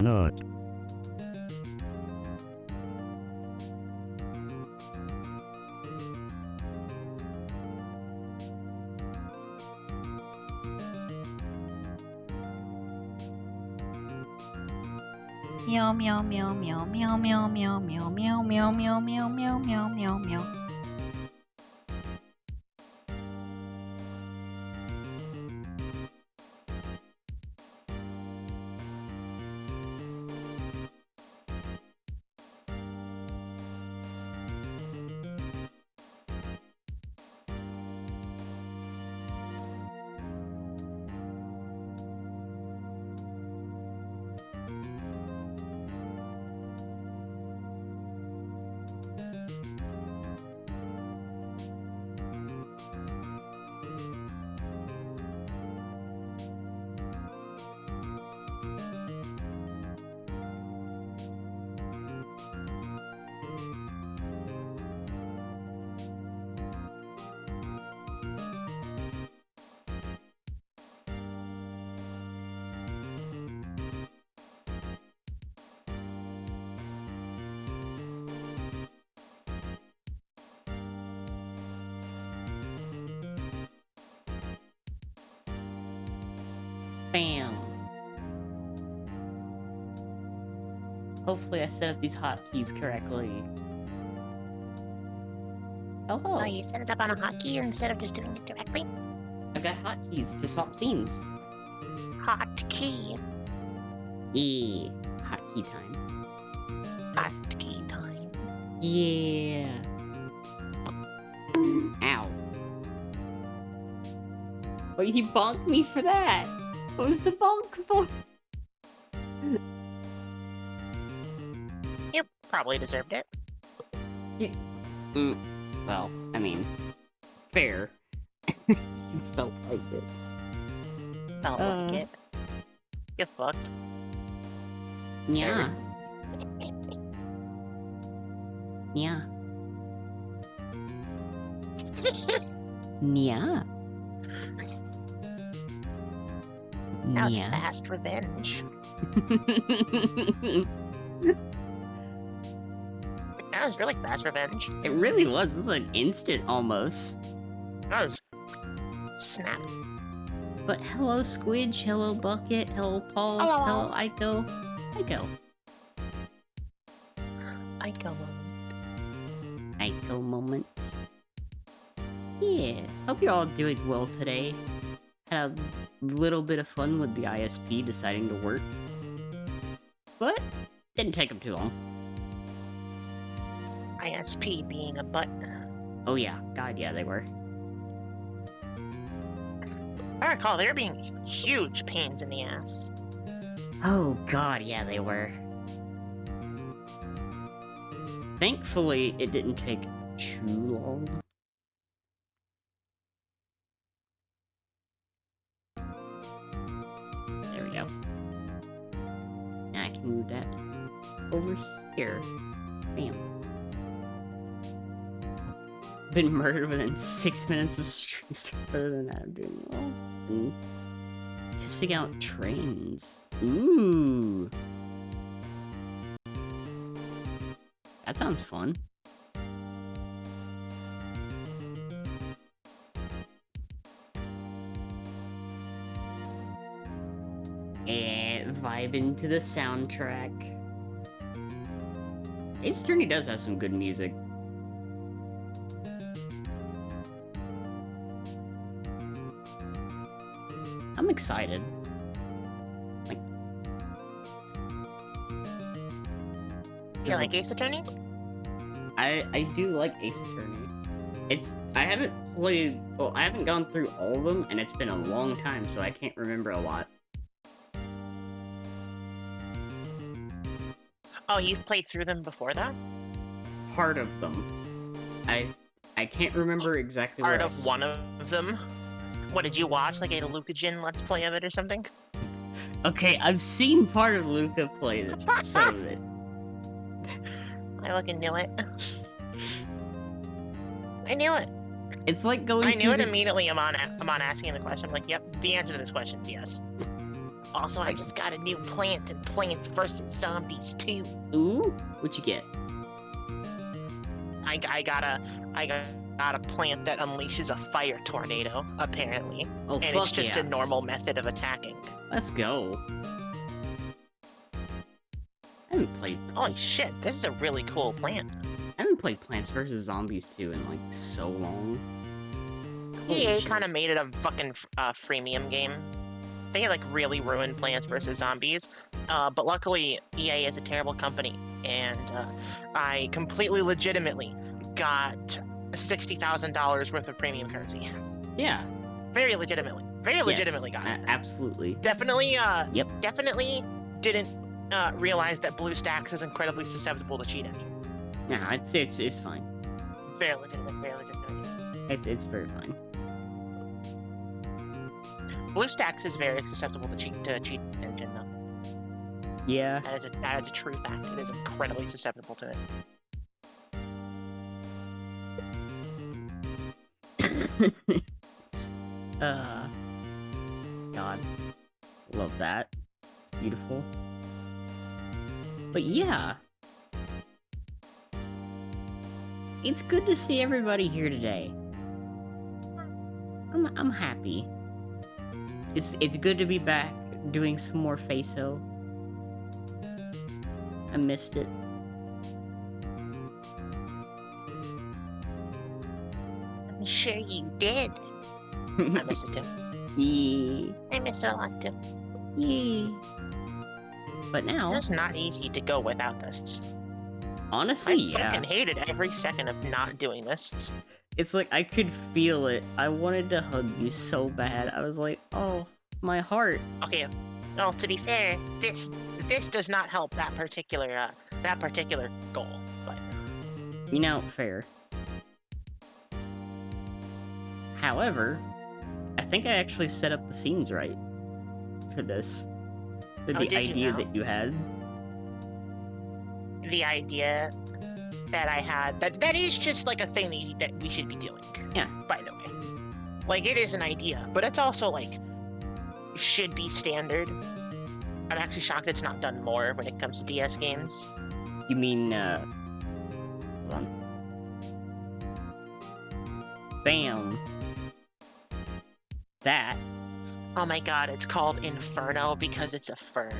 Not. Meow meow meow meow meow meow meow meow meow meow meow meow meow meow meow meow. Bam. Hopefully I set up these hotkeys correctly. Hello. Oh, you set it up on a hotkey instead of just doing it directly? I've got hotkeys to swap scenes. Hotkey. Yeah. Hotkey time. Hotkey time. Yeah. Ow. Why did you bonk me for that? What was the bonk for? You probably deserved it. Well, I mean, fair. You felt like it. Felt like it. You fucked. Yeah. Yeah. Yeah. That was Yeah. fast revenge. That was really fast revenge. It really was. It was like instant almost. That was snap. But hello, Squidge. Hello, Bucket. Hello, Paul. Hello. Hello, Aiko. Aiko. Aiko. Aiko moment. Yeah. Hope you're all doing well today. Had a little bit of fun with the ISP deciding to work. But didn't take them too long. ISP being a butt. Oh yeah. God, yeah, they were. I recall there being huge pains in the ass. Oh god, yeah, they were. Thankfully, it didn't take too long. There we go. Now I can move that over here. Bam. Been murdered within 6 minutes of streams. Other than that, I'm doing well. And testing out trains. Ooh. That sounds fun. And vibing to the soundtrack. Ace Attorney does have some good music. I'm excited. Like, You like Ace Attorney? I do like Ace Attorney. I haven't played, well, I haven't gone through all of them, and it's been a long time, so I can't remember a lot. Oh, you've played through them before that? Part of them. I can't remember exactly Part where of one of them? What, did you watch, like a Lucajin Let's Play of it or something? Okay, I've seen part of Luca play some of it. I fucking knew it. I knew it. It's like going I knew it through immediately. I'm on asking the question. I'm like, yep, the answer to this question is yes. Also, I just got a new plant in Plants vs. Zombies 2. Ooh, what'd you get? I got a plant that unleashes a fire tornado, apparently. Oh, And fuck it's just yeah. a normal method of attacking. Let's go. I haven't played. Holy shit, this is a really cool plant. I haven't played Plants vs Zombies 2 in like so long. Holy EA shit. kind of made it a fucking freemium game. They like really ruined Plants vs Zombies, but luckily EA is a terrible company, and I completely legitimately got $60,000 worth of premium currency. Yeah. Very legitimately. Very legitimately got it. Absolutely. Definitely, Yep. definitely didn't realize that BlueStacks is incredibly susceptible to cheating. Yeah, I'd say it's fine. Very legitimate, very legitimate. It's very fine. BlueStacks is very susceptible to cheat engine, though. Yeah. That is a true fact. It is incredibly susceptible to it. God. Love that. It's beautiful. But yeah. It's good to see everybody here today. I'm happy. It's good to be back doing some more Faece. I missed it. I'm sure you did. I missed it too. Yeah. I missed it a lot too. Yeah. But now, It's not easy to go without this. honestly, I yeah. fucking hated every second of not doing this. It's like I could feel it. I wanted to hug you so bad. I was like, oh, my heart. Okay, well, to be fair, this does not help that particular goal. But You know, fair. However, I think I actually set up the scenes right for this. For Oh, the did you idea now? that you had. the idea that I had that is just like a thing that we should be doing. Yeah. By the way, like it is an idea, but it's also like should be standard. I'm actually shocked it's not done more when it comes to DS games. You mean, hold on. Bam. That. Oh my god, it's called Inferno because it's a fern.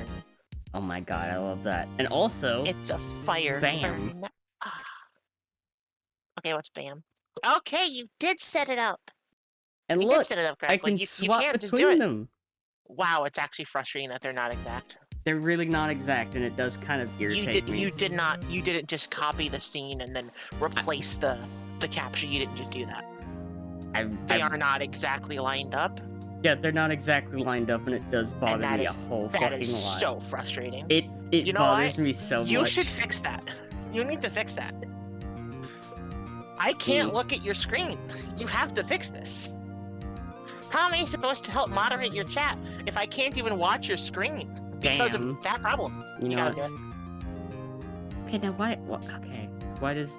Oh my god, I love that. And also, It's a fire Bam. fern. Ah. Okay, what's bam? Okay, you did set it up. and You look, did set it up I correctly. can You swap can't just do between it. them. Wow, it's actually frustrating that they're not exact. They're really not exact, and it does kind of irritate me. You didn't just copy the scene and then replace the capture. You didn't just do that. They are not exactly lined up. Yeah, they're not exactly lined up, and it does bother that me is- a whole That fucking is lot. so frustrating. It You know bothers what? me so You much. should fix that. You need to fix that. I can't look at your screen. You have to fix this. How am I supposed to help moderate your chat if I can't even watch your screen because Damn. of that problem? You know gotta what? do it. Okay, now why? Okay, why does?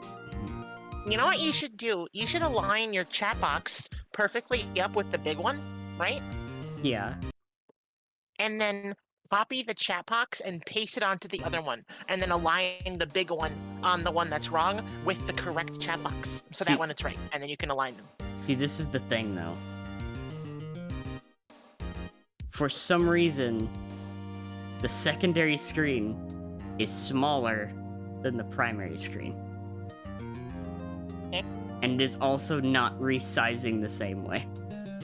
You know what you should do? You should align your chat box perfectly up with the big one, right? Yeah. And then copy the chat box and paste it onto the other one, and then align the big one on the one that's wrong with the correct chat box, so See- that one it's right, and then you can align them. See, this is the thing, though. For some reason, the secondary screen is smaller than the primary screen. Okay. And is also not resizing the same way.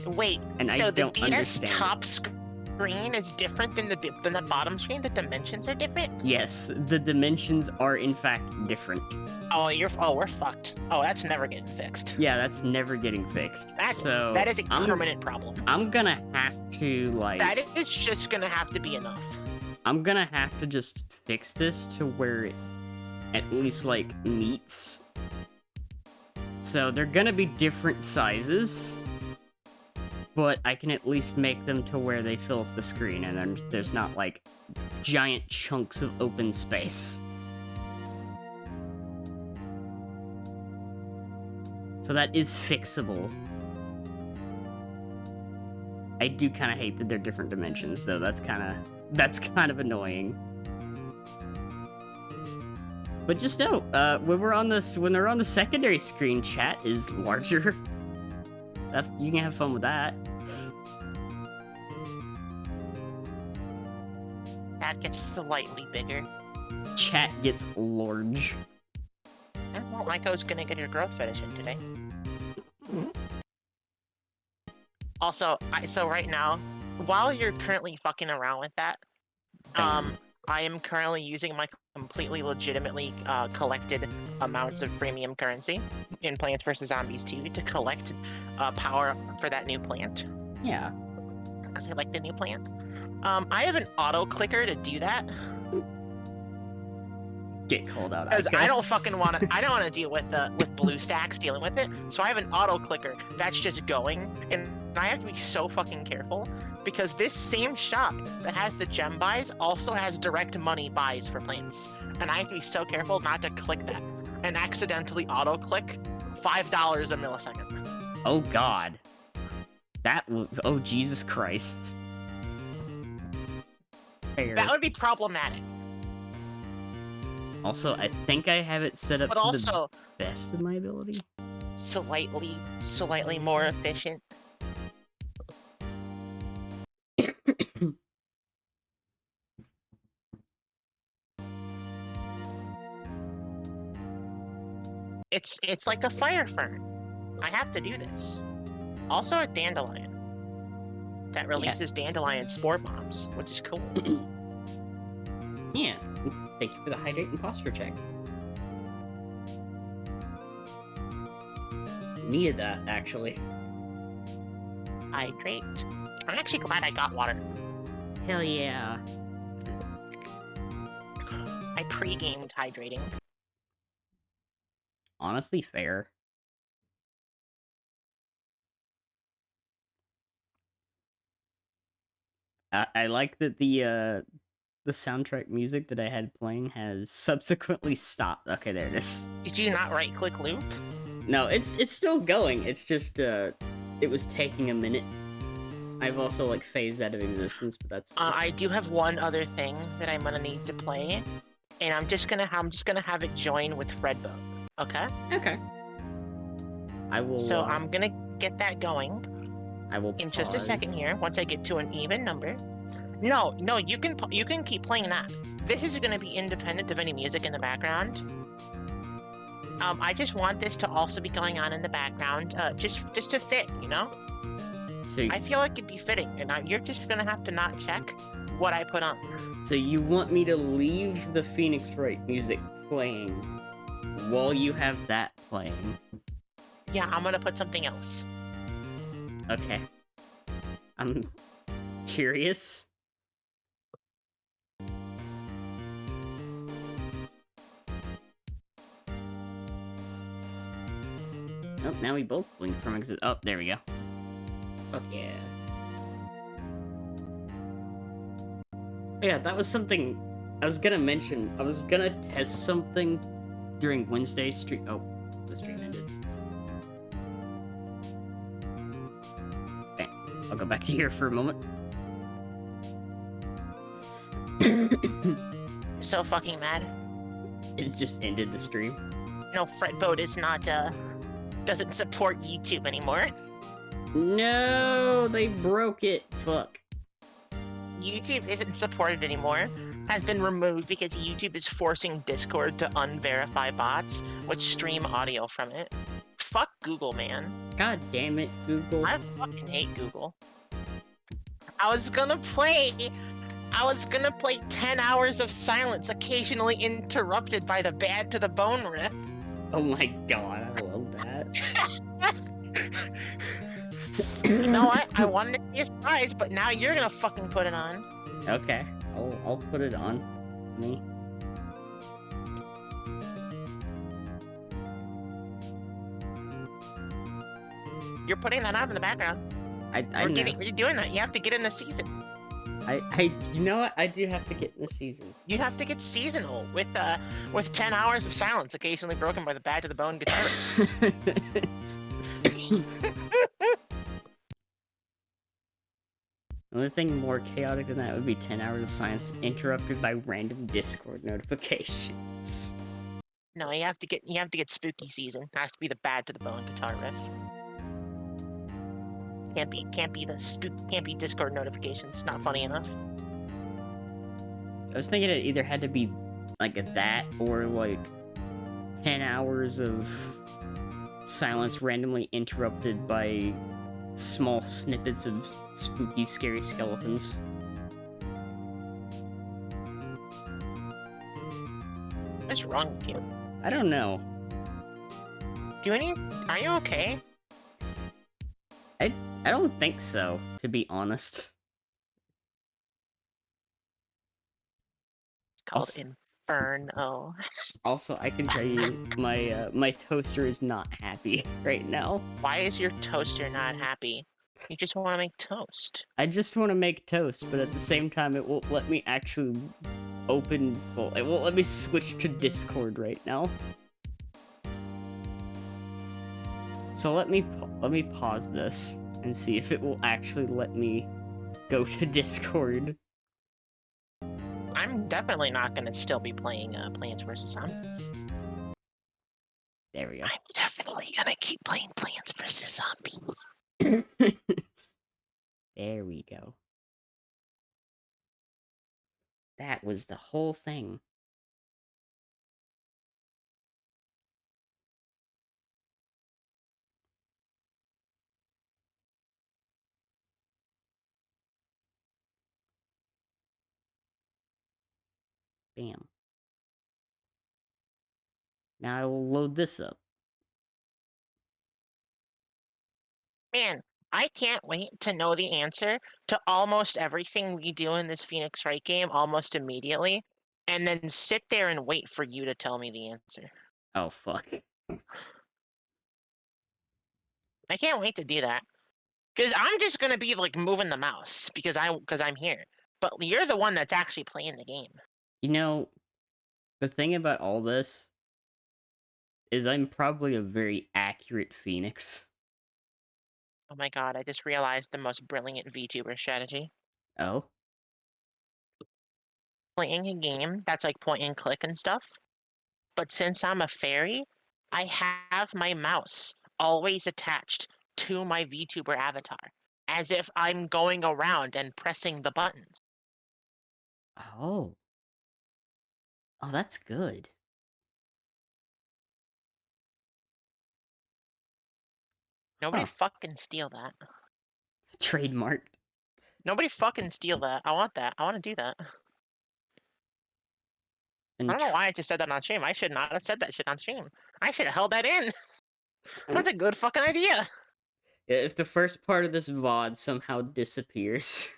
Wait, And I so the don't DS understand top screen is different than the bottom screen? The dimensions are different? Yes, the dimensions are in fact different. Oh, we're fucked. Oh, that's never getting fixed. Yeah, that's never getting fixed. So That is a I'm- permanent problem. I'm gonna have to, like... That is just gonna have to be enough. I'm gonna have to just fix this to where it at least, like, meets. So they're gonna be different sizes, but I can at least make them to where they fill up the screen, and then there's not, like, giant chunks of open space. So that is fixable. I do kind of hate that they're different dimensions, though. That's kind of annoying. But just know, when they're on the secondary screen, chat is larger. You can have fun with that. That gets slightly bigger. Chat gets large. Well, Maiko's gonna get her growth fetish in today. Also, so right now, while you're currently fucking around with that, I am currently using my completely legitimately collected amounts of freemium currency in Plants vs. Zombies 2 to collect power for that new plant. Yeah. Because I like the new plant. I have an auto clicker to do that. Get called out. Because I don't fucking want to. I don't want to deal with BlueStacks dealing with it. So I have an auto clicker that's just going, and I have to be so fucking careful because this same shop that has the gem buys also has direct money buys for plants, and I have to be so careful not to click that and accidentally auto click $5 a millisecond. Oh God. Oh Jesus Christ. Fair. That would be problematic. Also, I think I have it set up But also, to the best of my ability. Slightly more efficient. It's like a fire fern. I have to do this. Also a dandelion that releases dandelion spore bombs, which is cool. Yeah. Thank you for the hydrate and posture check. Needed that, actually. Hydrate. I'm actually glad I got water. Hell yeah. I pre-gamed hydrating. Honestly, fair. I like that the soundtrack music that I had playing has subsequently stopped. Okay, there it is. Did you not right-click loop? No, it's still going. It's just it was taking a minute. I've also like phased out of existence, but that's fine. I do have one other thing that I'm gonna need to play, and I'm just gonna have it join with Fredboat. Okay. Okay. I will. So I'm gonna get that going. I will. In just a second here. Once I get to an even number. No, you can keep playing that. This is gonna be independent of any music in the background. I just want this to also be going on in the background, just to fit, you know. So I feel like it'd be fitting, and you're just gonna have to not check what I put on. So you want me to leave the Phoenix Wright music playing while you have that playing? Yeah, I'm gonna put something else. Okay. I'm curious. Oh, now we both blink from exit. Oh, there we go. Fuck yeah. Yeah, that was something I was gonna mention. I was gonna test something during Wednesday's stream. Oh, the stream ended. Okay, I'll go back to here for a moment. I'm so fucking mad. It just ended the stream. No, Fretboat is not, doesn't support YouTube anymore. No, they broke it. Fuck. YouTube isn't supported anymore. Has been removed because YouTube is forcing Discord to unverify bots, which stream audio from it. Fuck Google, man. God damn it, Google. I fucking hate Google. I was gonna play 10 hours of silence, occasionally interrupted by the Bad to the Bone riff. Oh my god, I love that. You know what? I wanted it to be a surprise, but now you're gonna fucking put it on. Okay, I'll put it on me. You're putting that on in the background. We're doing that. You have to get in the season. You know what? I do have to get in the season. You have to get seasonal with 10 hours of silence, occasionally broken by the Bad to the Bone guitar. The only thing more chaotic than that would be 10 hours of science interrupted by random Discord notifications. No, you have to get spooky season. It has to be the bad to the bone guitar riff. Can't be Discord notifications. Not funny enough. I was thinking it either had to be like that or like 10 hours of silence randomly interrupted by small snippets of spooky, scary skeletons. What's wrong with you? I don't know. Are you okay? I don't think so, to be honest. It's called Inferno. Also, I can tell you, my toaster is not happy right now. Why is your toaster not happy? You just want to make toast. I just want to make toast, but at the same time, it won't let me actually open. Well, it won't let me switch to Discord right now. So let me pause this and see if it will actually let me go to Discord. I'm definitely not going to still be playing Plants vs. Zombies. There we go. I'm definitely going to keep playing Plants vs. Zombies. There we go. That was the whole thing. Bam. Now I will load this up. Man, I can't wait to know the answer to almost everything we do in this Phoenix Wright game almost immediately, and then sit there and wait for you to tell me the answer. Oh, fuck. I can't wait to do that. Because I'm just going to be, like, moving the mouse because I'm here. But you're the one that's actually playing the game. You know, the thing about all this is I'm probably a very accurate Phoenix. Oh my god, I just realized the most brilliant VTuber strategy. Oh? Playing a game that's like point and click and stuff. But since I'm a fairy, I have my mouse always attached to my VTuber avatar, as if I'm going around and pressing the buttons. Oh. Oh, that's good. Nobody Huh. fucking steal that. Trademarked. Nobody fucking steal that. I want that. I want to do that. And I don't know why I just said that on stream. I should not have said that shit on stream. I should have held that in. That's a good fucking idea. if the first part of this VOD somehow disappears.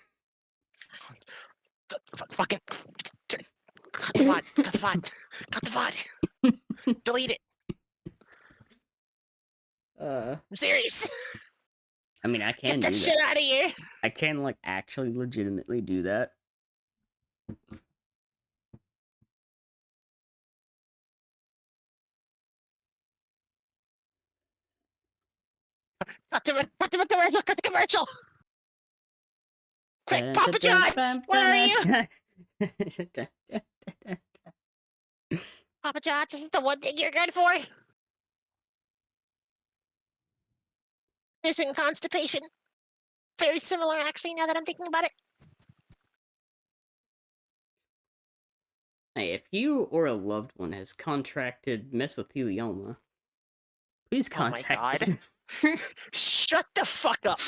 Fucking cut the VOD. Cut the VOD. Cut the VOD. Delete it. I'm serious. I mean, I can Get that do shit that. out of here. I can, like, actually legitimately do that. Cut the commercial. Cut the commercial. Quick, Papa John's. Where are you? Papa John's is the one thing you're good for. This and constipation. Very similar, actually, now that I'm thinking about it. Hey, if you or a loved one has contracted mesothelioma, please Oh my contact god. Shut the fuck up.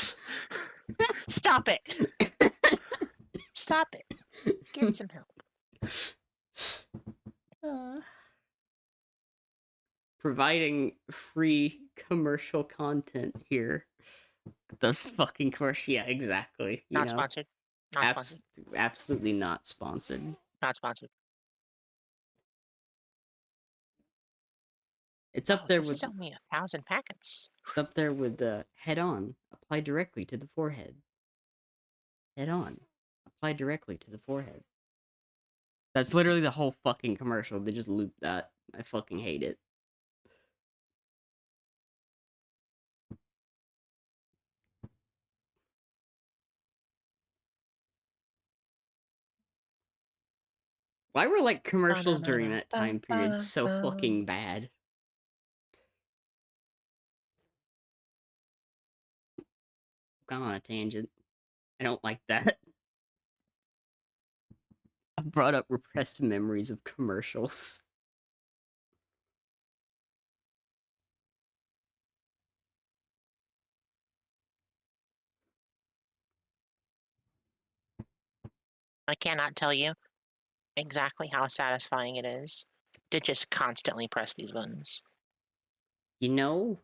Stop it. Stop it. Get some help. Providing free commercial content here. Those fucking commercial, yeah, exactly. Not sponsored. Not sponsored. Absolutely not sponsored. Not sponsored. It's up there this with. is only 1,000 packets. It's up there with the head on. Apply directly to the forehead. Head on. Apply directly to the forehead. That's literally the whole fucking commercial. They just loop that. I fucking hate it. Why were like commercials during that time period so fucking bad? Gone on a tangent. I don't like that. I brought up repressed memories of commercials. I cannot tell you exactly how satisfying it is to just constantly press these buttons. You know,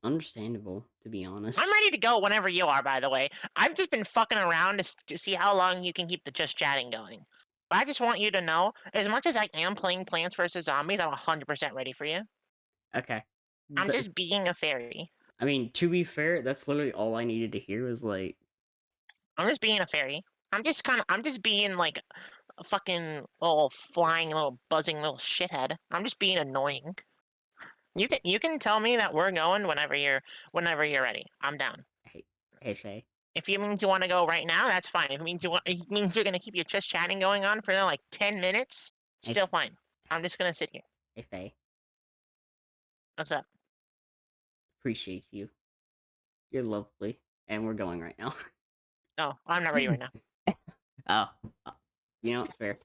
understandable, to be honest. I'm ready to go whenever you are, by the way. I've just been fucking around to see how long you can keep the just chatting going. But I just want you to know, as much as I am playing Plants vs. Zombies, I'm 100% ready for you. Okay. I'm just being a fairy. I mean, to be fair, that's literally all I needed to hear was like... I'm just being a fairy. I'm just being like a fucking little flying, little buzzing little shithead. I'm just being annoying. You can tell me that we're going whenever you're ready. I'm down. Hey, Faye. If it means you want to go right now, that's fine. If it means you're gonna keep your just chatting going on for like 10 minutes, still fine. I'm just gonna sit here. Hey, Faye. What's up? Appreciate you. You're lovely. And we're going right now. Oh, I'm not ready right now. Oh. You know, fair.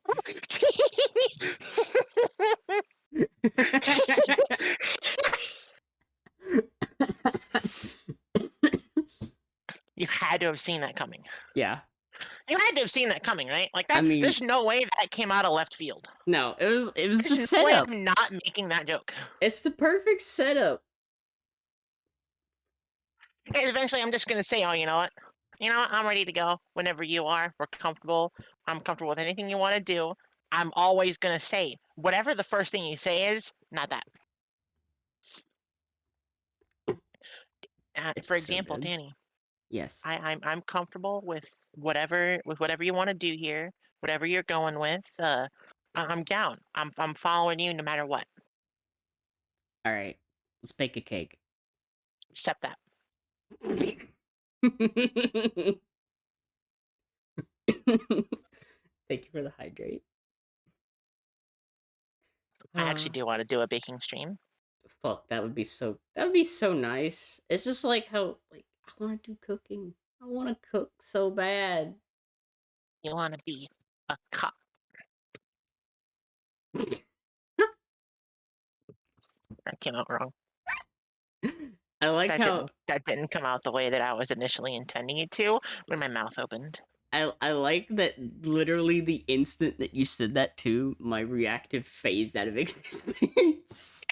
You had to have seen that coming. Yeah. You had to have seen that coming, right? Like that. I mean, there's no way that came out of left field. No, it was There's the no setup. way I'm not making that joke. It's the perfect setup. And eventually, I'm just gonna say, oh, you know what? I'm ready to go whenever you are. We're comfortable. I'm comfortable with anything you want to do. I'm always gonna say whatever the first thing you say is, not that. For example, so Dani. Yes. I'm comfortable with whatever you want to do here, whatever you're going with. I'm down. I'm following you no matter what. All right, let's bake a cake. Except that. Thank you for the hydrate. I actually do want to do a baking stream. Fuck, that would be so nice. It's just like how I want to do cooking. I want to cook so bad. You want to be a cop. That came out wrong. I like how that didn't come out the way that I was initially intending it to when my mouth opened. I like that literally the instant that you said that too, my reactive phased out of existence.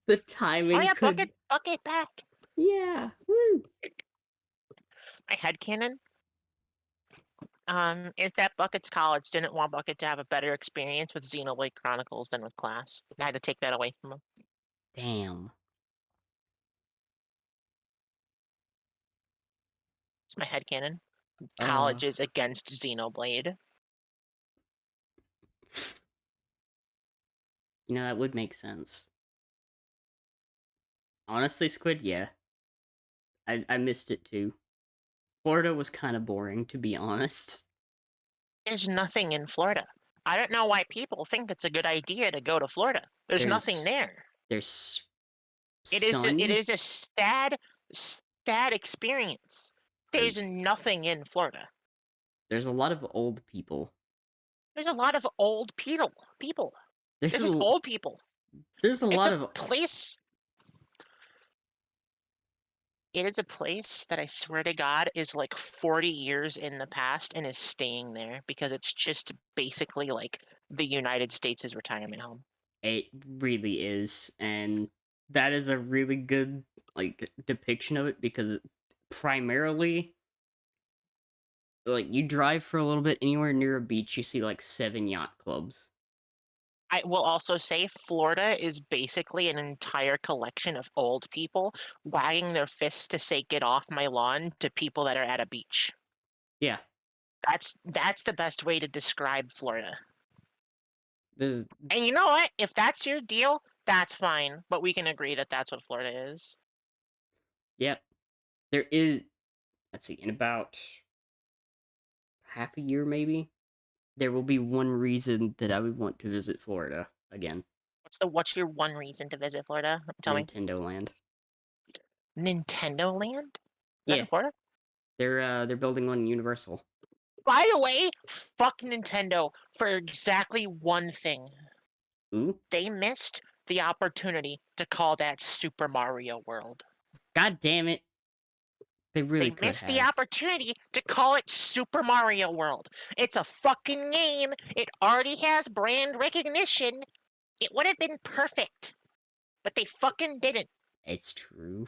The timing. Oh yeah, bucket back. Yeah. Woo. My headcanon is that Bucket's college didn't want Bucket to have a better experience with Xenoblade Chronicles than with class. I had to take that away from him. Damn. It's my headcanon. College is against Xenoblade. You know, that would make sense. Honestly, Squid, yeah. I missed it too. Florida was kind of boring, to be honest. There's nothing in Florida. I don't know why people think it's a good idea to go to Florida. There's nothing there. There's It is a sad experience. There's nothing in Florida. There's a lot of old people. There's a lot of old people. There's just old people. There's a lot of place. It is a place that I swear to God is like 40 years in the past and is staying there because it's just basically like the United States' retirement home. It really is, and that is a really good depiction of it because primarily, you drive for a little bit anywhere near a beach, you see 7 yacht clubs. I will also say Florida is basically an entire collection of old people wagging their fists to say "get off my lawn" to people that are at a beach. Yeah. That's the best way to describe Florida. And you know what? If that's your deal, that's fine. But we can agree that that's what Florida is. Yep. There is. Let's see. In about half a year, maybe there will be one reason that I would want to visit Florida again. What's your one reason to visit Florida? Tell me. Nintendo Land. Nintendo Land? Is that in Yeah, Florida? they're building one in Universal. By the way, fuck Nintendo for exactly one thing. Ooh, They missed the opportunity to call that Super Mario World. god damn it! They really They could missed the have. opportunity to call it Super Mario World. It's a fucking game. It already has brand recognition. It would have been perfect. But they fucking didn't. It's true.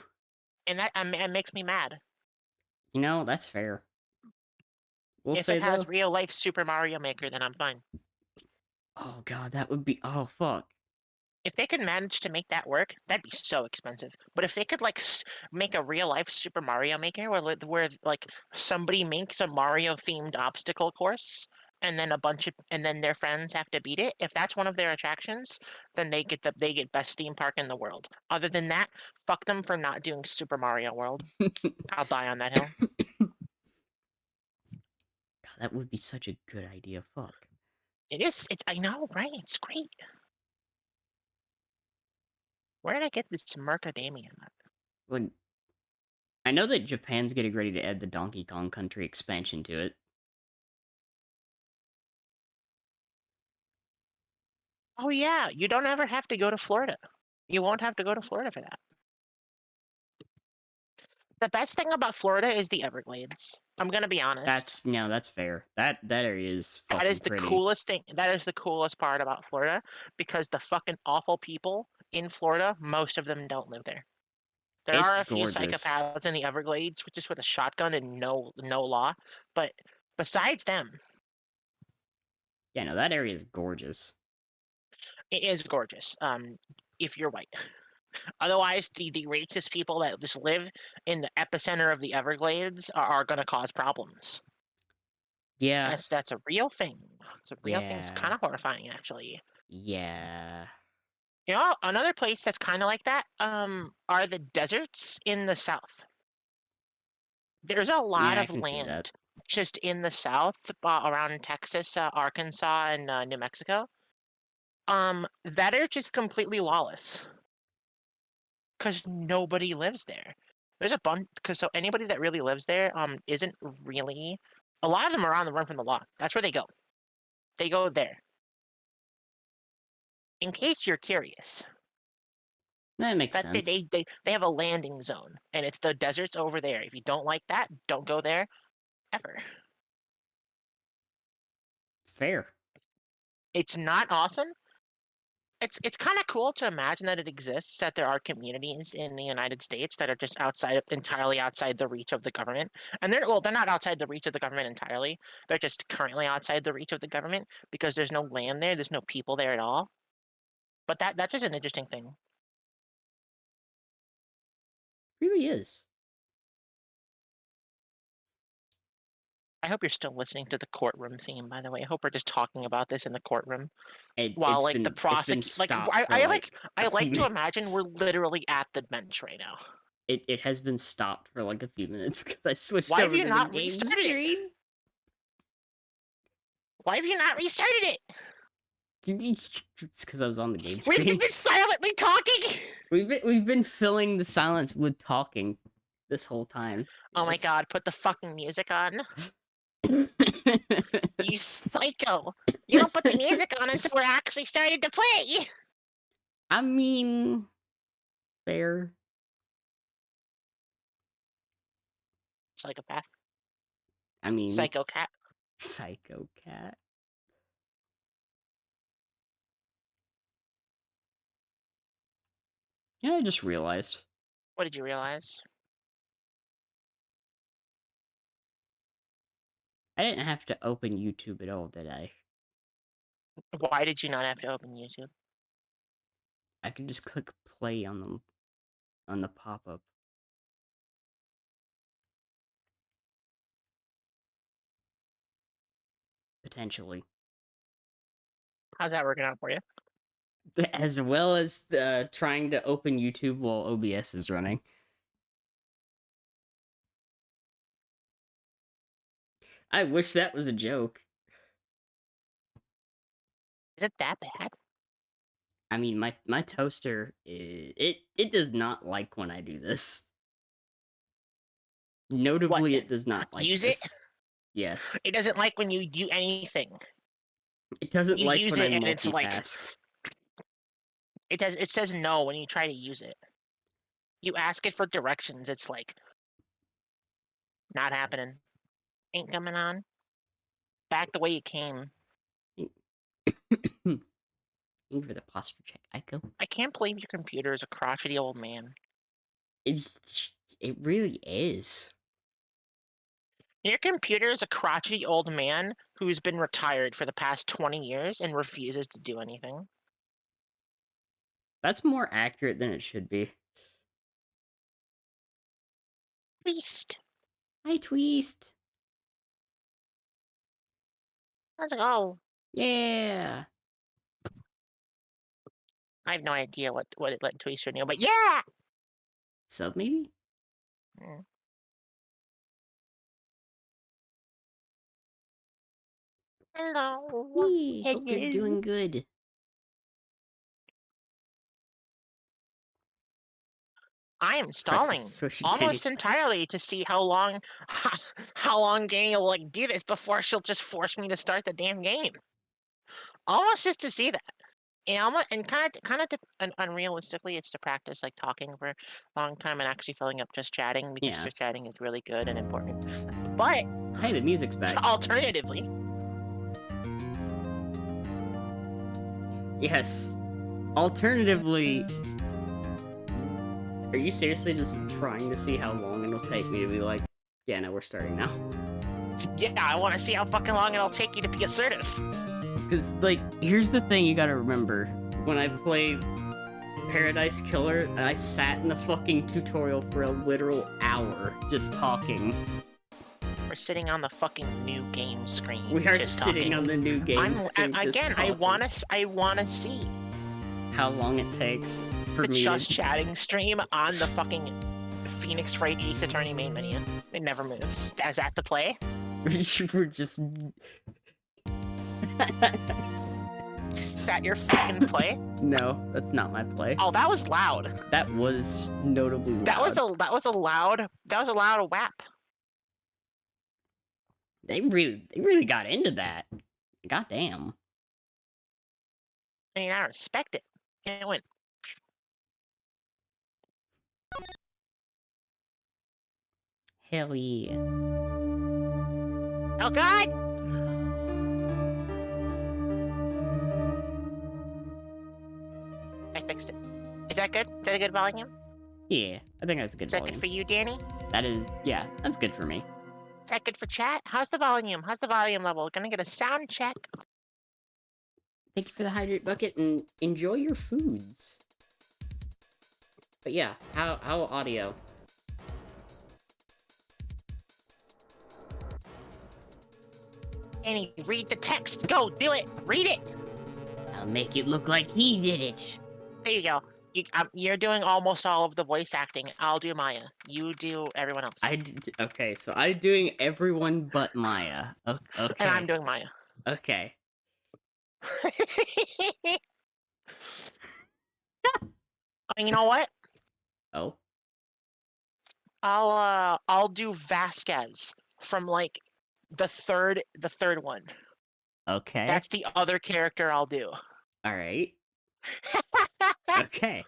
And that makes me mad. You know, that's fair. We'll If say it has though. real life Super Mario Maker, then I'm fine. Oh god, that would be. Oh fuck. If they could manage to make that work, that'd be so expensive. But if they could like make a real life Super Mario Maker where like somebody makes a Mario themed obstacle course and then and then their friends have to beat it, if that's one of their attractions, then they get best theme park in the world. Other than that, fuck them for not doing Super Mario World. I'll die on that hill. God, that would be such a good idea. Fuck. It is. I know, right? It's great. Where did I get this Mercademia? Like, I know that Japan's getting ready to add the Donkey Kong Country expansion to it. Oh yeah, you don't ever have to go to Florida. You won't have to go to Florida for that. The best thing about Florida is the Everglades. I'm gonna be honest. That's fair. That area is That fucking is the pretty. coolest thing. That is the coolest part about Florida because the fucking awful people in Florida, most of them don't live there. There It's are a few gorgeous. psychopaths in the Everglades, just with a shotgun and no law. But besides them, Yeah, no, that area is gorgeous. it is gorgeous. If you're white. Otherwise, the racist people that just live in the epicenter of the Everglades are going to cause problems. Yeah, That's a real thing. It's a real thing. It's kind yeah, of horrifying, actually. yeah. You know, another place that's kind of like that are the deserts in the south. There's a lot Yeah, I of can see that. land just in the south around Texas, Arkansas, and New Mexico. That are just completely lawless because nobody lives there. There's a bunch because so anybody that really lives there isn't really. A lot of them are on the run from the law. That's where they go. They go there. In case you're curious, That makes that sense. they have a landing zone, and it's the deserts over there. If you don't like that, don't go there ever. Fair. It's not awesome. It's kind of cool to imagine that it exists. That there are communities in the United States that are just entirely outside the reach of the government, and they're not outside the reach of the government entirely. They're just currently outside the reach of the government because there's no land there. There's no people there at all. But that's just an interesting thing. Really is. I hope you're still listening to the courtroom theme, by the way. I hope we're just talking about this in the courtroom It, while it's like the been it's been prosecute. Like stopped for like I a few like to imagine we're minutes. literally at the bench right now. It has been stopped for like a few minutes because I switched Why have over you to the not game restarted it? screen. Why have you not restarted it? It's because I was on the game We've screen. been silently talking. We've been filling the silence with talking this whole time. Oh my Yes. god! Put the fucking music on. You psycho! You don't put the music on until we're actually started to play. I mean, fair. Psychopath. I mean, Psycho cat. psycho cat. Yeah, I just realized What did you realize? I didn't have to open YouTube at all, did I? Why did you not have to open YouTube? I could just click play on the pop up. Potentially. How's that working out for you? As well as trying to open YouTube while OBS is running. I wish that was a joke. Is it that bad? I mean, my toaster, it does not like when I do this. Notably, it does not like Use it? this. Yes. It doesn't like when you do anything. It doesn't You like use when I it and it's like multitask. it says no when you try to use it. You ask it for directions, it's like not happening. Ain't coming on. Back the way you came. Thank you for the posture check, Aiko. I can't believe your computer is a crotchety old man. It really is. Your computer is a crotchety old man who's been retired for the past 20 years and refuses to do anything. That's more accurate than it should be. Beast. Hi, Tweest. How's it go? Yeah. I have no idea what it let Tweester know, but yeah! Sub, maybe? Mm. Hello. Hey, hope you're doing good. I am stalling almost entirely to see how long Dani will like do this before she'll just force me to start the damn game. Almost just to see that. And kind of unrealistically, it's to practice like talking for a long time and actually filling up just chatting because just chatting is really good and important. But hey, the music's back. Alternatively, yes. Alternatively, are you seriously just trying to see how long it'll take me to be like, yeah, no, we're starting now? Yeah, I want to see how fucking long it'll take you to be assertive. Because, like, here's the thing you gotta remember. When I played Paradise Killer, I sat in the fucking tutorial for a literal hour just talking. We're sitting on the fucking new game screen. We are sitting on the new game screen. Again, I wanna see how long it takes for me just chatting stream on the fucking Phoenix Wright Ace Attorney main menu. It never moves. Is that the play? We're just. Is that your fucking play? No, that's not my play. Oh, that was loud. That was notably loud. That was a loud whap. They really got into that. Goddamn. I mean, I respect it. It went. Hell yeah. Oh God! I fixed it. Is that good? Is that a good volume? Yeah, I think that's a good volume. Is that good for you, Dani? That is, yeah, that's good for me. Is that good for chat? How's the volume? How's the volume level? Gonna get a sound check. Thank you for the hydrate bucket and enjoy your foods. But yeah, how audio? Dani, read the text. Go, do it. Read it. I'll make it look like he did it. There you go. You're doing almost all of the voice acting. I'll do Maya. You do everyone else. Okay, so I'm doing everyone but Maya. Okay. And I'm doing Maya. Okay. You know what? Oh. I'll do Vasquez from like the third one. Okay. That's the other character I'll do. All right. Okay.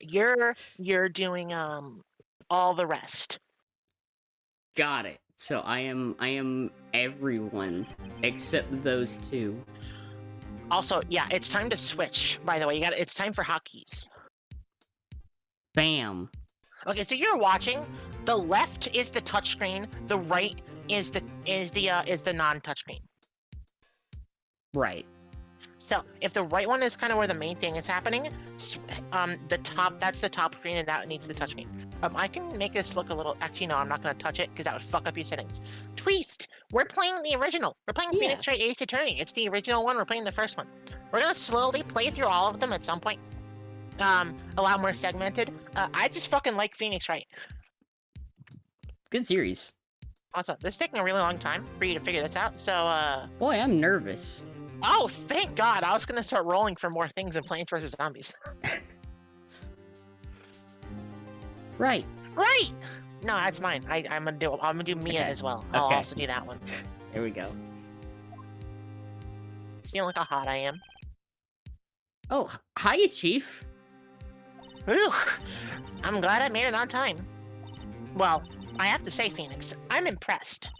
You're doing all the rest. Got it. So I am everyone except those two. Also, yeah, it's time to switch. By the way, it's time for hotkeys. Bam. Okay, so you're watching. The left is the touchscreen. The right is the non-touchscreen. Right. So if the right one is kind of where the main thing is happening, that's the top screen, and that needs the touchscreen. I can make this look a little. Actually, no, I'm not going to touch it because that would fuck up your settings. Tweest, we're playing the original. We're playing Phoenix Wright Ace Attorney. It's the original one. We're playing the first one. We're gonna slowly play through all of them at some point. A lot more segmented. I just fucking like Phoenix Wright. Good series. Also, this is taking a really long time for you to figure this out, so, Boy, I'm nervous. Oh, thank God! I was gonna start rolling for more things in Plants vs. Zombies. Right. Right! No, that's mine. I'm gonna do Mia Okay. as well. I'll Okay. also do that one. There we go. See look how hot I am? Oh, hiya, Chief. Whew! I'm glad I made it on time. Well, I have to say, Phoenix, I'm impressed.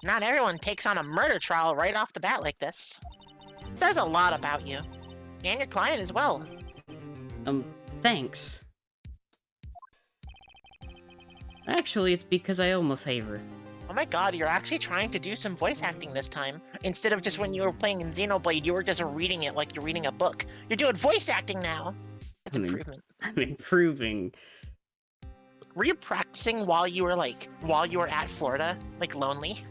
Not everyone takes on a murder trial right off the bat like this. Says a lot about you. And your client as well. Thanks. Actually, it's because I owe him a favor. Oh my God, you're actually trying to do some voice acting this time. Instead of just when you were playing in Xenoblade, you were just reading it like you're reading a book. You're doing voice acting now. It's improvement. I'm improving. Were you practicing while you were at Florida, like lonely?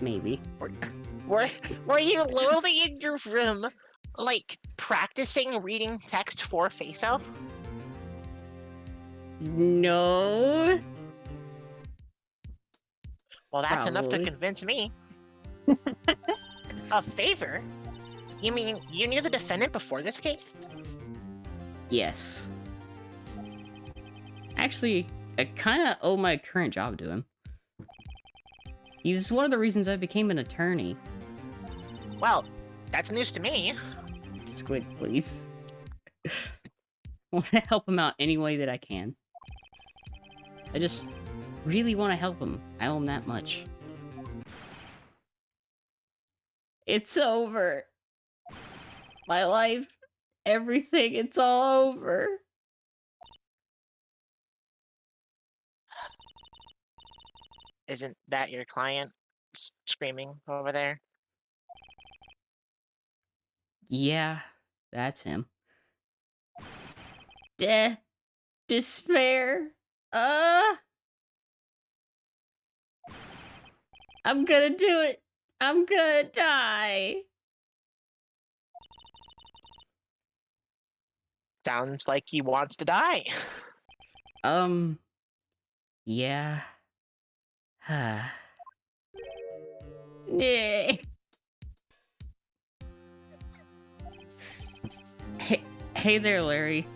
Maybe. Were you lonely in your room, like practicing reading text for Faece? No. Well, that's enough to Probably. convince me. A favor? You mean you knew the defendant before this case? Yes. Actually, I kind of owe my current job to him. He's one of the reasons I became an attorney. Well, that's news to me. Squid, please. I want to help him out any way that I can. I just really want to help him. I owe him that much. It's over. My life, everything, it's all over. Isn't that your client screaming over there? Yeah, that's him. Death, despair, I'm gonna do it. I'm gonna die. Sounds like he wants to die. Yeah. Yeah. Hey there, Larry.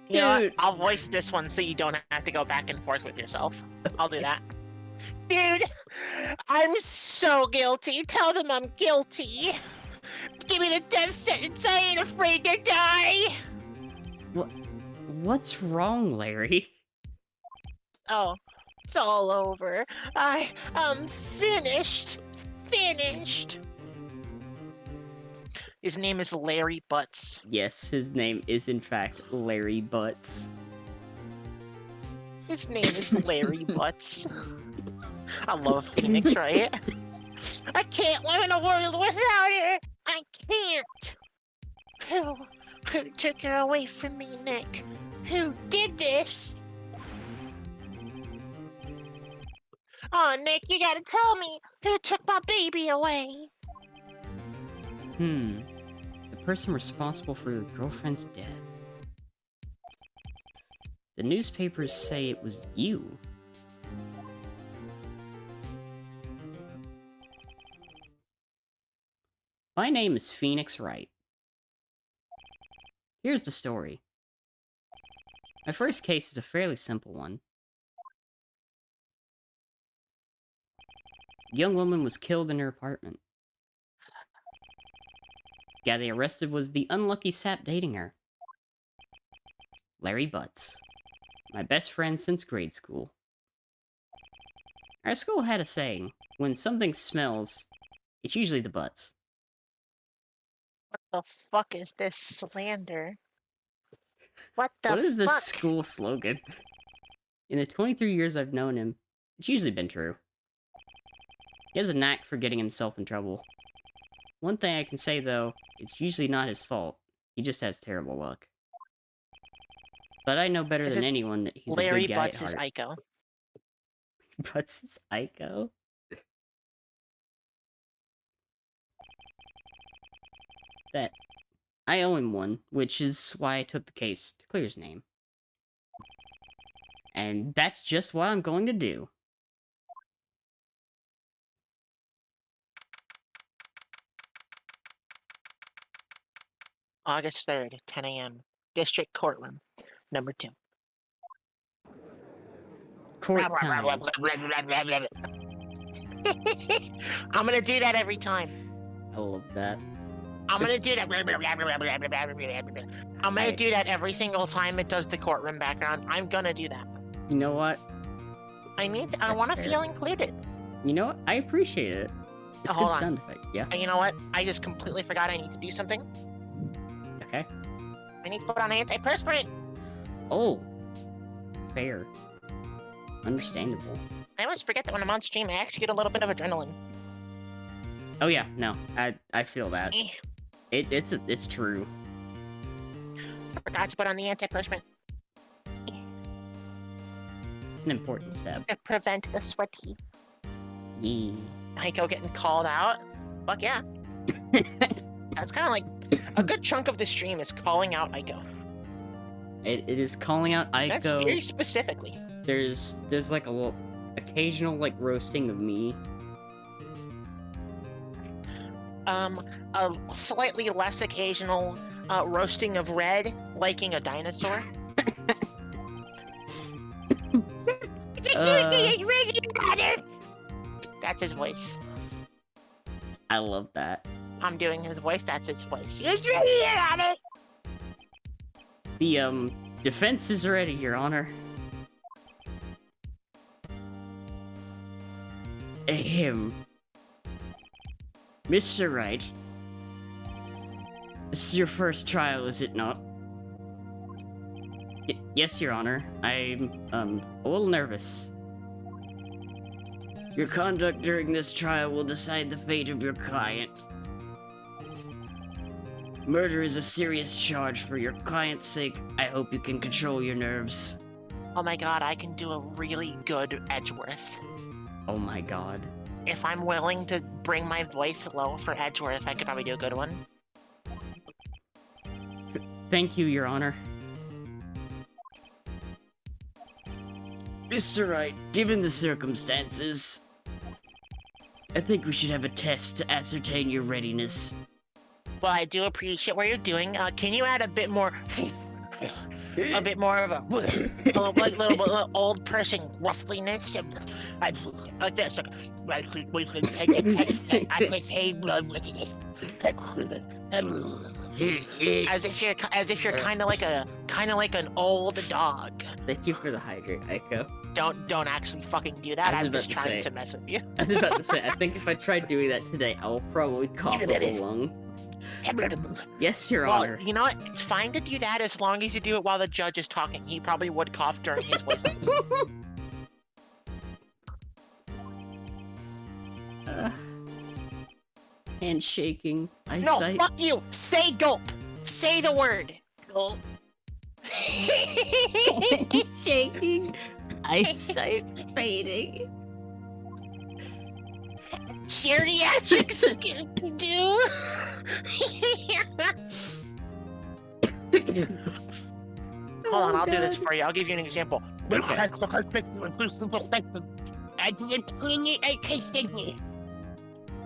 You know what? Dude. I'll voice this one so you don't have to go back and forth with yourself. I'll do that. Dude, I'm so guilty. Tell them I'm guilty. Give me the death sentence. I ain't afraid to die. What's wrong, Larry? Oh, it's all over. I'm finished. Finished. His name is Larry Butts. Yes, his name is in fact Larry Butts. His name is Larry Butts. I love Phoenix, right? I can't live in a world without her. I can't. Who took her away from me, Nick? Who did this? Oh, Nick, you gotta tell me who took my baby away. The person responsible for your girlfriend's death. The newspapers say it was you. My name is Phoenix Wright. Here's the story. My first case is a fairly simple one. A young woman was killed in her apartment. The guy they arrested was the unlucky sap dating her. Larry Butts. My best friend since grade school. Our school had a saying, when something smells, it's usually the butts. What the fuck is this slander? What the What is this fuck? school slogan? In the 23 years I've known him, it's usually been true. He has a knack for getting himself in trouble. One thing I can say, though, it's usually not his fault. He just has terrible luck. But I know better This than is anyone that he's a Larry good guy Butts at is heart. Ico. Butts is Ico? That I owe him one, which is why I took the case to clear his name. And that's just what I'm going to do. August 3rd, 10 a.m. District Courtroom, number 2. Court time. I'm gonna do that every time. I love that. I'm gonna do that. I'm gonna Hey. do that every single time it does the courtroom background. I'm gonna do that. You know what? I That's want to fair. feel included. You know what? I appreciate it. It's Hold good on. sound effect. Yeah. And you know what? I just completely forgot I need to do something. Okay. I need to put on antiperspirant. Oh. Fair. Understandable. I always forget that when I'm on stream, I actually get a little bit of adrenaline. Oh yeah, no, I feel that. Eh, It's true. Forgot to put on the antiperspirant It's an important step. to prevent the sweaty. Yeah. Aiko getting called out. Fuck yeah. That's kind of like a good chunk of the stream is calling out Aiko. It is calling out That's very Aiko. specifically. There's like a little occasional like roasting of me. A slightly less occasional roasting of Red, liking a dinosaur. That's his voice. I love that. I'm doing his voice. That's his voice. He's ready at it. The defense is ready, Your Honor. Ahem. Mr. Wright. This is your first trial, is it not? Yes, Your Honor. I'm, a little nervous. Your conduct during this trial will decide the fate of your client. Murder is a serious charge. For your client's sake, I hope you can control your nerves. Oh my god, I can do a really good Edgeworth. Oh my god. If I'm willing to bring my voice low for Edgeworth, I could probably do a good one. Thank you, Your Honor. Mr. Wright, given the circumstances, I think we should have a test to ascertain your readiness. Well, I do appreciate what you're doing. Can you add a bit more... a bit more of a little old person gruffliness? Like this. We should take a test to ascertain readiness. As if you're kind of like an old dog. Thank you for the hydrate, Aiko. Don't actually fucking do that. I was I'm just about to trying say. to mess with you. I was about to say, I think if I tried doing that today, I will probably cough up a lung. Yes, Your Well, Honor. you know what? It's fine to do that as long as you do it while the judge is talking. He probably would cough during his voice lines. Handshaking. No, Eyesight. fuck you! Say gulp! Say the word! Gulp. Shaking. Eyesight fading. Geriatric Scooby-Doo! Hold on, I'll do this for you. I'll give you an example. Okay.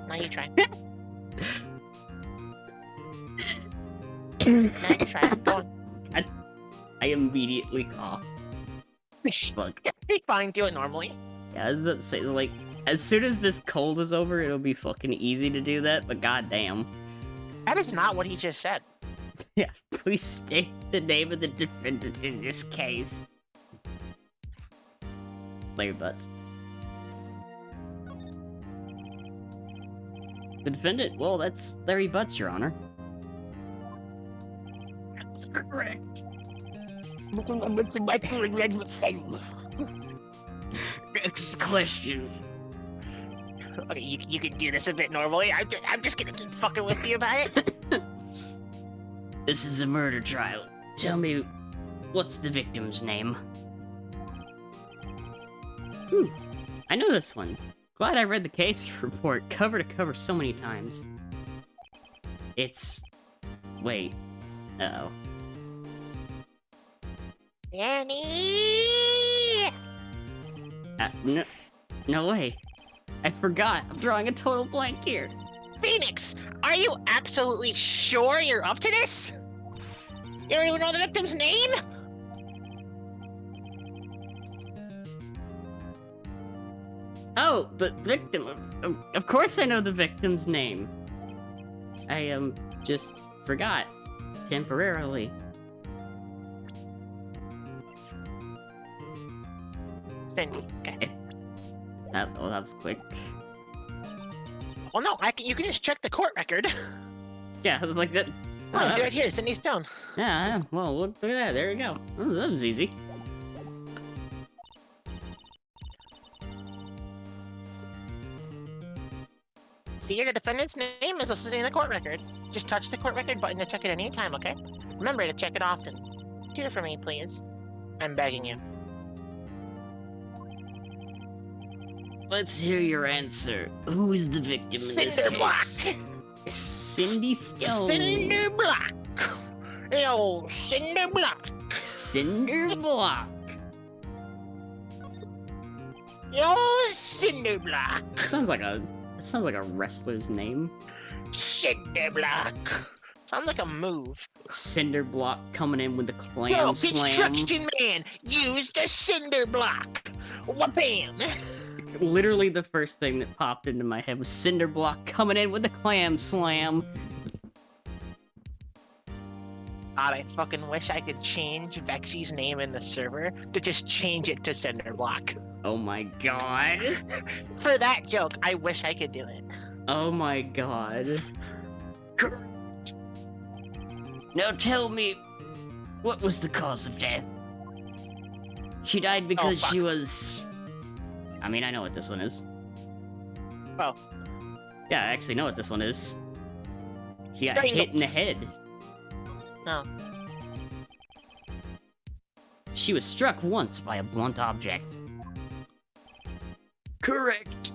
Now you try. Now you try. Go on. I immediately cough. Look. Fine, do it normally. Yeah, I was about to say, like, as soon as this cold is over, it'll be fucking easy to do that, but goddamn. That is not what he just said. Yeah, please state the name of the defendant in this case. Larry Butts. The defendant? Well, that's Larry Butts, Your Honor. Correct. Next question. Okay, you can do this a bit normally. I'm just gonna keep fucking with you about it. This is a murder trial. Tell me, what's the victim's name? I know this one. Glad I read the case report cover to cover so many times. It's... Wait. Uh-oh. Dani! No way. I forgot. I'm drawing a total blank here. Phoenix, are you absolutely sure you're up to this? You don't even know the victim's name? Oh, the victim. Of course I know the victim's name. I, just forgot. Temporarily. Cindy. Okay. That was quick. Well, no, you can just check the court record. Yeah, like that. Oh, it's right here, Cindy Stone. Yeah, well, look at that. There we go. Oh, that was easy. See, the defendant's name is listed in the court record. Just touch the court record button to check it any time, okay? Remember to check it often. Do it for me, please. I'm begging you. Let's hear your answer. Who is the victim in this case? Cindy Stone. Cinder Block. Yo, Cinder Block. Cinder Block. Yo, Cinder Block. It sounds like a wrestler's name. Cinder Block. Sounds like a move. Cinder Block coming in with the clam Yo, slam. construction man, use the Cinder Block. Wha-bam. Literally the first thing that popped into my head was Cinder Block coming in with the clam slam. God, I fucking wish I could change Vexy's name in the server to just change it to Cinder Block. Oh my god. For that joke, I wish I could do it. Oh my god. Now tell me, what was the cause of death? She died because she was... I mean, I know what this one is. Oh. Yeah, I actually know what this one is. She got Strangled. hit in the head. Oh. She was struck once by a blunt object. Correct.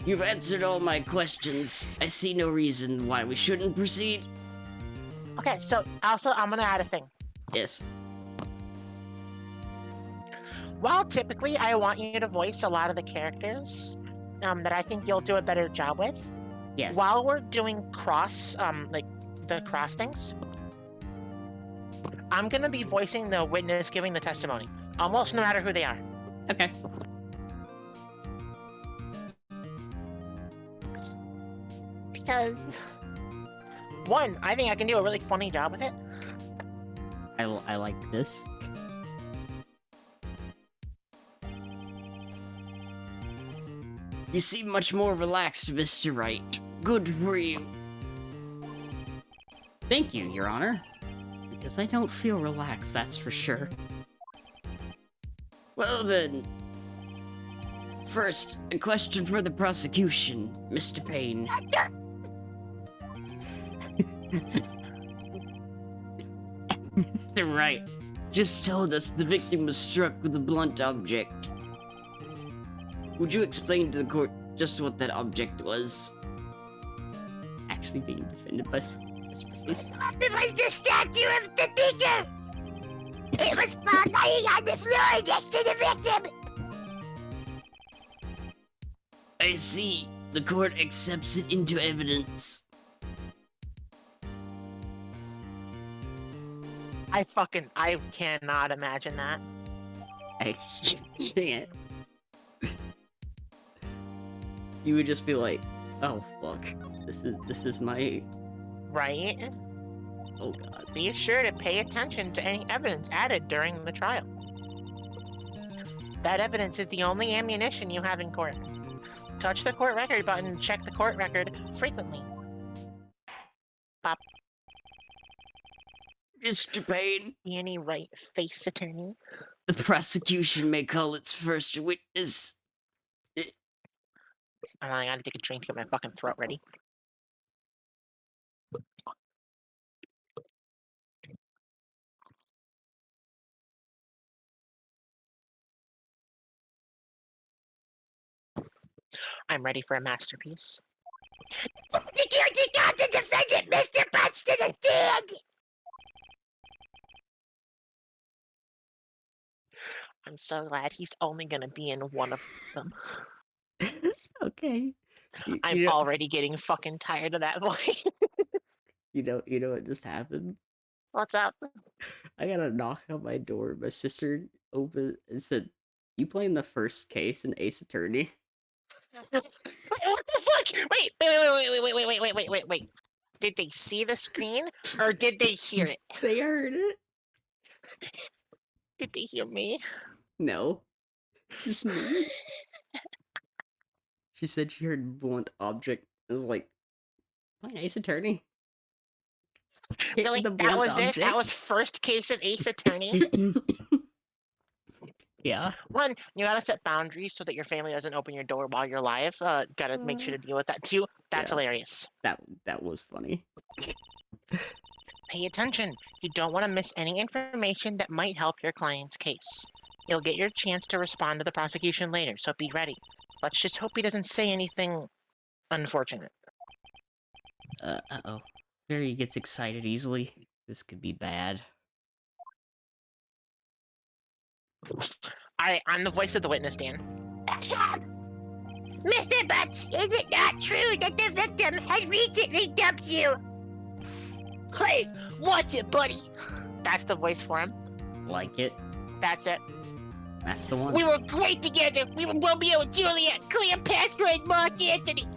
You've answered all my questions. I see no reason why we shouldn't proceed. Okay, so also I'm gonna add a thing. Yes. While typically I want you to voice a lot of the characters that I think you'll do a better job with, Yes. while we're doing cross, like the cross things, I'm gonna be voicing the witness giving the testimony, almost no matter who they are. Okay. Because, one, I think I can do a really funny job with it. I like this. You seem much more relaxed, Mr. Wright. Good for you. Thank you, Your Honor. Because I don't feel relaxed, that's for sure. Well then. First, a question for the prosecution, Mr. Payne. Mr. Wright just told us the victim was struck with a blunt object. Would you explain to the court just what that object was? Actually being defended by this police. It was the statue of the thinker! It was found lying on the floor next to the victim! I see. The court accepts it into evidence. I cannot imagine that. I can't. You would just be like, oh fuck. This is my... Right? Oh god. Be sure to pay attention to any evidence added during the trial. That evidence is the only ammunition you have in court. Touch the court record button and check the court record frequently. Pop. Mr. Payne, Dani Wright, Faece attorney. the prosecution may call its first witness. I gotta take a drink to get my fucking throat ready. I'm ready for a masterpiece. Security guard the defendant, Mr. Buxton, to the stand! I'm so glad he's only gonna be in one of them. Okay. I'm already getting fucking tired of that voice. You know what just happened? What's up? I got a knock on my door. My sister opened and said, "You playing the first case in Ace Attorney?" What the fuck? Wait. Did they see the screen or did they hear it? They heard it. Did they hear me? No, just me. She said she heard blunt object. I was like, playing Ace Attorney? Hit Really? with a That blunt was it? That object? was first case of Ace Attorney? Yeah. One, you gotta set boundaries so that your family doesn't open your door while you're live. Gotta make sure to deal with that too. That's Yeah. hilarious. That was funny. Pay attention. You don't want to miss any information that might help your client's case. You'll get your chance to respond to the prosecution later, so be ready. Let's just hope he doesn't say anything unfortunate. Uh-oh. Barry gets excited easily. This could be bad. Alright, I'm the voice of the witness, Dan. Action! Mr. Butts, is it not true that the victim has recently dumped you? Hey, what's it, buddy? That's the voice for him. Like it. That's it. That's the one. We were great together. We were Romeo and Juliet, Cleopatra and Mark Antony.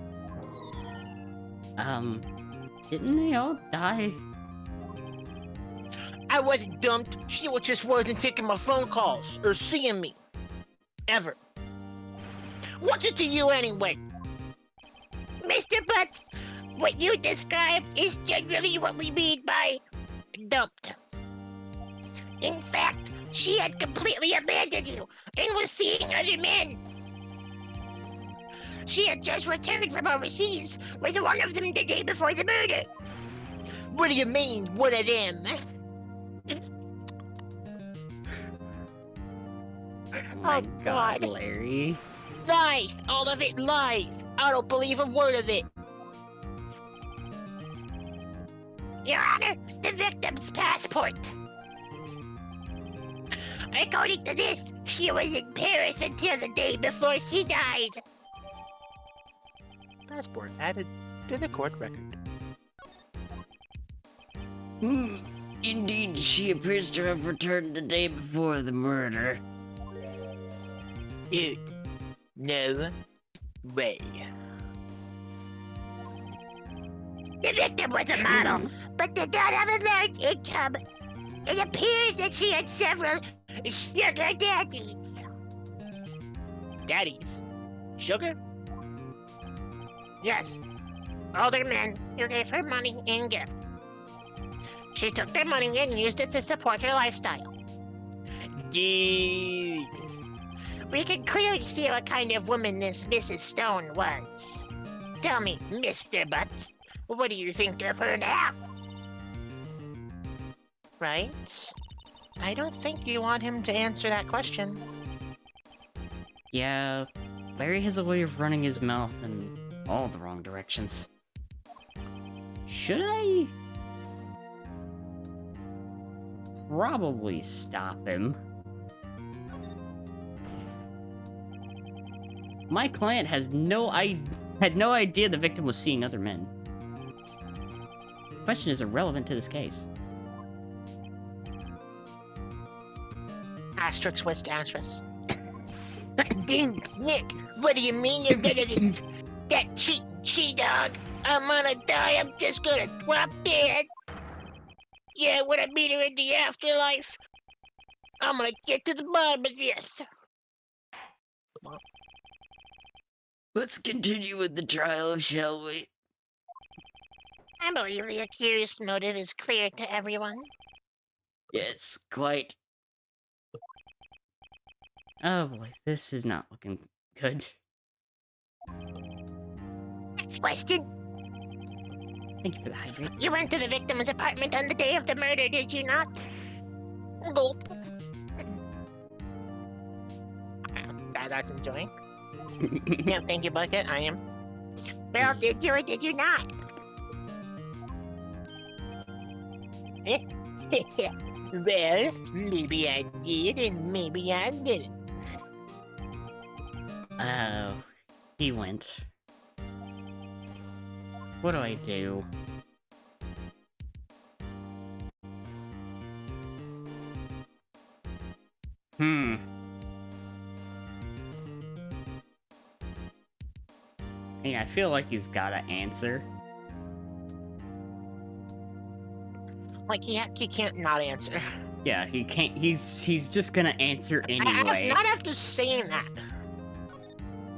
Didn't they all die? I wasn't dumped. She just wasn't taking my phone calls or seeing me. Ever. What's it to you anyway? Mr. Butts, what you described is generally what we mean by dumped. In fact, she had completely abandoned you and was seeing other men. She had just returned from overseas with one of them the day before the murder. What do you mean, one of them? Oh my god, God. Larry. Lies! All of it lies! I don't believe a word of it! Your Honor, the victim's passport! According to this, she was in Paris until the day before she died. Passport added to the court record. Indeed, she appears to have returned the day before the murder. Dude, no way. The victim was a model, but did not have a large income. It appears that she had several sugar daddies. Daddies? Sugar? Yes. Older men who gave her money in gifts. She took their money and used it to support her lifestyle. Dude. We can clearly see what kind of woman this Mrs. Stone was. Tell me, Mr. Butts, what do you think of her now? Right? I don't think you want him to answer that question. Yeah, Larry has a way of running his mouth in all the wrong directions. Should I? Probably stop him. My client had no idea the victim was seeing other men. The question is irrelevant to this case. Asterisk West asterisk. Ding, Nick, what do you mean irrelevant? That cheating she-dog. I'm gonna die, I'm just gonna drop dead. Yeah, when I meet her in the afterlife, I'm gonna get to the bottom of this. Let's continue with the trial, shall we? I believe the accused's motive is clear to everyone. Yes, quite. Oh boy, this is not looking good. Next question. Thank you for the hydrate. You went to the victim's apartment on the day of the murder, did you not? Gulp. That's enjoying. Yeah, thank you, Bucket. I am. Well, did you or did you not? Well, maybe I did and maybe I didn't. Oh, he went. What do I do? Hmm. Yeah, I feel like he's got to answer. Like, he can't not answer. Yeah, he can't. He's just gonna answer anyway. Not after saying that.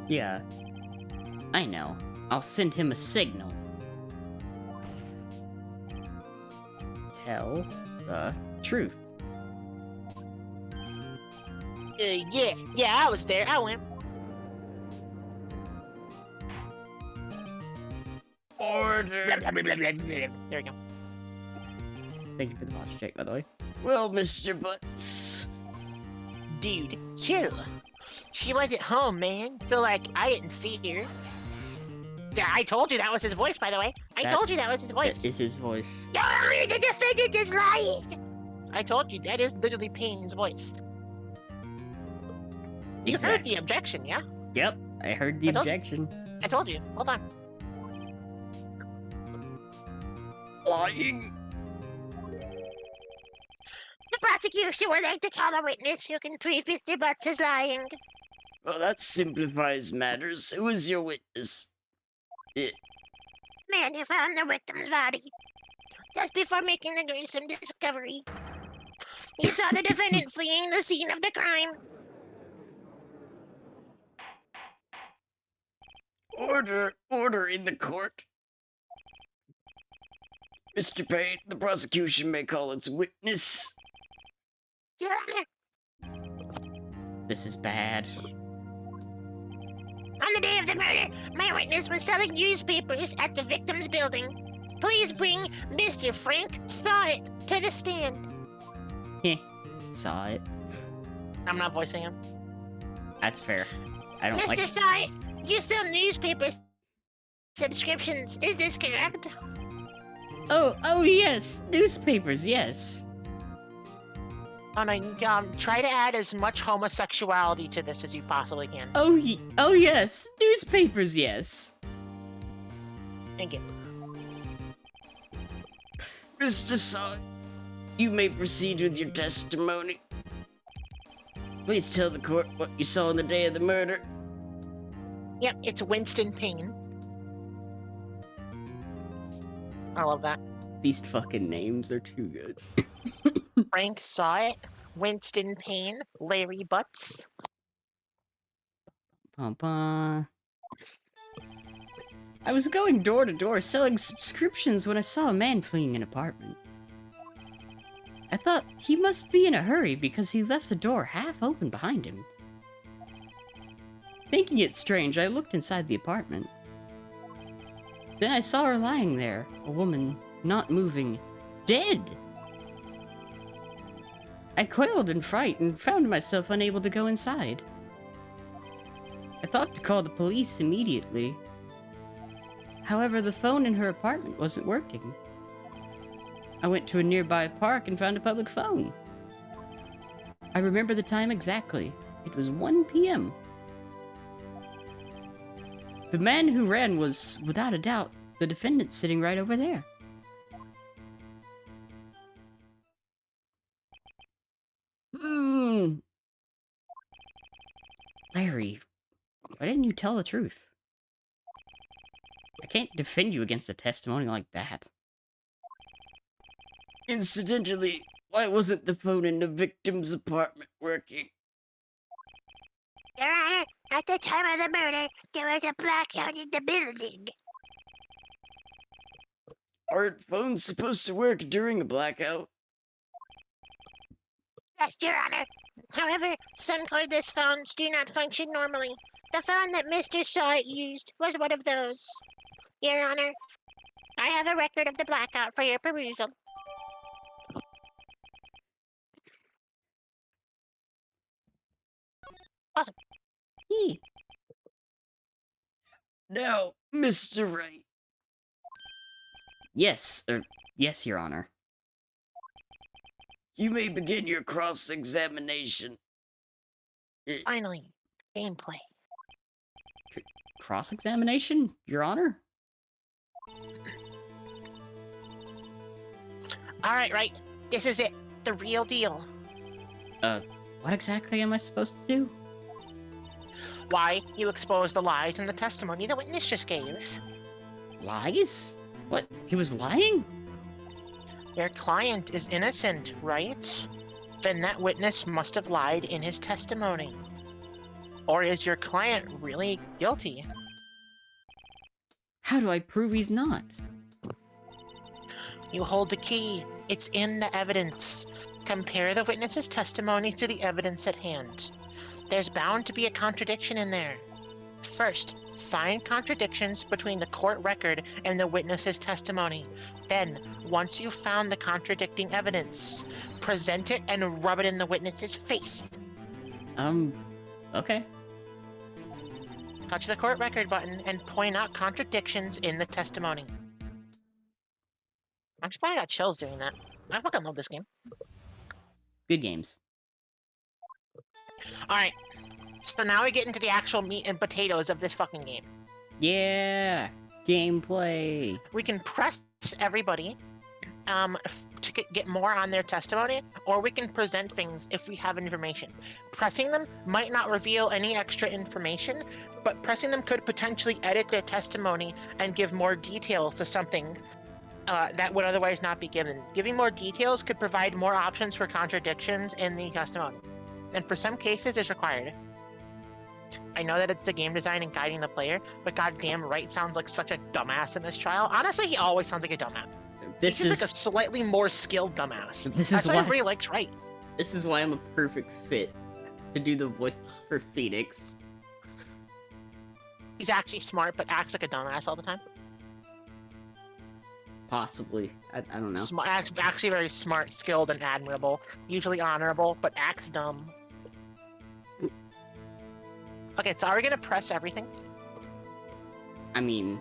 Yeah. I know. I'll send him a signal. Tell the truth. Yeah, I was there. I went. Order. There we go. Thank you for the posture check, by the way. Well, Mr. Butts. Dude, chill. She wasn't home, man. So, like, I didn't see her. Yeah, I told you that was his voice, by the way. I told you that was his voice. That is his voice. The defendant is lying! I told you, that is literally Payne's voice. You heard the objection, yeah? Yep, I heard the objection. I told you. Hold on. Lying. The prosecution would like to call a witness who can prove Mr. Butts is lying. Well, that simplifies matters. Who is your witness? Man who found the victim's body just before making the gruesome discovery. He saw the defendant fleeing the scene of the crime. Order in the court. Mr. Payne, the prosecution may call its witness. Your Honor, This is bad. on the day of the murder, my witness was selling newspapers at the victim's building. Please bring Mr. Frank Saw-It to the stand. Saw it. I'm not voicing him. That's fair. I don't Mr. like. Saw-It, you sell newspaper subscriptions. Is this correct? Oh yes, newspapers, yes. Try to add as much homosexuality to this as you possibly can. Oh yes, newspapers, yes. Thank you. Mr. Saw, you may proceed with your testimony. Please tell the court what you saw on the day of the murder. Yep, it's Winston Payne. I love that. These fucking names are too good. Frank Saw-It, Winston Payne, Larry Butts. I was going door to door selling subscriptions when I saw a man fleeing an apartment. I thought he must be in a hurry because he left the door half open behind him. Thinking it strange, I looked inside the apartment. Then I saw her lying there, a woman, not moving, dead. I quailed in fright and found myself unable to go inside. I thought to call the police immediately. However, the phone in her apartment wasn't working. I went to a nearby park and found a public phone. I remember the time exactly. It was 1 p.m. The man who ran was, without a doubt, the defendant sitting right over there. Larry, why didn't you tell the truth? I can't defend you against a testimony like that. Incidentally, why wasn't the phone in the victim's apartment working? Your Honor, at the time of the murder, there was a blackout in the building. Aren't phones supposed to work during a blackout? Yes, Your Honor. However, some cordless phones do not function normally. The phone that Mr. Saw-It used was one of those. Your Honor, I have a record of the blackout for your perusal. Awesome. Now, Mr. Wright. Yes, Your Honor. You may begin your cross-examination. Finally, gameplay. Cross-examination, Your Honor? All right, Wright. This is it. The real deal. What exactly am I supposed to do? Why, you expose the lies in the testimony the witness just gave. Lies? What? He was lying? Your client is innocent, right? Then that witness must have lied in his testimony. Or is your client really guilty? How do I prove he's not? You hold the key. It's in the evidence. Compare the witness's testimony to the evidence at hand. There's bound to be a contradiction in there. First, find contradictions between the court record and the witness's testimony. Then, once you've found the contradicting evidence, present it and rub it in the witness's face. Okay. Touch the court record button and point out contradictions in the testimony. Actually, I got chills doing that. I fucking love this game. Good games. Alright, so now we get into the actual meat and potatoes of this fucking game. Yeah! Gameplay! We can press everybody to get more on their testimony, or we can present things if we have information. Pressing them might not reveal any extra information, but pressing them could potentially edit their testimony and give more details to something that would otherwise not be given. Giving more details could provide more options for contradictions in the testimony, and for some cases is required. I know that it's the game design and guiding the player, but goddamn, Wright sounds like such a dumbass in this trial. Honestly, he always sounds like a dumbass. He's just like a slightly more skilled dumbass. That's why everybody likes Wright. This is why I'm a perfect fit to do the voice for Phoenix. He's actually smart, but acts like a dumbass all the time. Possibly. I don't know. Actually very smart, skilled, and admirable. Usually honorable, but acts dumb. Okay, so are we gonna press everything? I mean...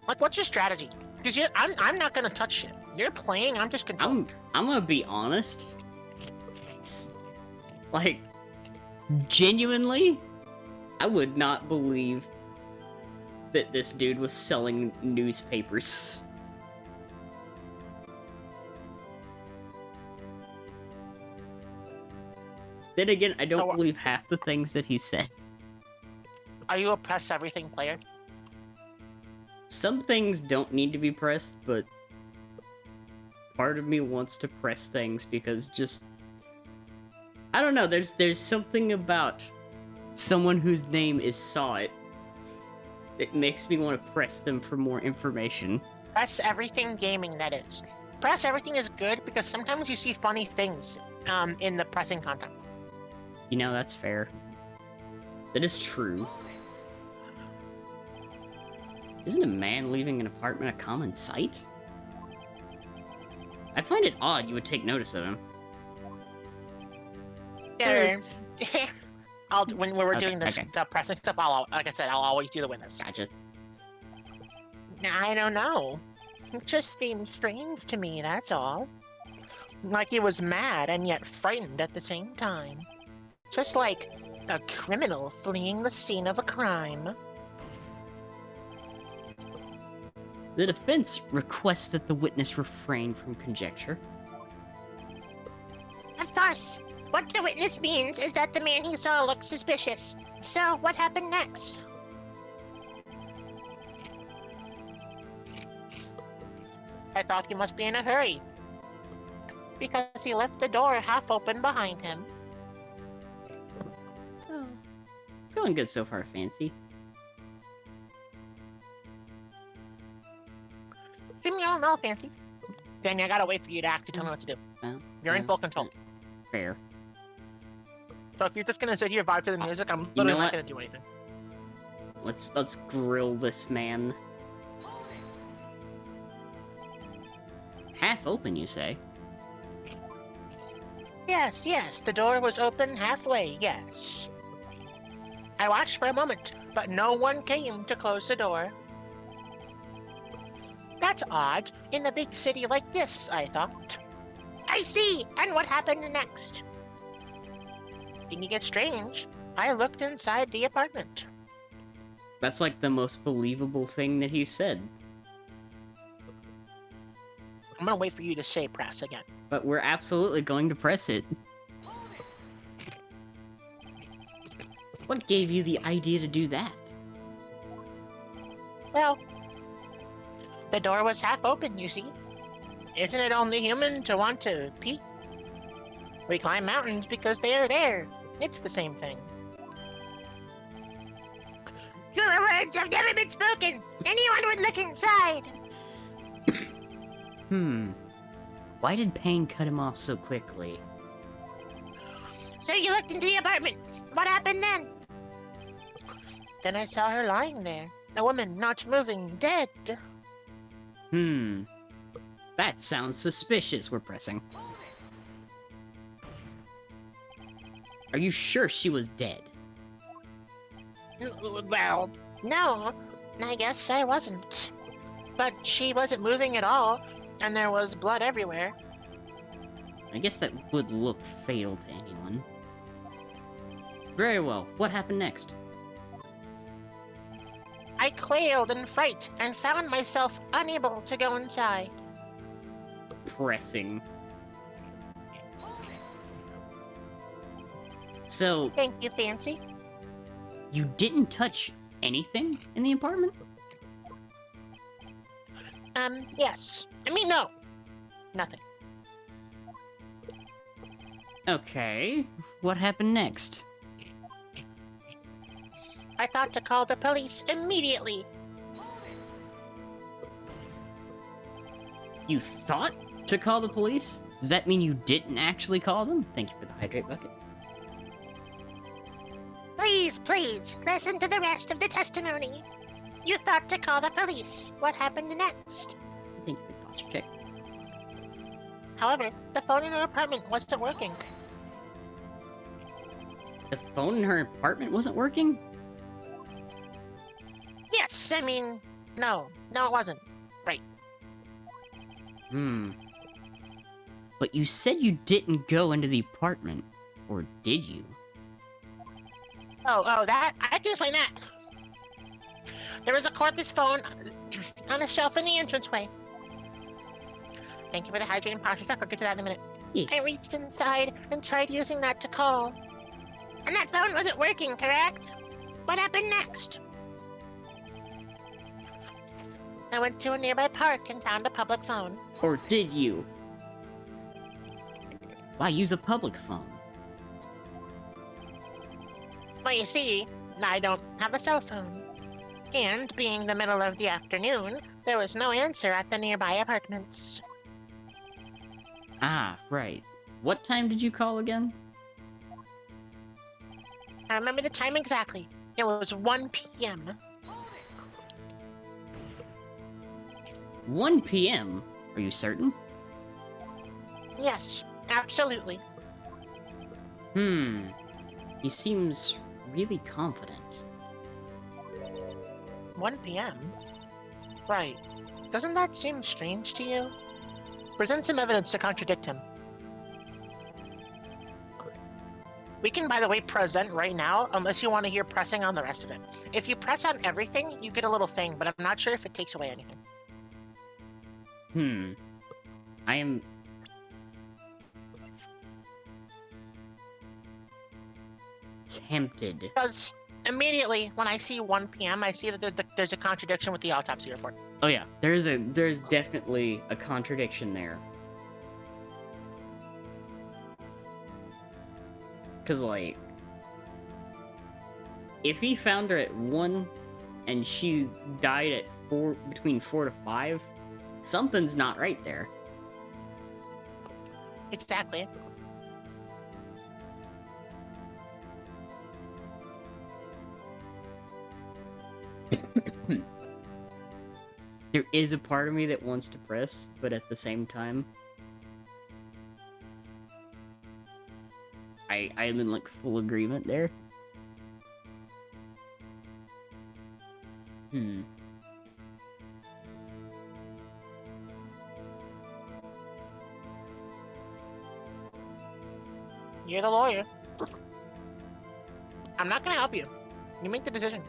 Like, what's your strategy? Because I'm not gonna touch shit. You're playing, I'm just controlling. I'm gonna be honest. Like, genuinely, I would not believe that this dude was selling newspapers. Then again, I don't believe half the things that he said. Are you a press everything player? Some things don't need to be pressed, but part of me wants to press things because just... I don't know, there's something about someone whose name is Saw It that makes me want to press them for more information. Press everything gaming, that is. Press everything is good because sometimes you see funny things in the pressing content. You know, that's fair. That is true. Isn't a man leaving an apartment a common sight? I'd find it odd you would take notice of him. Yeah. When we're doing this, the pressing stuff, like I said, I'll always do the witness. Gotcha. I don't know. It just seems strange to me, that's all. Like he was mad and yet frightened at the same time. Just like a criminal fleeing the scene of a crime. The defense requests that the witness refrain from conjecture. Of course. What the witness means is that the man he saw looked suspicious. So, what happened next? I thought he must be in a hurry. Because he left the door half open behind him. Oh, it's going good so far, Fancy. Leave me alone, Fancy. Dani, I gotta wait for you to act to tell me what to do. You're in full control. Fair. So if you're just gonna sit here vibe to the music, I'm literally not gonna do anything. Let's grill this man. Half open, you say? Yes, the door was open halfway, yes. I watched for a moment, but no one came to close the door. That's odd, in a big city like this, I thought. I see, and what happened next? Thinking it gets strange, I looked inside the apartment. That's like the most believable thing that he said. I'm gonna wait for you to say press again. but we're absolutely going to press it. What gave you the idea to do that? Well, the door was half open, you see. Isn't it only human to want to peek? We climb mountains because they are there. It's the same thing. Your words have never been spoken. Anyone would look inside. Why did Payne cut him off so quickly? So you looked into the apartment. What happened then? Then I saw her lying there. A woman not moving, dead. That sounds suspicious, we're pressing. Are you sure she was dead? Well, no. I guess I wasn't. But she wasn't moving at all, and there was blood everywhere. I guess that would look fatal to anyone. Very well, what happened next? I quailed in fright and found myself unable to go inside. Pressing. So, Thank you, Fancy. you didn't touch anything in the apartment? Yes. I mean, no. Nothing. Okay, what happened next? I thought to call the police immediately. You thought to call the police? Does that mean you didn't actually call them? Thank you for the hydrate bucket. Please, listen to the rest of the testimony. You thought to call the police. What happened next? Thank you for the posture check. However, the phone in her apartment wasn't working. The phone in her apartment wasn't working? Yes, I mean, no, it wasn't. Right. But you said you didn't go into the apartment, or did you? Oh, that? I can explain that. There was a cordless phone on a shelf in the entranceway. Thank you for the hydrating posture check. I'll get to that in a minute. Yeah. I reached inside and tried using that to call. And that phone wasn't working, correct? What happened next? I went to a nearby park and found a public phone. Or did you? Why use a public phone? Well, you see, I don't have a cell phone. And being the middle of the afternoon, there was no answer at the nearby apartments. Ah, right. What time did you call again? I remember the time exactly. It was 1 p.m. 1 p.m.? Are you certain? Yes, absolutely. He seems really confident. 1 p.m.? Right. Doesn't that seem strange to you? Present some evidence to contradict him. We can, by the way, present right now, unless you want to hear pressing on the rest of it. If you press on everything, you get a little thing, but I'm not sure if it takes away anything. I am... tempted. Because immediately when I see 1 p.m., I see that there's a contradiction with the autopsy report. Oh yeah, there's definitely a contradiction there. Cause like, if he found her at 1 and she died at 4, between 4 to 5, something's not right there. Exactly. There is a part of me that wants to press, but at the same time, I'm in like full agreement there. You're the lawyer. I'm not gonna help you. You make the decision.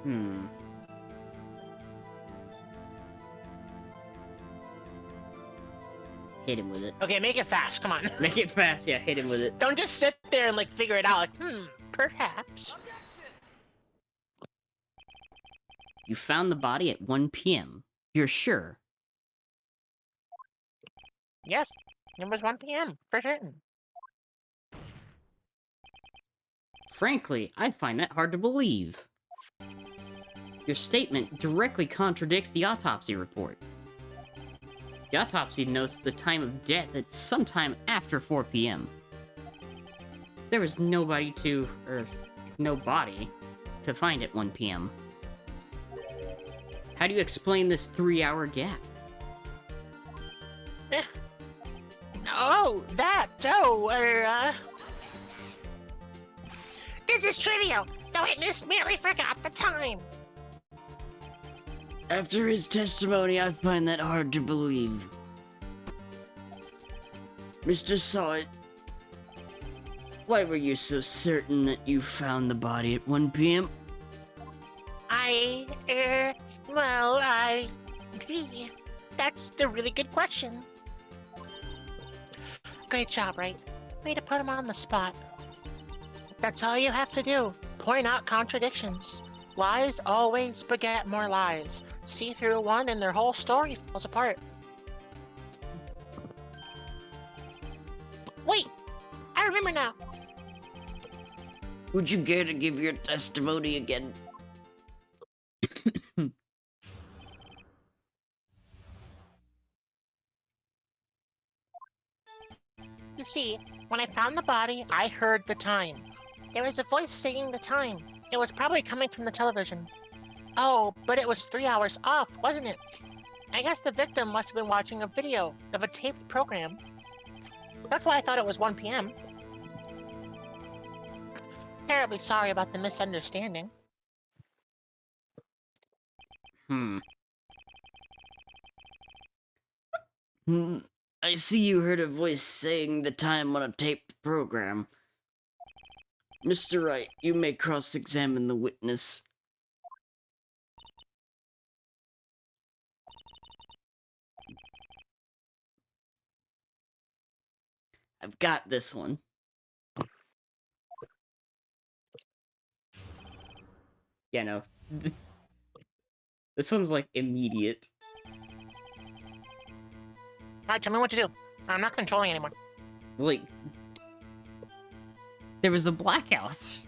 Hmm. Hit him with it. Okay, make it fast. Come on. Make it fast, yeah, hit him with it. Don't just sit there and like figure it out. Like, perhaps. You found the body at 1 p.m. You're sure? Yes, it was 1 p.m. for certain. Frankly, I find that hard to believe. Your statement directly contradicts the autopsy report. The autopsy notes the time of death at sometime after 4 p.m. There was no body to find at 1 p.m. How do you explain this 3-hour gap? Oh, that. This is trivial. The witness merely forgot the time. After his testimony, I find that hard to believe. Mr. Saw-It, why were you so certain that you found the body at 1 p.m.? Gee, that's the really good question. Great job, Wright. Way to put him on the spot. That's all you have to do. Point out contradictions. Lies always beget more lies. See through one and their whole story falls apart. Wait! I remember now. Would you care to give your testimony again? You see, when I found the body, I heard the time. There was a voice saying the time. It was probably coming from the television. Oh, but it was 3 hours off, wasn't it? I guess the victim must have been watching a video of a taped program. That's why I thought it was 1 p.m. Terribly sorry about the misunderstanding. I see you heard a voice saying the time on a taped program. Mr. Wright, you may cross-examine the witness. I've got this one. Yeah, no. This one's like immediate. Alright, tell me what to do. I'm not controlling anymore. Like, there was a blackout.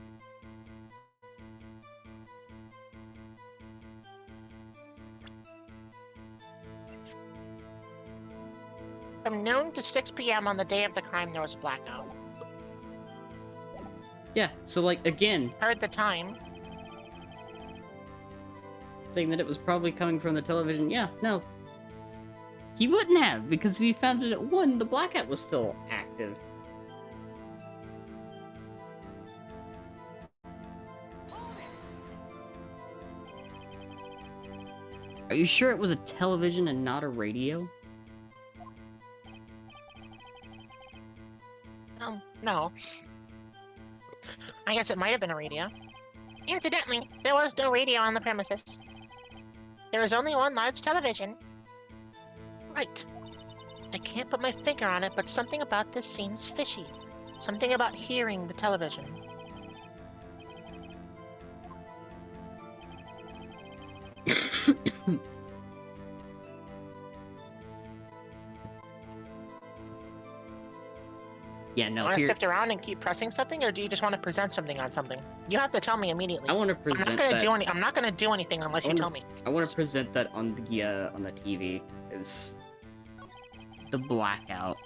From noon to 6 p.m. on the day of the crime, there was a blackout. Yeah, so like, again, Heard the time. saying that it was probably coming from the television. Yeah, no. He wouldn't have, because if he found it at 1, the blackout was still active. Are you sure it was a television and not a radio? No. I guess it might have been a radio. Incidentally, there was no radio on the premises. There was only one large television. Right. I can't put my finger on it, but something about this seems fishy. Something about hearing the television. Yeah, no, Want to here, sift around and keep pressing something, or do you just want to present something on something? You have to tell me immediately. I want to I'm present not gonna that. do any. I'm not gonna do anything unless you tell me. I want to present that on the TV. Is the blackout.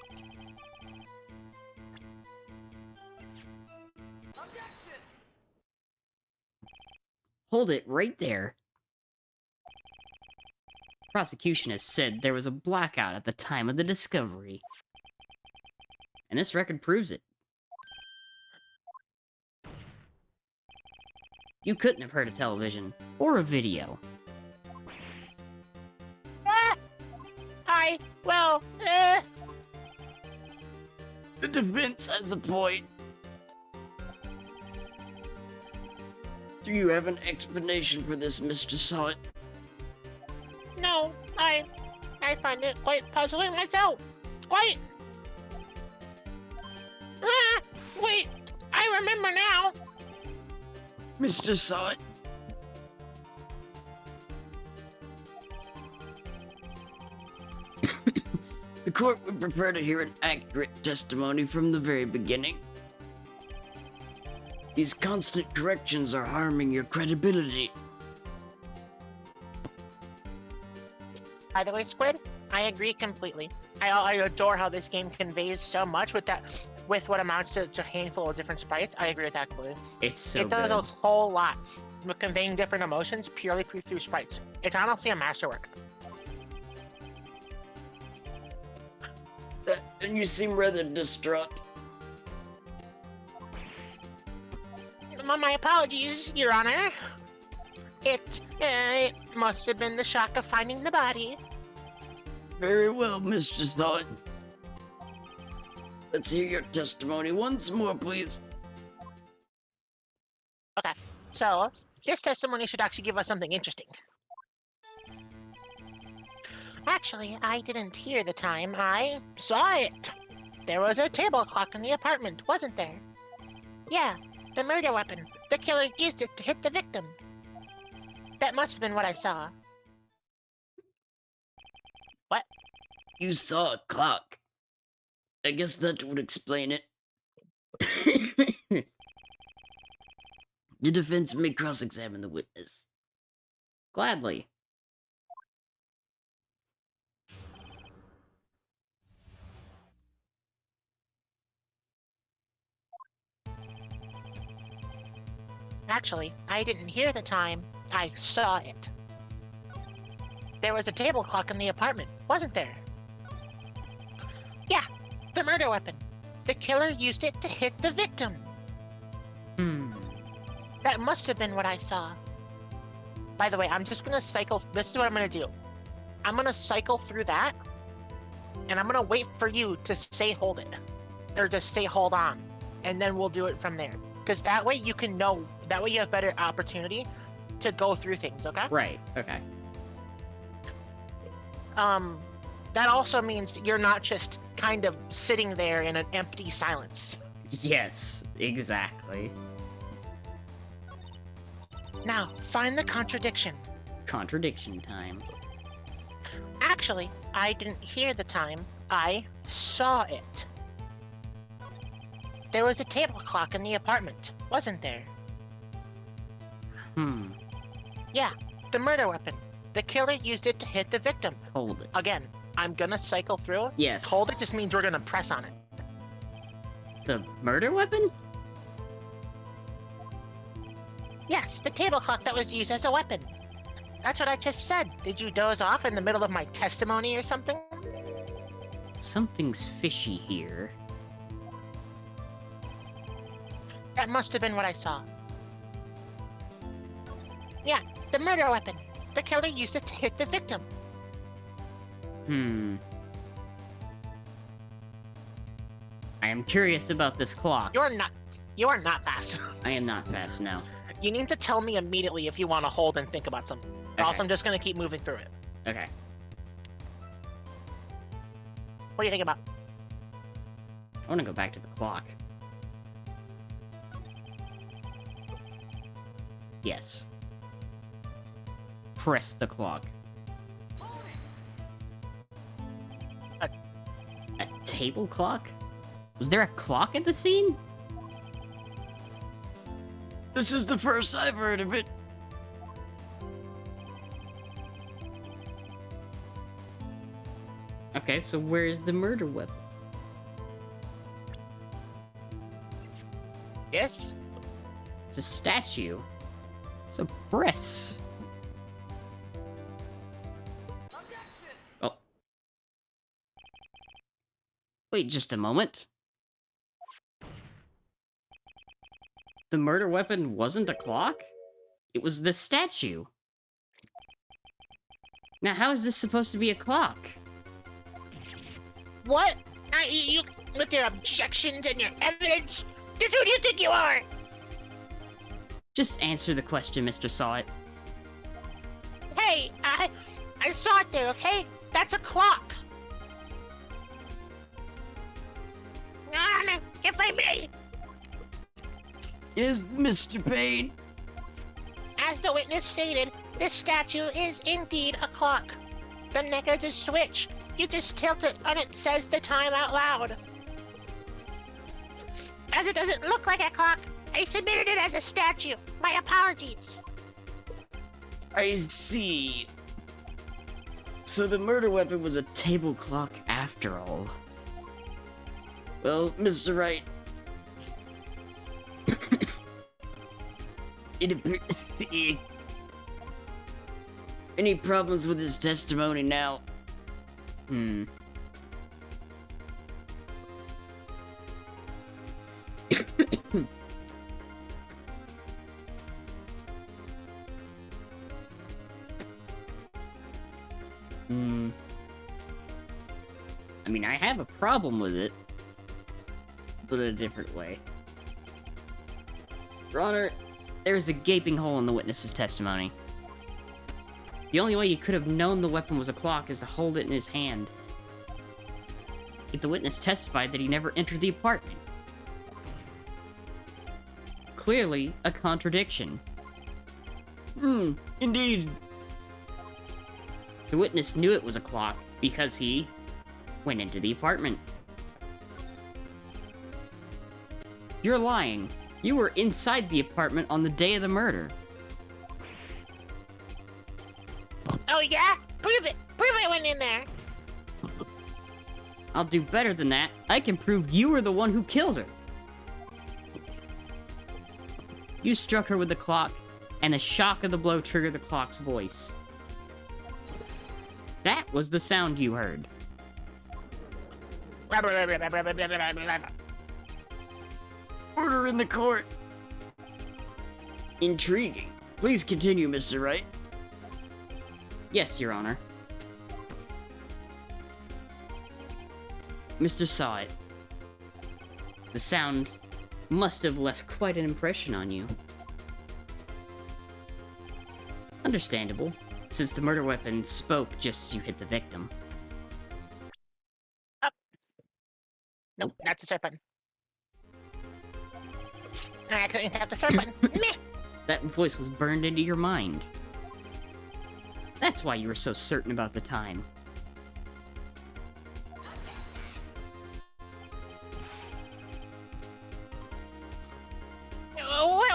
Hold it right there. Prosecution has said there was a blackout at the time of the discovery. And this record proves it. You couldn't have heard a television or a video. The defense has a point. Do you have an explanation for this, Mr. Sawit? No, I find it quite puzzling myself. Quite. Ah, wait, I remember now. Mr. Sawit? The court would prefer to hear an accurate testimony from the very beginning. These constant corrections are harming your credibility. By the way, Squid, I agree completely. I adore how this game conveys so much with what amounts to a handful of different sprites. I agree with that completely. It's so It does good. a whole lot with conveying different emotions purely through sprites. It's honestly a masterwork. And you seem rather distraught. My apologies, Your Honor. It must have been the shock of finding the body. Very well, Mr. Sawit. Let's hear your testimony once more, please. Okay, so this testimony should actually give us something interesting. Actually, I didn't hear the time. I saw it. There was a table clock in the apartment, wasn't there? Yeah, the murder weapon. The killer used it to hit the victim. That must have been what I saw. What? You saw a clock. I guess that would explain it. The defense may cross-examine the witness. Gladly. Actually, I didn't hear the time. I saw it. There was a table clock in the apartment, wasn't there? Yeah, the murder weapon. The killer used it to hit the victim. That must have been what I saw. By the way, I'm just gonna cycle. This is what I'm gonna do. I'm gonna cycle through that, and I'm gonna wait for you to say hold it, or just say hold on, and then we'll do it from there. Because that way you can know. That way you have better opportunity to go through things. Okay. Right, okay. That also means you're not just kind of sitting there in an empty silence. Yes, exactly. Now, find the contradiction. Contradiction time. Actually, I didn't hear the time. I saw it. There was a table clock in the apartment, wasn't there? Yeah, the murder weapon. The killer used it to hit the victim. Hold it. Again, I'm gonna cycle through. Yes. Hold it just means we're gonna press on it. The murder weapon? Yes, the table clock that was used as a weapon. That's what I just said. Did you doze off in the middle of my testimony or something? Something's fishy here. That must have been what I saw. Yeah, the murder weapon. The killer used it to hit the victim. I am curious about this clock. You are not fast. I am not fast now. You need to tell me immediately if you want to hold and think about something. Or else Okay. I'm just gonna keep moving through it. Okay. What do you think about? I want to go back to the clock. Yes. Press the clock. A table clock? Was there a clock at the scene? This is the first I've heard of it. Okay, so where is the murder weapon? Yes? It's a statue. It's a press. Oh. Wait just a moment. The murder weapon wasn't a clock? It was the statue. Now, how is this supposed to be a clock? What? You with your objections and your evidence? Just who do you think you are? Just answer the question, Mr. Sawit. Hey, I saw it there, okay? That's a clock. If I may. Yes, Mr. Payne. As the witness stated, this statue is indeed a clock. The neck is a switch. You just tilt it and it says the time out loud. As it doesn't look like a clock, I submitted it as a statue. My apologies. I see. So the murder weapon was a table clock after all. Well, Mr. Wright, it appears... Any problems with his testimony now? I mean, I have a problem with it, but in a different way. Your Honor, there's a gaping hole in the witness's testimony. The only way you could have known the weapon was a clock is to hold it in his hand. Yet the witness testified that he never entered the apartment. Clearly, a contradiction. Indeed. The witness knew it was a clock because he went into the apartment. You're lying. You were inside the apartment on the day of the murder. Oh yeah? Prove it! Prove I went in there! I'll do better than that. I can prove you were the one who killed her. You struck her with the clock, and the shock of the blow triggered the clock's voice. That was the sound you heard. Order in the court. Intriguing. Please continue, Mr. Wright. Yes, Your Honor. Mr. Sawit, the sound must have left quite an impression on you. Understandable, since the murder weapon spoke just as you hit the victim. Nope, that's the start button. I couldn't tap the start button. Meh! That voice was burned into your mind. That's why you were so certain about the time.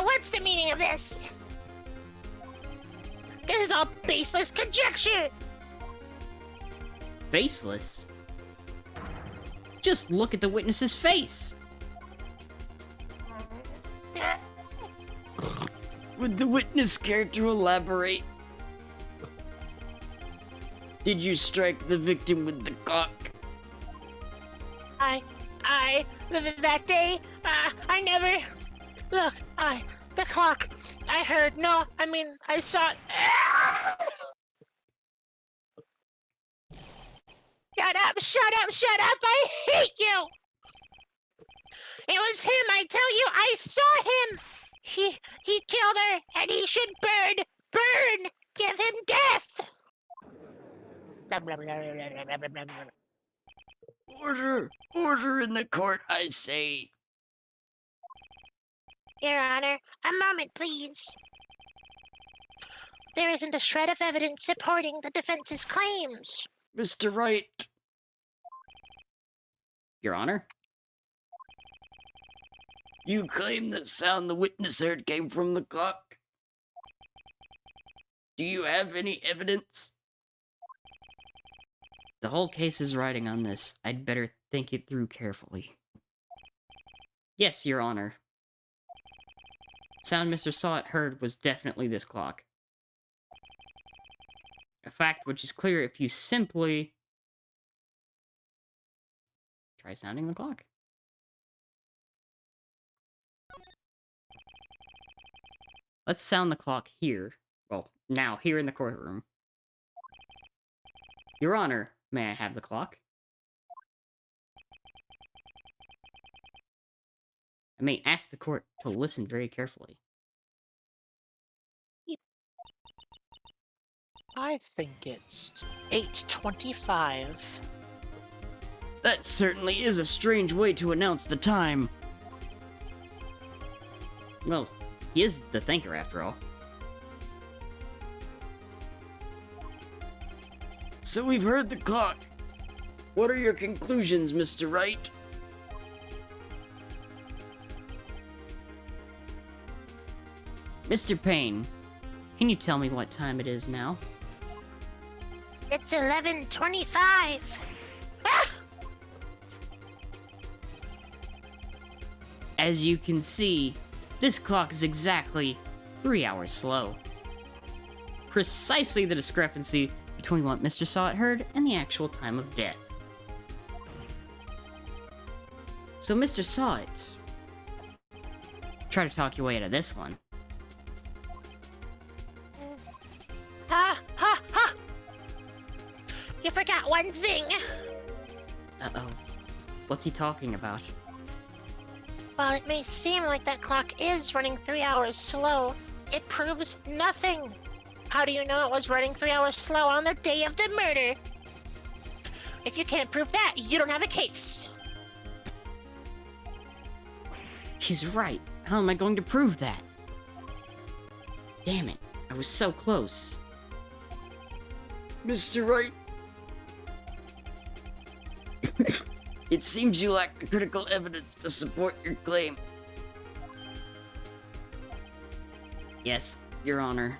What's the meaning of this? This is all baseless conjecture! Faceless? Just look at the witness's face! Would the witness care to elaborate? Did you strike the victim with the clock? That day, I never... Look, the clock, I heard, no, I mean, I saw it. Shut up, I hate you! It was him, I tell you, I saw him! He killed her, and he should burn! Give him death! Order in the court, I say. Your Honor, a moment, please. There isn't a shred of evidence supporting the defense's claims. Mr. Wright. Your Honor? You claim the sound the witness heard came from the clock. Do you have any evidence? The whole case is riding on this. I'd better think it through carefully. Yes, Your Honor. Sound Mr. Sawit heard was definitely this clock. A fact which is clear if you simply try sounding the clock. Let's sound the clock here. Well, now, here in the courtroom. Your Honor, may I have the clock? I may ask the court to listen very carefully. I think it's 8:25. That certainly is a strange way to announce the time. Well, he is the thinker after all. So we've heard the clock. What are your conclusions, Mr. Wright? Mr. Payne, can you tell me what time it is now? It's 11:25. Ah! As you can see, this clock is exactly 3 hours slow. Precisely the discrepancy between what Mr. Sawit heard and the actual time of death. So, Mr. Sawit, try to talk your way out of this one. Ha! Ha! Ha! You forgot one thing. Uh-oh. What's he talking about? While it may seem like that clock is running 3 hours slow, it proves nothing. How do you know it was running 3 hours slow on the day of the murder? If you can't prove that, you don't have a case. He's right. How am I going to prove that? Damn it. I was so close. Mr. Wright. It seems you lack the critical evidence to support your claim. Yes, Your Honor.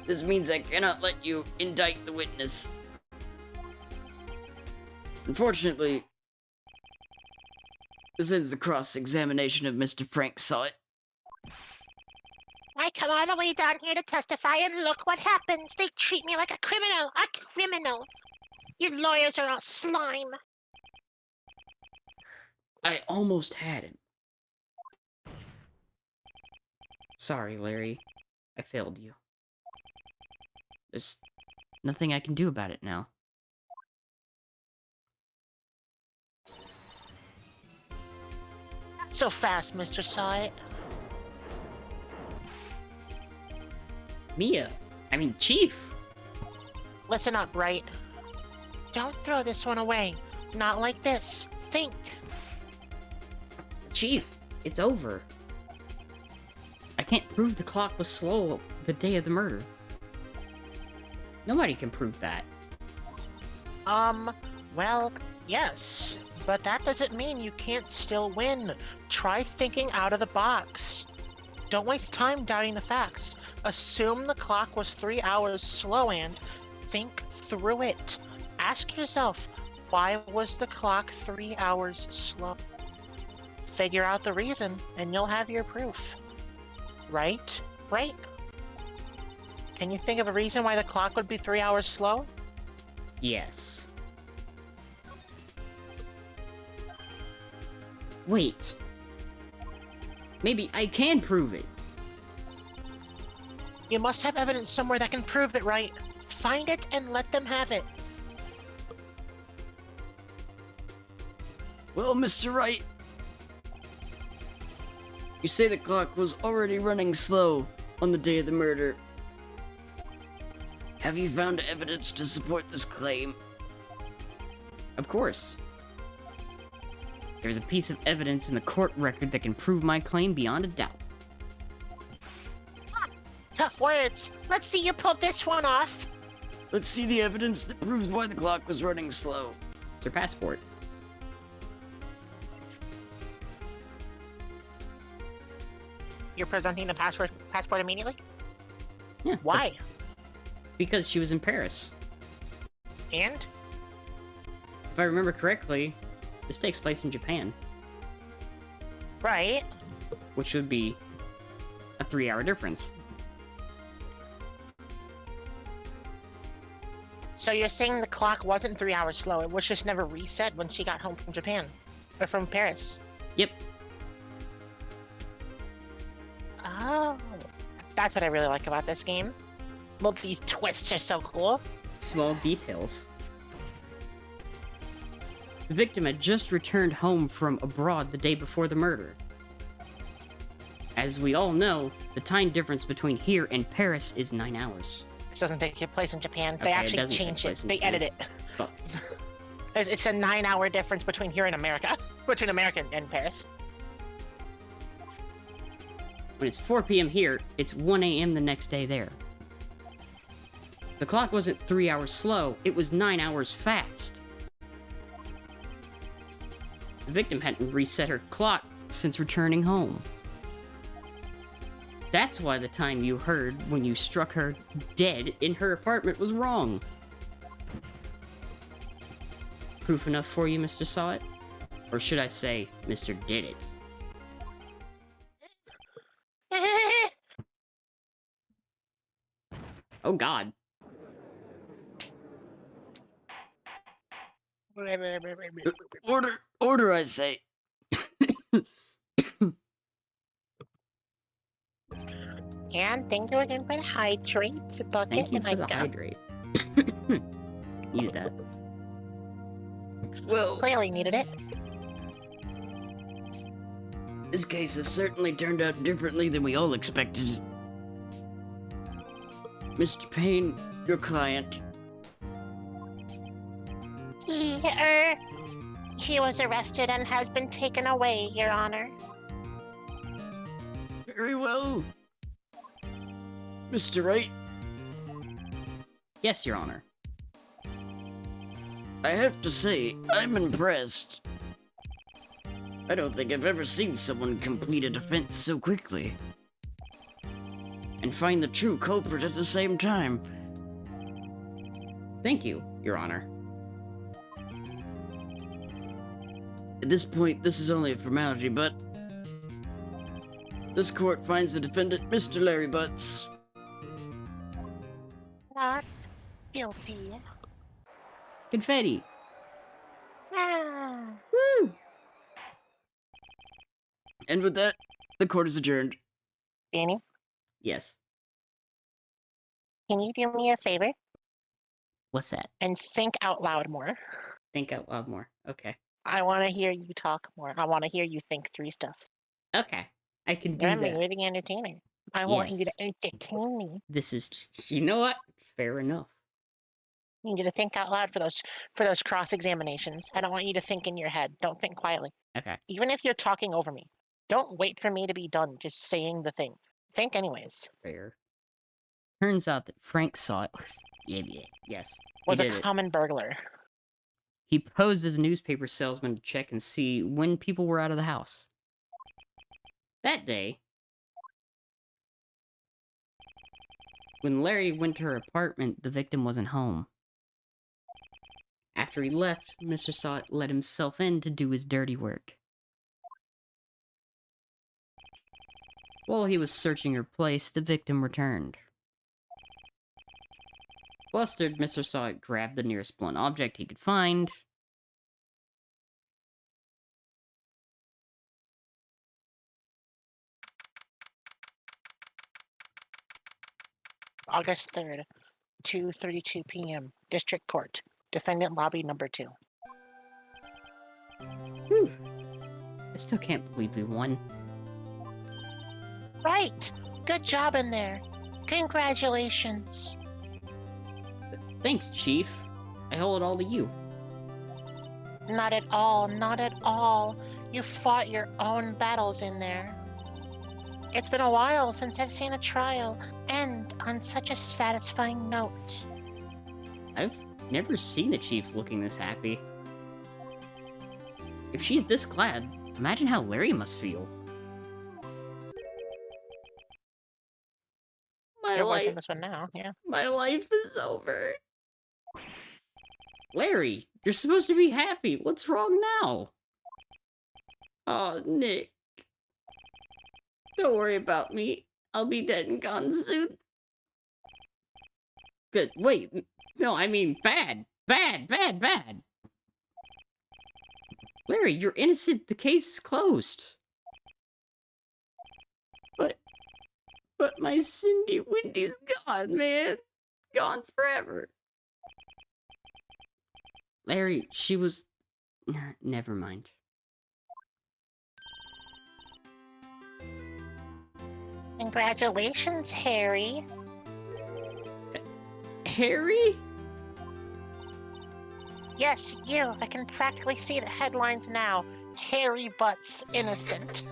This means I cannot let you indict the witness. Unfortunately, this ends the cross-examination of Mr. Frank Sawit. I come all the way down here to testify, and look what happens. They treat me like a criminal. A criminal. You lawyers are all slime. I almost had it. Sorry, Larry. I failed you. There's nothing I can do about it now. Not so fast, Mr. Sawit. Chief! Listen up, Wright. Don't throw this one away. Not like this. Think. Chief, it's over. I can't prove the clock was slow the day of the murder. Nobody can prove that. Well, yes. But that doesn't mean you can't still win. Try thinking out of the box. Don't waste time doubting the facts. Assume the clock was 3 hours slow and think through it. Ask yourself, why was the clock 3 hours slow? Figure out the reason, and you'll have your proof. Right? Right? Can you think of a reason why the clock would be 3 hours slow? Yes. Wait. Maybe I can prove it. You must have evidence somewhere that can prove it, right? Find it and let them have it. Well, Mr. Wright, you say the clock was already running slow on the day of the murder. Have you found evidence to support this claim? Of course. There's a piece of evidence in the court record that can prove my claim beyond a doubt. Tough words. Let's see you pull this one off. Let's see the evidence that proves why the clock was running slow. It's your passport. You're presenting the passport immediately? Yeah. Why? Because she was in Paris. And? If I remember correctly, this takes place in Japan, Right. which would be a 3-hour difference. So you're saying the clock wasn't 3 hours slow, it was just never reset when she got home from Japan? Or from Paris? Yep. Oh. That's what I really like about this game. Well, these twists are so cool. Small details. The victim had just returned home from abroad the day before the murder. As we all know, the time difference between here and Paris is 9 hours. This doesn't take place in Japan. They Okay, it actually doesn't take changed place it. in They Japan. edit it. Fuck. It's a 9-hour difference between here and America. Between America and Paris. When it's 4 p.m. here, it's 1 a.m. the next day there. The clock wasn't 3 hours slow, it was 9 hours fast. The victim hadn't reset her clock since returning home. That's why the time you heard when you struck her dead in her apartment was wrong. Proof enough for you, Mr. Saw It? Or should I say, Mr. Did It? Oh god. Order, I say. And thank you again for the hydrate bucket. Thank you and for the hydrate. Needed that. Well, Clearly needed it. this case has certainly turned out differently than we all expected. Mr. Payne, your client. He was arrested and has been taken away, Your Honor. Very well. Mr. Wright? Yes, Your Honor. I have to say, I'm impressed. I don't think I've ever seen someone complete a defense so quickly. And find the true culprit at the same time. Thank you, Your Honor. At this point, this is only a formality, but this court finds the defendant, Mr. Larry Butts. Not guilty. Confetti. Ah. Woo! And with that, the court is adjourned. Dani, Yes. can you do me a favor What's that? and think out loud more? Think out loud more. Okay. I want to hear you talk more. I want to hear you think through stuff. Okay. I can do Remember, that. you're the entertainer. I want you to Yes. entertain me. This is, you know what? Fair enough. I need you to think out loud for those cross examinations. I don't want you to think in your head. Don't think quietly. Okay. Even if you're talking over me, don't wait for me to be done. Just saying the thing. Think anyways. Fair. Turns out that Frank saw it. Yes. He Was a did it. common burglar. He posed as a newspaper salesman to check and see when people were out of the house. That day, when Larry went to her apartment, the victim wasn't home. After he left, Mr. Sott let himself in to do his dirty work. While he was searching her place, the victim returned. Flustered, Mr. Sott grabbed the nearest blunt object he could find. August 3rd, 2:32 p.m. District Court. Defendant lobby number 2. Whew. I still can't believe we won. Right. Good job in there. Congratulations. Thanks, Chief. I owe it all to you. Not at all. Not at all. You fought your own battles in there. It's been a while since I've seen a trial end on such a satisfying note. I've never seen the Chief looking this happy. If she's this glad, imagine how Larry must feel. You're voicing this one now, yeah. My life is over. Larry, you're supposed to be happy. What's wrong now? Oh, Nick. Don't worry about me. I'll be dead and gone soon. Good. Wait. No, I mean bad. Bad, bad, bad. Larry, you're innocent. The case is closed. But my Cindy Wendy's gone, man. Gone forever. Larry, she was... Never mind. Congratulations, Harry. Harry? Yes, you. I can practically see the headlines now. Harry Butts innocent.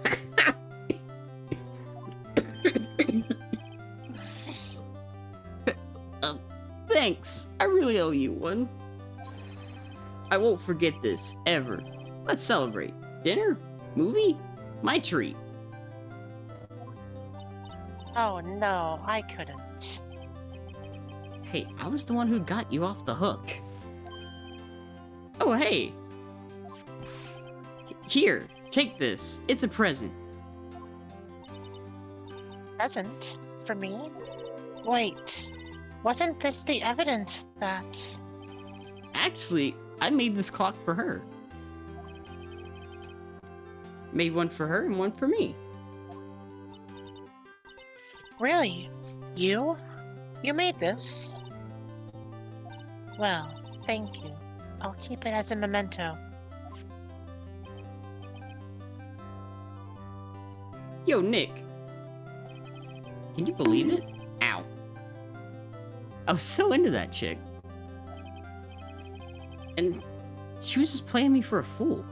Thanks. I really owe you one. I won't forget this, ever. Let's celebrate. Dinner? Movie? My treat. Oh no, I couldn't. Hey, I was the one who got you off the hook. Oh, hey. Here, take this. It's a present. Present? For me? Wait, wasn't this the evidence that... Actually, I made this clock for her. Made one for her and one for me. Really? You? You made this? Well, thank you. I'll keep it as a memento. Yo, Nick. Can you believe it? Ow. I was so into that chick. And she was just playing me for a fool.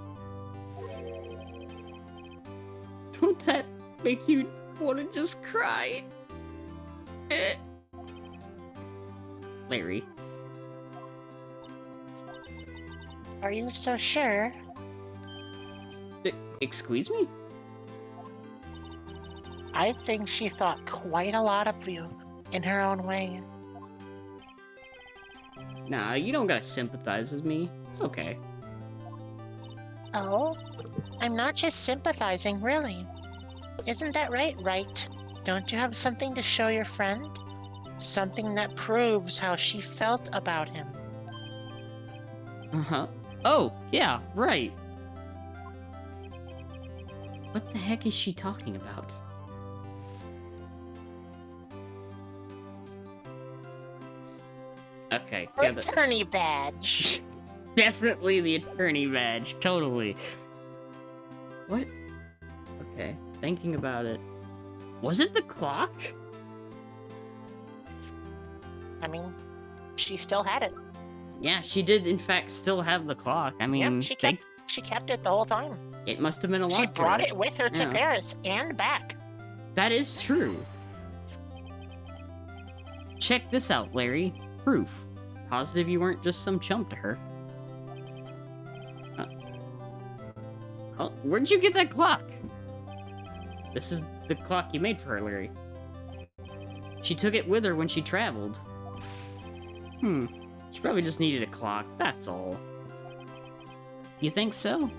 Don't that make you want to just cry? Larry. Are you so sure? Excuse me? I think she thought quite a lot of you, in her own way. Nah, you don't gotta sympathize with me. It's okay. Oh? I'm not just sympathizing, really. Isn't that right, Wright? Don't you have something to show your friend? Something that proves how she felt about him. Uh-huh. Oh, yeah, right. What the heck is she talking about? Okay, yeah, Attorney badge. definitely the attorney badge, totally. What? Okay, thinking about it. Was it the clock? I mean, she still had it. Yeah, she did in fact still have the clock. I mean, Yep, she kept it the whole time. it must have been a lot. She to brought her. it with her to Yeah. Paris and back. That is true. Check this out, Larry. Proof. Positive you weren't just some chump to her. Oh, where'd you get that clock? This is the clock you made for her, Larry. She took it with her when she traveled. She probably just needed a clock, that's all. You think so?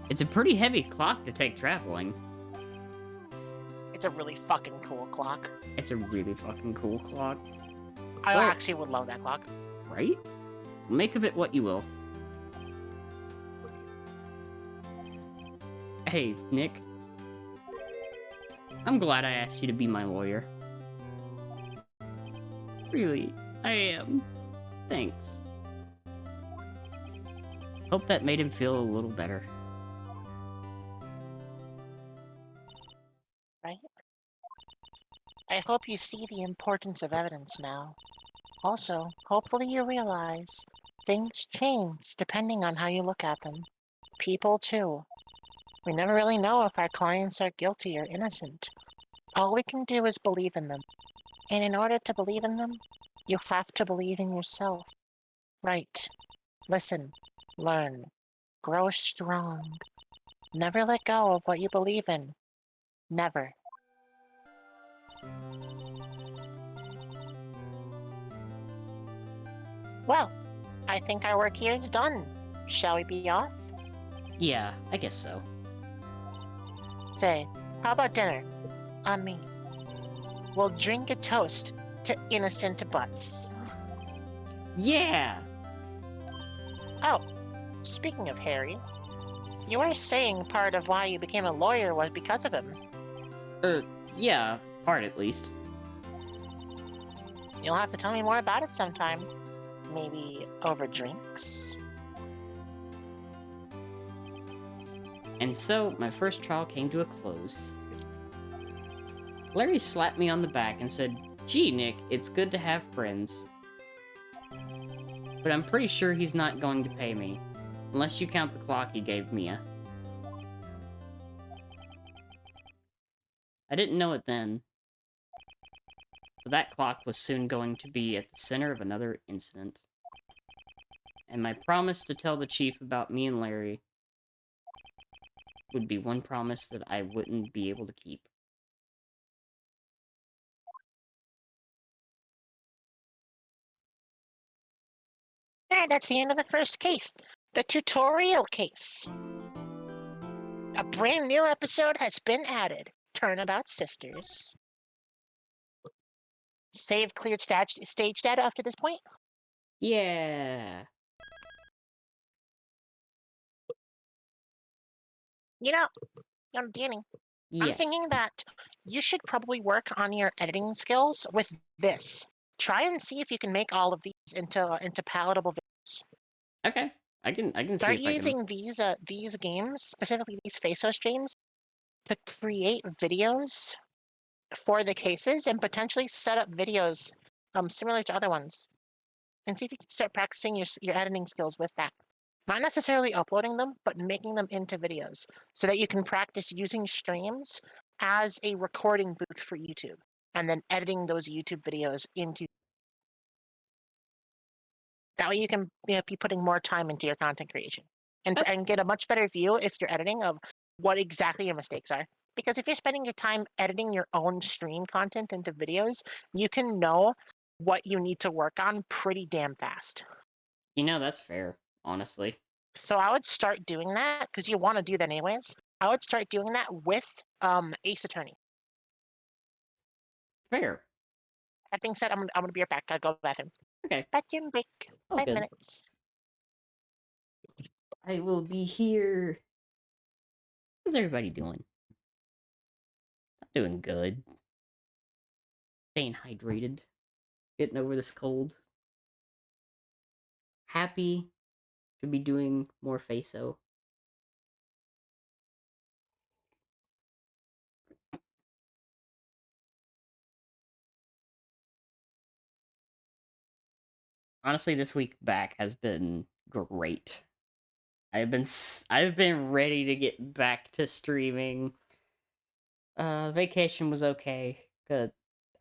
It's a pretty heavy clock to take traveling. It's a really fucking cool clock. It's a really fucking cool clock. I Well- actually would love that clock. Right? Make of it what you will. Hey, Nick. I'm glad I asked you to be my lawyer. Really, I am. Thanks. Hope that made him feel a little better. Right? I hope you see the importance of evidence now. Also, hopefully you realize things change depending on how you look at them. People, too. We never really know if our clients are guilty or innocent. All we can do is believe in them. And in order to believe in them, you have to believe in yourself. Right. Listen, learn, grow strong. Never let go of what you believe in. Never. Well, I think our work here is done. Shall we be off? Yeah, I guess so. Say, how about dinner? On me. We'll drink a toast to innocent butts. Yeah! Oh, speaking of Harry, you were saying part of why you became a lawyer was because of him. Yeah, part at least. You'll have to tell me more about it sometime. Maybe over drinks? And so, my first trial came to a close. Larry slapped me on the back and said, "Gee, Nick, it's good to have friends." but I'm pretty sure he's not going to pay me. Unless you count the clock he gave Mia. I didn't know it then, but that clock was soon going to be at the center of another incident. And my promise to tell the chief about me and Larry would be one promise that I wouldn't be able to keep. And that's the end of the first case, the tutorial case. A brand new episode has been added. Turnabout Sisters. Save cleared stage data up to this point. Yeah. You know, Dani, I'm Yes. thinking that you should probably work on your editing skills with this. Try and see if you can make all of these into palatable videos. Okay. I can see Start if I can. using these games, specifically these Faece streams, to create videos for the cases and potentially set up videos similar to other ones. And see if you can start practicing your editing skills with that. Not necessarily uploading them, but making them into videos so that you can practice using streams as a recording booth for YouTube and then editing those YouTube videos into. That way you can be putting more time into your content creation and get a much better view if you're editing of what exactly your mistakes are. Because if you're spending your time editing your own stream content into videos, you can know what you need to work on pretty damn fast. That's fair, honestly. So I would start doing that because you want to do that anyways. I would start doing that with Ace Attorney. Fair. That being said, I'm gonna be right back. Gotta go to the bathroom. Okay. Bathroom break. Oh, 5 good. minutes. I will be here. How's everybody doing? I'm doing good. Staying hydrated. Getting over this cold. Happy to be doing more Faece. Honestly, this week back has been great. I've been ready to get back to streaming. Vacation was okay. Good.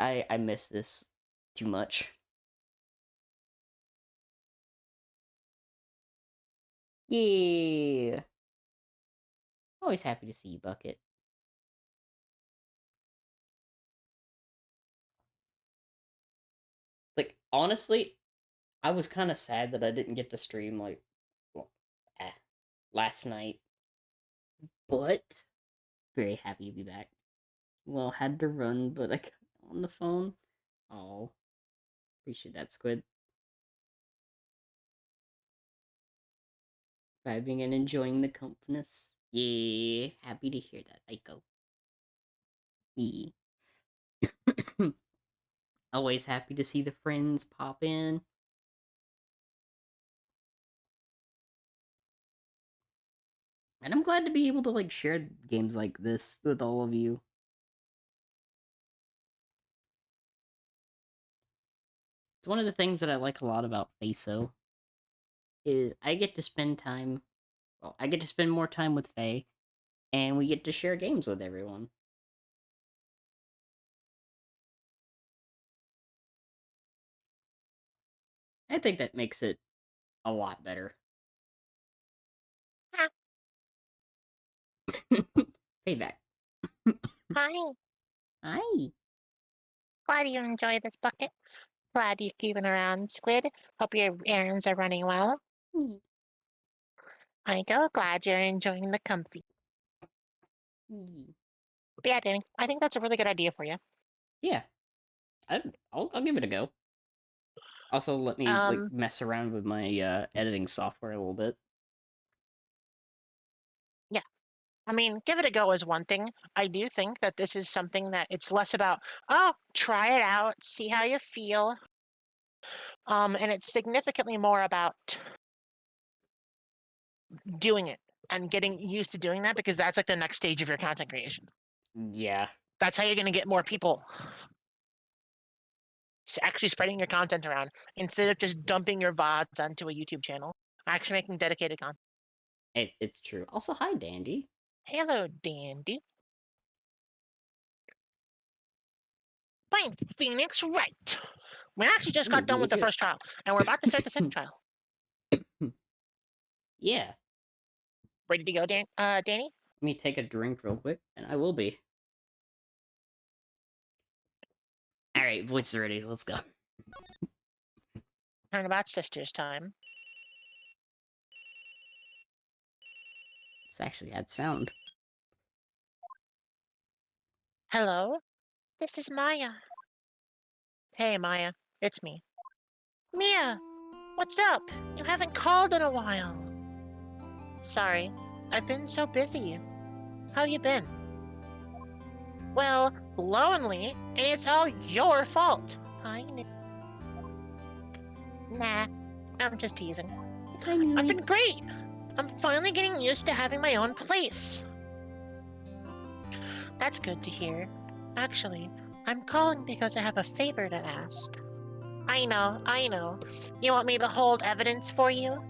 I miss this too much. Yeah. Always happy to see you, Bucket. Like, honestly, I was kind of sad that I didn't get to stream, like, well, last night. But, very happy to be back. Well, had to run, but I got on the phone. Oh, appreciate that, Squid. Vibing and enjoying the compness. Yeah, happy to hear that, Aiko. Yeah. Always happy to see the friends pop in. And I'm glad to be able to like share games like this with all of you. It's one of the things that I like a lot about Faceо is I get to spend time I get to spend more time with Faye and we get to share games with everyone. I think that makes it a lot better. Payback. Hi. Hi. Glad you enjoy this bucket. Glad you're keeping around, Squid. Hope your errands are running well. Aiko, glad you're enjoying the comfy. But yeah, Dani, I think that's a really good idea for you. Yeah. I'll give it a go. Also, let me like mess around with my editing software a little bit. Yeah. I mean, give it a go is one thing. I do think that this is something that it's less about, oh, try it out, see how you feel. And it's significantly more about doing it and getting used to doing that because that's like the next stage of your content creation. Yeah. That's how you're going to get more people. actually spreading your content around instead of just dumping your VODs onto a YouTube channel. Actually making dedicated content. It's true. Also, hi, Dandy. Hello, Dandy. Playing Phoenix Wright. We actually just got done with the first trial, and we're about to start the second trial. Yeah. Ready to go, Danny? Let me take a drink real quick, and I will be. All right, voice ready. Let's go. Turnabout Sisters time. This actually had sound. Hello, this is Maya. Hey, Maya, it's me. Mia, what's up? You haven't called in a while. Sorry, I've been so busy. How you been? Well, lonely, and it's all your fault. I knew. Nah, I'm just teasing. I've been great. I'm finally getting used to having my own place. That's good to hear. Actually, I'm calling because I have a favor to ask. I know. You want me to hold evidence for you?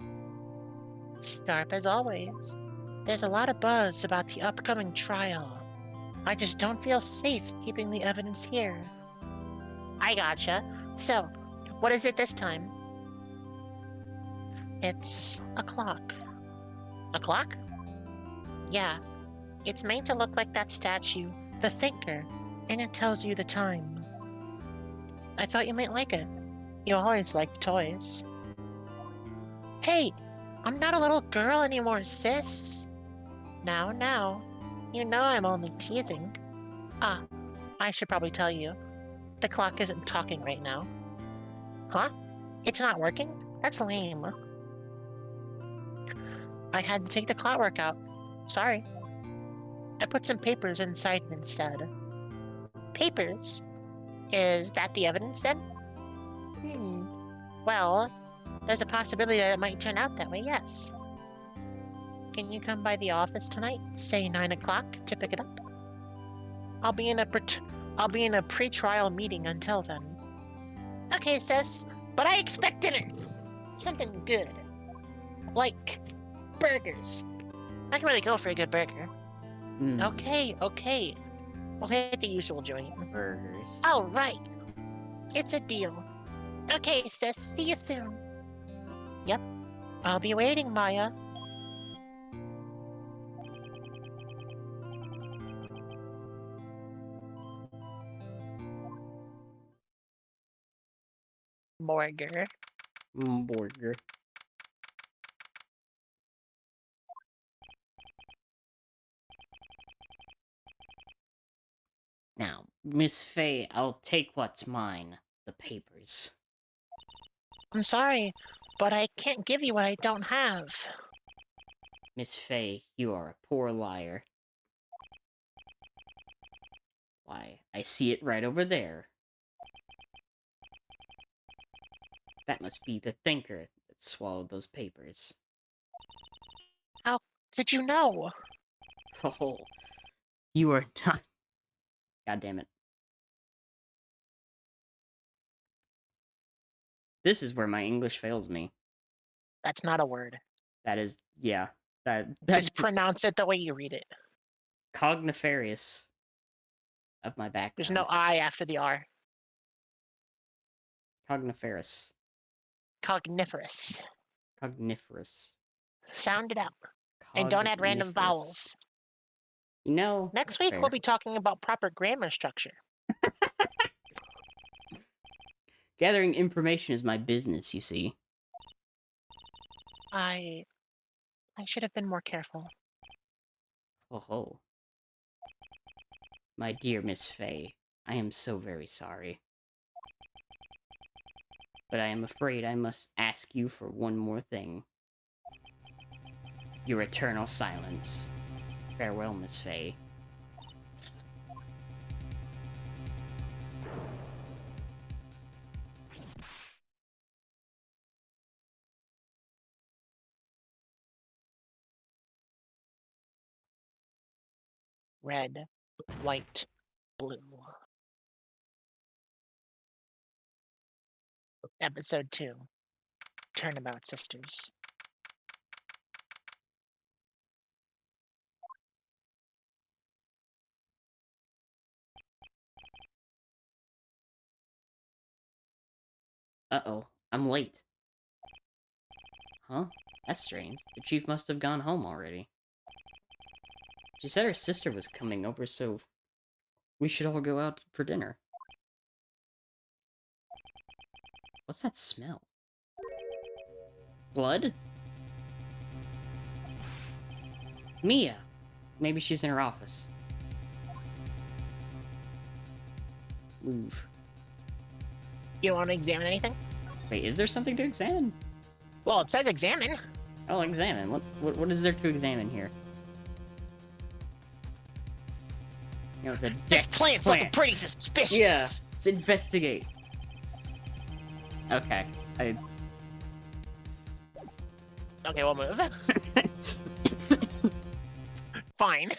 Sharp as always. There's a lot of buzz about the upcoming trial. I just don't feel safe keeping the evidence here. I gotcha. So, what is it this time? It's a clock. A clock? Yeah. It's made to look like that statue, the Thinker, and it tells you the time. I thought you might like it. You always liked toys. Hey, I'm not a little girl anymore, sis. Now. You know I'm only teasing. Ah, I should probably tell you. The clock isn't talking right now. Huh? It's not working? That's lame. I had to take the clockwork out. Sorry. I put some papers inside it instead. Papers? Is that the evidence then? Well, there's a possibility that it might turn out that way, yes. Can you come by the office tonight, say 9 o'clock, to pick it up? I'll be in a pre-trial meeting until then. Okay, sis, but I expect dinner. Something good. Like burgers. I can really go for a good burger. Okay. We'll hit the usual joint. Burgers. All right. It's a deal. Okay, sis, see you soon. Yep, I'll be waiting, Maya. Burger. Burger. Now, Miss Faye, I'll take what's mine. The papers. I'm sorry, but I can't give you what I don't have. Miss Faye, you are a poor liar. Why, I see it right over there. That must be the Thinker that swallowed those papers. How did you know? Oh, you are not... God damn it. This is where my English fails me. That's not a word. That is, yeah. That Just pronounce it the way you read it. Cognifarious of my background. There's no I after the R. Cogniferous. Cogniferous. Cogniferous. Sound it out. And don't add random vowels. You know, next week we'll be talking about proper grammar structure. Gathering information is my business, you see. I should have been more careful. Oh. My dear Miss Faye, I am so very sorry. But I am afraid I must ask you for one more thing. Your eternal silence. Farewell, Miss Faye. Red, white, blue. Episode 2. Turnabout Sisters. Uh-oh, I'm late. Huh? That's strange. The chief must have gone home already. She said her sister was coming over, so we should all go out for dinner. What's that smell? Blood? Mia! Maybe she's in her office. Move. You want to examine anything? Wait, is there something to examine? Well, it says examine. I'll examine. What is there to examine here? You know, the This deck plant's looking pretty suspicious. Yeah, let's investigate. Okay, Okay, we'll move. Fine.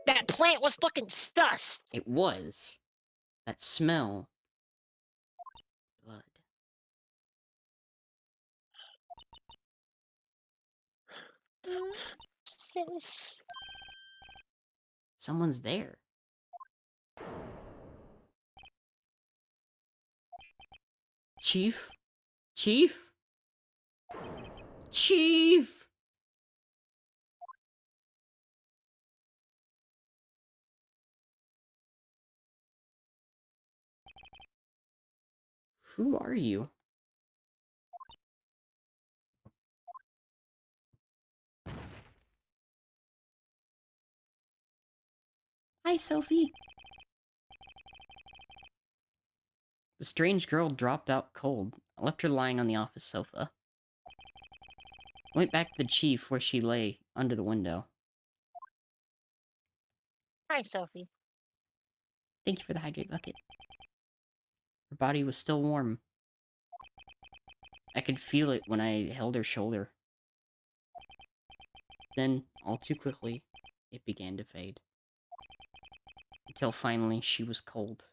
That plant was looking sus. It was. That smell. Blood. Sis. Someone's there. Chief? Chief? Chief! Who are you? Hi, Sophie. The strange girl dropped out cold. I left her lying on the office sofa. Went back to the chief where she lay under the window. Hi, Sophie. Thank you for the hydrate bucket. Her body was still warm. I could feel it when I held her shoulder. Then, all too quickly, it began to fade. Until finally, she was cold.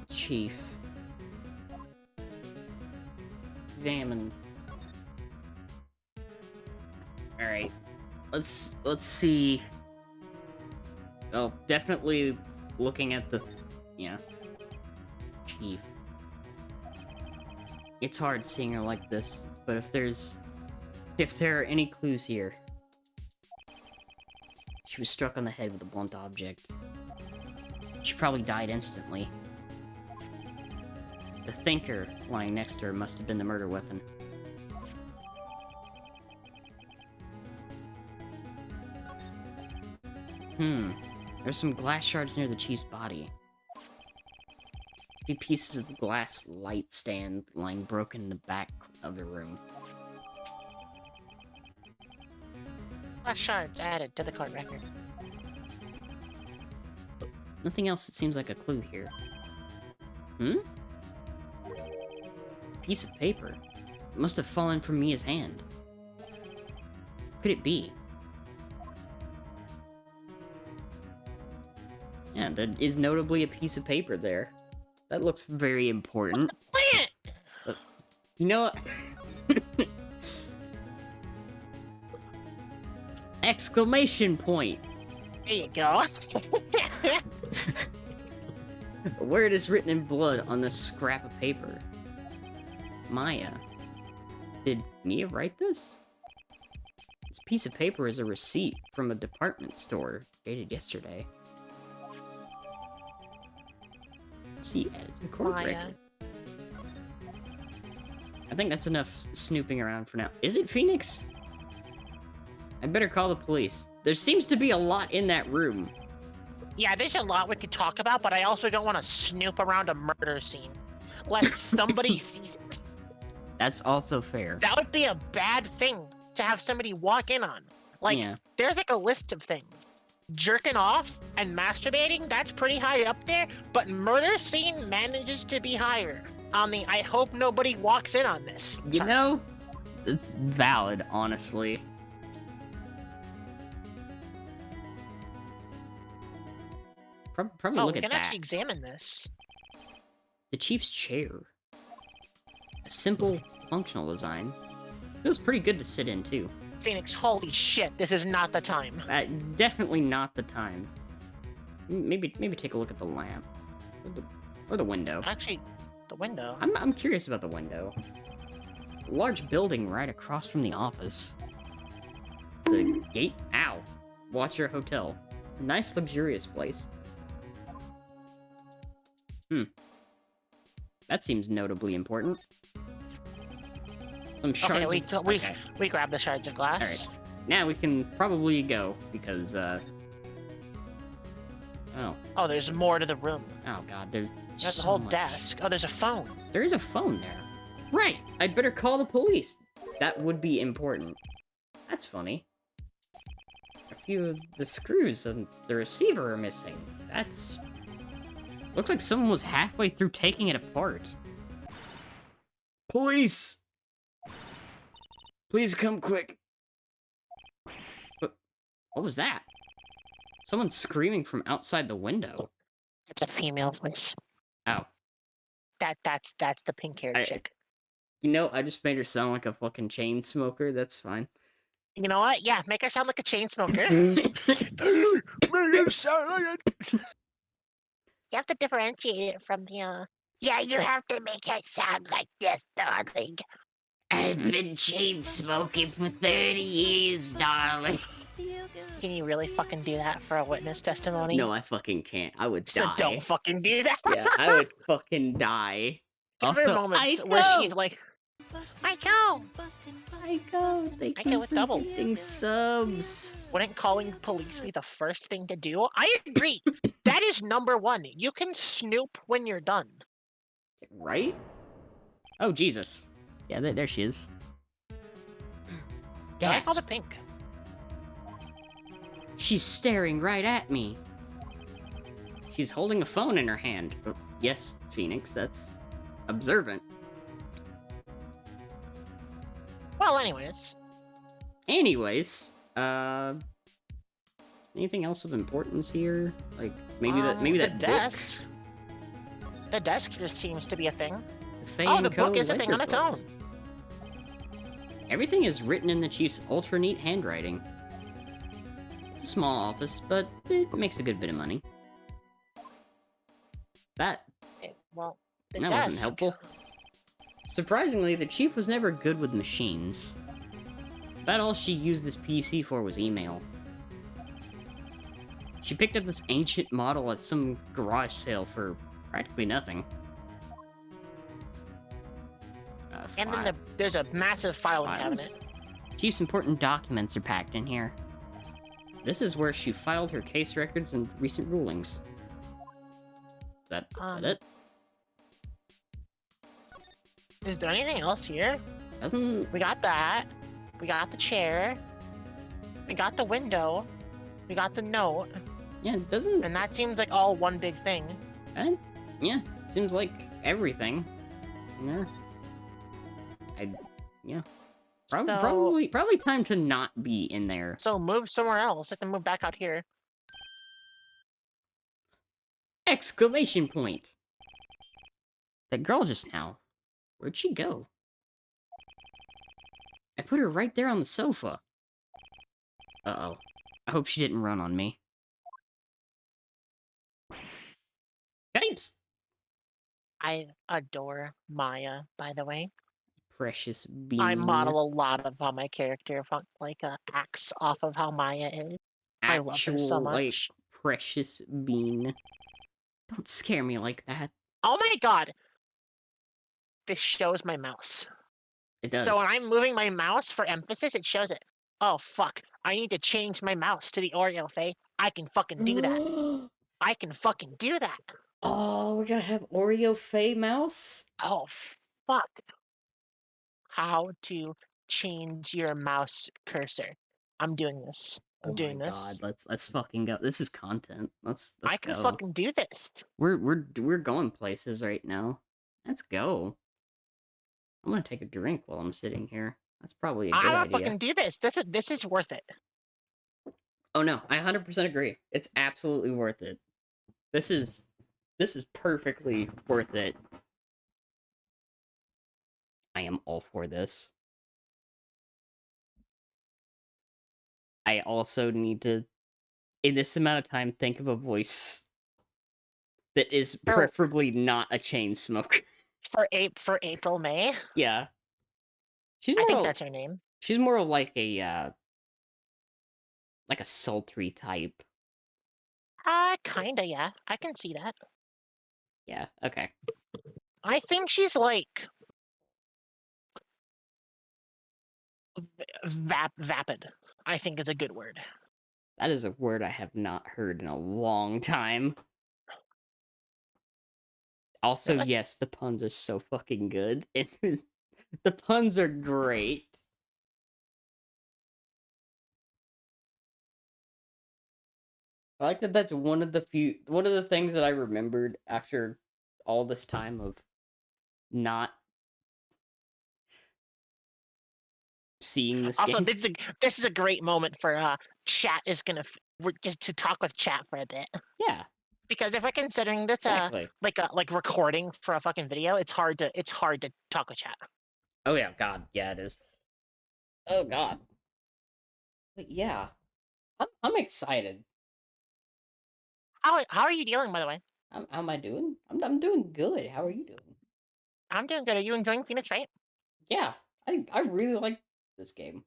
Chief. Examined. Alright. Let's see. Oh, definitely looking at the... yeah. Chief. It's hard seeing her like this, but if there are any clues here... She was struck on the head with a blunt object. She probably died instantly. The thinker lying next to her must have been the murder weapon. There's some glass shards near the chief's body. Three pieces of glass light stand lying broken in the back of the room. Glass shards added to the court record. Nothing else that seems like a clue here. Piece of paper. It must have fallen from Mia's hand. What could it be? Yeah, there is notably a piece of paper there. That looks very important. Plant! You know what? Exclamation point! There you go. A word is written in blood on this scrap of paper. Maya. Did Mia write this? This piece of paper is a receipt from a department store dated yesterday. See, added to the court Maya. record. I think that's enough snooping around for now. Is it Phoenix? I better call the police. There seems to be a lot in that room. Yeah, there's a lot we could talk about, but I also don't want to snoop around a murder scene. Lest somebody sees it. That's also fair. That would be a bad thing to have somebody walk in on. Like, Yeah. there's like a list of things. Jerking off and masturbating, that's pretty high up there, but murder scene manages to be higher on the I hope nobody walks in on this. You know, it's valid, honestly. Probably Oh, look we at can that. actually examine this. The chief's chair. A simple, functional design. Feels pretty good to sit in, too. Phoenix, holy shit, this is not the time. Definitely not the time. Maybe take a look at the lamp. Or the window. Actually, the window. I'm curious about the window. A large building right across from the office. The gate... Ow. Watch your hotel. A nice, luxurious place. That seems notably important. Some shards Okay, we grab the shards of glass. Alright. Now we can probably go, because, Oh. Oh, there's more to the room. Oh god, there's There's so a whole much. desk. Oh, there's a phone. There is a phone there. Right! I'd better call the police. That would be important. That's funny. A few of the screws and the receiver are missing. That's... Looks like someone was halfway through taking it apart. Police! Please come quick. What was that? Someone screaming from outside the window. It's a female voice. Oh. That's the pink-haired chick. You know, I just made her sound like a fucking chain smoker. That's fine. You know what? Yeah, make her sound like a chain smoker. You have to differentiate it from the, Yeah, you have to make her sound like this, darling. I've been chain smoking for 30 years, darling. Can you really fucking do that for a witness testimony? No, I fucking can't. I would So die. don't fucking do that. Yeah, I would fucking die. There are moments where she's like, I go. I go. Thank I you go with for double. gifting subs. Wouldn't calling police be the first thing to do? I agree. That is number one. You can snoop when you're done. Right? Oh, Jesus. Yeah, there she is. I like all the Gasp. pink. She's staring right at me. She's holding a phone in her hand. Oh, yes, Phoenix, that's observant. Well, anyways. Anyways, anything else of importance here? Like maybe that desk. The desk just seems to be a thing. Book? Oh, the book is a thing on its own. Everything is written in the chief's ultra neat handwriting. It's a small office, but it makes a good bit of money. That The wasn't desk. helpful. Surprisingly, the chief was never good with machines. About all she used this PC for was email. She picked up this ancient model at some garage sale for practically nothing. And then there's a massive filing cabinet. Chief's important documents are packed in here. This is where she filed her case records and recent rulings. Is that it? Is there anything else here? Doesn't... We got that. We got the chair. We got the window. We got the note. Yeah, it doesn't... And that seems like all one big thing. Yeah, seems like everything. Yeah. Yeah. Probably time to not be in there. So move somewhere else. I can move back out here. Exclamation point! That girl just now. Where'd she go? I put her right there on the sofa. Uh-oh. I hope she didn't run on me. Yipes! I adore Maya, by the way. Precious bean. I model a lot of how my character acts off of how Maya is. I love her so much. Like, precious bean. Don't scare me like that. Oh my god! This shows my mouse. It does. So when I'm moving my mouse for emphasis, it shows it. Oh fuck, I need to change my mouse to the Oreo, Faye. I can fucking do that. I can fucking do that. Oh, we're gonna have Oreo Faye mouse? Oh fuck. How to change your mouse cursor. I'm doing this. I'm doing this. Oh my god, let's fucking go. This is content. Let's I can go. fucking do this. We're going places right now. Let's go. I'm gonna take a drink while I'm sitting here. That's probably a good I'm gonna idea. fucking do this. This is worth it. Oh no, I 100% agree. It's absolutely worth it. This is perfectly worth it. I am all for this. I also need to, in this amount of time, think of a voice that is preferably not a chain smoker. For April May. Yeah. I think that's her name. She's more like a sultry type. Kinda, yeah. I can see that. Yeah, okay. I think she's like vapid. I think is a good word. That is a word I have not heard in a long time. Also, Really? yes, the puns are so fucking good. The puns are great. I like that that's one of the things that I remembered after all this time of not seeing this Also, game. this is a great moment for chat is gonna we're just to talk with chat for a bit. Yeah, Because if we're considering this exactly. like recording for a fucking video, it's hard to talk with chat. Oh yeah, God, yeah, it is. Oh God. But yeah, I'm excited. How are you dealing, by the way? How am I doing? I'm doing good. How are you doing? I'm doing good. Are you enjoying Phoenix Wright? Yeah, I really like this game.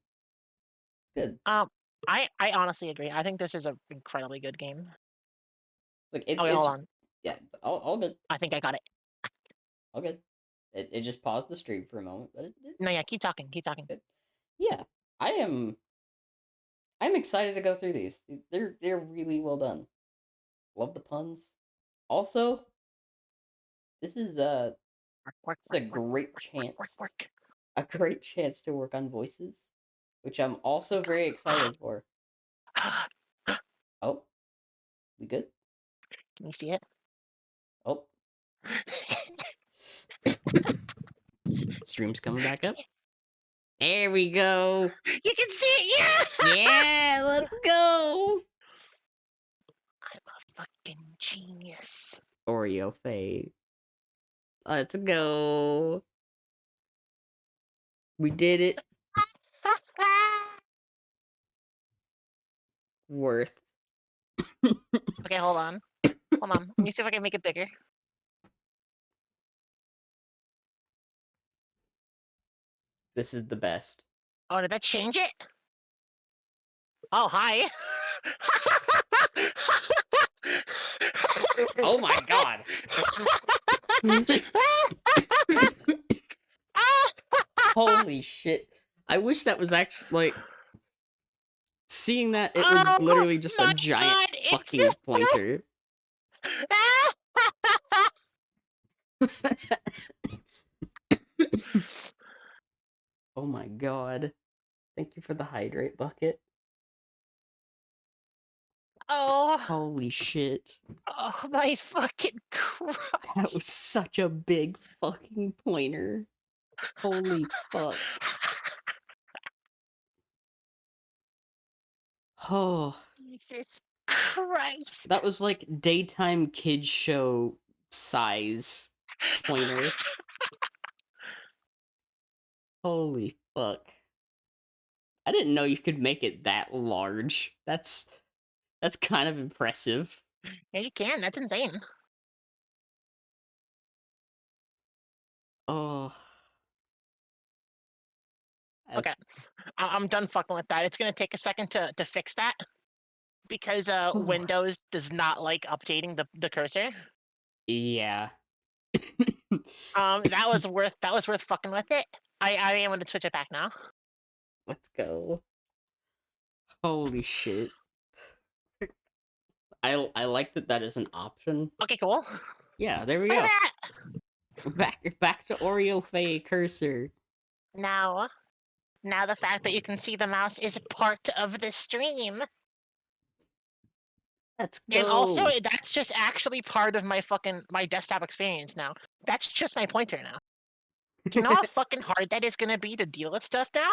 Good. I honestly agree. I think this is an incredibly good game. Like Okay, hold on. yeah, all good. I think I got it. All good. It just paused the stream for a moment, but No, yeah, keep talking. Keep talking. yeah, I'm excited to go through these. They're really well done. Love the puns. Also, this is Work, it's a great chance. work. A great chance to work on voices, which I'm also very excited for. Oh, we good? Can you see it? Oh, stream's coming back up. There we go. You can see it, yeah! Yeah, let's go. I'm a fucking genius. Oreo Faye. Let's go. We did it. Worth. Okay, hold on. Hold on. Let me see if I can make it bigger. This is the best. Oh, did that change it? Oh, hi. Oh my God. Holy shit. I wish that was actually, like, seeing that it was Oh literally just a my giant God, it's fucking just- pointer. Oh my God. Thank you for the hydrate bucket. Oh, Holy shit. oh my fucking Christ. That was such a big fucking pointer. Holy fuck. Oh, Jesus Christ. that was like daytime kids show size pointer. Holy fuck. I didn't know you could make it that large. That's kind of impressive. Yeah, you can. That's insane. Oh. Okay. I'm done fucking with that. It's gonna take a second to fix that. Because Windows does not like updating the cursor. Yeah. That was worth fucking with it. I am gonna switch it back now. Let's go. Holy shit. I like that is an option. Okay, cool. Yeah, there we Look go. at that. Back to Oreo Faye cursor. Now the fact that you can see the mouse is part of the stream. Let's go. And also, that's just actually part of my desktop experience now. That's just my pointer now. Do you know how fucking hard that is gonna be to deal with stuff now?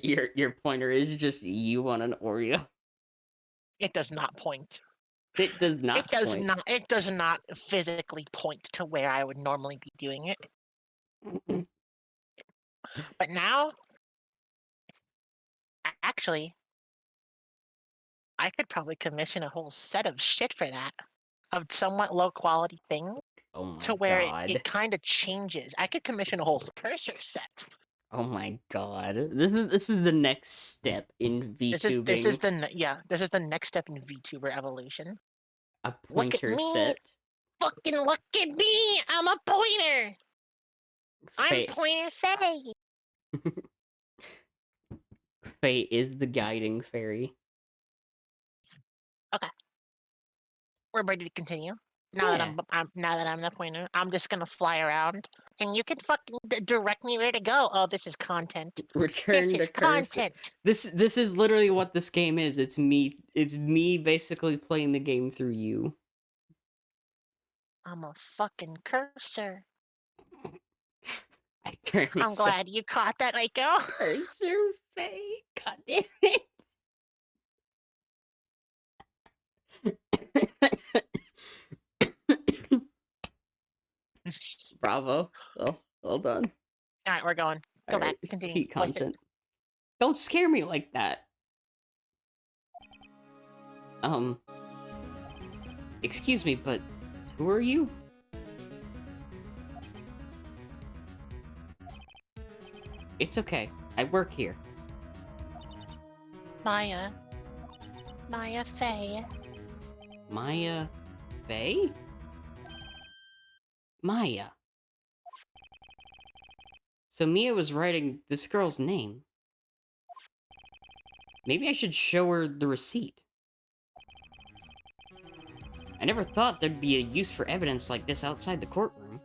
Your pointer is just you on an Oreo. It does not point. It does It not does point. not. It does not physically point to where I would normally be doing it. But now, actually, I could probably commission a whole set of shit for that, of somewhat low quality things, Oh my to where it god. kind of changes. I could commission a whole cursor set. Oh my god. This is the next step in This is VTubing. this is the next step in VTuber evolution. A Look at pointer me, set. fucking look at me! I'm a pointer. I'm Faye, Pointer Faye. Faye is the guiding fairy. We're ready to continue. Yeah. Now that I'm the pointer, I'm just gonna fly around, and you can fucking direct me where to go. Oh, this is content. This Return to is curse. content. This is literally what this game is. It's me basically playing the game through you. I'm a fucking cursor. I turn I'm myself glad you caught that, Aiko. cursor, Faye. God damn it. Bravo. Well done. All right, we're going. Go back. Continue. Key Voice it. content. Don't scare me like that. Excuse me, but who are you? It's okay. I work here. Maya Faye. Maya Faye? Maya. So Mia was writing this girl's name. Maybe I should show her the receipt. I never thought there'd be a use for evidence like this outside the courtroom.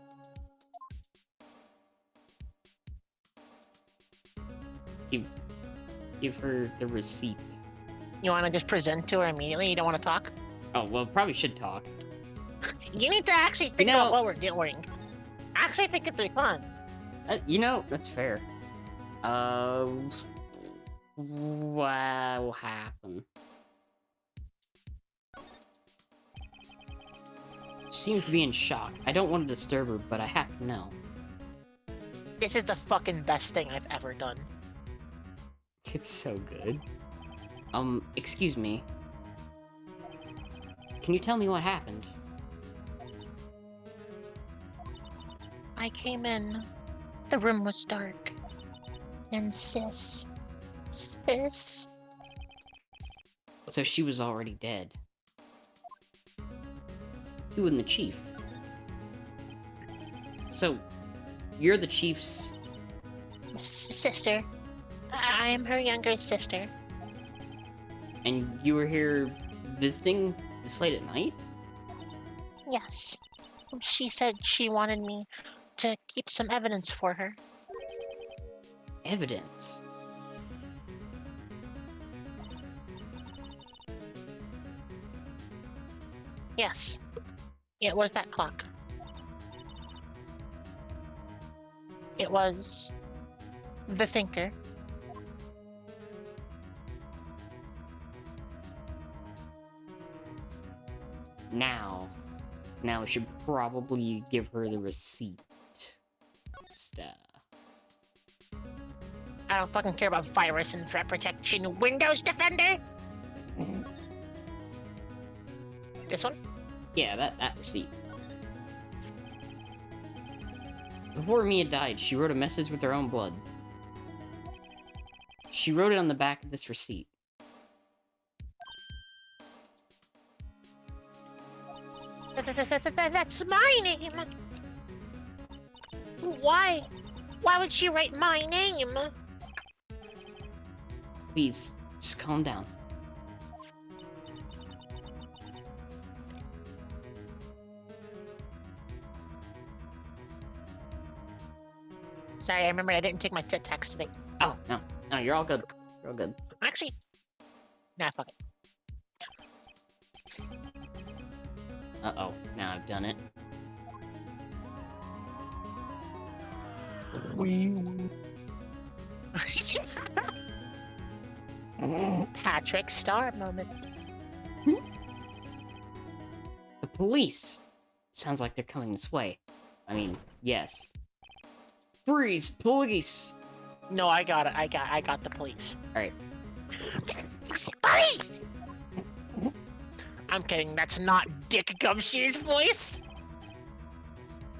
Give her the receipt. You want to just present to her immediately? You don't want to talk? Oh, well, probably should talk. You need to actually think about what we're doing. Actually think it through. Come on. You know, that's fair. What will happen? She seems to be in shock. I don't want to disturb her, but I have to know. This is the fucking best thing I've ever done. It's so good. Excuse me. Can you tell me what happened? I came in. The room was dark. And sis. So she was already dead. You and the chief. So, you're the chief's... Sister. I am her younger sister. And you were here visiting this late at night? Yes. She said she wanted me to keep some evidence for her. Evidence? Yes. It was that clock. It was the thinker. Now we should probably give her the receipt. I don't fucking care about virus and threat protection. Windows Defender? This one? Yeah, that receipt. Before Mia died, she wrote a message with her own blood. She wrote it on the back of this receipt. That's my name! Why? Why would she write my name? Please, just calm down. Sorry, I remember I didn't take my tit tax today. Oh, no, you're all good. You're all good. Actually, nah, fuck it. Uh-oh, now I've done it. Patrick Star moment. Police! Sounds like they're coming this way. I mean, yes. Freeze! Police! No, I got it. I got the police. Alright. Police! I'm kidding. That's not Dick Gumshoe's voice.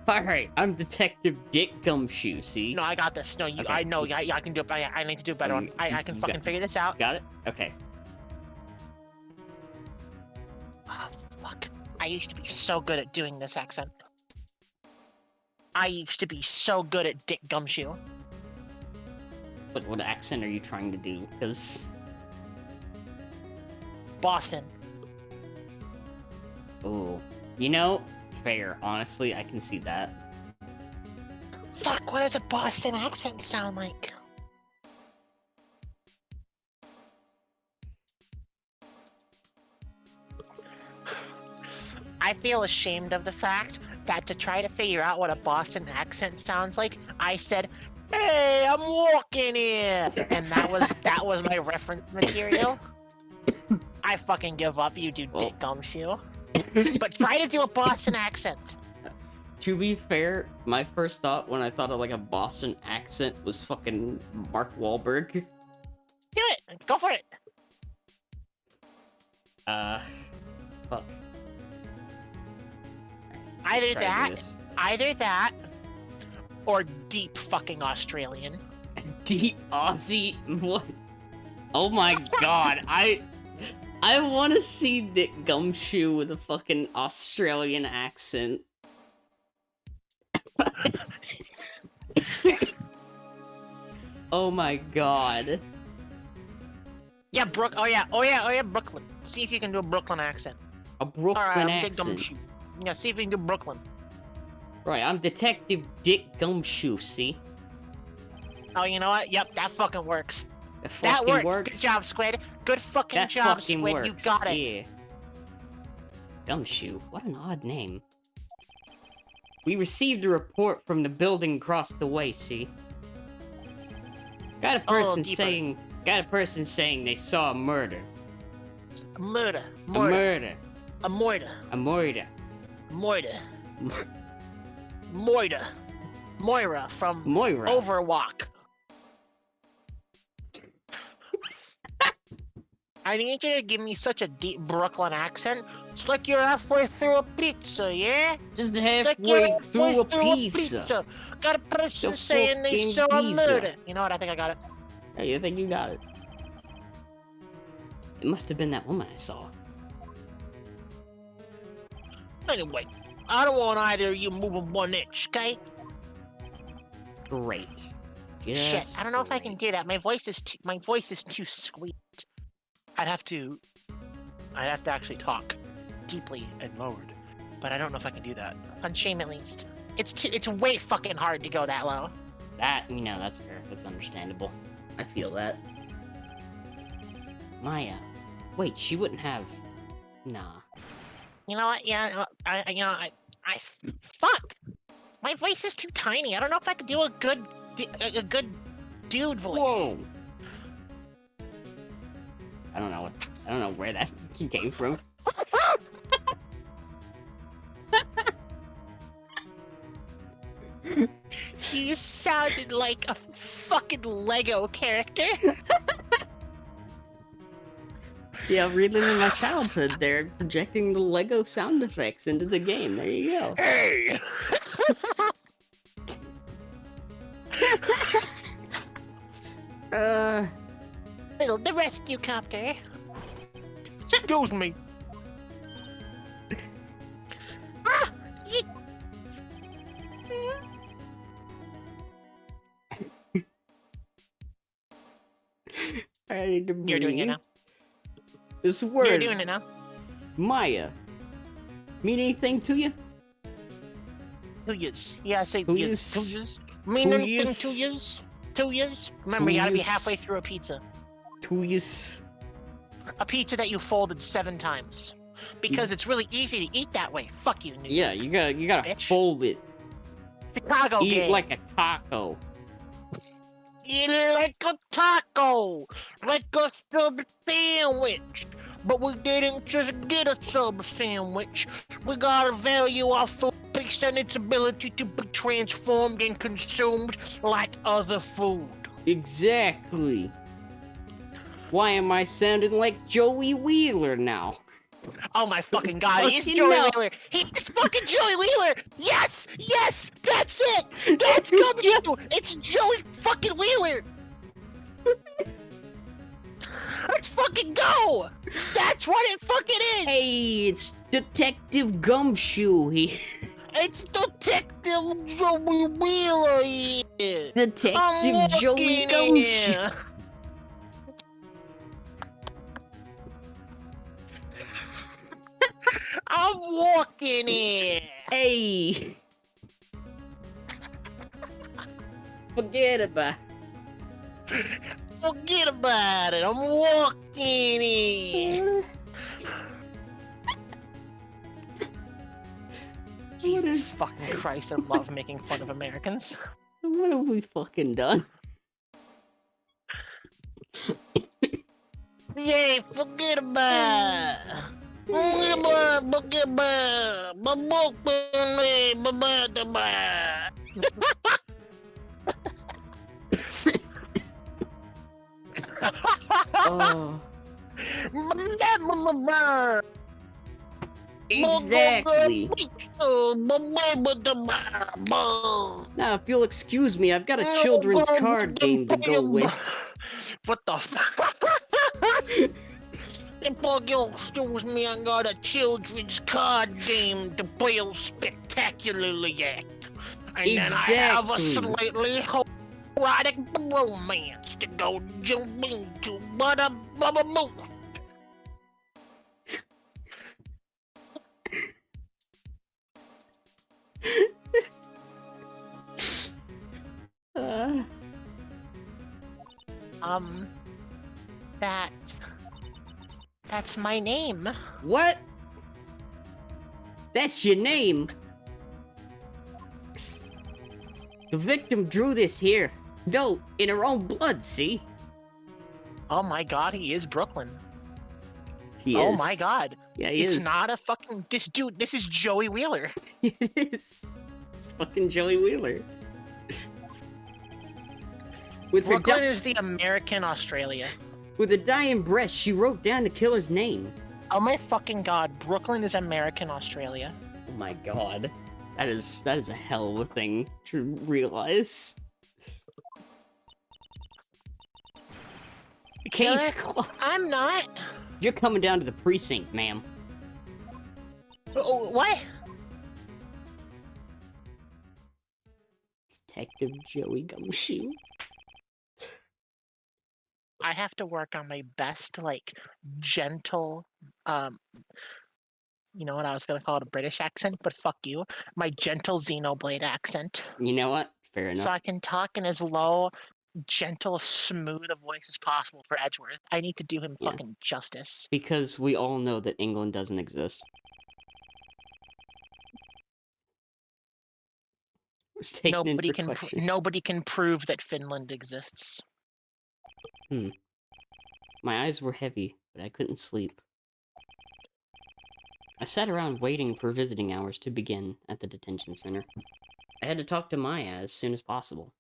Alright, I'm Detective Dick Gumshoe, see? No, I got this. No, you. Okay. I know. I can do it. I need to do a better one. I can fucking figure this out. Got it? Okay. Oh, fuck. I used to be so good at doing this accent. I used to be so good at Dick Gumshoe. But what accent are you trying to do? Because... Boston. Oh. You know, fair. Honestly, I can see that. Fuck, what does a Boston accent sound like? I feel ashamed of the fact that to try to figure out what a Boston accent sounds like, I said, "Hey, I'm walking here," and that was my reference material. I fucking give up. You do Dick Gumshoe. But try to do a Boston accent. To be fair, my first thought when I thought of like a Boston accent was fucking Mark Wahlberg. Do it. Go for it. Fuck. Either Try to do that, this. either that, or deep fucking Australian. Deep Aussie? What? Oh my god, I want to see Dick Gumshoe with a fucking Australian accent. Oh my god. Yeah, Brooklyn. See if you can do a Brooklyn accent. A Brooklyn Alright, I'm Dick accent. Gumshoe. Yeah, see if you can do Brooklyn. Right, I'm Detective Dick Gumshoe, see? Oh, you know what? Yep, that fucking works. That That fucking worked. works. Good job, Squid. Good fucking That job, fucking Squid. works. You got it. Yeah. Gumshoe. What an odd name. We received a report from the building across the way, see? Got a person saying they saw a murder. A murder. A murder. A murder. A murder. Moira. Moira. Moira from Moira. Overwalk. I need you to give me such a deep Brooklyn accent. It's like you're halfway through a pizza, yeah? Just It's like you're halfway through a pizza. Got a person The saying they fucking saw a pizza. murder. You know what? I think I got it. Hey, you think you got it? It must have been that woman I saw. Anyway, I don't want either of you moving 1 inch, okay? Great. Shit, Just I don't know if I can great. do that. My voice is too sweet. I'd have to actually talk deeply and lowered, but I don't know if I can do that. On Shame, at least. It's way fucking hard to go that low. That, you know, that's fair. That's understandable. I feel that. Maya. Wait, she wouldn't have... Nah. You know what? Yeah, fuck. My voice is too tiny. I don't know if I could do a good dude voice. Whoa! I don't know where that came from. You sounded like a fucking Lego character. Yeah, reliving my childhood there, projecting the Lego sound effects into the game. There you go. Hey! The rescue copter. Excuse me. Ah! I need to You're doing it breathe. now. This word, You're doing it now. Maya, mean anything to you? 2 years. Yeah, I say 2 years. years. 2 years. Mean 2 anything? years. 2 years. 2 years. Remember, 2 you gotta be years. halfway through a pizza. 2 years. A pizza that you folded 7 times. Because it's really easy to eat that way. Fuck you, noob. Yeah, you gotta Bitch. fold it. Chicago Eat game. like a taco. Eat it like a taco. Like a sub sandwich. but we didn't just get a sub sandwich. We gotta value our food based on its ability to be transformed and consumed like other food. Exactly. Why am I sounding like Joey Wheeler now? Oh my fucking god, he is Fucking Joey no. Wheeler! He is fucking Joey Wheeler! Yes! Yes! That's it! That's Gumshoe! It's Joey fucking Wheeler! Let's fucking go! That's what it fucking is! Hey, it's Detective Gumshoe here. It's Detective Joey Wheeler here! Detective Joey walking Gumshoe. here. I'm walking in! Hey. Forget about it. Forget about it, I'm walking in! Jesus fucking Christ, I love making fun of Americans. What have we fucking done? Yay, forget about it! Forget about Oh. Exactly. Now, if you'll excuse me, I've got a children's card game to go with. What the fuck? If you'll excuse me, I got a children's card game to play spectacularly at. And then I have a Exactly. slightly erotic romance to go jump into. But a bubba boo. That's my name. What? That's your name? The victim drew this here. No, in her own blood, see? Oh my god, he is Brooklyn. He Oh is. my god. Yeah, he is. It's not a fucking... This dude, this is Joey Wheeler. It is. It's fucking Joey Wheeler. With Brooklyn her is the American Australia. with a dying breath, she wrote down the killer's name. Oh my fucking god, Brooklyn is American Australia. Oh my god. That is a hell of a thing to realize. Case closed. I'm not. You're coming down to the precinct, ma'am. Oh, what? Detective Joey Gumshoe. I have to work on my best, like, gentle, you know what, I was gonna call it a British accent, but fuck you. My gentle Xenoblade accent. You know what? Fair enough. So I can talk in as low, gentle, smooth a voice as possible for Edgeworth. I need to do him Yeah. fucking justice. Because we all know that England doesn't exist. It's taken Nobody into can question. nobody can prove that Finland exists. My eyes were heavy, but I couldn't sleep. I sat around waiting for visiting hours to begin at the detention center. I had to talk to Maya as soon as possible.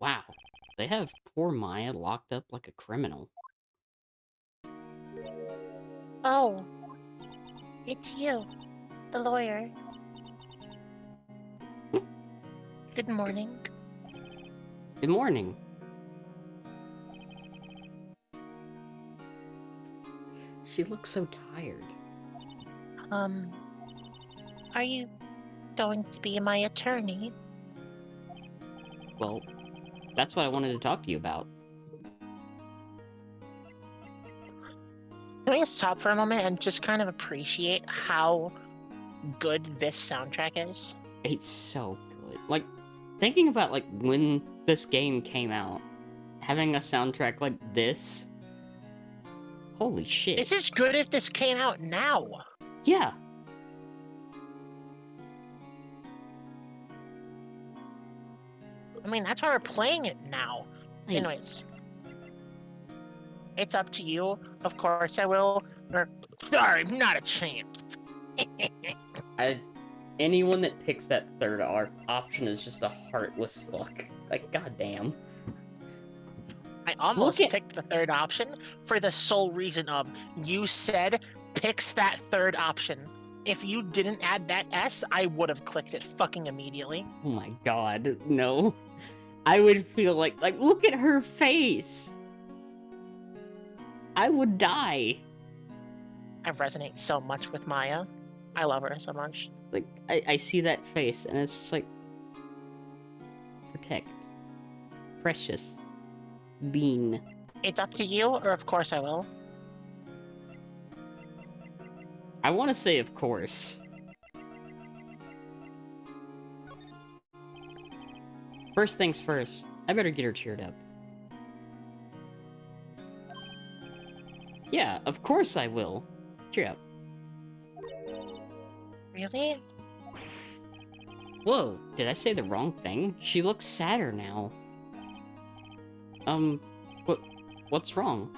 Wow, they have poor Maya locked up like a criminal. Oh, it's you, the lawyer. Good morning. Good morning. She looks so tired. Are you going to be my attorney? Well, that's what I wanted to talk to you about. Can we stop for a moment and just kind of appreciate how good this soundtrack is? It's so good. Like, thinking about, like, when this game came out, having a soundtrack like this, holy shit. This is good if this came out now. Yeah. I mean, that's why we're playing it now. Like, Anyways, it's up to you. Of course I will. Or, sorry, not a chance. anyone that picks that third option is just a heartless fuck. Like, goddamn. I almost Look at- picked the third option for the sole reason of you said picks that third option. If you didn't add that S, I would have clicked it fucking immediately. Oh my god, no. I would feel like look at her face. I would die. I resonate so much with Maya. I love her so much. Like, I see that face, and it's just like... Protect. Precious. Bean. It's up to you, or of course I will. I want to say of course. First things first, I better get her cheered up. Yeah, of course I will. Cheer up. Really? Whoa, did I say the wrong thing? She looks sadder now. What's wrong?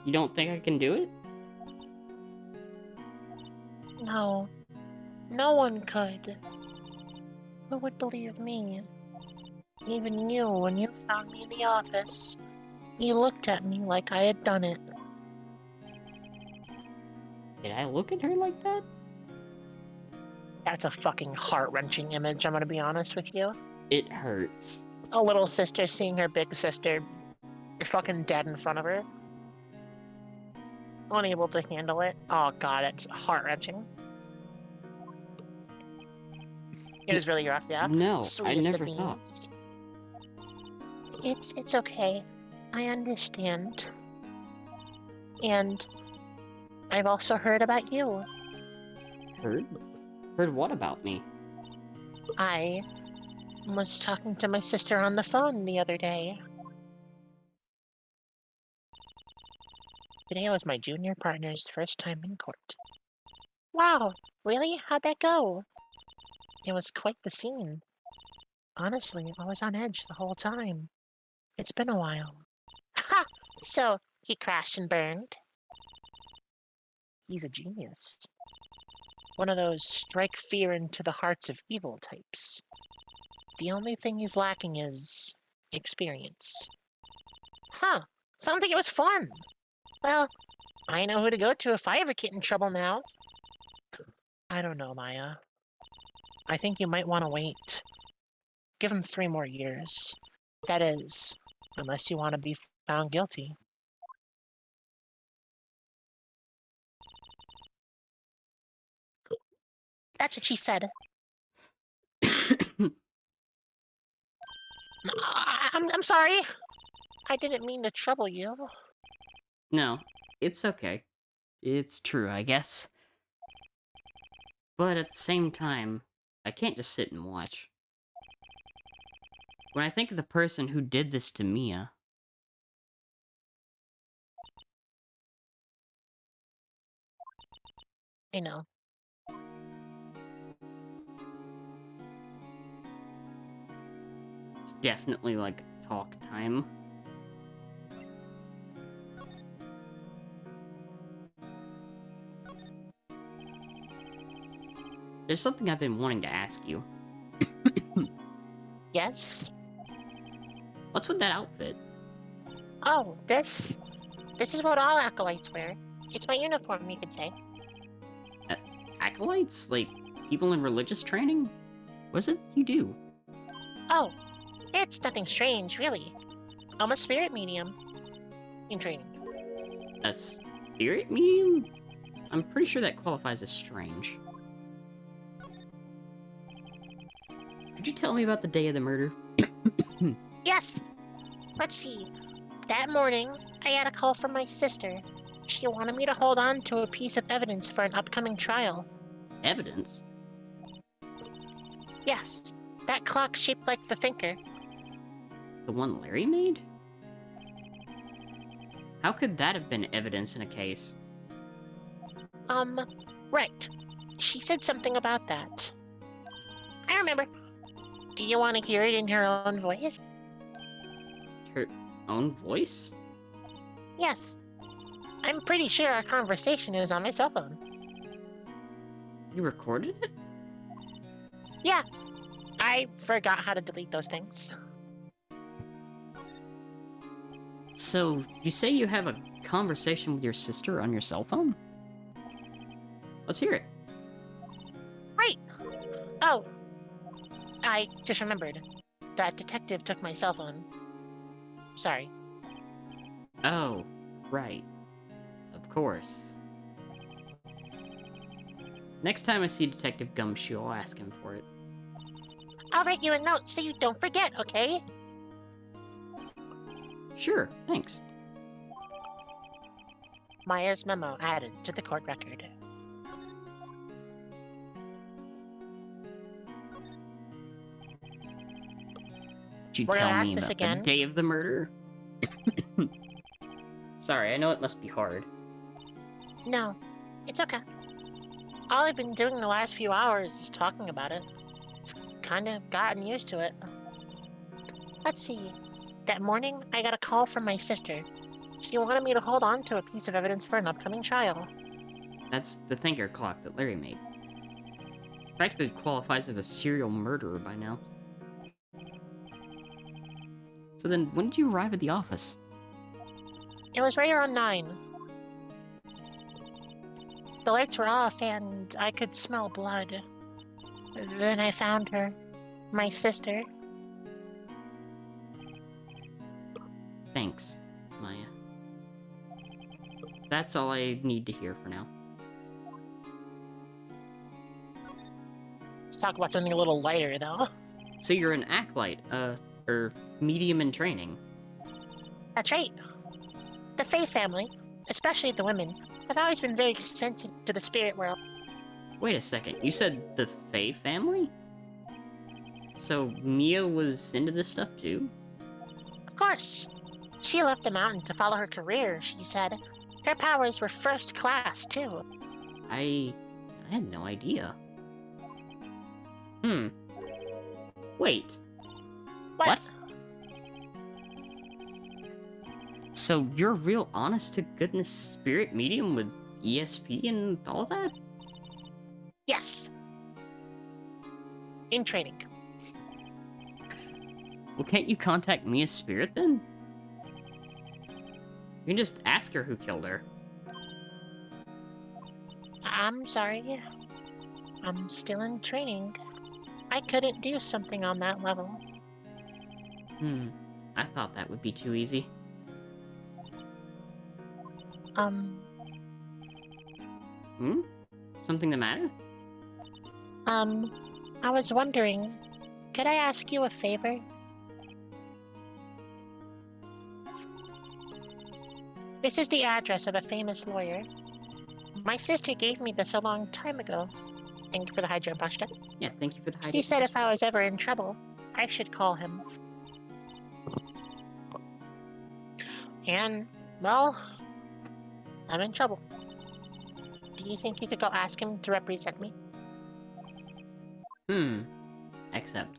You don't think I can do it? No. No one could. Who would believe me? Even you, when you found me in the office. You looked at me like I had done it. Did I look at her like that? That's a fucking heart-wrenching image, I'm gonna be honest with you. It hurts. A little sister seeing her big sister fucking dead in front of her. Unable to handle it. Oh god, it's heart-wrenching. It is really rough, yeah? No, I Sweetest of never thought. beans. It's okay. I understand. And I've also heard about you. Heard? Heard what about me? I was talking to my sister on the phone the other day. Today was my junior partner's first time in court. Wow, really? How'd that go? It was quite the scene. Honestly, I was on edge the whole time. It's been a while. Ha! So, he crashed and burned? He's a genius. One of those strike fear into the hearts of evil types. The only thing he's lacking is experience. Huh, sounds like it was fun. Well, I know who to go to if I ever get in trouble now. I don't know, Maya. I think you might want to wait. Give him 3 more years. That is, unless you want to be found guilty. That's what she said. I'm sorry. I didn't mean to trouble you. No, it's okay. It's true, I guess. But at the same time, I can't just sit and watch. When I think of the person who did this to Mia... I know. It's definitely like talk time. There's something I've been wanting to ask you. Yes? What's with that outfit? Oh, this is what all acolytes wear. It's my uniform, you could say. Acolytes? Like, people in religious training? What is it you do? Oh, it's nothing strange, really. I'm a spirit medium. In training. A spirit medium? I'm pretty sure that qualifies as strange. Could you tell me about the day of the murder? Yes! Let's see. That morning, I had a call from my sister. She wanted me to hold on to a piece of evidence for an upcoming trial. Evidence? Yes, that clock shaped like the thinker. The one Larry made? How could that have been evidence in a case? Right. She said something about that. I remember. Do you want to hear it in her own voice? her own voice? Yes. I'm pretty sure our conversation is on my cell phone. You recorded it? Yeah. I forgot how to delete those things. So, you say you have a conversation with your sister on your cell phone? Let's hear it. Right. Oh. I just remembered. That detective took my cell phone. Sorry. Oh, right. Of course. Next time I see Detective Gumshoe, I'll ask him for it. I'll write you a note so you don't forget, okay? Sure, thanks. Maya's memo added to the court record. Did you We're gonna tell ask me this about again? the day of the murder? Sorry, I know it must be hard. No, it's okay. All I've been doing the last few hours is talking about it. I've kind of gotten used to it. Let's see. That morning, I got a call from my sister. She wanted me to hold on to a piece of evidence for an upcoming trial. That's the thinker clock that Larry made. Practically qualifies as a serial murderer by now. So then, when did you arrive at the office? It was right around 9. The lights were off and I could smell blood. Then I found her. My sister. Thanks, Maya. That's all I need to hear for now. Let's talk about something a little lighter, though. So you're an acolyte, or medium in training. That's right. The Faece family, especially the women, have always been very sensitive to the spirit world. Wait a second, you said the Faye family? So Mia was into this stuff too? Of course. She left the mountain to follow her career, she said. Her powers were first class, too. I had no idea. Wait. What? So you're a real honest-to-goodness spirit medium with ESP and all that? Yes. In training. Well, can't you contact Mia's spirit then? You can just ask her who killed her. I'm sorry. I'm still in training. I couldn't do something on that level. I thought that would be too easy. Something the matter? I was wondering, could I ask you a favor? This is the address of a famous lawyer. My sister gave me this a long time ago. Thank you for the hydro pasta. Yeah, thank you for the She said if I was ever in trouble, I should call him. And, well, I'm in trouble. Do you think you could go ask him to represent me? Accept.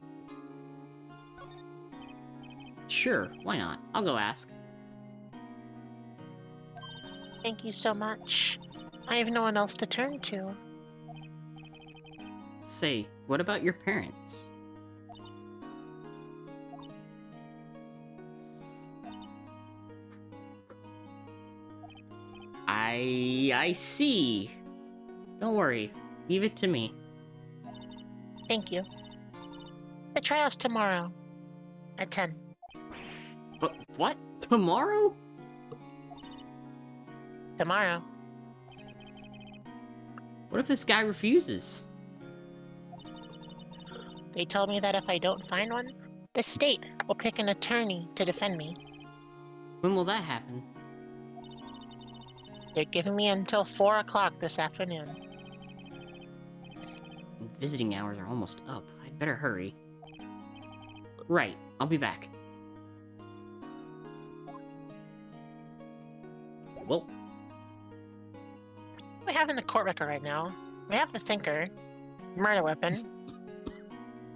Sure, why not? I'll go ask. Thank you so much. I have no one else to turn to. Say, what about your parents? I see. Don't worry. Leave it to me. Thank you. The trial's tomorrow. At 10. But what? Tomorrow? Tomorrow. What if this guy refuses? They told me that if I don't find one, the state will pick an attorney to defend me. When will that happen? They're giving me until 4 o'clock this afternoon. Visiting hours are almost up. I'd better hurry. Right, I'll be back. Well, We have in the court record right now. We have the thinker. Murder weapon.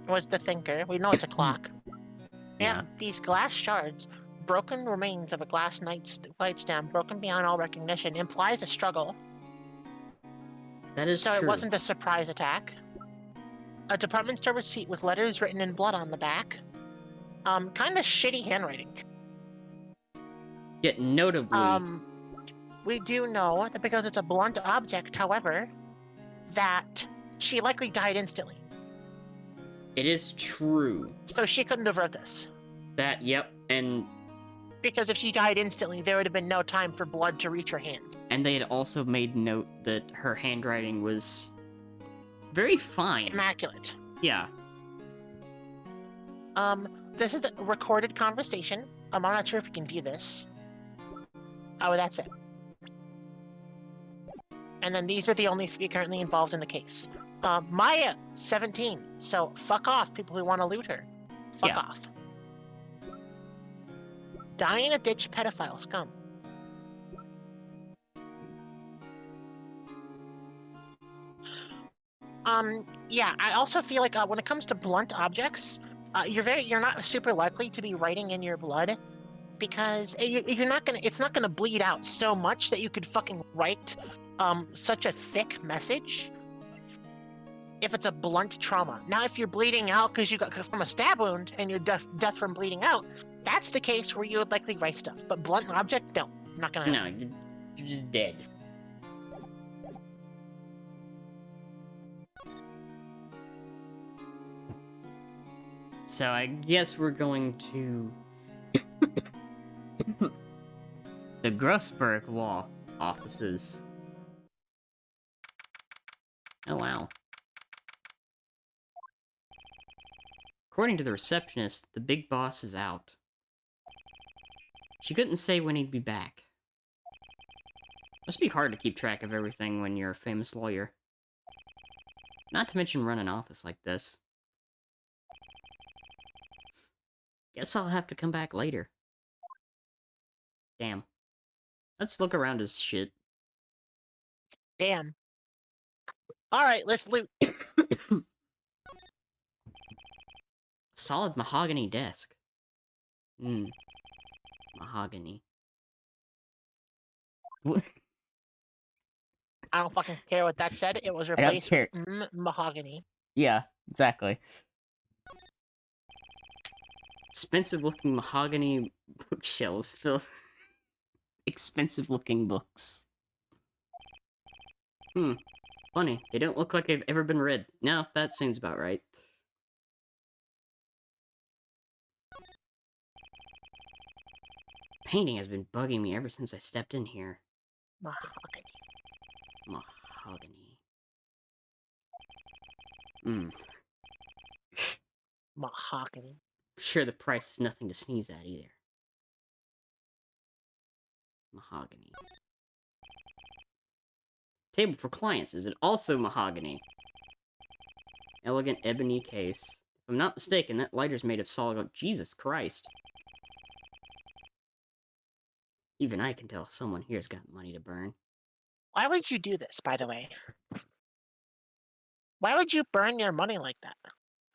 Was the thinker. We know it's a clock. We have these glass shards. broken remains of a glass nightstand broken beyond all recognition implies a struggle. That is So true. it wasn't a surprise attack. A department store receipt with letters written in blood on the back. Kind of shitty handwriting. Yet notably, We do know that because it's a blunt object, however, that she likely died instantly. it is true. So she couldn't have wrote this. That, yep, and Because if she died instantly, there would have been no time for blood to reach her hand. they had also made note that her handwriting was very fine. Immaculate. Yeah. This is the recorded conversation. I'm not sure if you can view this. Oh, that's it. And then these are the only three currently involved in the case. Maya, 17. So fuck off, people who want to loot her. Fuck Yeah. off. Die in a ditch, pedophile scum. Yeah, I also feel like when it comes to blunt objects, you're not super likely to be writing in your blood because it's not gonna bleed out so much that you could fucking write such a thick message if it's a blunt trauma. Now, if you're bleeding out because you got from a stab wound and you're death from bleeding out, that's the case where you would likely write stuff. But blunt object, no, not gonna happen. No, you're just dead. So I guess we're going to the Grossberg Law offices. Oh wow. According to the receptionist, the big boss is out. She couldn't say when he'd be back. Must be hard to keep track of everything when you're a famous lawyer. Not to mention run an office like this. Guess I'll have to come back later. Damn. Let's look around his shit. Damn. Alright, let's loot. Solid mahogany desk. Mahogany. I don't fucking care what that said. It was don't replaced with care. mahogany. Yeah, exactly. Expensive-looking mahogany bookshelves filled expensive-looking books. Funny. They don't look like they've ever been read. No, that seems about right. Painting has been bugging me ever since I stepped in here. Mahogany. Mahogany. Mahogany. Sure, the price is nothing to sneeze at either. Mahogany. Table for clients, is it also mahogany? Elegant ebony case. If I'm not mistaken, that lighter's made of solid gold. Jesus Christ. Even I can tell someone here's got money to burn. Why would you do this, by the way? Why would you burn your money like that?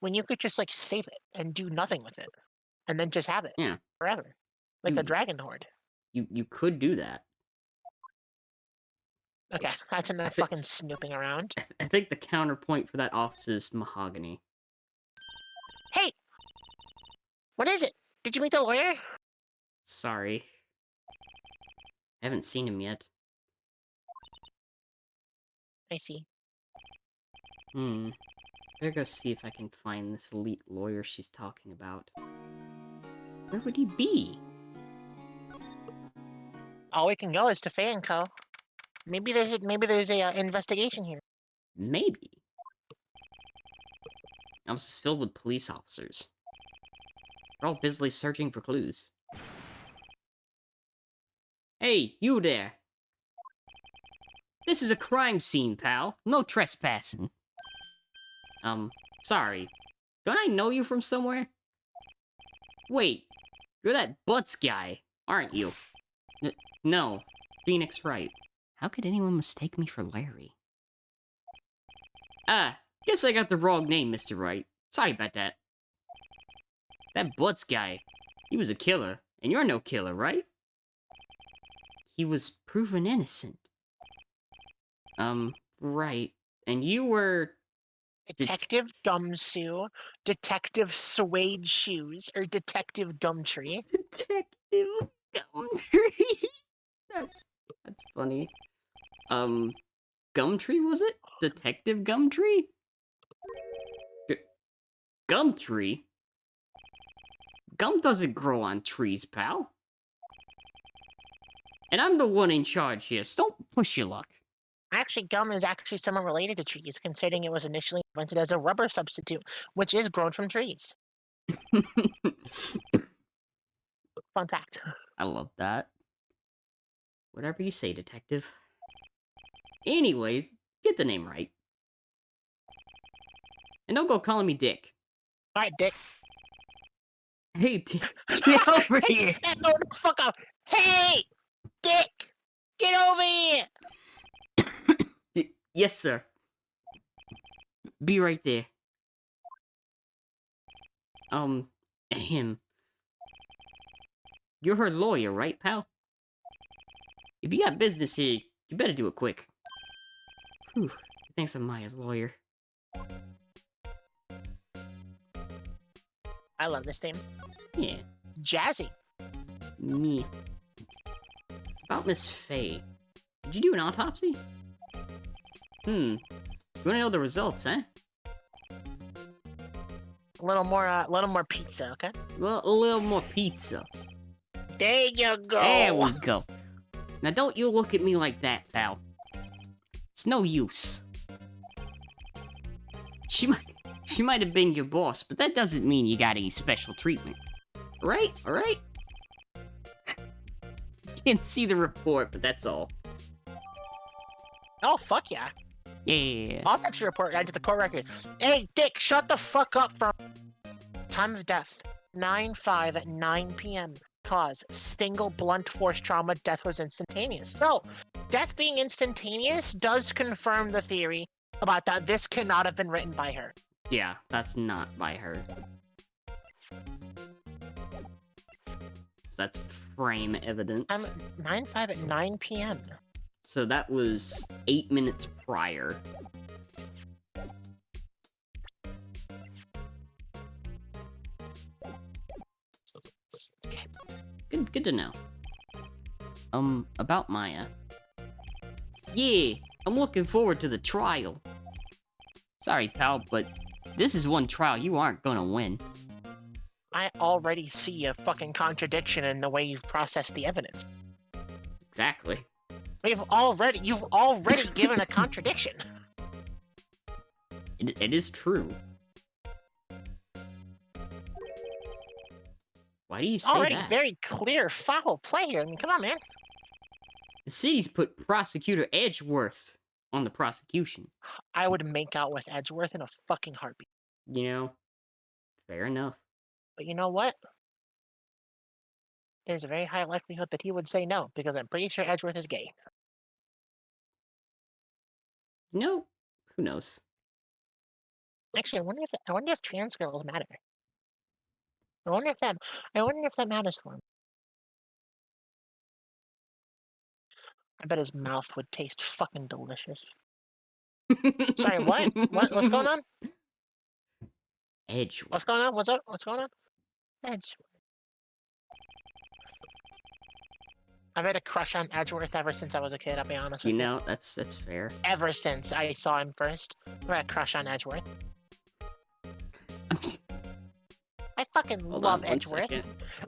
When you could just, like, save it and do nothing with it. And then just have it. Yeah. Forever. Like a dragon horde. You could do that. Okay, that's enough fucking snooping around. I think the counterpoint for that office is mahogany. Hey! What is it? Did you meet the lawyer? Sorry. I haven't seen him yet. I see. Better go see if I can find this elite lawyer she's talking about. Where would he be? All we can go is to Faye & Co. Maybe there's a investigation here. Maybe. Office is filled with police officers. They're all busily searching for clues. Hey, you there! This is a crime scene, pal. No trespassing. Sorry. Don't I know you from somewhere? Wait, you're that Butts guy, aren't you? No, Phoenix Wright. How could anyone mistake me for Larry? Guess I got the wrong name, Mr. Wright. Sorry about that. That Butts guy, he was a killer, And you're no killer, right? He was proven innocent. Right. And you were... Detective Gumshoe, Detective Suede Shoes, or Detective Gumtree. Detective Gumtree. That's funny. Gumtree, was it? Detective Gumtree? Gumtree? Gum doesn't grow on trees, pal. And I'm the one in charge here, so don't push your luck. Actually, gum is actually somewhat related to trees, considering it was initially invented as a rubber substitute, which is grown from trees. Fun fact. I love that. Whatever you say, detective. Anyways, get the name right. And don't go calling me Dick. Alright, Dick. Hey, Dick, get over here! Hey, no, the fuck up! Hey! Dick! Get over here! Yes, sir. Be right there. Him. You're her lawyer, right, pal? If you got business here, you better do it quick. Whew. Thanks, I'm Maya's lawyer. I love this theme. Yeah, Jazzy. me. About Miss Faye. Did you do an autopsy? You wanna know the results, huh? A little more pizza, okay? Well, a little more pizza. There you go. There we go. Now don't you look at me like that, pal. It's no use. She might have been your boss, but that doesn't mean you got any special treatment. Right? Alright? Can't see the report, but that's all. Oh, fuck yeah. Yeah. Autopsy report added to the court record. Hey, Dick, shut the fuck up from... Time of death, 9/5 at 9 p.m. Cause, single blunt force trauma, death was instantaneous. So, death being instantaneous does confirm the theory about that this cannot have been written by her. Yeah, that's not by her. So that's frame evidence. 9/5 at 9 p.m. So that was 8 minutes prior. Good to know. About Maya. Yeah, I'm looking forward to the trial. Sorry, pal, but this is one trial you aren't gonna win. I already see a fucking contradiction in the way you've processed the evidence. Exactly. You've already given a contradiction. It is true. Why do you say Already that? very clear foul play here. I mean, come on, man. The city's put Prosecutor Edgeworth on the prosecution. I would make out with Edgeworth in a fucking heartbeat. You know, fair enough. But you know what? There's a very high likelihood that he would say no, because I'm pretty sure Edgeworth is gay. No, who knows? Actually, I wonder if trans girls matter. I wonder if that matters for him. I bet his mouth would taste fucking delicious. Sorry, what? What's going on? Edgeworth. What's going on? What's up? What's going on? Edgeworth. I've had a crush on Edgeworth ever since I was a kid, I'll be honest with You you. know, that's fair. Ever since I saw him first, I had a crush on Edgeworth. I fucking Hold love on one Edgeworth. second.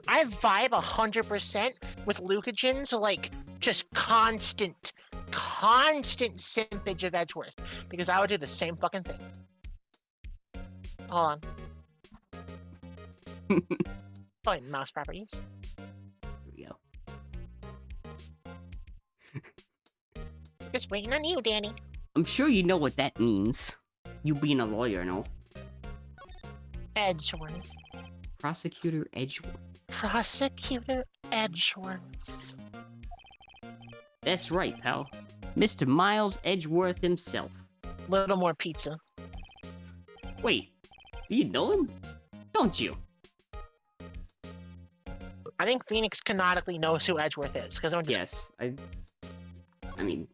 I vibe 100% with Lucagen's, like, just constant simpage of Edgeworth. Because I would do the same fucking thing. Hold on. Oh, mouse properties. Here we go. Just waiting on you, Dani. I'm sure you know what that means. You being a lawyer, no? Edgeworth. Prosecutor Edgeworth. Prosecutor Edgeworth. That's right, pal. Mr. Miles Edgeworth himself. Little more pizza. Wait, do you know him? Don't you? I think Phoenix canonically knows who Edgeworth is, because I'm just... Yes, I mean,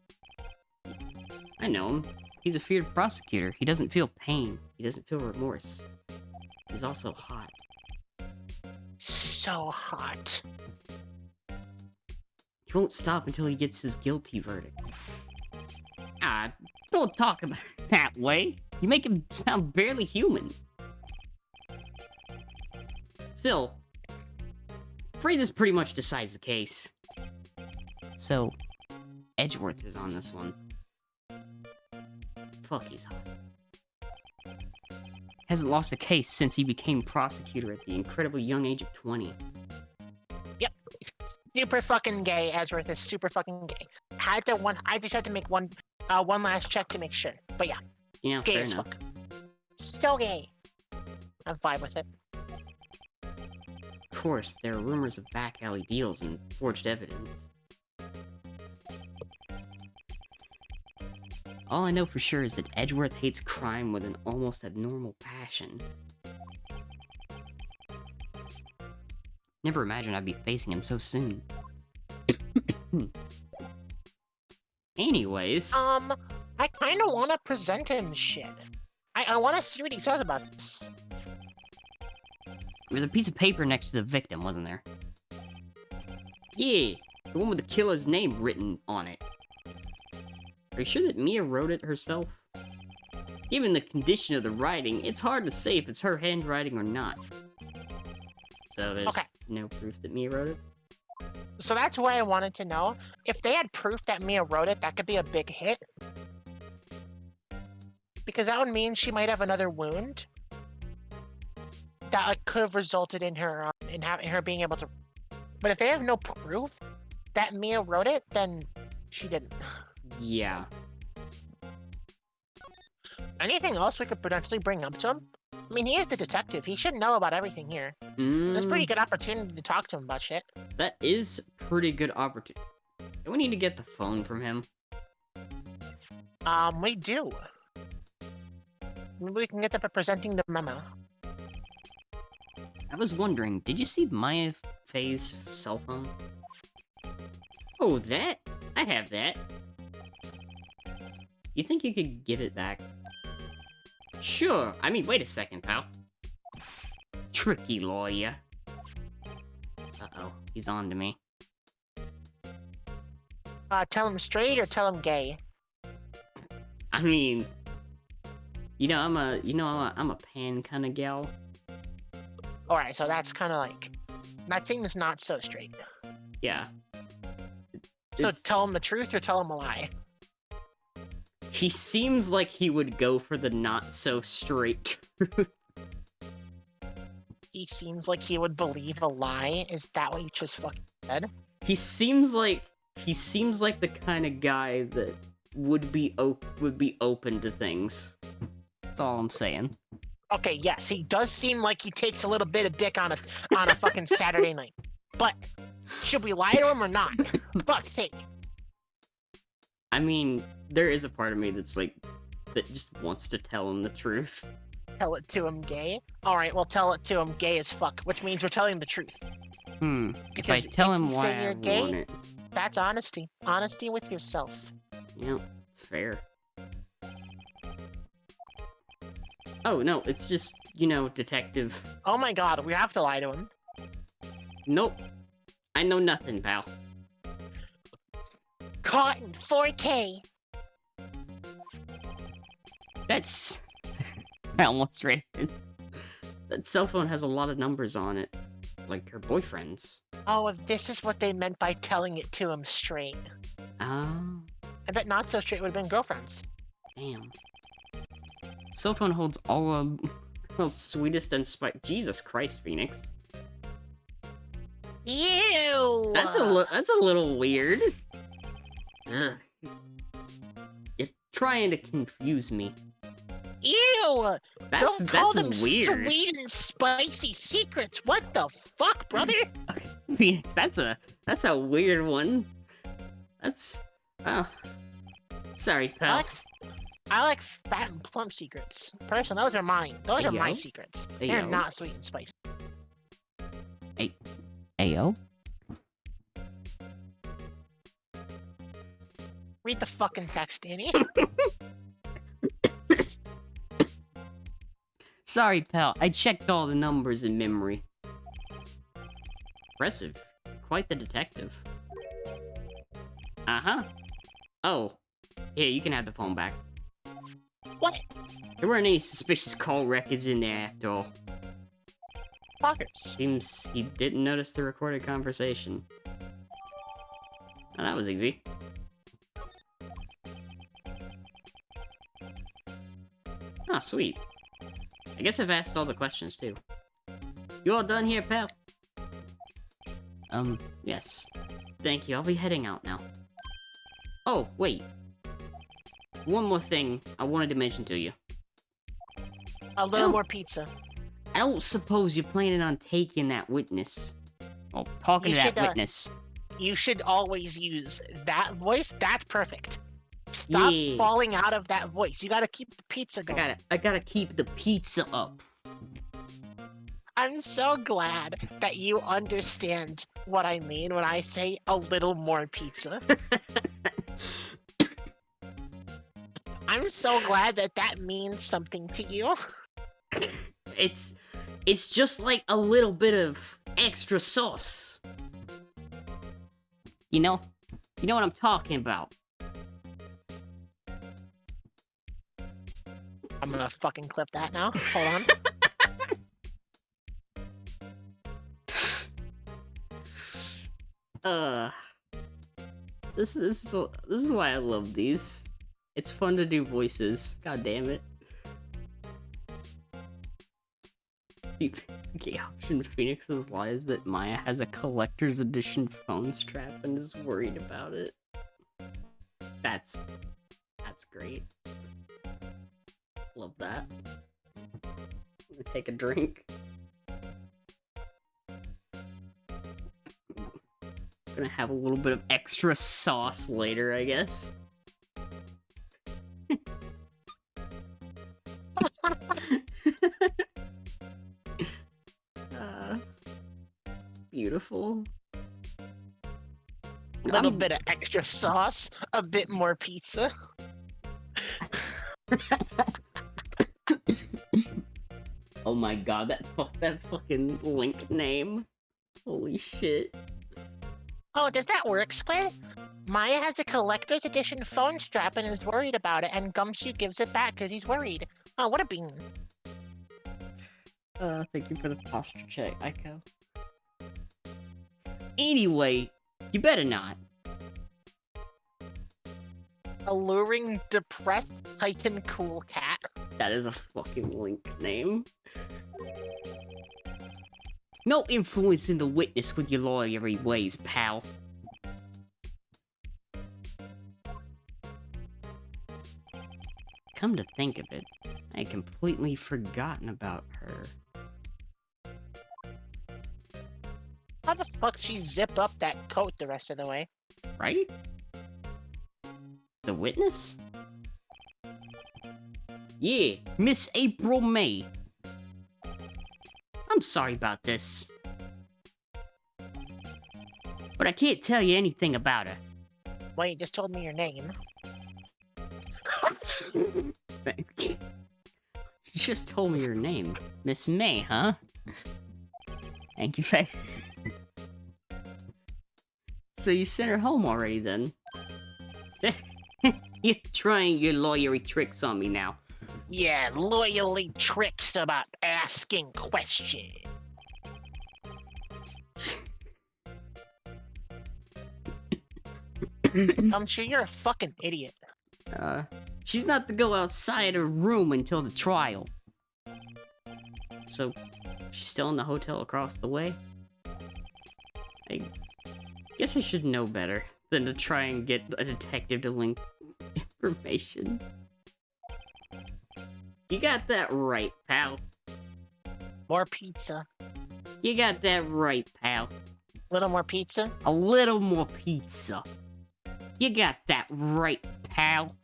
I know him. He's a feared prosecutor. He doesn't feel pain. He doesn't feel remorse. He's also hot. So hot. He won't stop until he gets his guilty verdict. Ah, don't talk about it that way. You make him sound barely human. Still, afraid this pretty much decides the case. So, Edgeworth is on this one. Fuck, he's hot. Hasn't lost a case since he became prosecutor at the incredibly young age of 20. Yep. Super fucking gay. Edgeworth is super fucking gay. I just had to make one last check to make sure. But yeah, You know, gay fair as enough. fuck. So gay. I'm fine with it. Of course, there are rumors of back alley deals and forged evidence. All I know for sure is that Edgeworth hates crime with an almost abnormal passion. Never imagined I'd be facing him so soon. Anyways, I kind of want to present him shit. I want to see what he says about this. there was a piece of paper next to the victim, wasn't there? Yeah, the one with the killer's name written on it. Are you sure that Mia wrote it herself? Given the condition of the writing, it's hard to say if it's her handwriting or not. So there's no proof that Mia wrote it? So that's why I wanted to know. If they had proof that Mia wrote it, that could be a big hit. Because that would mean she might have another wound that could have resulted in her in her being able to. But if they have no proof that Mia wrote it, then she didn't. Yeah. Anything else we could potentially bring up to him? I mean, he is the detective. He should know about everything here. It's a pretty good opportunity to talk to him about shit. That is pretty good opportunity. Do we need to get the phone from him? We do. Maybe we can get that by presenting the memo. I was wondering, did you see my Faece's cell phone? Oh, that? I have that. You think you could give it back? Sure. I mean, wait a second, pal. Tricky lawyer. Uh-oh, he's on to me. Tell him straight or tell him gay? I mean, I'm a pan kind of gal. Alright, so that's kind of like... That seems not so straight. Yeah. So tell him the truth or tell him a lie? He seems like he would go for the not-so-straight truth. He seems like he would believe a lie? Is that what you just fucking said? He seems like the kind of guy that would be open to things. That's all I'm saying. Okay, yes, he does seem like he takes a little bit of dick on a fucking Saturday night. But should we lie to him or not? Fuck's sake. I mean, there is a part of me that's like that just wants to tell him the truth. Tell it to him gay? Alright, we'll tell it to him gay as fuck, which means we're telling the truth. If I tell him you why say I you're gay, want it. That's honesty. Honesty with yourself. Yeah, it's fair. Oh, no, it's just, detective. Oh my god, we have to lie to him. Nope. I know nothing, pal. Caught in 4K. That's... I almost read it. That cell phone has a lot of numbers on it. Like her boyfriend's. Oh, this is what they meant by telling it to him straight. Oh. I bet not so straight would have been girlfriends. Damn. Cell phone holds all of well, sweetest and Jesus Christ, Phoenix. Ew! That's a little weird. Ugh. You're trying to confuse me. Ew! Don't call them weird. sweet and spicy secrets. What the fuck, brother? Phoenix, that's a weird one. That's sorry, pal. I like fat and plump secrets. Personally, those are mine. Those are my secrets. They're not sweet and spicy. Hey, Ayo. Read the fucking text, Dani. Sorry, pal. I checked all the numbers in memory. Impressive. Quite the detective. Uh-huh. Oh. Here, you can have the phone back. What? There weren't any suspicious call records in there after all. Fuckers. Seems he didn't notice the recorded conversation. Oh, that was easy. Oh, sweet. I guess I've asked all the questions, too. You all done here, pal? Yes. Thank you, I'll be heading out now. Oh, wait. One more thing I wanted to mention to you. A little more pizza. I don't suppose you're planning on taking that witness. Well, talking You to should, that witness. You should always use that voice. That's perfect. Stop falling out of that voice. You gotta keep the pizza going. I gotta keep the pizza up. I'm so glad that you understand what I mean when I say a little more pizza. I'm so glad that that means something to you. It's just like a little bit of extra sauce. You know what I'm talking about. I'm gonna fucking clip that now. Hold on. This is why I love these. It's fun to do voices. God damn it. The option Phoenix's lies that Maya has a collector's edition phone strap and is worried about it. That's great. Love that. I'm gonna take a drink. Gonna have a little bit of extra sauce later, I guess. Beautiful. A little bit of extra sauce, a bit more pizza. Oh my god, that fucking Link name. Holy shit. Oh, does that work, Squid? Maya has a collector's edition phone strap and is worried about it, and Gumshoe gives it back because he's worried. Oh, what a bean. Thank you for the posture check, Aiko. Anyway, you better not. Alluring, depressed, Titan cool cat. That is a fucking Link name. No influencing the witness with your lawyerly ways, pal. Come to think of it, I had completely forgotten about her. How the fuck she zip up that coat the rest of the way? Right? The witness? Yeah, Miss April May. I'm sorry about this. But I can't tell you anything about her. Well, you just told me your name. Thank you. You just told me your name. Miss May, huh? Thank you, Faece. So you sent her home already, then? You're trying your lawyery tricks on me now. Yeah, loyally tricks about asking questions. I'm sure you're a fucking idiot. She's not to go outside her room until the trial. So, she's still in the hotel across the way? I guess I should know better than to try and get a detective to link information. You got that right, pal. More pizza. You got that right, pal. Little more pizza? A little more pizza. You got that right, pal.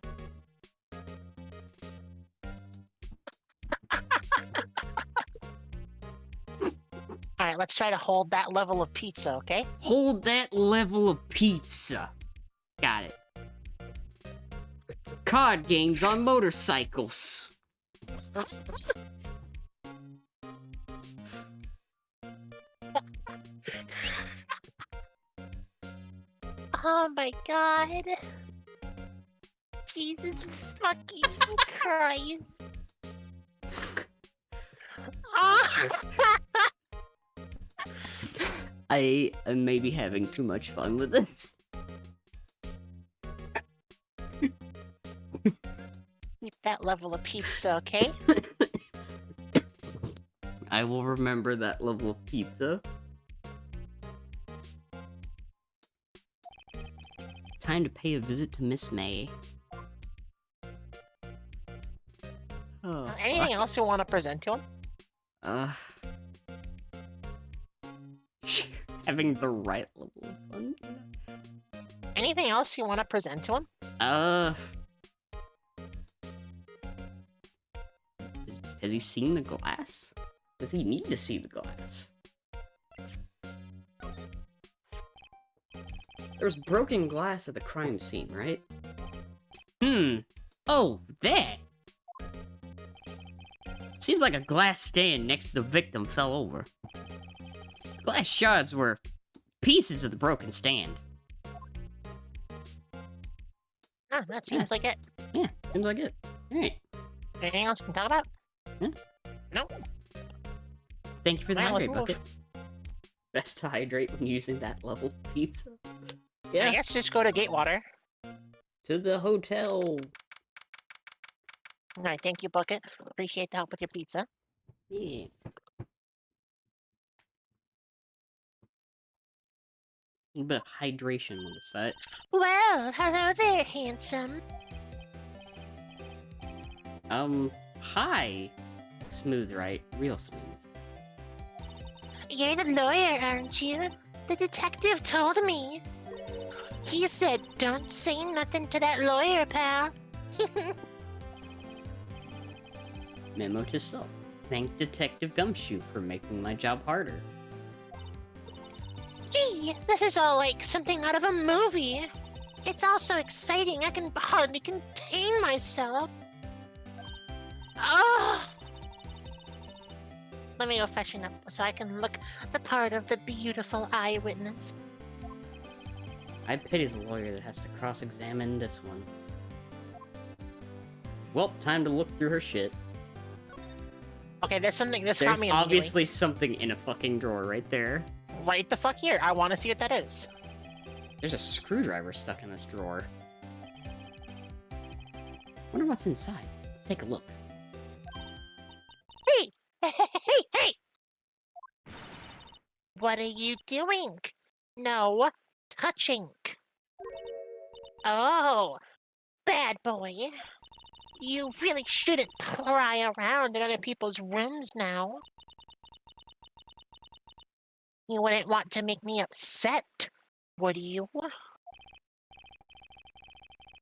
All right, let's try to hold that level of pizza, okay? Hold that level of pizza. Got it. Card games on motorcycles. Oh my god. Jesus fucking Christ. Oh. I am maybe having too much fun with this. Keep that level of pizza, okay? I will remember that level of pizza. Time to pay a visit to Miss May. Oh, Anything else you want to present to him? Having the right level of fun. Anything else you want to present to him? Has he seen the glass? Does he need to see the glass? There was broken glass at the crime scene, right? Oh, that! Seems like a glass stand next to the victim fell over. Glass shards were pieces of the broken stand. Ah, that seems like it. Yeah, seems like it. Alright. Anything else you can talk about? Hmm? No? Thank you for the Alright, let's hydrate move. bucket. Best to hydrate when using that level of pizza. I Yeah, guess just go to Gatewater. to the hotel. Alright, thank you, Bucket. Appreciate the help with your pizza. Yeah. A little bit of hydration on the side. Well, hello there, handsome. Hi. Smooth, right? Real smooth. You're the lawyer, aren't you? The detective told me. He said, don't say nothing to that lawyer, pal. Memo to self. Thank Detective Gumshoe for making my job harder. Gee, this is all like something out of a movie. It's all so exciting, I can hardly contain myself. Oh! Let me go freshen up so I can look the part of the beautiful eyewitness. I pity the lawyer that has to cross-examine this one. Well, time to look through her shit. Okay, there's something. This got There's me immediately. obviously something in a fucking drawer right there. Right the fuck here. I want to see what that is. There's a screwdriver stuck in this drawer. Wonder what's inside. Let's take a look. Hey! Hey! What are you doing? No touching. Oh, bad boy. You really shouldn't pry around in other people's rooms now. You wouldn't want to make me upset, would you?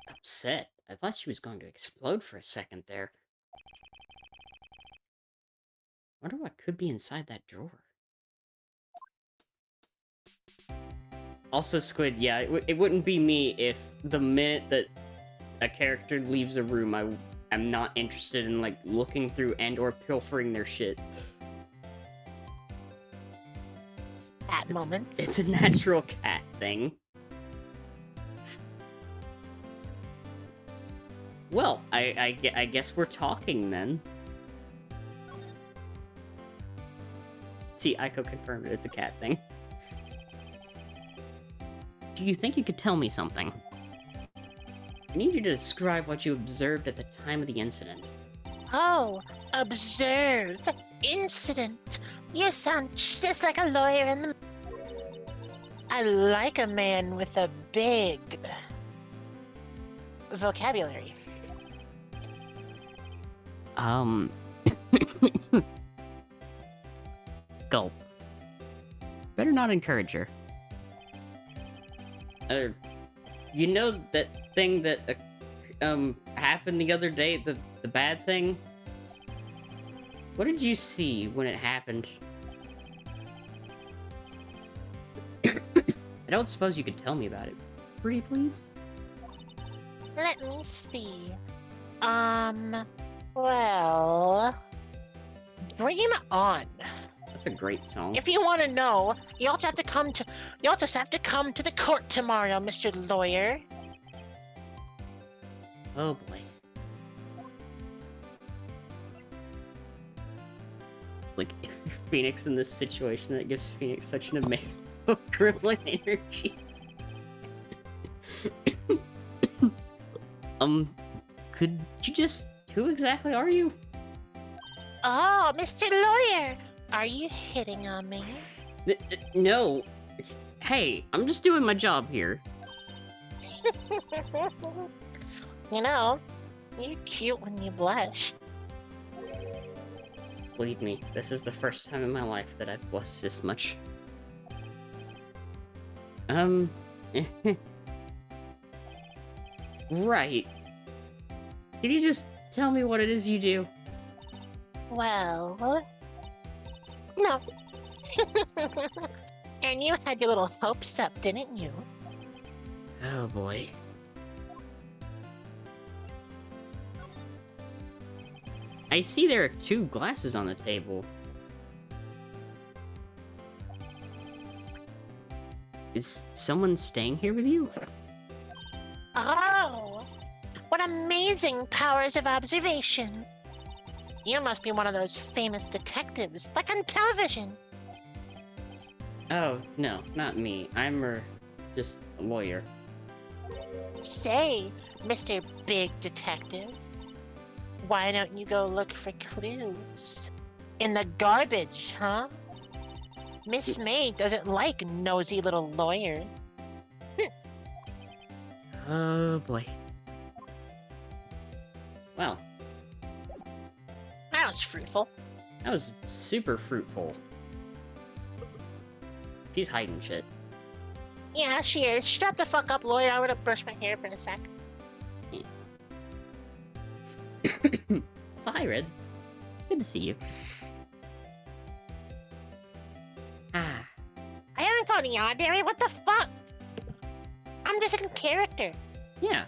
Upset. I thought she was going to explode for a second there. Wonder what could be inside that drawer. Also, Squid, yeah, it wouldn't be me if the minute that a character leaves a room, I'm not interested in, like, looking through and or pilfering their shit. At moment. It's a natural cat thing. Well, I guess we're talking then. See, Aiko confirmed it. It's a cat thing. Do you think you could tell me something? I need you to describe what you observed at the time of the incident. Oh, observe. Incident. You sound just like a lawyer in the... I like a man with a big vocabulary. Gulp. Better not encourage her. You know that thing that happened the other day, the bad thing? What did you see when it happened? don't suppose you could tell me about it. Pretty please? Let me see. Well, dream on. That's a great song. If you want to know, you'll just have to come to the court tomorrow, Mr. Lawyer. Oh boy. Like, Phoenix in this situation, that gives Phoenix such an amazing gremlin energy. Could you just... Who exactly are you? Oh, Mr. Lawyer, are you hitting on me? No. Hey, I'm just doing my job here. You know, you're cute when you blush. Believe me, this is the first time in my life that I've blushed this much. Right. Can you just tell me what it is you do? Well, no. And you had your little hopes up, didn't you? Oh boy. I see there are 2 glasses on the table. Is someone staying here with you? Oh, what amazing powers of observation. You must be one of those famous detectives, like on television. Oh, no, not me. I'm just a lawyer. Say, Mr. Big Detective, why don't you go look for clues? In the garbage, huh? Miss May doesn't like nosy little lawyer. Oh boy. Well, That was fruitful. that was super fruitful. She's hiding shit. Yeah, she is. Shut the fuck up, lawyer. I'm gonna brush my hair for a sec. So hi, Red. Good to see you. Ah, I haven't thought of y'all, Barry. What the fuck? I'm just a character. yeah.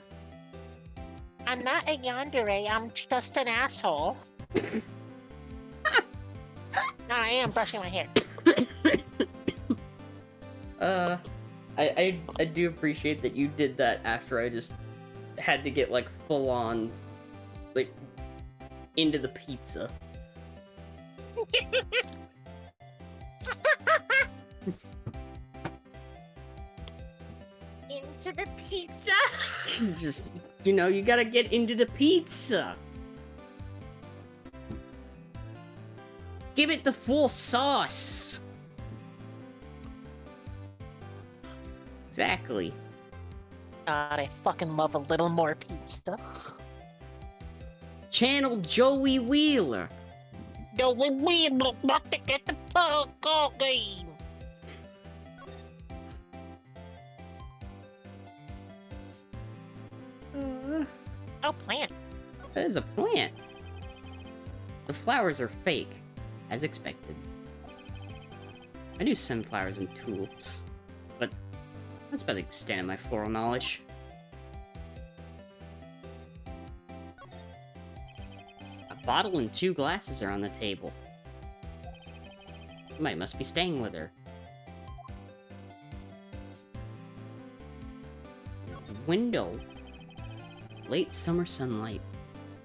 I'm not a yandere. I'm just an asshole. No, I am brushing my hair. I do appreciate that you did that after I just had to get, like, full on, like, into the pizza. Into the pizza. Just, you know, you gotta get into the pizza. Give it the full sauce. Exactly. God, I fucking love a little more pizza. Channel Joey Wheeler. Yo, we look not to get the fuck game. Oh, plant. That is a plant. The flowers are fake, as expected. I knew sunflowers and tulips, but that's about the extent of my floral knowledge. A bottle and 2 glasses are on the table. You must be staying with her. The window. Late summer sunlight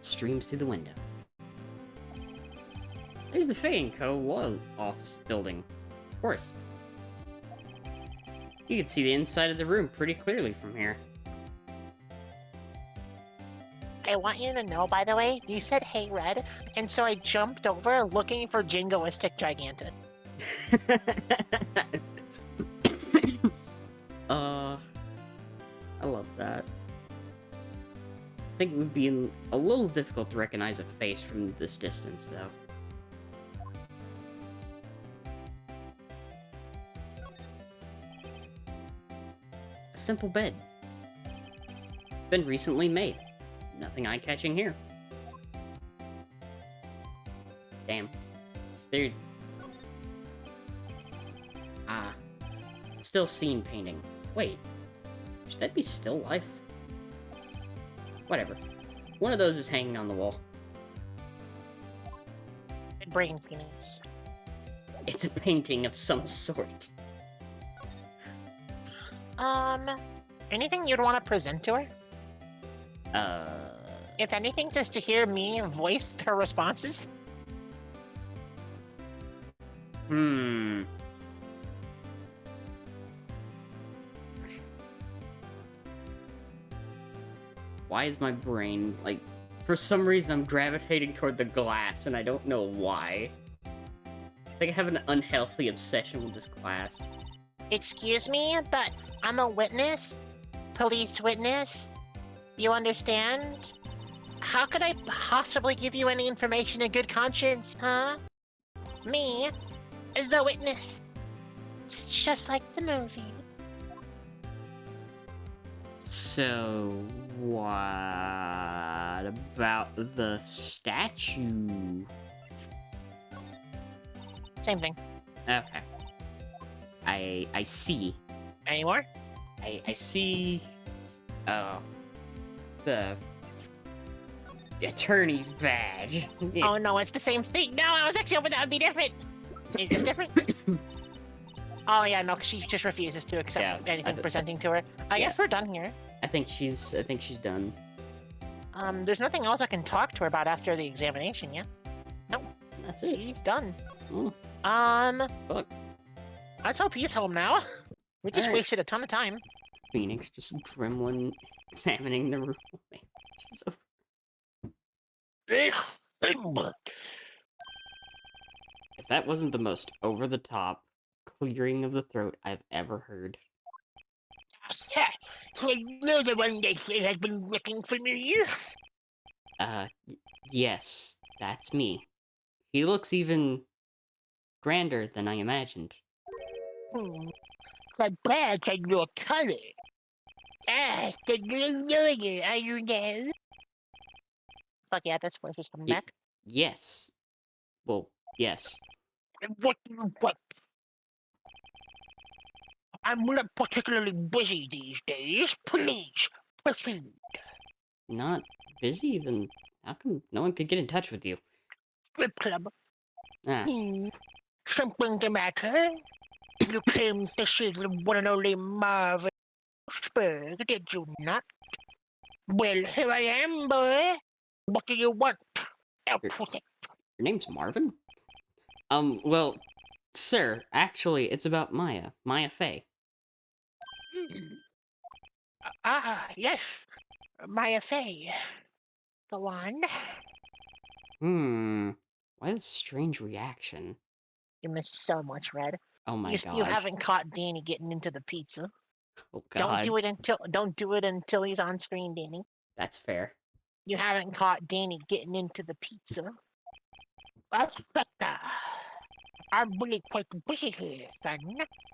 streams through the window. There's the Faye & Co. law office building. Of course. You can see the inside of the room pretty clearly from here. I want you to know, by the way, you said, hey, Red, and so I jumped over looking for Jingoistic Gigantic. I love that. I think it would be a little difficult to recognize a face from this distance, though. A simple bed. It's been recently made. Nothing eye-catching here. Damn. Dude. Ah. Still scene painting. Wait. Should that be still life? Whatever. One of those is hanging on the wall. Good brain, Phoenix. It's a painting of some sort. Anything you'd want to present to her? If anything, just to hear me voice her responses. Why is my brain, like, for some reason I'm gravitating toward the glass, and I don't know why. Like, I have an unhealthy obsession with this glass. Excuse me, but I'm a witness. Police witness. You understand? How could I possibly give you any information in good conscience, huh? Me, the witness. It's just like the movie. So, what about the statue? Same thing. Okay. I see. Any more? I see... the attorney's badge. Oh no, it's the same thing. No, I was actually hoping that would be different. Is this different? Oh yeah, no, she just refuses to accept anything presenting to her. I guess we're done here. I think she's done. There's nothing else I can talk to her about after the examination, yeah? No, That's it. she's done. Mm. Look. Let's hope he's home now. We just Alright. wasted a ton of time. Phoenix just gremlin examining the room. So... If that wasn't the most over-the-top clearing of the throat I've ever heard. You're the one that has been looking for me. Yes, that's me. He looks even grander than I imagined. The badge on your color. The lawyer, are you there? Fuck yeah, that's voice is coming back. Yes. Well, yes. What do you want? I'm not particularly busy these days. Please, proceed. Not busy? Then how come no one could get in touch with you? Strip club. Ah, Something the matter? You came to see the one and only Marvin Spurg, did you not? Well, here I am, boy. What do you want? Out with it. your name's Marvin? Well, sir, actually, it's about Maya. Maya Faye. Yes. Maya Faye. Go on. Why this strange reaction? You missed so much, Red. Oh my You still gosh. haven't caught Dani getting into the pizza. Oh god. Don't do it until he's on screen, Dani. That's fair. You haven't caught Dani getting into the pizza. I'm really quite busy here, son.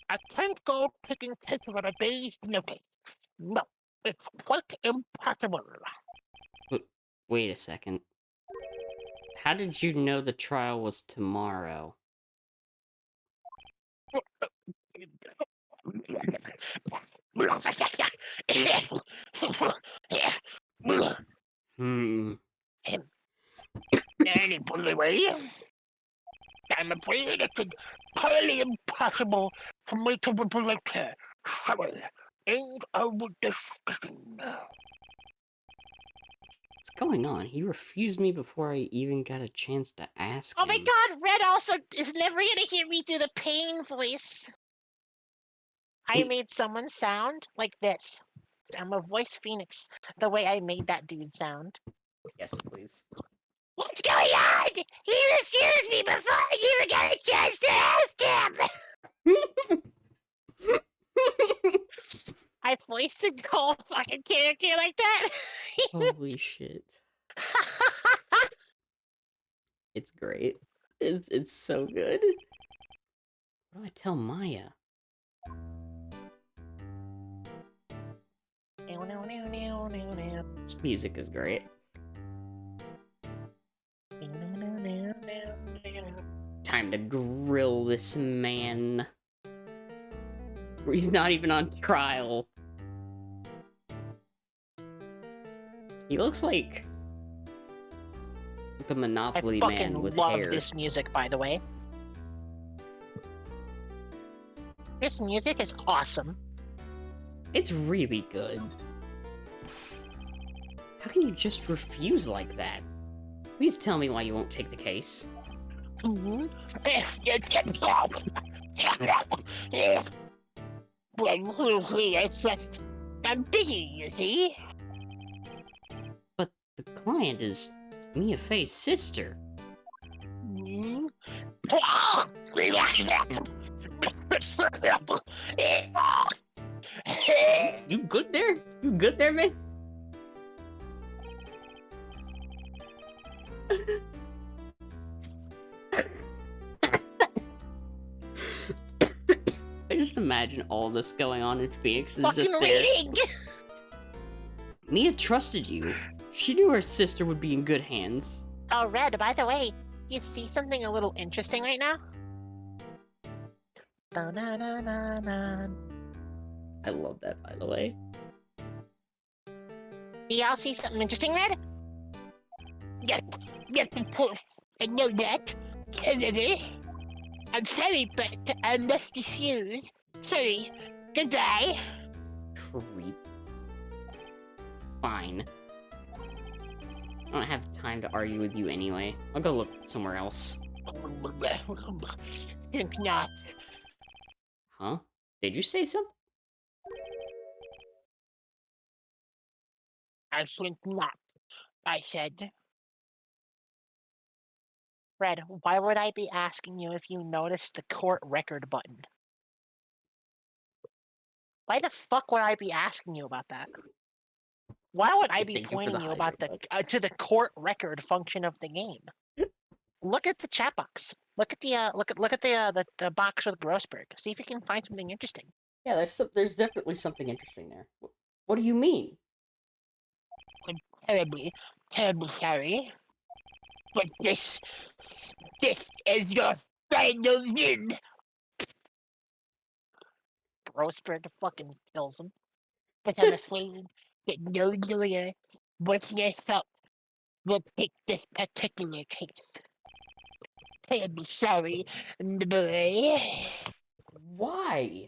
I can't go taking pictures on a day's notice. No, it's quite impossible. But wait a second. How did you know the trial was tomorrow? Anyway, I'm afraid it's entirely impossible for me to recollect her. Sorry, ain't over discussion. What's going on? He refused me before I even got a chance to ask Oh him. my god, Red also is never gonna hear me do the pain voice. I made someone sound like this. I'm a voice Phoenix, the way I made that dude sound. Yes, please. What's going on? He refused me before I even got a chance to ask him! I voiced a whole fucking character like that? Holy shit. It's great. It's so good. What do I tell Maya? This music is great. Time to grill this man. He's not even on trial. He looks like the I Monopoly fucking man with love hair. this music, by the way. This music is awesome. It's really good. How can you just refuse like that? Please tell me why you won't take the case. Well, it's just, I'm busy, you see? But the client is Mia Faye's sister. Hmm? You good there? You good there, man? I just imagine all this going on and Phoenix is Fucking just there. reading! Mia trusted you. She knew her sister would be in good hands. Oh, Red, by the way, you see something a little interesting right now? Ba-na-na-na-na. I love that, by the way. Do y'all see something interesting, Red? Yep, of course. I know that. Kennedy. I'm sorry, but I must refuse. Sorry. Goodbye. Creep. Fine. I don't have time to argue with you anyway. I'll go look somewhere else. Think not. Huh? Did you say something? I think not. I said. Red, why would I be asking you if you noticed the court record button? Why the fuck would I be asking you about that? Why would I be Thank you for the pointing you about the hydrant, to the court record function of the game? Look at the chat box. Look at the look at the box with Grossberg. See if you can find something interesting. Yeah, there's definitely something interesting there. What do you mean? Terribly sorry. But this is your final win. Grossberg fucking kills him. Because I'm afraid that no lawyer worth their salt will take this particular case. Terribly sorry, boy. Why?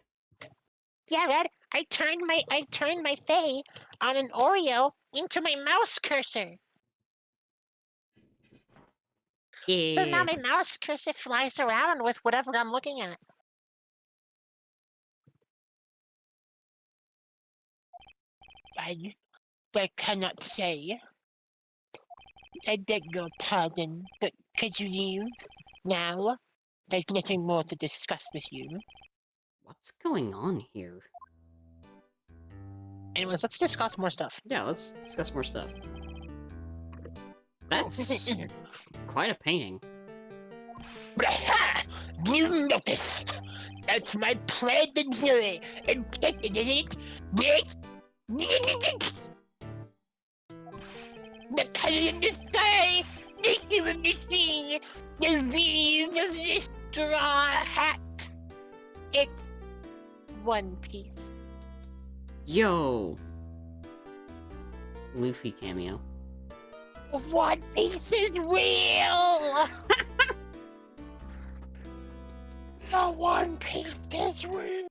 Yeah, Red. I turned my Faye on an Oreo into my mouse cursor. So now my mouse cursor flies around with whatever I'm looking at. I cannot say. I beg your pardon, but could you leave now? There's nothing more to discuss with you. What's going on here? Anyways, let's discuss more stuff. Yeah, let's discuss more stuff. That's quite a painting. You noticed! That's my plan to do it! Impressive, isn't it? The color of the sky! The human machine! The leaves of this straw hat! It's One Piece. Yo! Luffy cameo. One Piece is real! The One Piece is real!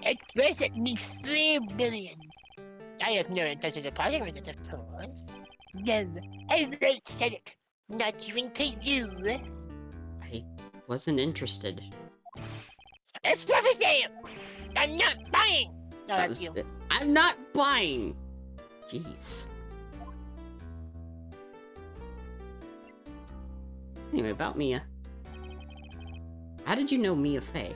It presently 3 billion. I have no intention of parting with it, of course. No, I won't sell it. Not even to you. I wasn't interested. It's not for sale! I'm not buying! No, That that's was you. it. I'm not buying! Jeez. Anyway, about Mia. How did you know Mia Faye?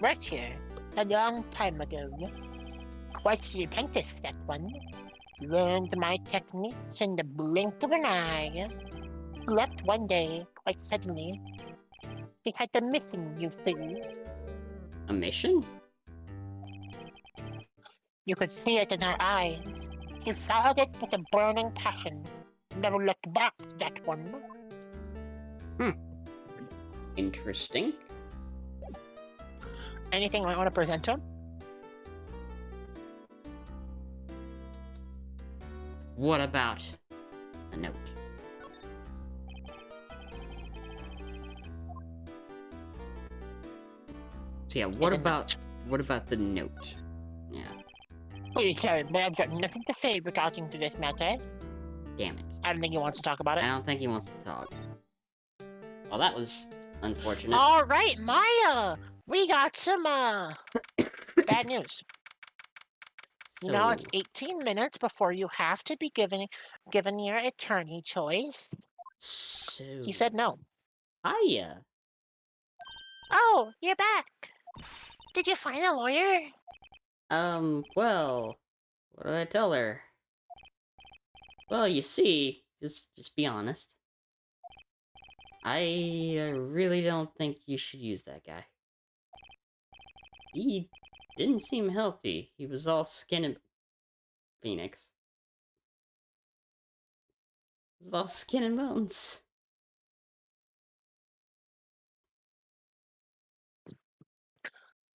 Right here, a long time ago. Quite the apprentice, that one. Learned my techniques in the blink of an eye. Left one day, quite suddenly. She had a mission, you see. A mission? You could see it in her eyes. She followed it with a burning passion. never looked back to that one. Interesting. Anything I want to present to him? What about a note? So yeah, what about the note? Yeah. Please, sir, but I've got nothing to say regarding to this matter. Damn it. I don't think he wants to talk about I it. don't think he wants to talk. Well, that was unfortunate. All right, Maya, we got some bad news. You know, it's 18 minutes before you have to be given your attorney choice. So He said no. hiya. Oh, you're back. Did you find a lawyer? Well, what do I tell her? Well, you see, just be honest. I really don't think you should use that guy. He didn't seem healthy. He was all skin and... Phoenix. He was all skin and bones.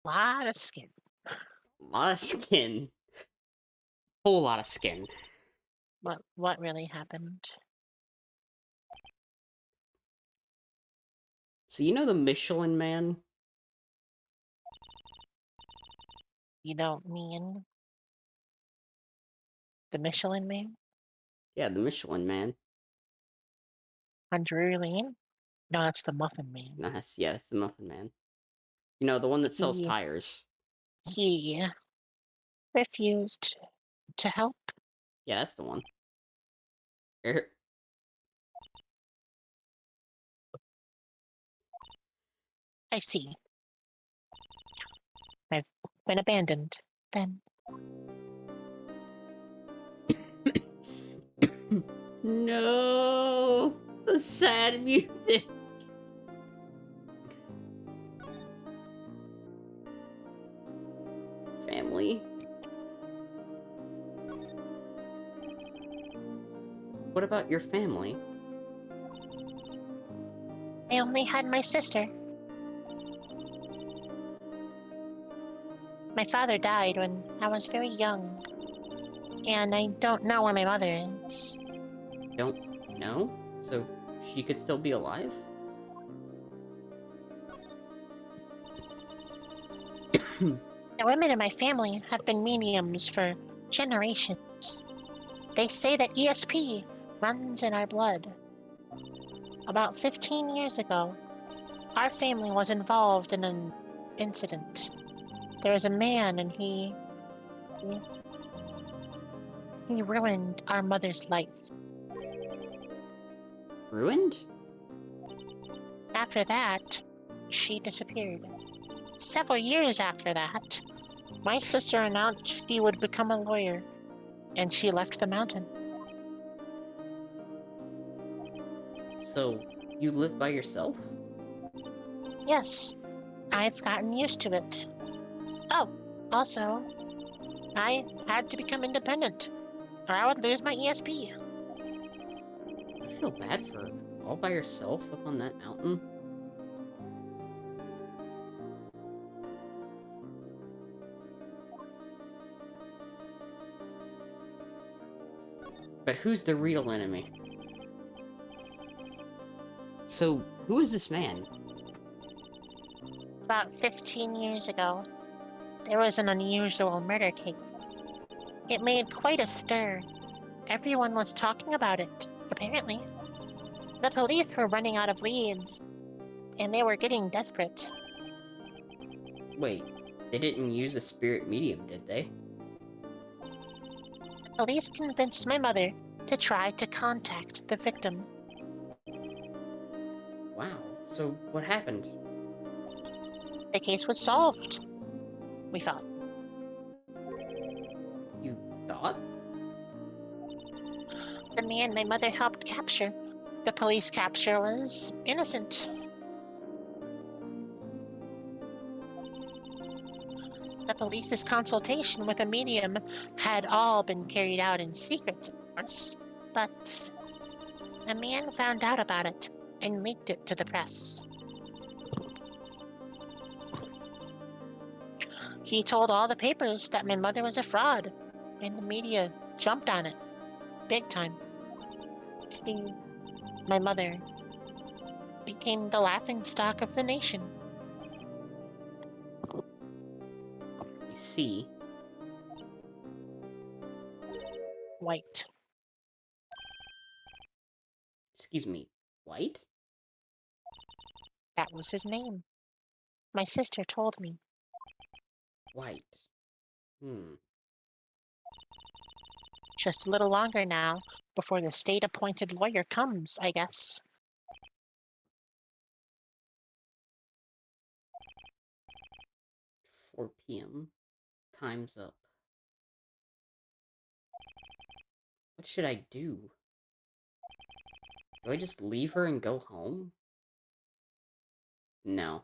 Lot of skin. A lot of skin. Whole lot of skin. What really happened? So you know the Michelin Man? You don't mean the Michelin Man? Yeah, the Michelin Man. On Drury Lane? No, that's the Muffin Man. No, that's the Muffin Man. You know, the one that sells Yeah. tires. He refused to help. Yeah, that's the one. I see. I've been abandoned, then. No, the sad music. Family. What about your family? I only had my sister. My father died when I was very young. And I don't know where my mother is. Don't know? So she could still be alive? The women in my family have been mediums for generations. They say that ESP runs in our blood. About 15 years ago, our family was involved in an incident. There was a man and he ruined our mother's life. Ruined? After that, she disappeared. Several years after that, my sister announced she would become a lawyer, and she left the mountain. So, you live by yourself? Yes, I've gotten used to it. Oh, also, I had to become independent, or I would lose my ESP. I feel bad for her. All by herself up on that mountain. But who's the real enemy? So, who is this man? About 15 years ago, there was an unusual murder case. It made quite a stir. Everyone was talking about it, apparently. The police were running out of leads, and they were getting desperate. Wait, they didn't use a spirit medium, did they? The police convinced my mother to try to contact the victim. Wow, so what happened? The case was solved, we thought. You thought? The man my mother helped capture, the police capture, was innocent. The police's consultation with a medium had all been carried out in secret, of course, but A man found out about it and leaked it to the press. He told all the papers that my mother was a fraud, and the media jumped on it. Big time. My mother, became the laughingstock of the nation. I see. White. Excuse me, White? That was his name. My sister told me. White. Just a little longer now, before the state-appointed lawyer comes, I guess. 4 p.m. Time's up. What should I do? Do I just leave her and go home? No.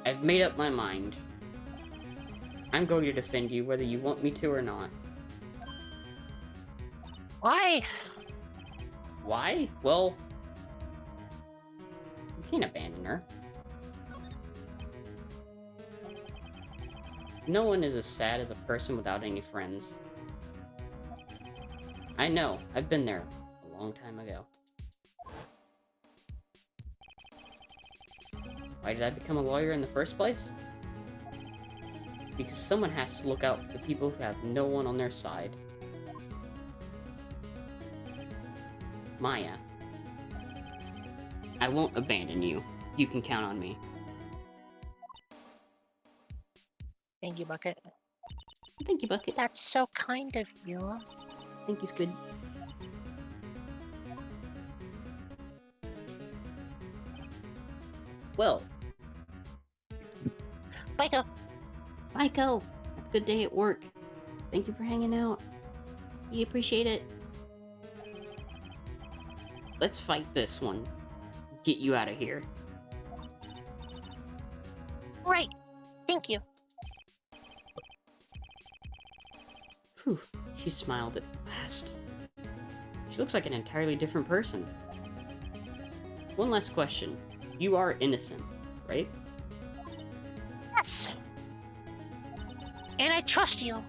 I've made up my mind. I'm going to defend you whether you want me to or not. Why? Why? Well, you can't abandon her. No one is as sad as a person without any friends. I know, I've been there a long time ago. Why did I become a lawyer in the first place? Because someone has to look out for the people who have no one on their side. Maya, I won't abandon you. You can count on me. Thank you, Bucket. Thank you, Bucket. That's so kind of you. Thank you, Squid. Well, Michael. Michael, have a good day at work. Thank you for hanging out. We appreciate it. Let's fight this one. Get you out of here. Right. Thank you. Whew, she smiled at last. She looks like an entirely different person. One last question. You are innocent, right? Yes. And I trust you.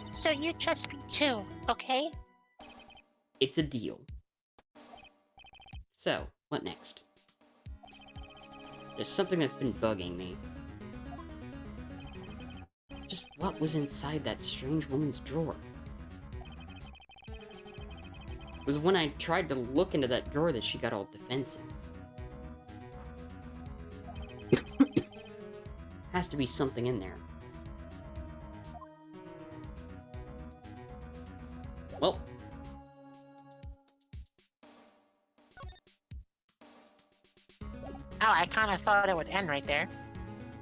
So you trust me too, okay? It's a deal. So, what next? There's something that's been bugging me. Just what was inside that strange woman's drawer? It was when I tried to look into that drawer that she got all defensive. Has to be something in there. Well. Oh, I kind of thought it would end right there.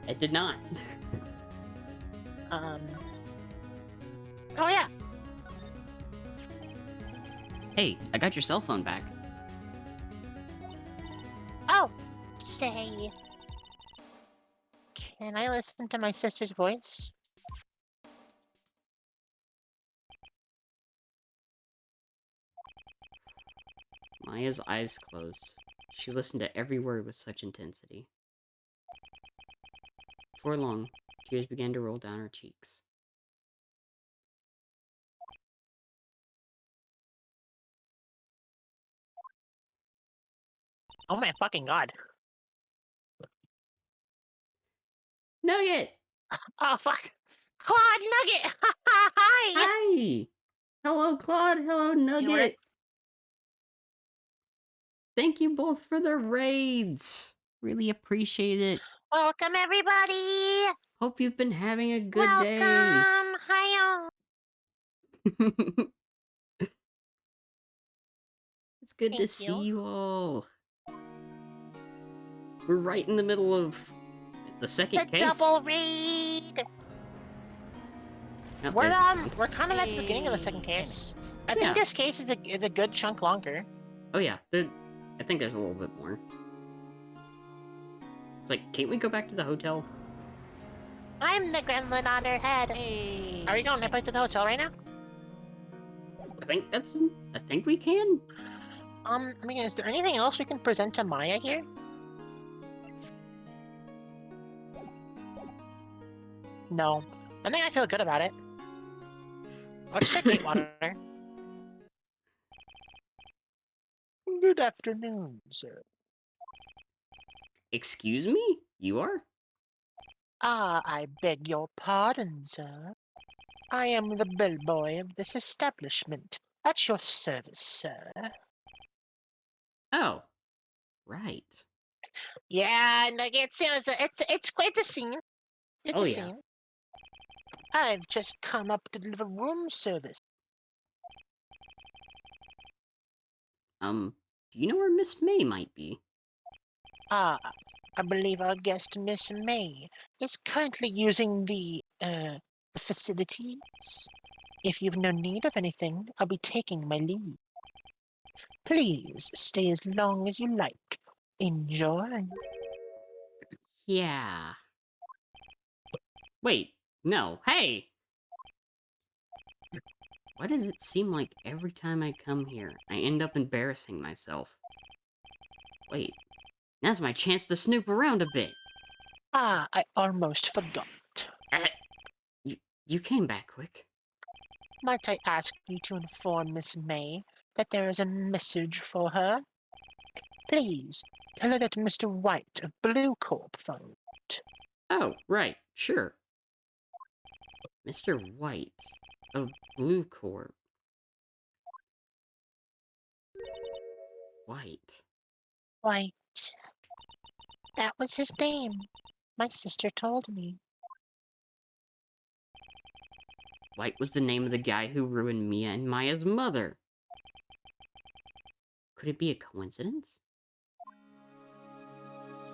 It did not. Oh yeah. Hey, I got your cell phone back. Oh, say. Can I listen to my sister's voice? Maya's eyes closed. She listened to every word with such intensity. Before long, tears began to roll down her cheeks. Oh my fucking god. Nugget! Oh fuck. Claude Nugget! Hi! Hi! Hello, Claude. Hello, Nugget. Thank you both for the raids. Really appreciate it. Welcome everybody! Hope you've been having a good day. Welcome! Hi. It's good to Thank see you. you all. We're right in the middle of the second The case. double raid! Oh, We're there's the second. we're kind of at the beginning of the second case. I think Yeah. this case is a good chunk longer. Oh yeah, I think there's a little bit more. It's like, can't we go back to the hotel? I'm the gremlin on her head. Hey, Are we going to to the hotel right now? I think we can. I mean, is there anything else we can present to Maya here? No. I think I feel good about it. Let's check Gatewater. Good afternoon, sir. Excuse me? You are? Ah, I beg your pardon, sir. I am the bellboy of this establishment. At your service, sir. Oh, right. Yeah, and it's quite a scene. It's Oh, a yeah. scene. I've just come up to deliver room service. Do you know where Miss May might be? Ah, I believe our guest, Miss May, is currently using the facilities. If you've no need of anything, I'll be taking my leave. Please stay as long as you like. Enjoy. Yeah. Wait, no. Hey! Why does it seem like every time I come here, I end up embarrassing myself? Wait, now's my chance to snoop around a bit. Ah, I almost forgot. Uh, you came back quick. Might I ask you to inform Miss May that there is a message for her? Please tell her that Mr. Wright of Blue Corp phoned. Oh, right, sure. Mr. White of Blue Corp. White. White. That was his name. My sister told me. White was the name of the guy who ruined Mia and Maya's mother. Could it be a coincidence?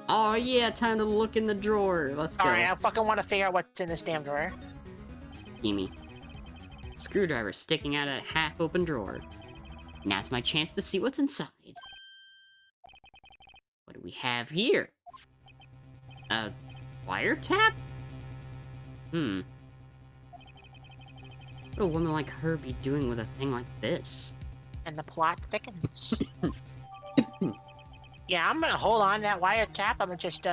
Oh yeah, time to look in the drawer. Let's go. Alright, I fucking want to figure out what's in this damn drawer. Gimme. Screwdriver sticking out of a half-open drawer. Now's my chance to see what's inside. What do we have here? A wiretap? What would a woman like her be doing with a thing like this? And the plot thickens. Yeah, I'm gonna hold on to that wiretap. I'm gonna just,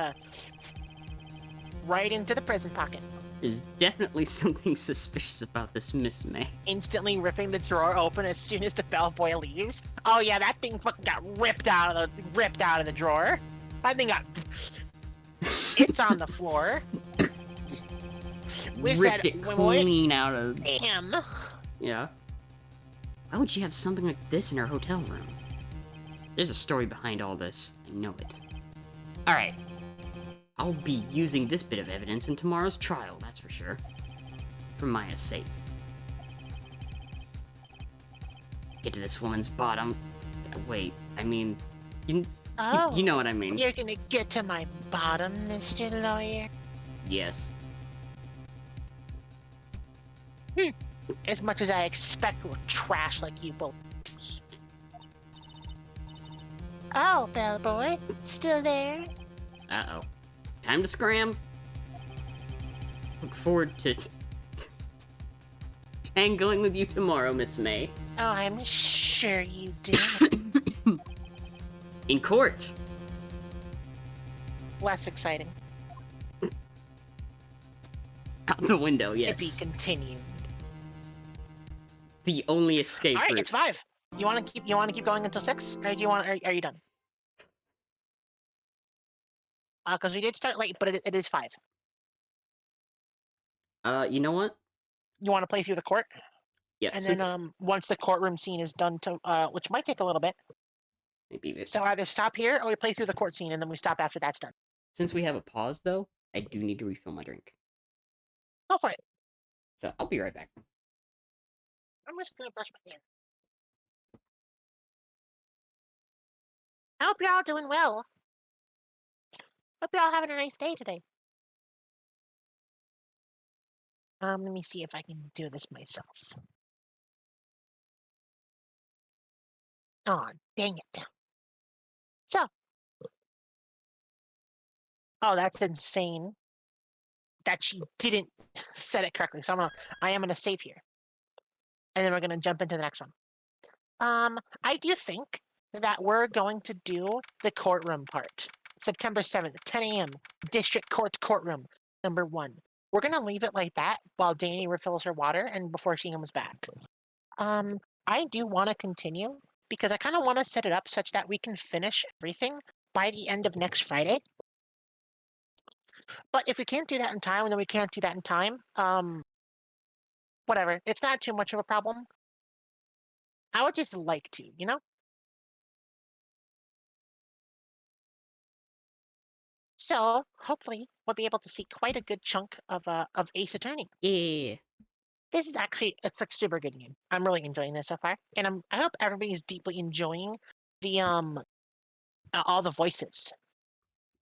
right into the prison pocket. There's definitely something suspicious about this Miss May. Instantly ripping the drawer open as soon as the bellboy leaves. Oh yeah, that thing fucking got ripped out of the drawer. That thing got. It's on the floor. Ripped it clean out of... Damn. Yeah. Why would she have something like this in her hotel room? There's a story behind all this. I know it. Alright. I'll be using this bit of evidence in tomorrow's trial, that's for sure. For Maya's sake. Get to this woman's bottom. Wait, I mean... You know what I mean. You're gonna get to my bottom, Mr. Lawyer? Yes. As much as I expect with trash like you both. Oh, bellboy, still there? Uh-oh. Time to scram. Look forward to tangling with you tomorrow, Miss May. Oh, I'm sure you do. In court. Less exciting. Out the window, yes. To be continued. The only escape All right, route. it's 5. You want to keep going until 6, or do you want? Are you done? Because we did start late, but it is 5. You know what? You want to play through the court, Yeah, and since... then once the courtroom scene is done, which might take a little bit. Maybe this... So either stop here or we play through the court scene, and then we stop after that's done. Since we have a pause, though, I do need to refill my drink. Go for it. So, I'll be right back. I'm just gonna brush my hair. I hope you're all doing well. Hope you're all having a nice day today. Let me see if I can do this myself. Oh, dang it. So. Oh, that's insane. that she didn't set it correctly. So I am gonna save here, and then we're gonna jump into the next one. I do think that we're going to do the courtroom part. September 7th, 10 a.m. District Court courtroom number 1. We're gonna leave it like that while Dani refills her water and before she comes back. I do want to continue because I kind of want to set it up such that we can finish everything by the end of next Friday. But if we can't do that in time, then we can't do that in time. Whatever. It's not too much of a problem. I would just like to, you know? So hopefully we'll be able to see quite a good chunk of Ace Attorney. Yeah. This is actually it's like super good game. I'm really enjoying this so far, and I hope everybody is deeply enjoying the all the voices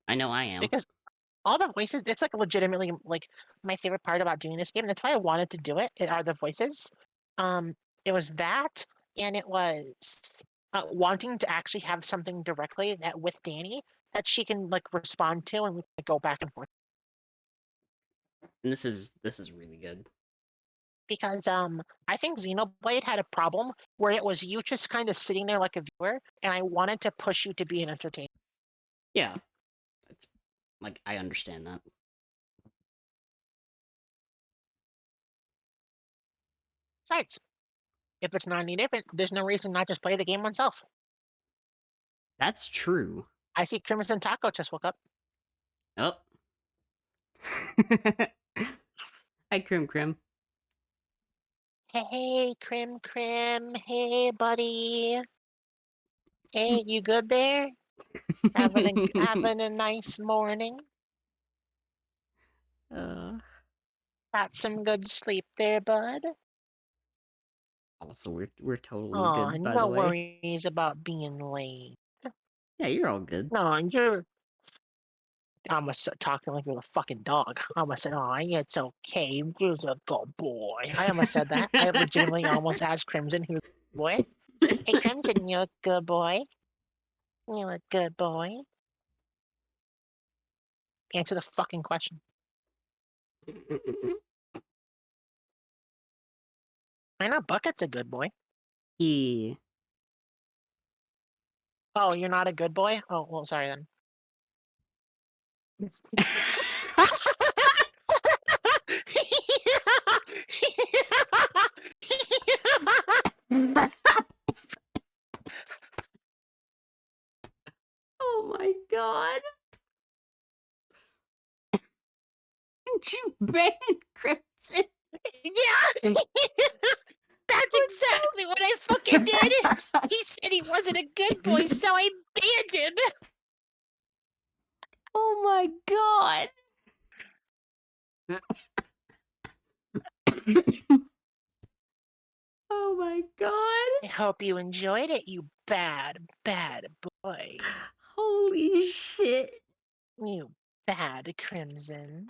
I know I am. because all the voices. It's like legitimately like my favorite part about doing this game. That's why I wanted to do it. Are the voices. It was that, and it was wanting to actually have something directly that with Dani that she can like respond to, and we can go back and forth. And this is really good. Because I think Xenoblade had a problem where it was you just kind of sitting there like a viewer, and I wanted to push you to be an entertainer. Yeah. Like, I understand that. Besides, if it's not any different, there's no reason not just play the game oneself. That's true. I see Crimson Taco just woke up. Oh. Hi, Crim. Hey, Crim. Hey, buddy. Hey, you good there? Having a nice morning? Got some good sleep there, bud? Also, we're totally Oh, good, by no the way. worries about being late. Yeah, you're all good. No, you're. I must start talking like you're a fucking dog. I almost said, "Oh, it's okay. You're a good boy." I almost said that. I legitimately almost asked Crimson, who's a boy. Hey, Crimson, you're a good boy. You're a good boy. Answer the fucking question. I know Bucket's a good boy. Yeah. Oh, you're not a good boy? Oh, well, sorry then. Oh my god. You banned Crimson. Yeah! That's exactly what I fucking did! He said he wasn't a good boy, so I banned him! Oh my god. Oh my god. I hope you enjoyed it, you bad, bad boy. Holy shit. You bad Crimson.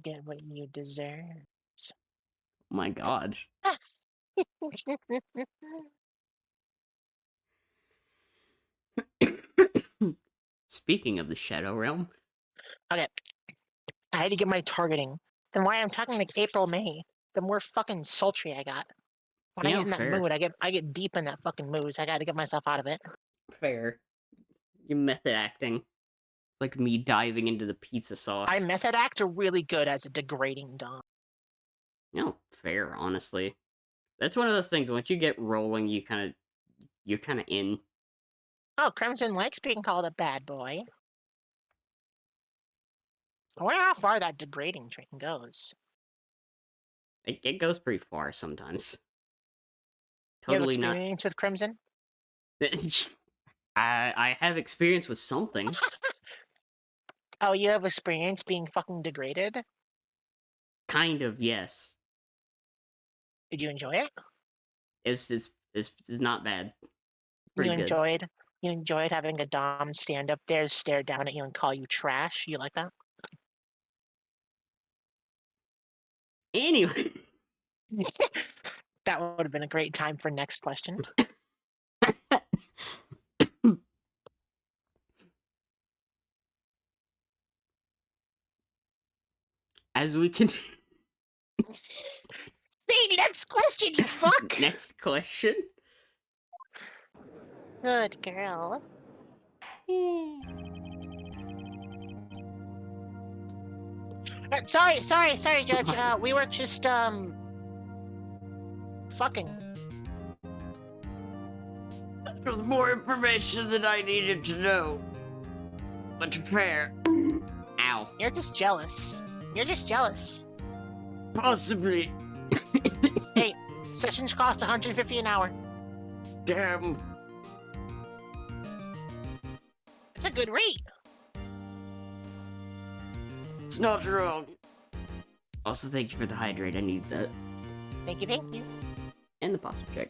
Get what you deserve. Oh my god. Speaking of the Shadow Realm. Okay. I had to get my targeting. And why I'm talking like April, May, the more fucking sultry I got. When I get in that fair. mood, I get deep in that fucking mood, so I gotta get myself out of it. Fair. You method acting. Like me diving into the pizza sauce. I method act really good as a degrading dom. No, fair, honestly. That's one of those things, once you get rolling, you're kinda in. Oh, Crimson likes being called a bad boy. I wonder how far that degrading train goes. It goes pretty far sometimes. You have Totally not. experience with Crimson? I have experience with something. Oh, you have experience being fucking degraded? Kind of, yes. Did you enjoy it? It's not bad. Pretty good. You enjoyed having a dom stand up there, stare down at you, and call you trash? You like that? Anyway. That would have been a great time for next question. I As we can. Hey, next question, you fuck! Next question. Good girl. Sorry, Judge. We were just, fucking. There's more information than I needed to know. But fair. Ow. You're just jealous. You're just jealous. Possibly. Hey, sessions cost 150 an hour. Damn. It's a good rate. It's not wrong. Also, thank you for the hydrate. I need that. Thank you. And the posture check.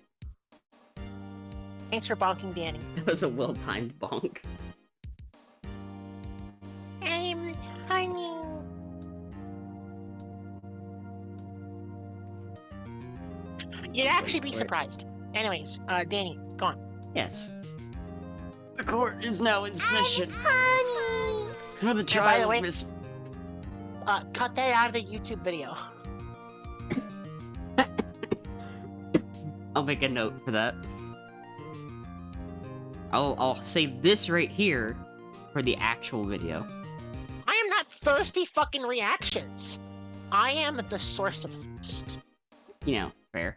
Thanks for bonking Dani. That was a well-timed bonk. I'm honey. You'd actually be surprised. Anyways, Dani, go on. Yes. The court is now in session. Honey. For the by trial the way- of Miss... Cut that out of the YouTube video. I'll make a note for that. I'll save this right here for the actual video. I am not thirsty fucking reactions. I am the source of thirst. You know, fair.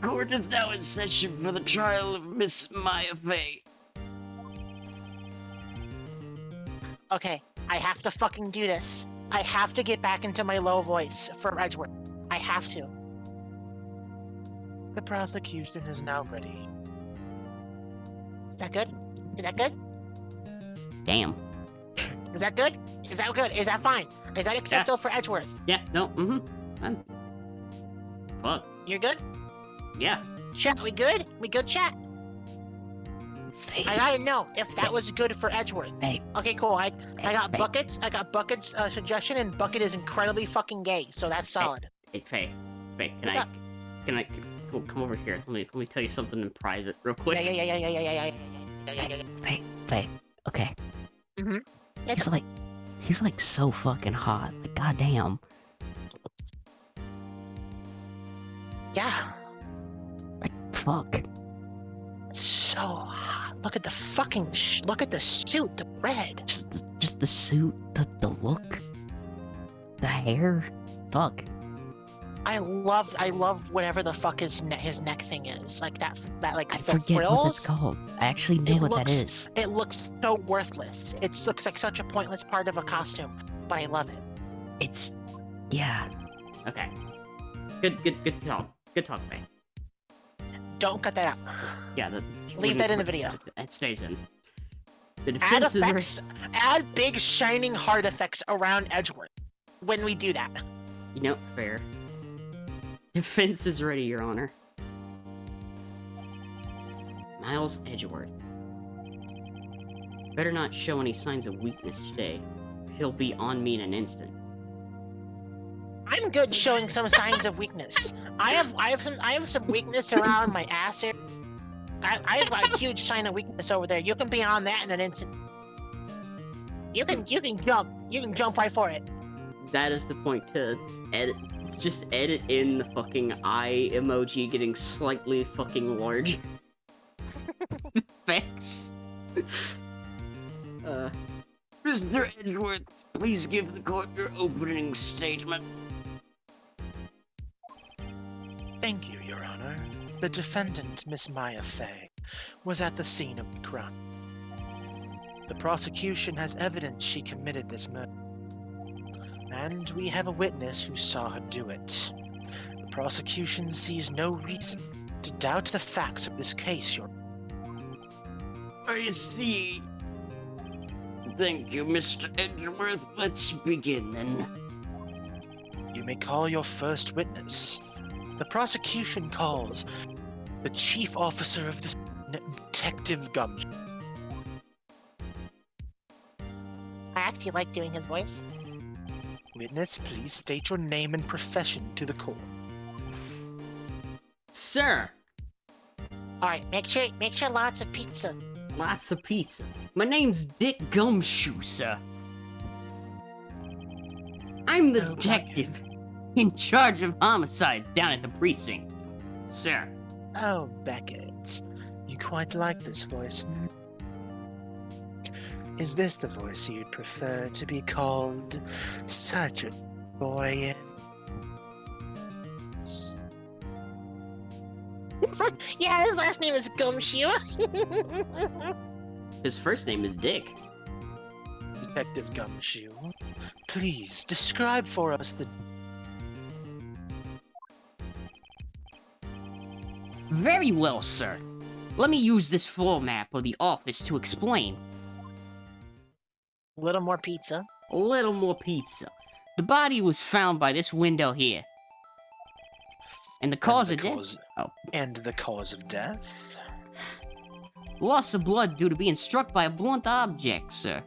Court is now in session for the trial of Miss Maya Faye. Okay, I have to fucking do this. I have to get back into my low voice for Edgeworth. I have to. The prosecution is now ready. Is that good? Is that good? Damn. Is that good? Is that good? Is that fine? Is that acceptable for Edgeworth? Yeah, no, Fuck. You're good? Yeah. Chat, we good? We good, chat? Faece. I gotta know if that was good for Edgeworth. Hey. Okay, cool. I got Hey. Buckets. I got Buckets' suggestion, and Bucket is incredibly fucking gay, so that's solid. Hey, Faye, What's can up? I come over here? Let me tell you something in private real quick. Yeah. Faye. Okay. Mhm. He's like so fucking hot. Like, goddamn. Yeah. Like, fuck. So hot. Look at the fucking look at the suit, the red. Just the suit, the look, the hair. Fuck. I love whatever the fuck his neck thing is. Like that like I the forget frills. what it's called. I actually know what that is. It looks so worthless. It looks like such a pointless part of a costume, but I love it. It's, yeah. Okay. Good talk. Good talk, Faye. Don't cut that out. Yeah, Leave that in the video. It stays in. The Add defense is effects. Add big shining heart effects around Edgeworth when we do that. You know, fair. Defense is ready, Your Honor. Miles Edgeworth. Better not show any signs of weakness today. He'll be on me in an instant. I'm good showing some signs of weakness. I have some weakness around my ass here. I have a huge sign of weakness over there. You can be on that in an instant. You can jump. You can jump right for it. That is the point to edit. Just edit in the fucking eye emoji getting slightly fucking large. Thanks. Mr. Edgeworth, please give the court your opening statement. Thank you, Your Honor. The defendant, Miss Maya Faye, was at the scene of the crime. The prosecution has evidence she committed this murder. And we have a witness who saw her do it. The prosecution sees no reason to doubt the facts of this case, Your I see. Thank you, Mr. Edgeworth. Let's begin then. You may call your first witness. The prosecution calls the chief officer of the Detective Gumshoe. I actually like doing his voice. Witness, please state your name and profession to the court. Sir, All right, make sure lots of pizza. lots of pizza. My name's Dick Gumshoe, sir. I'm the Oh, detective in charge of homicides down at the precinct, sir. Oh, Beckett. You quite like this voice. Is this the voice you'd prefer to be called Sergeant Boy? Yeah, his last name is Gumshoe. His first name is Dick. Detective Gumshoe, please describe for us the... Very well, sir. Let me use this floor map of the office to explain. A little more pizza. A little more pizza. The body was found by this window here. And the cause of death? Oh. And the cause of death? Loss of blood due to being struck by a blunt object, sir.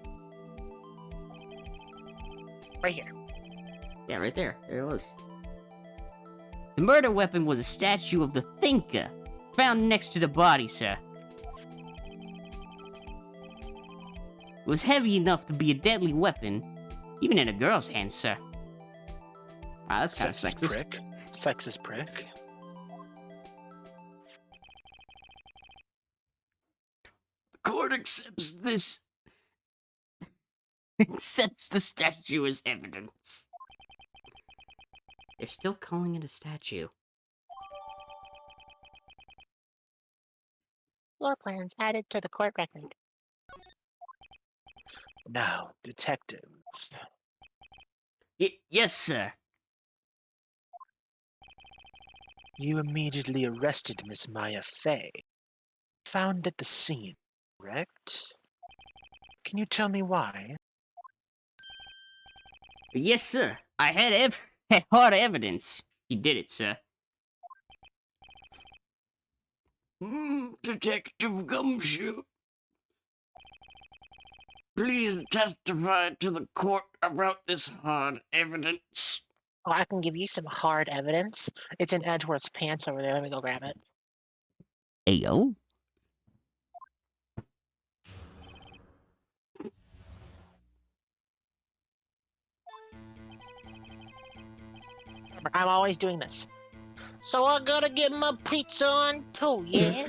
Right here. Yeah, right there. There it was. The murder weapon was a statue of the Thinker, found next to the body, sir. It was heavy enough to be a deadly weapon, even in a girl's hands, sir. Wow, that's kind of sexist. Prick. Sexist prick. The court accepts this. Accepts the statue as evidence. They're still calling it a statue. Floor plans added to the court record. Now, detective. Yes, sir. You immediately arrested Miss Maya Faye. Found at the scene, correct? Can you tell me why? Yes, sir. I had hard evidence. He did it, sir. Detective Gumshoe. Please testify to the court about this hard evidence. Oh, I can give you some hard evidence. It's in Edgeworth's pants over there. Let me go grab it. Ayo. I'm always doing this. So I gotta get my pizza on too, yeah?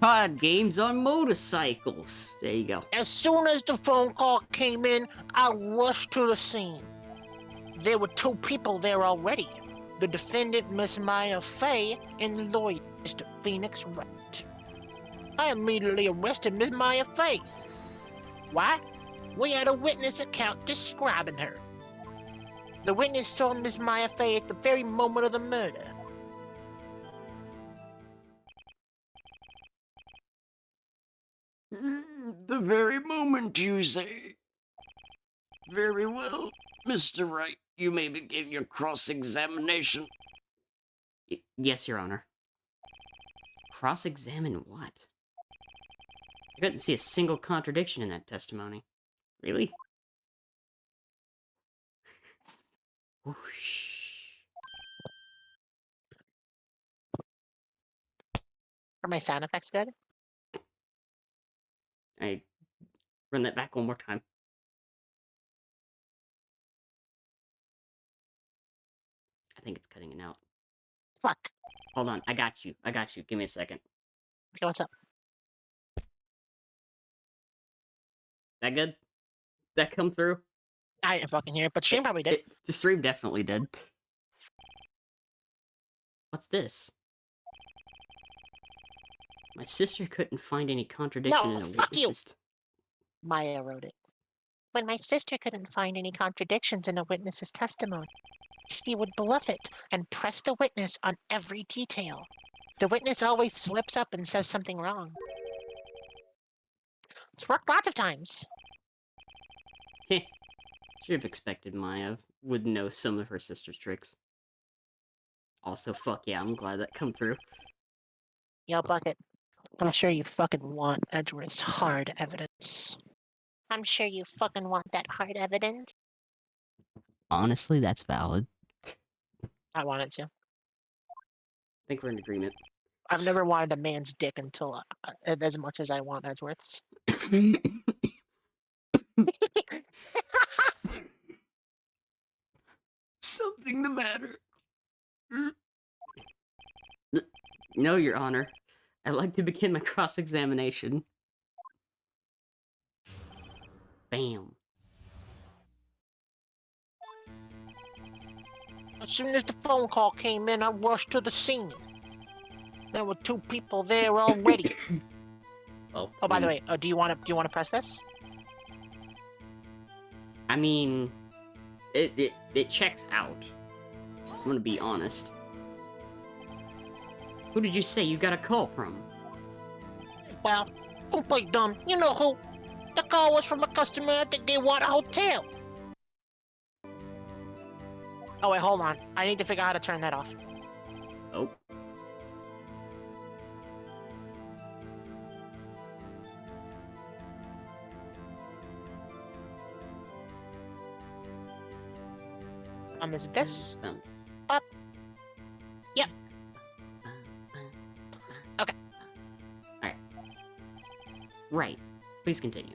Card games on motorcycles. There you go. As soon as the phone call came in, I rushed to the scene. There were two people there already. The defendant, Miss Maya Faye, and the lawyer, Mr. Phoenix Wright. I immediately arrested Miss Maya Faye. Why? We had a witness account describing her. The witness saw Miss Maya Faye at the very moment of the murder. The very moment, you say. Very well, Mr. Wright. You may begin your cross-examination. Yes, Your Honor. Cross-examine what? I couldn't see a single contradiction in that testimony. Really? Whoosh. Are my sound effects good? I run that back one more time. I think it's cutting it out. Fuck. Hold on, I got you. Give me a second. Okay, what's up? That good? That come through? I didn't fucking hear it, but Shane probably did. The stream definitely did. What's this? My sister couldn't find any contradiction No, in a fuck you. witness's... Maya wrote it. When my sister couldn't find any contradictions in a witness's testimony, she would bluff it and press the witness on every detail. The witness always slips up and says something wrong. It's worked lots of times. Heh. Should have expected Maya would know some of her sister's tricks. Also, fuck yeah, I'm glad that come through. Yo, Bucket, I'm sure you fucking want Edgeworth's hard evidence. I'm sure you fucking want that hard evidence. Honestly, that's valid. I wanted to. I think we're in agreement. I've never wanted a man's dick until as much as I want Edgeworth's. something the matter? No, Your Honor. I'd like to begin my cross-examination. Bam. As soon as the phone call came in, I rushed to the scene. There were 2 people there already. Well, Oh, by the way, do you want to press this? I mean, it checks out. I'm gonna be honest. Who did you say you got a call from? Well, don't play dumb. You know who? The call was from a customer at the Gaywater Hotel. Oh wait, hold on. I need to figure out how to turn that off. Oh. Is it this? Up. Yep. Okay. Alright. Right. Please continue.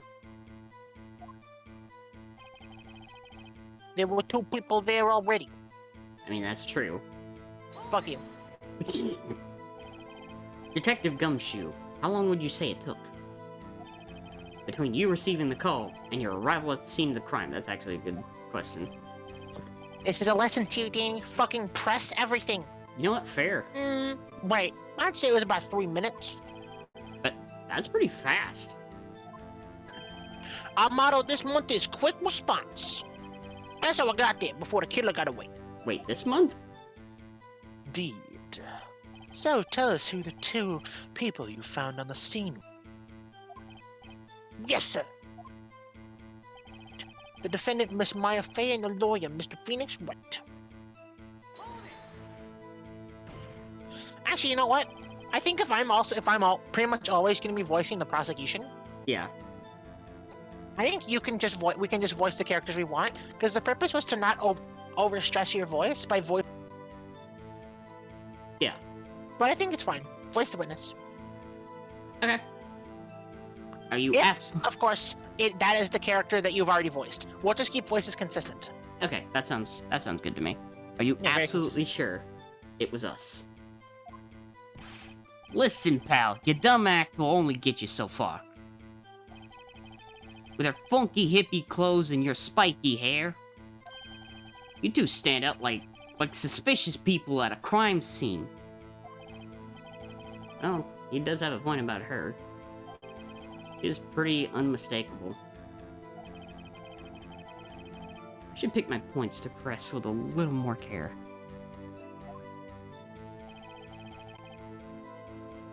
There were 2 people there already. I mean, that's true. Fuck you. Detective Gumshoe, how long would you say it took? Between you receiving the call and your arrival at the scene of the crime? That's actually a good question. This is a lesson to you, Dani. Fucking press everything. You know what? Fair. Wait. I'd say it was about 3 minutes. But that's pretty fast. Our motto this month is quick response. That's how I got there before the killer got away. Wait, this month? Deed. So tell us who the 2 people you found on the scene. Yes, sir. The defendant, Miss Maya Faye, and the lawyer, Mr. Phoenix Wright. Actually, you know what? I think if I'm pretty much always going to be voicing the prosecution, Yeah. I think you can just we can just voice the characters we want, because the purpose was to not over stress your voice by voice. Yeah. But I think it's fine. Voice the witness. Okay. Are you If, of course, that is the character that you've already voiced. We'll just keep voices consistent. Okay, that sounds good to me. Are you Yeah, very absolutely sure it was us? Listen, pal, your dumb act will only get you so far. With her funky hippie clothes and your spiky hair, you two stand out like suspicious people at a crime scene. Oh, he does have a point about her. She's pretty unmistakable. I should pick my points to press with a little more care.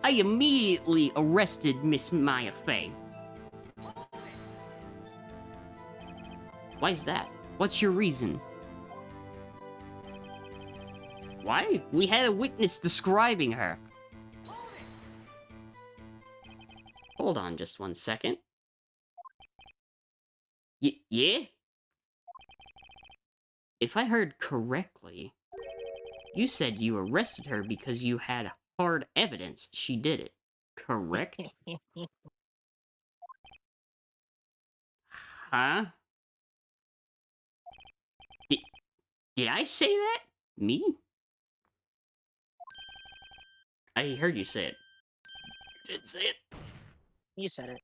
I immediately arrested Miss Maya Faye. Why is that? What's your reason? Why? We had a witness describing her. Hold on just one second. Yeah? If I heard correctly, you said you arrested her because you had hard evidence she did it, correct? Huh? Did I say that? Me? I heard you say it. You did say it. You said it.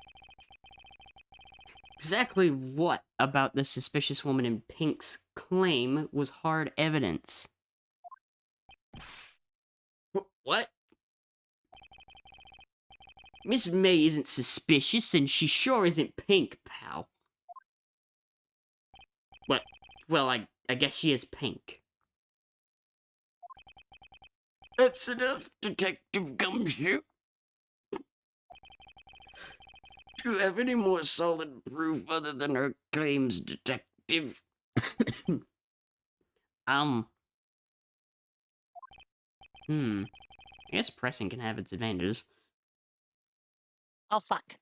Exactly what about the suspicious woman in pink's claim was hard evidence? What? Miss May isn't suspicious, and she sure isn't pink, pal. Well, I guess she is pink. That's enough, Detective Gumshoe. Do you have any more solid proof other than her claims, Detective? I guess pressing can have its advantages. Oh fuck!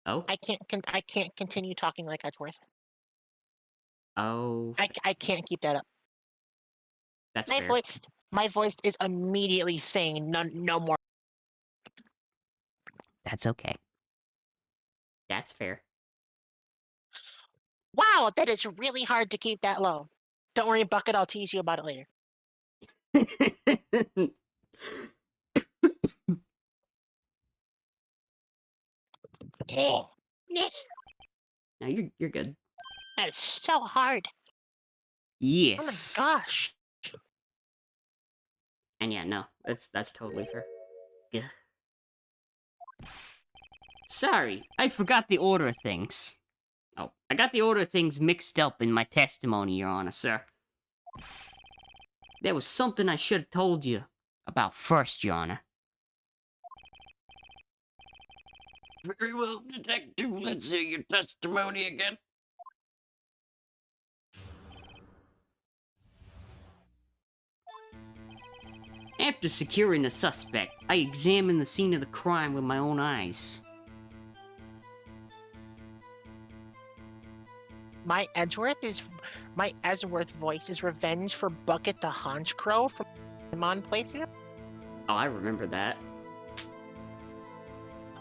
Oh? I can't continue talking like Edgeworth. Oh. I can't keep that up. That's My fair. my voice is immediately saying no more. That's okay. That's fair. Wow, that is really hard to keep that low. Don't worry, Bucket, I'll tease you about it later. Oh, No, you're good. that is so hard. Yes. Oh my gosh. And yeah, no, that's totally fair. Ugh. Sorry, I forgot the order of things. Oh, I got the order of things mixed up in my testimony, Your Honor, sir. There was something I should have told you about first, Your Honor. Very well, Detective. Let's hear your testimony again. After securing the suspect, I examined the scene of the crime with my own eyes. My Edgeworth voice is revenge for Bucket the Haunch Crow from Mon playthrough. Oh, I remember that.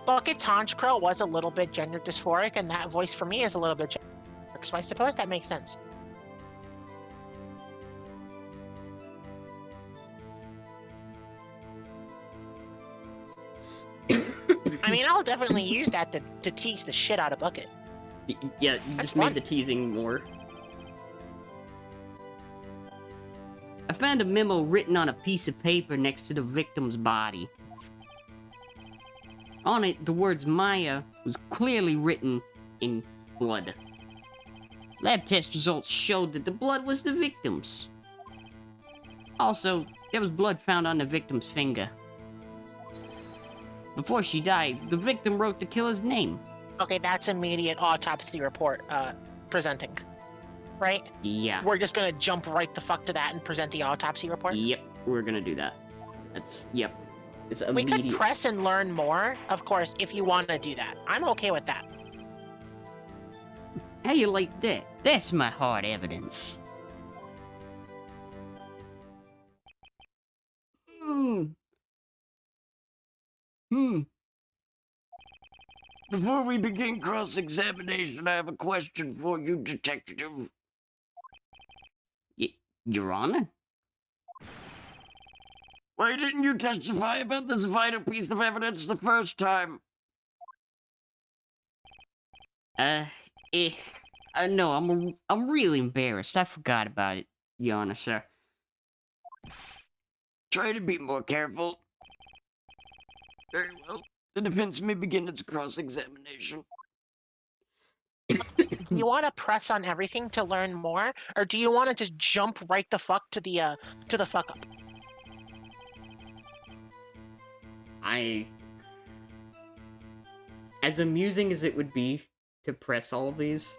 Bucket's Haunch Crow was a little bit gender dysphoric, and that voice for me is a little bit gender dysphoric, so I suppose that makes sense. I mean, I'll definitely use that to tease the shit out of Bucket. Yeah, you That's just fun. made the teasing more. I found a memo written on a piece of paper next to the victim's body. On it, the words Maya was clearly written in blood. Lab test results showed that the blood was the victim's. Also, there was blood found on the victim's finger. Before she died, the victim wrote the killer's name. Okay, that's immediate autopsy report presenting, right? Yeah. We're just gonna jump right the fuck to that and present the autopsy report? Yep, we're gonna do that. Yep. It's We immediate. could press and learn more, of course, if you want to do that. I'm okay with that. How you like that? That's my hard evidence. Before we begin cross-examination, I have a question for you, Detective. Your Honor? Why didn't you testify about this vital piece of evidence the first time? No, I'm really embarrassed. I forgot about it, Your Honor, sir. Try to be more careful. Very well. The defense may begin its cross-examination. You want to press on everything to learn more, or do you want to just jump right the fuck to the fuck up? As amusing as it would be to press all of these,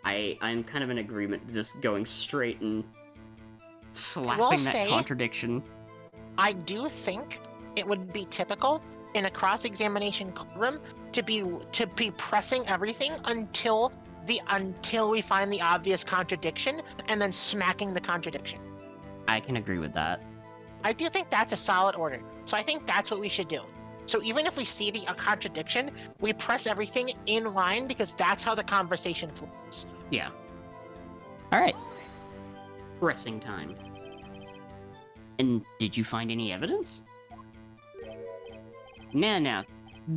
I'm kind of in agreement to just going straight and slapping that say- contradiction. I do think it would be typical in a cross-examination room to be pressing everything until we find the obvious contradiction, and then smacking the contradiction. I can agree with that. I do think that's a solid order. So I think that's what we should do. So even if we see the contradiction, we press everything in line, because that's how the conversation flows. Yeah. Alright. Pressing time. And did you find any evidence? Now,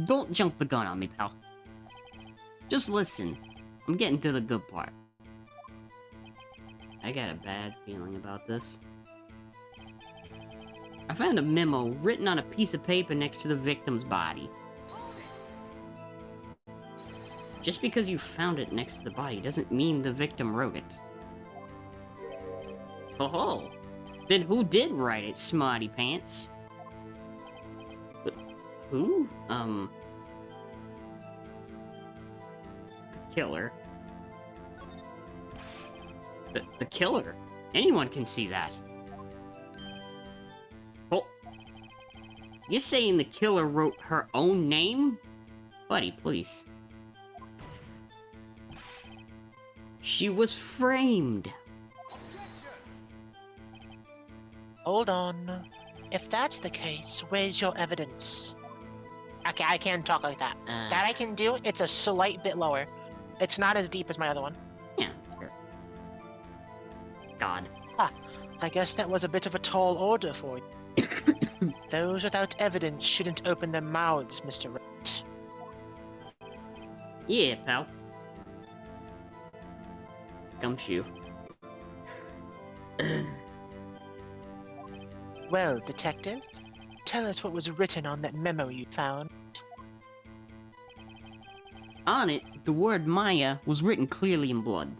don't jump the gun on me, pal. Just listen. I'm getting to the good part. I got a bad feeling about this. I found a memo written on a piece of paper next to the victim's body. Just because you found it next to the body doesn't mean the victim wrote it. Oh, then who did write it, smarty pants? Who? The killer. The killer? Anyone can see that. Oh. You're saying the killer wrote her own name? Buddy, please. She was framed. Hold on. If that's the case, where's your evidence? Okay, I can't talk like that. That I can do. It's a slight bit lower. It's not as deep as my other one. Yeah, that's fair. God. I guess that was a bit of a tall order for you. Those without evidence shouldn't open their mouths, Mr. Wright. Yeah, pal. Gumshoe. Well, detective, tell us what was written on that memo you found. On it, the word Maya was written clearly in blood.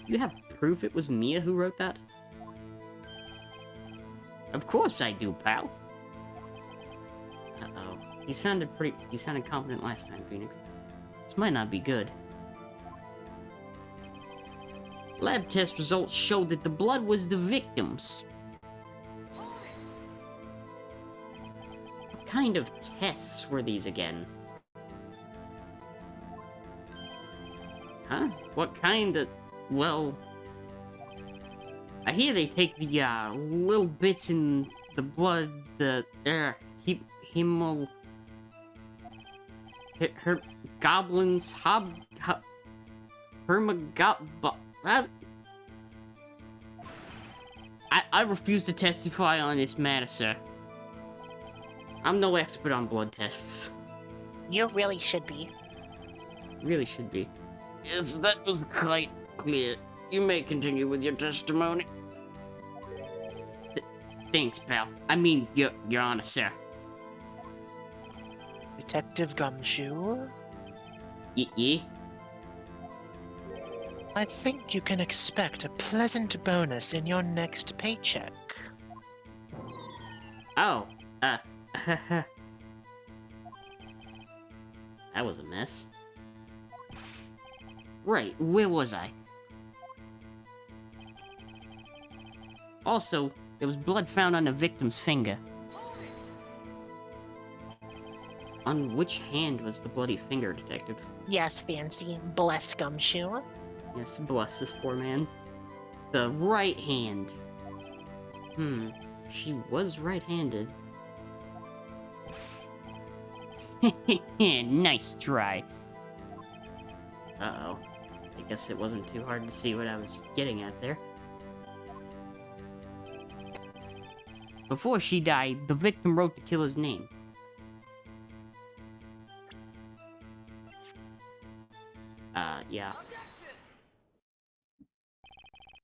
You have proof it was Mia who wrote that? Of course I do, pal. Uh-oh. He sounded confident last time, Phoenix. This might not be good. Lab test results showed that the blood was the victim's. What kind of tests were these again? Huh? What kind of... Well... I hear they take the, little bits in the blood, the, hemo... Her goblins, I refuse to testify on this matter, sir. I'm no expert on blood tests. You really should be. Really should be. Yes, that was quite clear. You may continue with your testimony. Thanks, pal. I mean, your honor, sir. Detective Gumshoe, Yeah? I think you can expect a pleasant bonus in your next paycheck. Oh, that was a mess. Right, where was I? Also, there was blood found on the victim's finger. On which hand was the bloody finger, Detective? Yes, Fancy. Bless Gumshoe. Yes, bless this poor man. The right hand. She was right-handed. Nice try. Uh-oh. I guess it wasn't too hard to see what I was getting at there. Before she died, the victim wrote the killer's name. Yeah.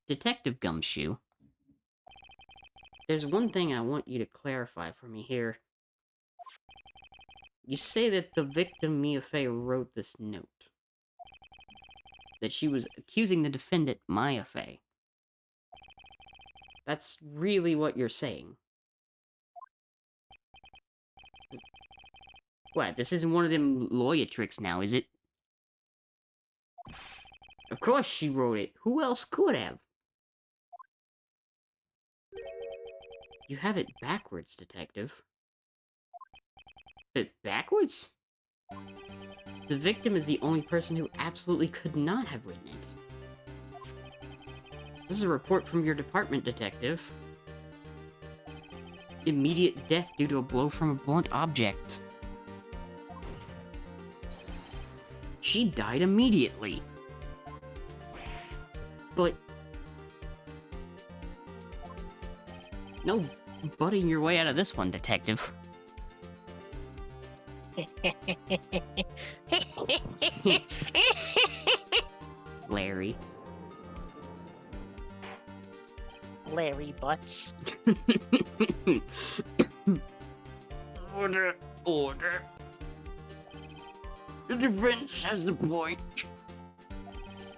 Detective Gumshoe. There's one thing I want you to clarify for me here. You say that the victim, Mia Faye, wrote this note. That she was accusing the defendant, Maya Faye. That's really what you're saying. What, this isn't one of them lawyer tricks now, is it? Of course she wrote it. Who else could have? You have it backwards, Detective. Backwards? The victim is the only person who absolutely could not have written it. This is a report from your department, Detective. Immediate death due to a blow from a blunt object. She died immediately. But... no butting your way out of this one, Detective. Larry. Larry Butts. Order. The defense has the point.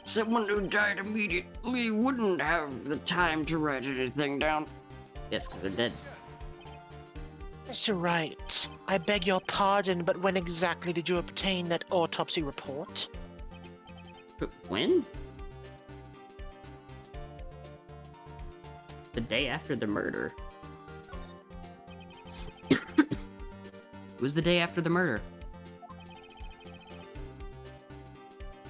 Someone who died immediately wouldn't have the time to write anything down. Yes, because they're dead. Mr. Wright, I beg your pardon, but when exactly did you obtain that autopsy report? But when? It's the day after the murder. It was the day after the murder.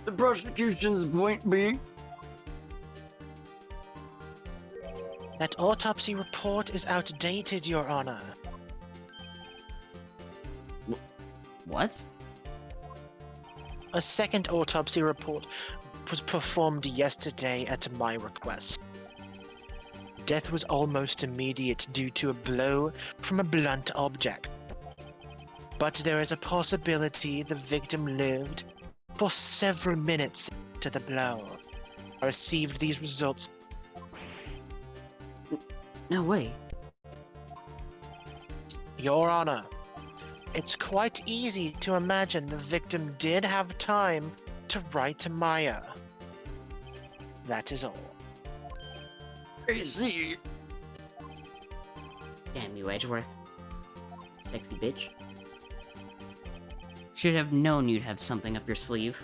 The prosecution's point being? That autopsy report is outdated, Your Honor. What? A second autopsy report was performed yesterday at my request. Death was almost immediate due to a blow from a blunt object. But there is a possibility the victim lived for several minutes after the blow. I received these results. No way. Your Honor, it's quite easy to imagine the victim did have time to write to Maya. That is all. I see. Damn you, Edgeworth. Sexy bitch. Should have known you'd have something up your sleeve.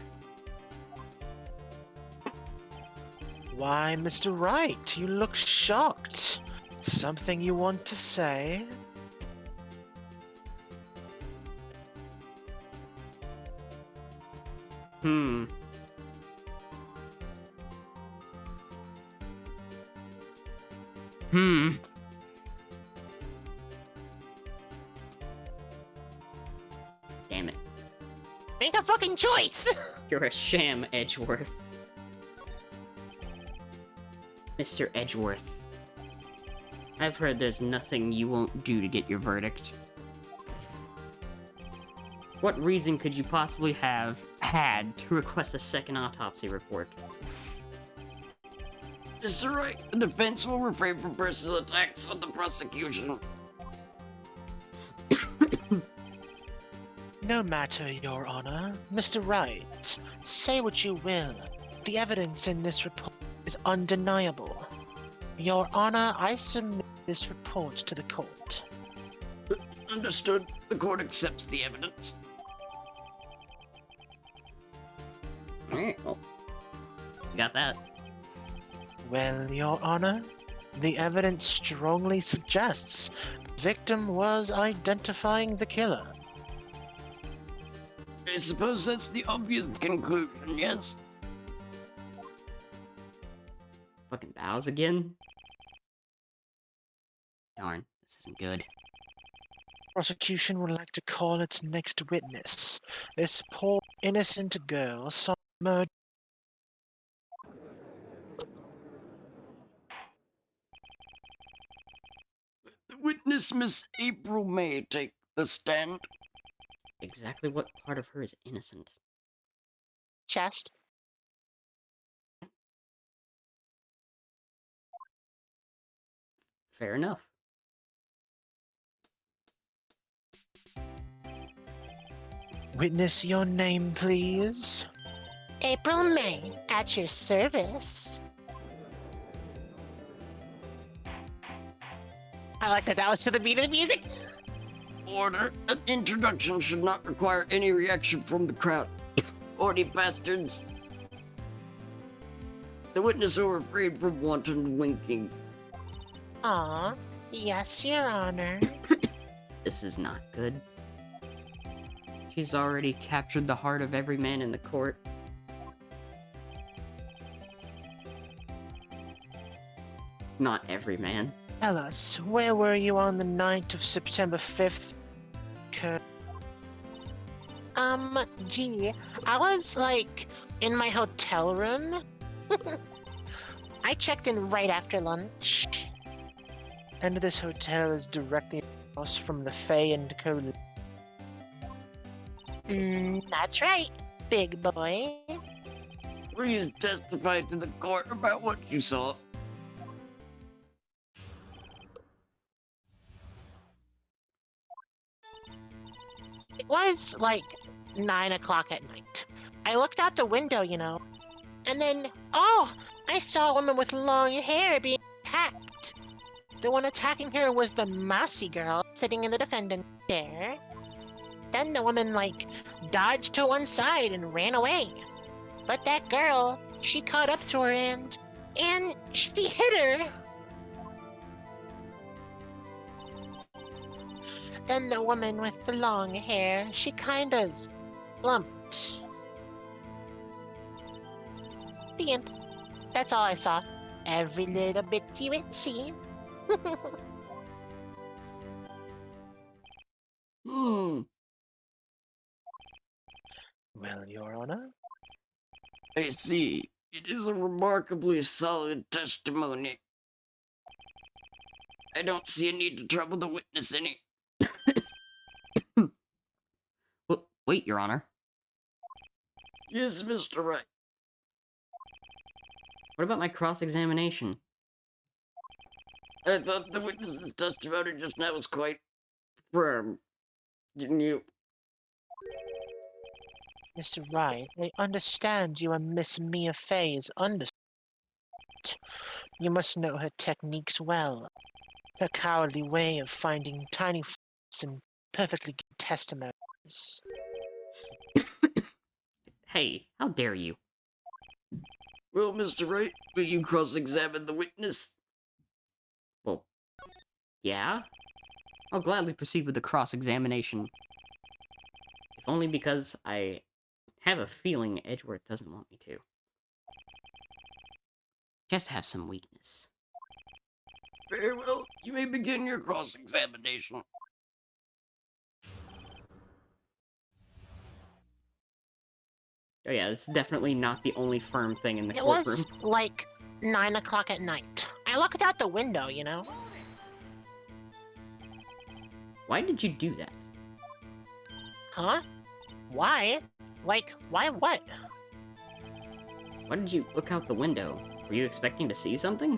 Why, Mr. Wright, you look shocked. Something you want to say? Hmm. Damn it. Make a fucking choice! You're a sham, Edgeworth. Mr. Edgeworth. I've heard there's nothing you won't do to get your verdict. What reason could you possibly have had to request a second autopsy report? Mr. Wright, the defense will refrain from personal attacks on the prosecution. No matter, Your Honor. Mr. Wright, say what you will. The evidence in this report is undeniable. Your Honor, I submit this report to the court. Understood. The court accepts the evidence. Alright, well. You got that. Well, Your Honor, the evidence strongly suggests the victim was identifying the killer. I suppose that's the obvious conclusion, yes? Fucking bows again? Darn, this isn't good. Prosecution would like to call its next witness. This poor innocent girl saw murder. The witness, Miss April May, take the stand. Exactly what part of her is innocent? Chest. Fair enough. Witness, your name, please. April May, at your service. I like that was to the beat of the music. Order. An introduction should not require any reaction from the crowd. Orny bastards. The witness will refrain from wanton winking. Aw, yes, Your Honor. This is not good. She's already captured the heart of every man in the court. Not every man. Tell us, where were you on the night of September 5th? Gee, I was, like, in my hotel room. I checked in right after lunch. And this hotel is directly across from the Faye and Co. That's right, big boy. Please testify to the court about what you saw. It was, like, 9 o'clock at night. I looked out the window, you know, and then, oh, I saw a woman with long hair being attacked. The one attacking her was the mousy girl sitting in the defendant's chair. Then the woman, like, dodged to one side and ran away. But that girl, she caught up to her and she hit her. Then the woman with the long hair, she kind of slumped. The end. That's all I saw. Every little bitsy bitsy. Well, Your Honor, I see. It is a remarkably solid testimony. I don't see a need to trouble the witness any. Well, wait, Your Honor. Yes, Mr. Wright. What about my cross-examination? I thought the witness's testimony just now was quite firm. Didn't you? Mr. Wright, I understand you are Miss Mia Faye's understudy. You must know her techniques well. Her cowardly way of finding tiny faults in perfectly good testimonies. Hey, how dare you? Well, Mr. Wright, will you cross-examine the witness? Well, yeah? I'll gladly proceed with the cross-examination. If only because I have a feeling Edgeworth doesn't want me to. Just have some weakness. Very well. You may begin your cross-examination. Oh yeah, it's definitely not the only firm thing in the It courtroom. was like 9 o'clock at night. I looked out the window, you know? Why did you do that? Huh? Why? Like, why what? Why did you look out the window? Were you expecting to see something?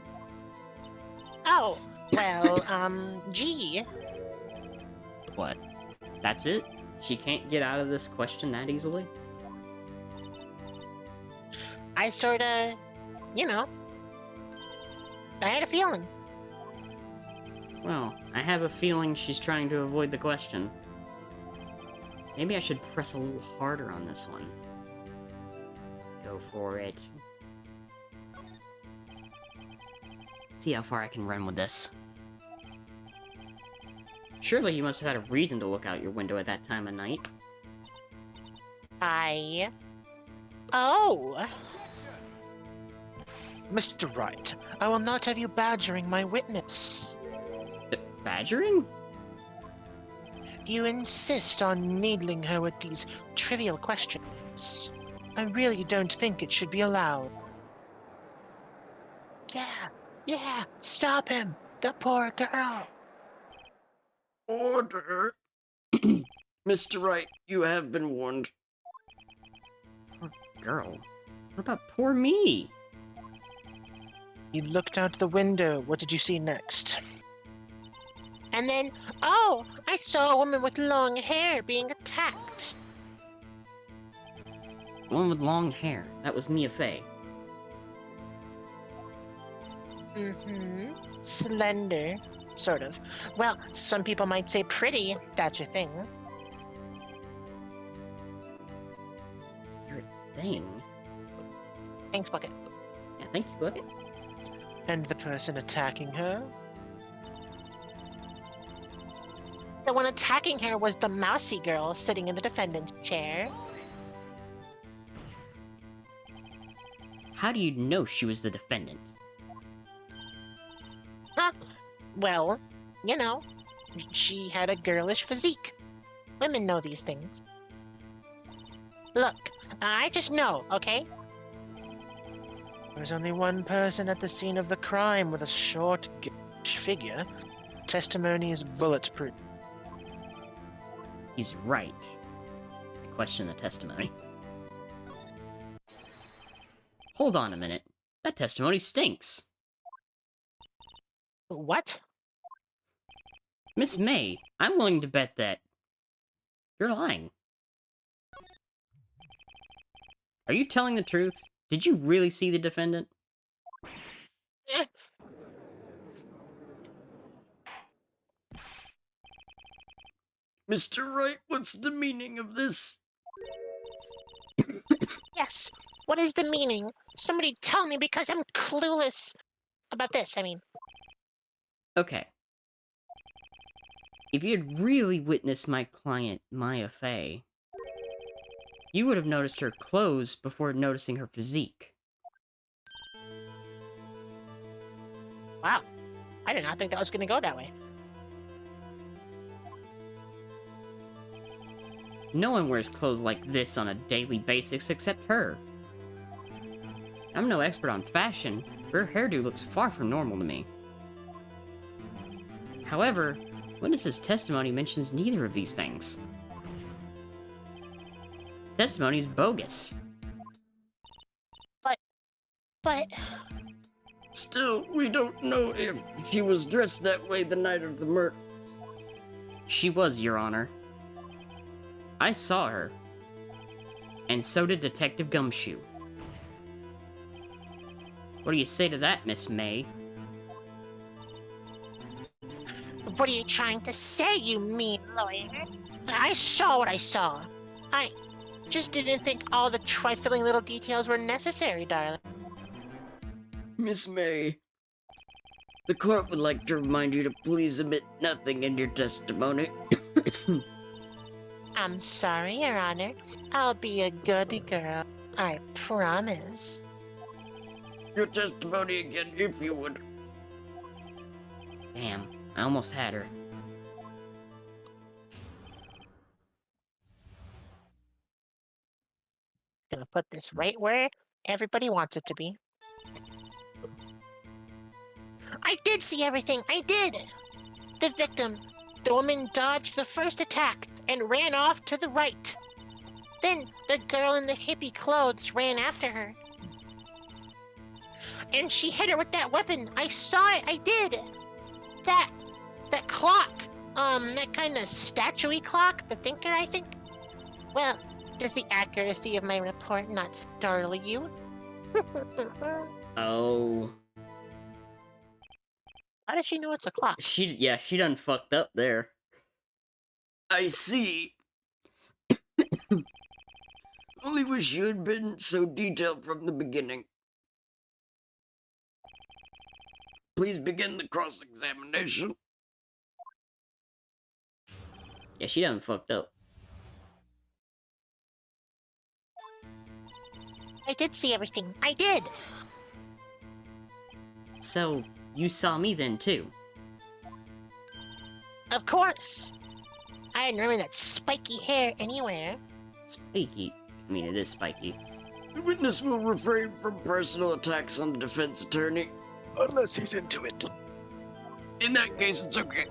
Oh, well, gee. What? That's it? She can't get out of this question that easily? I sorta, you know, I had a feeling. Well, I have a feeling she's trying to avoid the question. Maybe I should press a little harder on this one. Go for it. See how far I can run with this. Surely you must have had a reason to look out your window at that time of night. Oh! Mr. Wright, I will not have you badgering my witness. Badgering? You insist on needling her with these trivial questions. I really don't think it should be allowed. Yeah, stop him! The poor girl! Order. Mr. Wright, you have been warned. Poor girl. What about poor me? You looked out the window. What did you see next? And then, oh, I saw a woman with long hair being attacked. The one with long hair. That was Mia Faye. Mm-hmm. Slender. Sort of. Well, some people might say pretty, if that's your thing. Your thing? Thanks, Bucket. Yeah, thanks, Bucket. And the person attacking her? The one attacking her was the mousy girl sitting in the defendant's chair. How do you know she was the defendant? Huh? Well, you know, she had a girlish physique. Women know these things. Look, I just know, okay? There was only one person at the scene of the crime with a short, gauge figure. Testimony is bulletproof. He's right. I question the testimony. Hold on a minute. That testimony stinks. What? Miss May, I'm willing to bet that you're lying. Are you telling the truth? Did you really see the defendant? Eh, Mr. Wright, what's the meaning of this? yes. What is the meaning? Somebody tell me because I'm clueless about this, I mean. Okay. If you had really witnessed my client, Maya Faye, you would have noticed her clothes before noticing her physique. Wow. I did not think that was going to go that way. No one wears clothes like this on a daily basis except her. I'm no expert on fashion, but her hairdo looks far from normal to me. However, witness's testimony mentions neither of these things. Testimony is bogus. But Still, we don't know if she was dressed that way the night of the murder. She was, Your Honor. I saw her. And so did Detective Gumshoe. What do you say to that, Miss May? what are you trying to say, you mean lawyer? I saw what I saw. I just didn't think all the trifling little details were necessary, darling. Miss May, the court would like to remind you to please omit nothing in your testimony. I'm sorry, Your Honor. I'll be a good girl. I promise. Your testimony again, if you would. Damn, I almost had her. Gonna put this right where everybody wants it to be. I did see everything. I did. The victim, the woman, dodged the first attack and ran off to the right. Then the girl in the hippie clothes ran after her. And she hit her with that weapon. I saw it. I did. That clock. That kind of statue-y clock. The thinker, I think. Well, does the accuracy of my report not startle you? Oh. How does she know it's a clock? She done fucked up there. I see. Only wish you had been so detailed from the beginning. Please begin the cross-examination. Yeah, she done fucked up. I did see everything. I did. So, you saw me then too? Of course. I didn't remember that spiky hair anywhere. Spiky. I mean, it is spiky. The witness will refrain from personal attacks on the defense attorney. Unless he's into it. In that case, it's okay.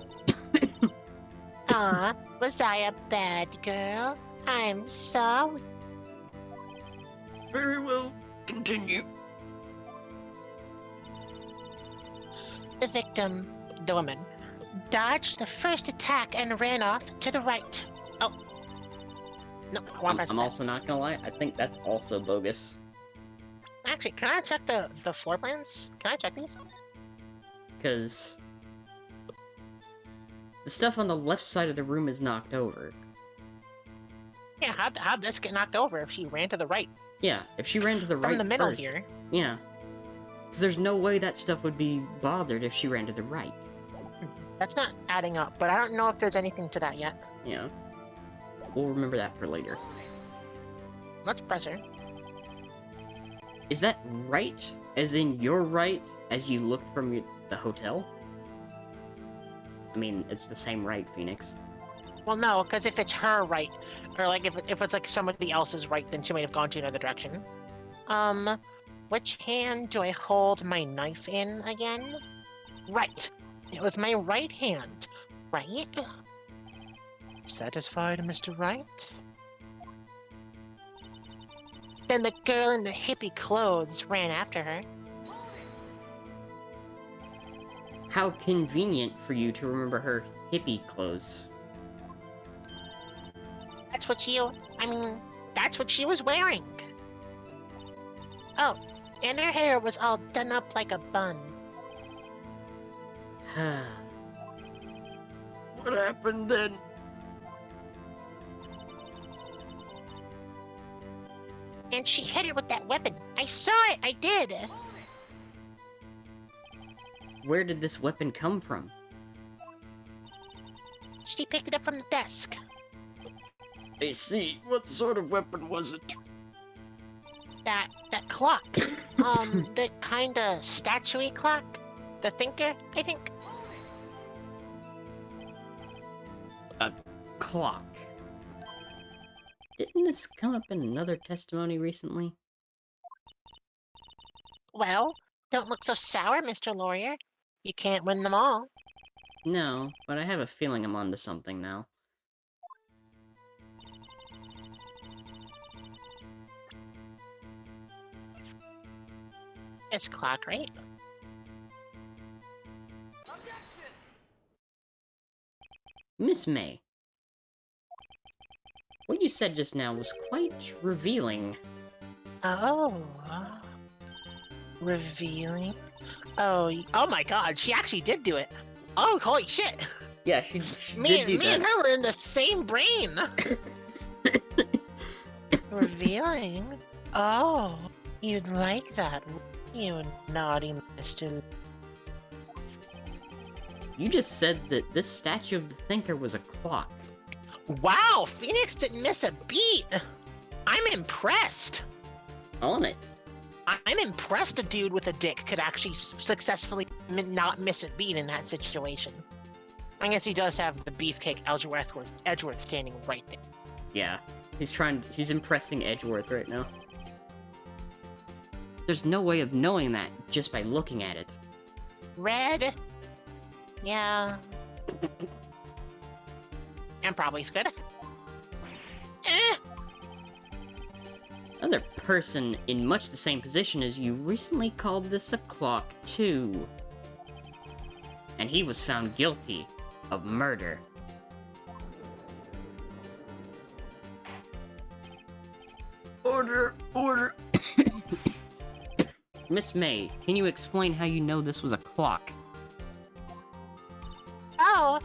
Aw, was I a bad girl? I'm sorry. Very well. Continue. The victim, the woman, dodged the first attack and ran off to the right. Oh. No, I'm also not gonna lie, I think that's also bogus. Actually, can I check the floor plans? Can I check these? Because the stuff on the left side of the room is knocked over. Yeah, how'd this get knocked over if she ran to the right? Yeah, if she ran to the right From the middle first, here. Yeah. Because there's no way that stuff would be bothered if she ran to the right. That's not adding up, but I don't know if there's anything to that yet. Yeah. We'll remember that for later. Let's press her. Is that right? As in your right as you look from the hotel? I mean, it's the same right, Phoenix. Well, no, because if it's her right, or like if it's like somebody else's right, then she might have gone to another direction. Which hand do I hold my knife in again? Right. It was my right hand, right? Satisfied, Mr. Wright? Then the girl in the hippie clothes ran after her. How convenient for you to remember her hippie clothes. That's what that's what she was wearing. Oh, and her hair was all done up like a bun. What happened then? And she hit her with that weapon. I saw it, I did. Where did this weapon come from? She picked it up from the desk. I see. What sort of weapon was it? That clock. The kinda statue-y clock. The thinker, I think. A clock. Didn't this come up in another testimony recently? Well, don't look so sour, Mr. Lawyer. You can't win them all. No, but I have a feeling I'm onto something now. It's clock, right? Miss May, what you said just now was quite revealing. Oh. Revealing. Oh, oh my god, she actually did do it. Oh, holy shit. Yeah, she Me, did do me that. and her were in the same brain. Revealing? Oh, you'd like that, you naughty Mr. You just said that this statue of the Thinker was a clock. Wow, Phoenix didn't miss a beat. I'm impressed. On it. I'm impressed a dude with a dick could actually successfully not miss a beat in that situation. I guess he does have the beefcake Edgeworth standing right there. Yeah, he's impressing Edgeworth right now. There's no way of knowing that just by looking at it. Red? Yeah. And probably is good. Another person in much the same position as you recently called this a clock, too. And he was found guilty of murder. Order, order. Miss May, can you explain how you know this was a clock? Oh,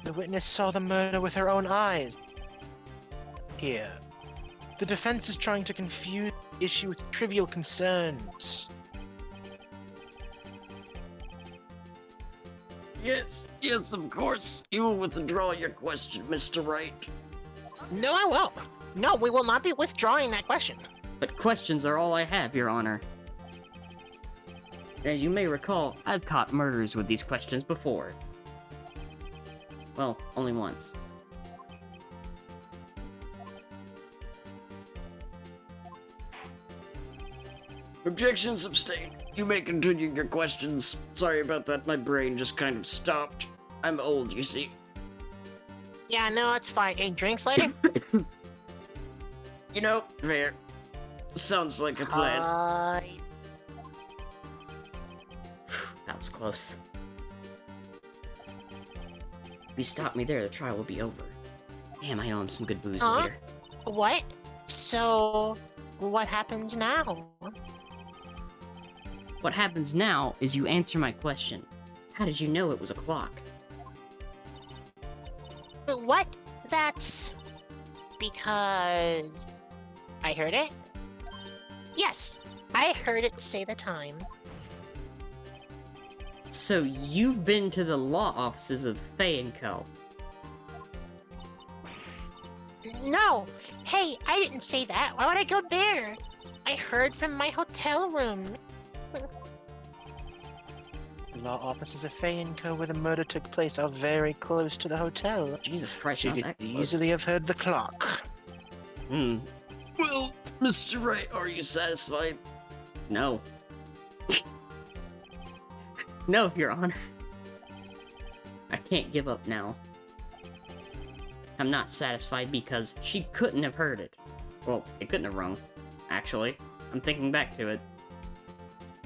The witness saw the murder with her own eyes. Here. The defense is trying to confuse the issue with trivial concerns. Yes, yes, of course. You will withdraw your question, Mr. Wright. no, I won't. No, we will not be withdrawing that question. But questions are all I have, Your Honor. As you may recall, I've caught murderers with these questions before. Well, only once. Objection sustained. You may continue your questions. Sorry about that, my brain just kind of stopped. I'm old, you see. Yeah, no, it's fine. Any drinks later? You know, fair. Sounds like a plan. That was close. If you stop me there, the trial will be over. Damn, I owe him some good booze Huh? later. What? So, what happens now? What happens now is you answer my question. How did you know it was a clock? What? That's because I heard it? Yes, I heard it say the time. So you've been to the law offices of Faece & Co. No! Hey, I didn't say that. Why would I go there? I heard from my hotel room. The law offices of Faece & Co. where the murder took place are very close to the hotel. Jesus Christ, She not could that close. easily have heard the clock. Well, Mr. Wright, are you satisfied? No. No, Your Honor. I can't give up now. I'm not satisfied because she couldn't have heard it. Well, it couldn't have rung, actually. I'm thinking back to it.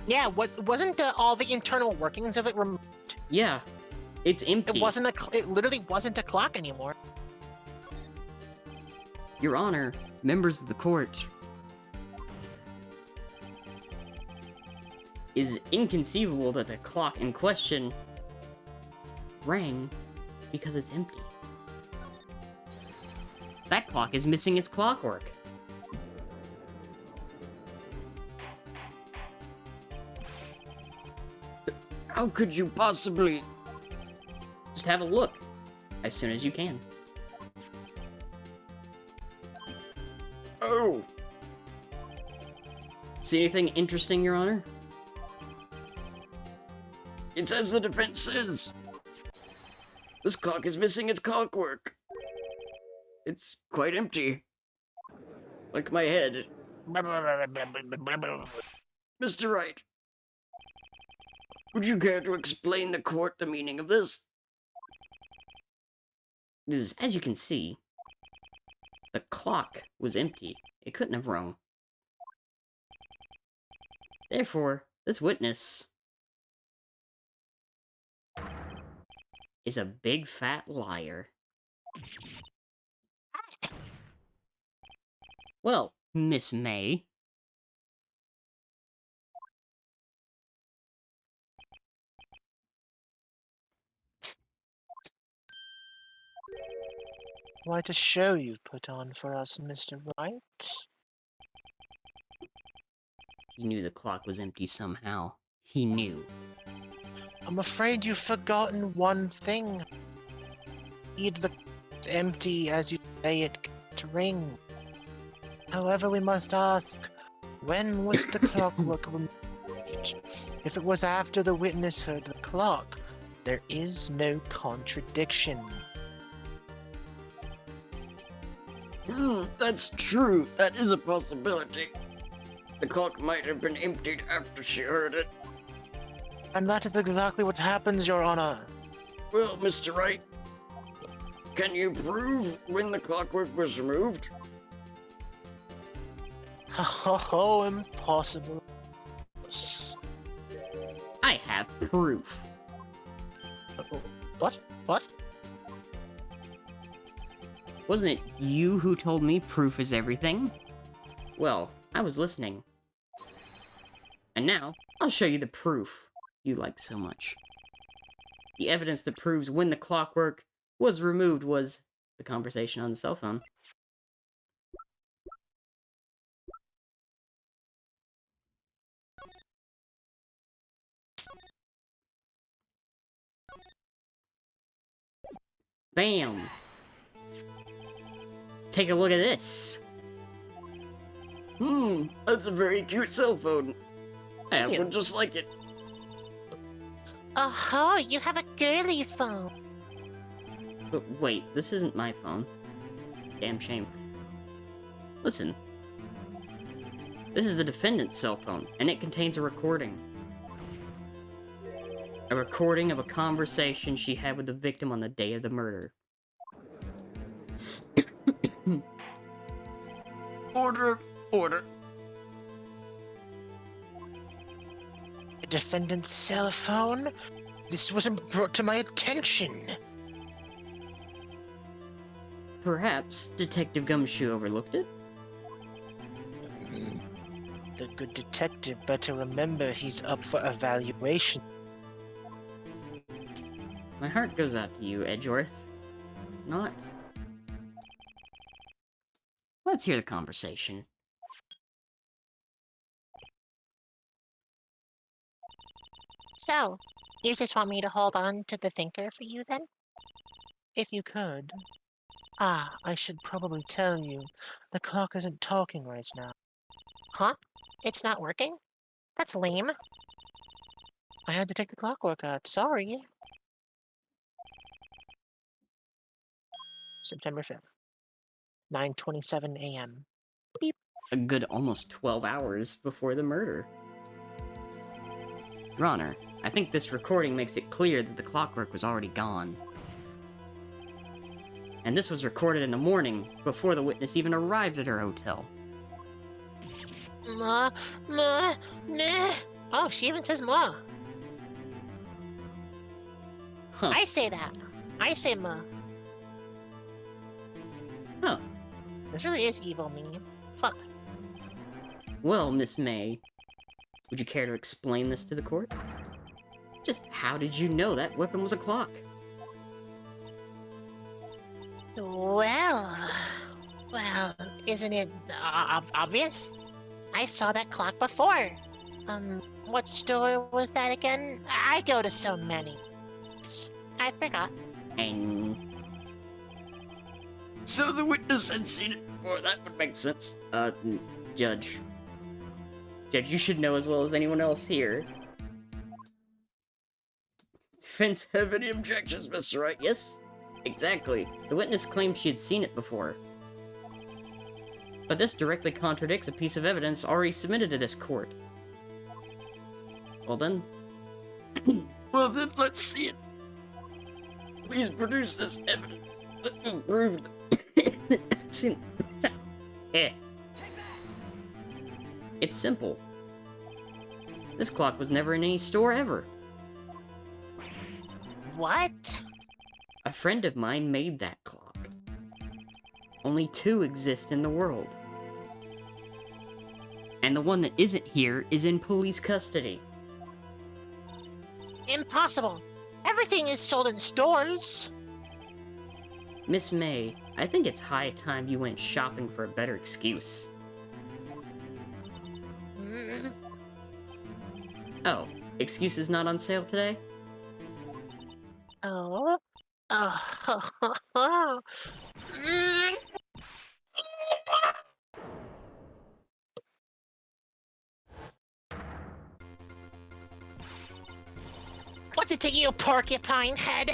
Yeah, wasn't all the internal workings of it removed? Yeah, it's empty. It literally wasn't a clock anymore. Your Honor, members of the court, is inconceivable that the clock in question rang because it's empty. That clock is missing its clockwork. How could you possibly... Just have a look as soon as you can. Oh, See anything interesting, Your Honor? it's as the defense says. This clock is missing its clockwork. It's quite empty. Like my head. Mr. Wright, would you care to explain to court the meaning of this? As you can see, the clock was empty. It couldn't have rung. Therefore, this witness is a big fat liar. Well, Miss May. Quite a show you've put on for us, Mr. Wright. He knew the clock was empty somehow. He knew. I'm afraid you've forgotten one thing. Need the empty as you say it to ring. However, we must ask, when was the clockwork removed? If it was after the witness heard the clock, there is no contradiction. That's true. That is a possibility. The clock might have been emptied after she heard it. And that is exactly what happens, Your Honor. Well, Mr. Wright, can you prove when the clockwork was removed? Oh, impossible. I have proof. What? What? Wasn't it you who told me proof is everything? Well, I was listening. And now, I'll show you the proof you liked so much. The evidence that proves when the clockwork was removed was the conversation on the cell phone. Bam! Take a look at this. That's a very cute cell phone. I have one just like it. Oh, you have a girly phone. But wait, this isn't my phone. Damn shame. Listen. This is the defendant's cell phone, and it contains a recording. A recording of a conversation she had with the victim on the day of the murder. Order. The defendant's cell phone? This wasn't brought to my attention. Perhaps Detective Gumshoe overlooked it? The good detective better remember he's up for evaluation. My heart goes out to you, Edgeworth. Not. Let's hear the conversation. So, you just want me to hold on to the thinker for you then? If you could. I should probably tell you, the clock isn't talking right now. Huh? It's not working? That's lame. I had to take the clockwork out, sorry. September 5th, 9:27 a.m. A good almost 12 hours before the murder. Your Honor, I think this recording makes it clear that the clockwork was already gone. And this was recorded in the morning, before the witness even arrived at her hotel. Ma. Oh, she even says ma. Huh. I say that. I say ma. Huh. This really is evil me. Fuck. Well, Miss May, would you care to explain this to the court? Just how did you know that weapon was a clock? Well, isn't it obvious? I saw that clock before. What store was that again? I go to so many. I forgot. And So the witness had seen it before. That would make sense. Judge, you should know as well as anyone else here. Defense, Have any objections, Mr. Wright? yes? Exactly. The witness claimed she had seen it before. But this directly contradicts a piece of evidence already submitted to this court. Well then. Well then, let's see it. Please produce this evidence. Let me prove It's simple. This clock was never in any store ever. What? A friend of mine made that clock. Only 2 exist in the world. And the one that isn't here is in police custody. Impossible. Everything is sold in stores. Miss May, I think it's high time you went shopping for a better excuse. Mm, Oh, excuse is not on sale today? Oh. Oh. Mm. What's it to you, porcupine head?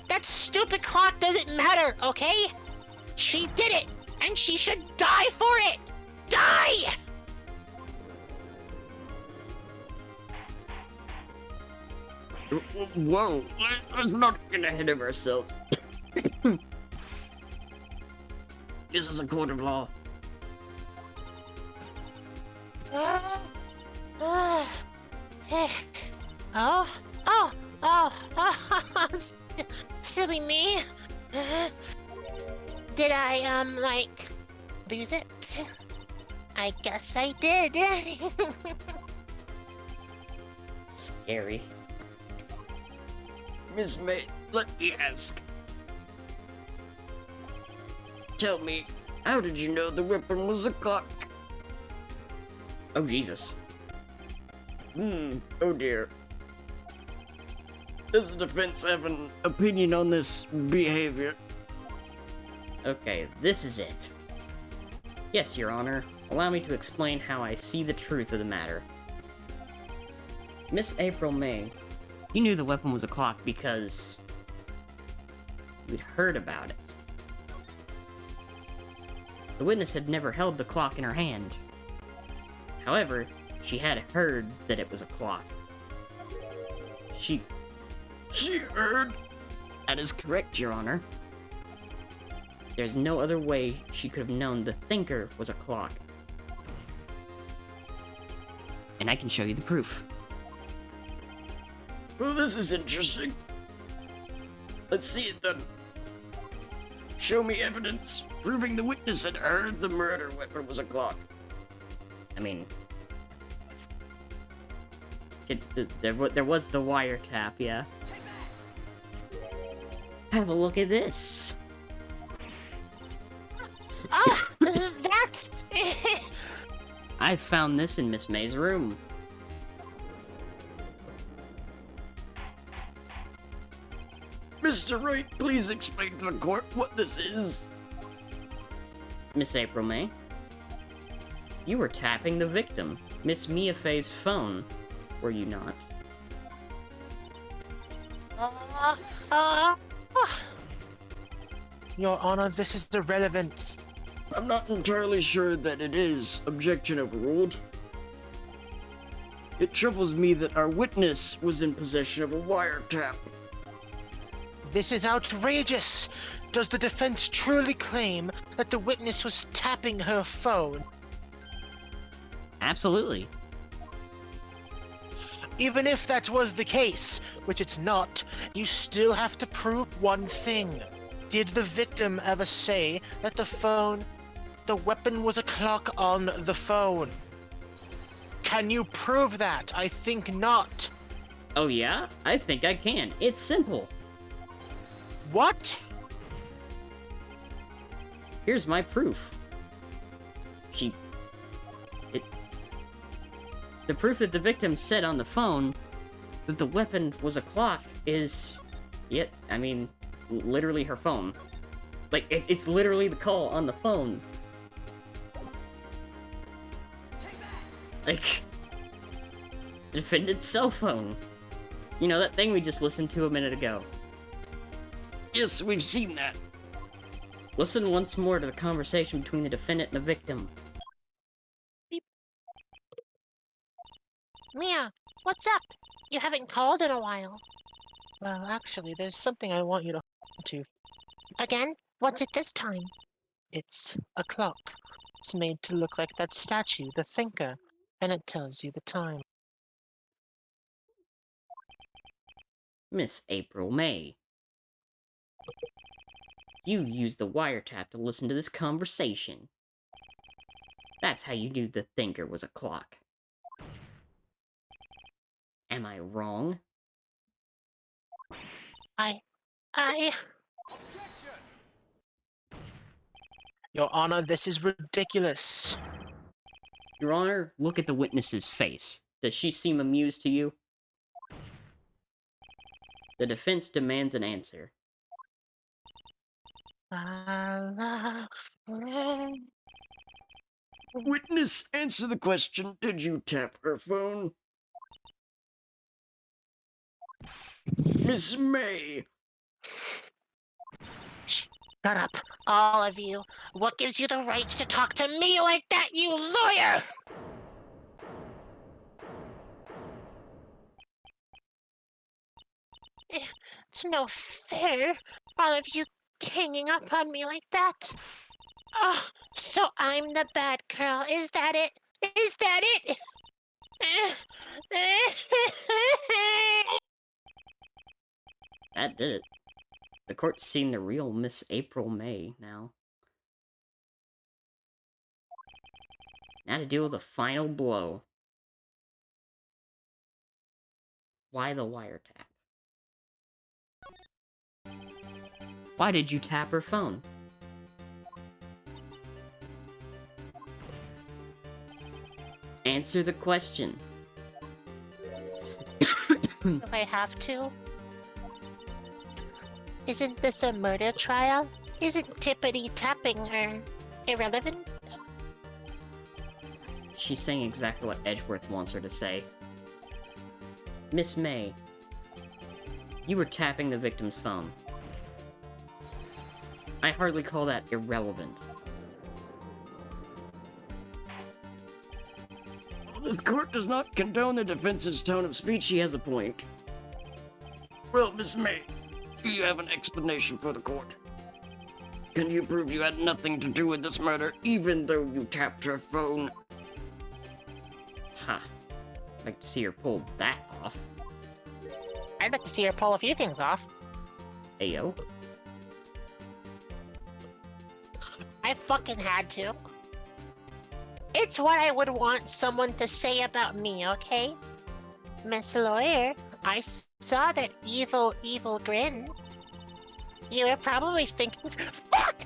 That stupid clock doesn't matter, okay? She did it, and she should die for it! Die! Whoa, let's not get ahead of ourselves. This is a court of law. Oh, silly me. Did I, like, lose it? I guess I did. Scary. Miss May, let me ask. Tell me, how did you know the weapon was a clock? Oh, Jesus. Oh dear. Does the defense have an opinion on this behavior? Okay, this is it. Yes, Your Honor. Allow me to explain how I see the truth of the matter. Miss April May, you knew the weapon was a clock because you'd heard about it. The witness had never held the clock in her hand. However, she had heard that it was a clock. She heard? That is correct, Your Honor. There's no other way she could have known the thinker was a clock. And I can show you the proof. Well, this is interesting. Let's see it then. Show me evidence proving the witness had heard the murder weapon was a clock. I mean, there was the wiretap, yeah. Have a look at this. Ah, that's... I found this in Miss May's room. Mr. Wright, please explain to the court what this is. Miss April May, you were tapping the victim, Miss Mia Faye's phone, were you not? Your Honor, this is irrelevant. I'm not entirely sure that it is. Objection overruled. It troubles me that our witness was in possession of a wiretap. This is outrageous. Does the defense truly claim that the witness was tapping her phone? Absolutely. Even if that was the case, which it's not, you still have to prove one thing. Did the victim ever say that the weapon was a clock on the phone? Can you prove that? I think not. Oh yeah? I think I can. It's simple. What? Here's my proof. The proof that the victim said on the phone that the weapon was a clock is, literally her phone. Like, it's literally the call on the phone. Like, the defendant's cell phone. You know, that thing we just listened to a minute ago. Yes, we've seen that. Listen once more to the conversation between the defendant and the victim. Mia, what's up? You haven't called in a while. Well, actually, there's something I want you to hold to. Again? What's it this time? It's a clock. It's made to look like that statue, the Thinker, and it tells you the time. Miss April May. You used the wiretap to listen to this conversation. That's how you knew the Thinker was a clock. Am I wrong? I... Your Honor, this is ridiculous. Your Honor, look at the witness's face. Does she seem amused to you? The defense demands an answer. Witness, answer the question. Did you tap her phone? Miss May. Shut up, all of you. What gives you the right to talk to me like that, you lawyer? It's no fair, all of you ganging up on me like that. Oh, so I'm the bad girl, is that it? Is that it? That did it. The court's seen the real Miss April May now. Now to deal with the final blow. Why the wiretap? Why did you tap her phone? Answer the question. Do I have to? Isn't this a murder trial? Isn't tippity-tapping irrelevant? She's saying exactly what Edgeworth wants her to say. Miss May, you were tapping the victim's phone. I hardly call that irrelevant. This court does not condone the defense's tone of speech. He has a point. Well, Miss May, do you have an explanation for the court? Can you prove you had nothing to do with this murder, even though you tapped her phone? Ha. I'd like to see her pull that off. I'd like to see her pull a few things off. Ayo. I fucking had to. It's what I would want someone to say about me, okay? Miss Lawyer, I saw that evil grin. You were probably thinking, fuck!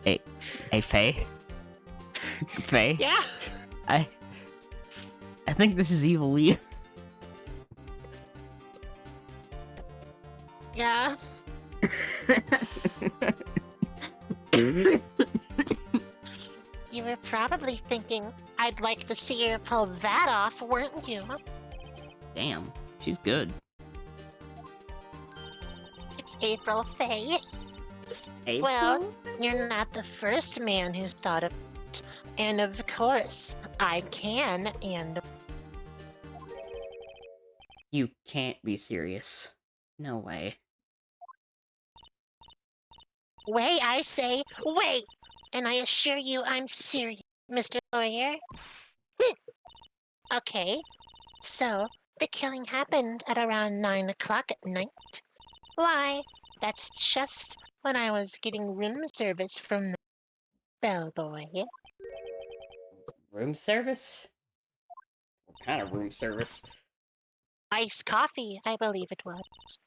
Hey, Faye? Faye? Yeah? I think this is evil Lee. Yeah. You were probably thinking, I'd like to see her pull that off, weren't you? Damn, she's good. It's April Faye. April? Well, you're not the first man who's thought of it. And of course, I can, and... You can't be serious. No way. Wait, I say, wait! And I assure you I'm serious, Mr. Lawyer. Okay, so the killing happened at around 9 o'clock at night. Why, that's just when I was getting room service from the bellboy. Room service? What kind of room service? Iced coffee, I believe it was.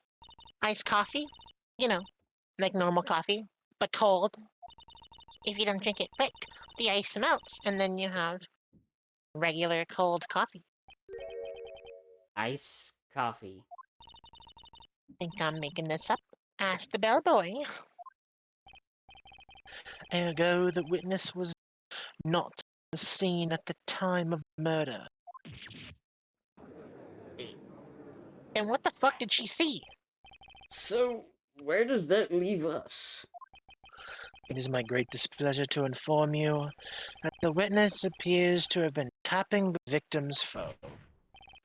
Iced coffee? You know, like normal coffee, but cold. If you don't drink it quick, the ice melts, and then you have regular cold coffee. Ice coffee. Think I'm making this up? Ask the bellboy. Ergo, the witness was not at the scene at the time of the murder. And what the fuck did she see? So, where does that leave us? It is my great displeasure to inform you that the witness appears to have been tapping the victim's phone.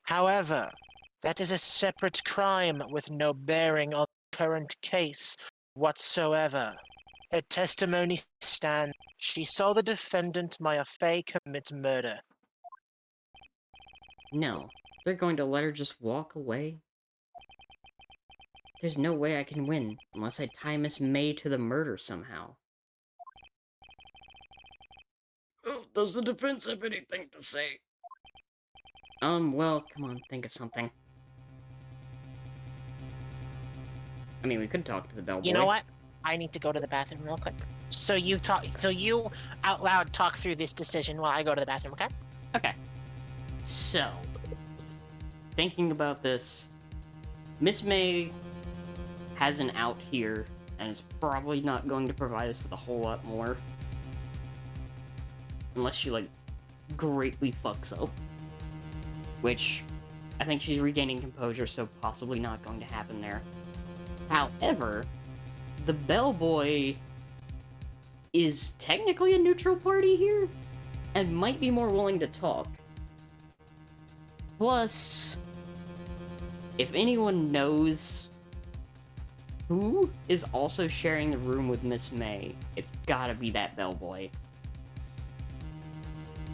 However, that is a separate crime with no bearing on the current case whatsoever. Her testimony stands. She saw the defendant, Maya Faye, commit murder. No. They're going to let her just walk away? There's no way I can win unless I tie Miss May to the murder somehow. Well, does the defense have anything to say? Well, come on, think of something. I mean, we could talk to the bellboy. You know what? I need to go to the bathroom real quick. So you out loud talk through this decision while I go to the bathroom, okay? Okay. So, thinking about this, Miss May has an out here, and is probably not going to provide us with a whole lot more. Unless she, like, greatly fucks up. Which, I think she's regaining composure, so possibly not going to happen there. However, the bellboy is technically a neutral party here, and might be more willing to talk. Plus, if anyone knows who is also sharing the room with Miss May, it's gotta be that bellboy.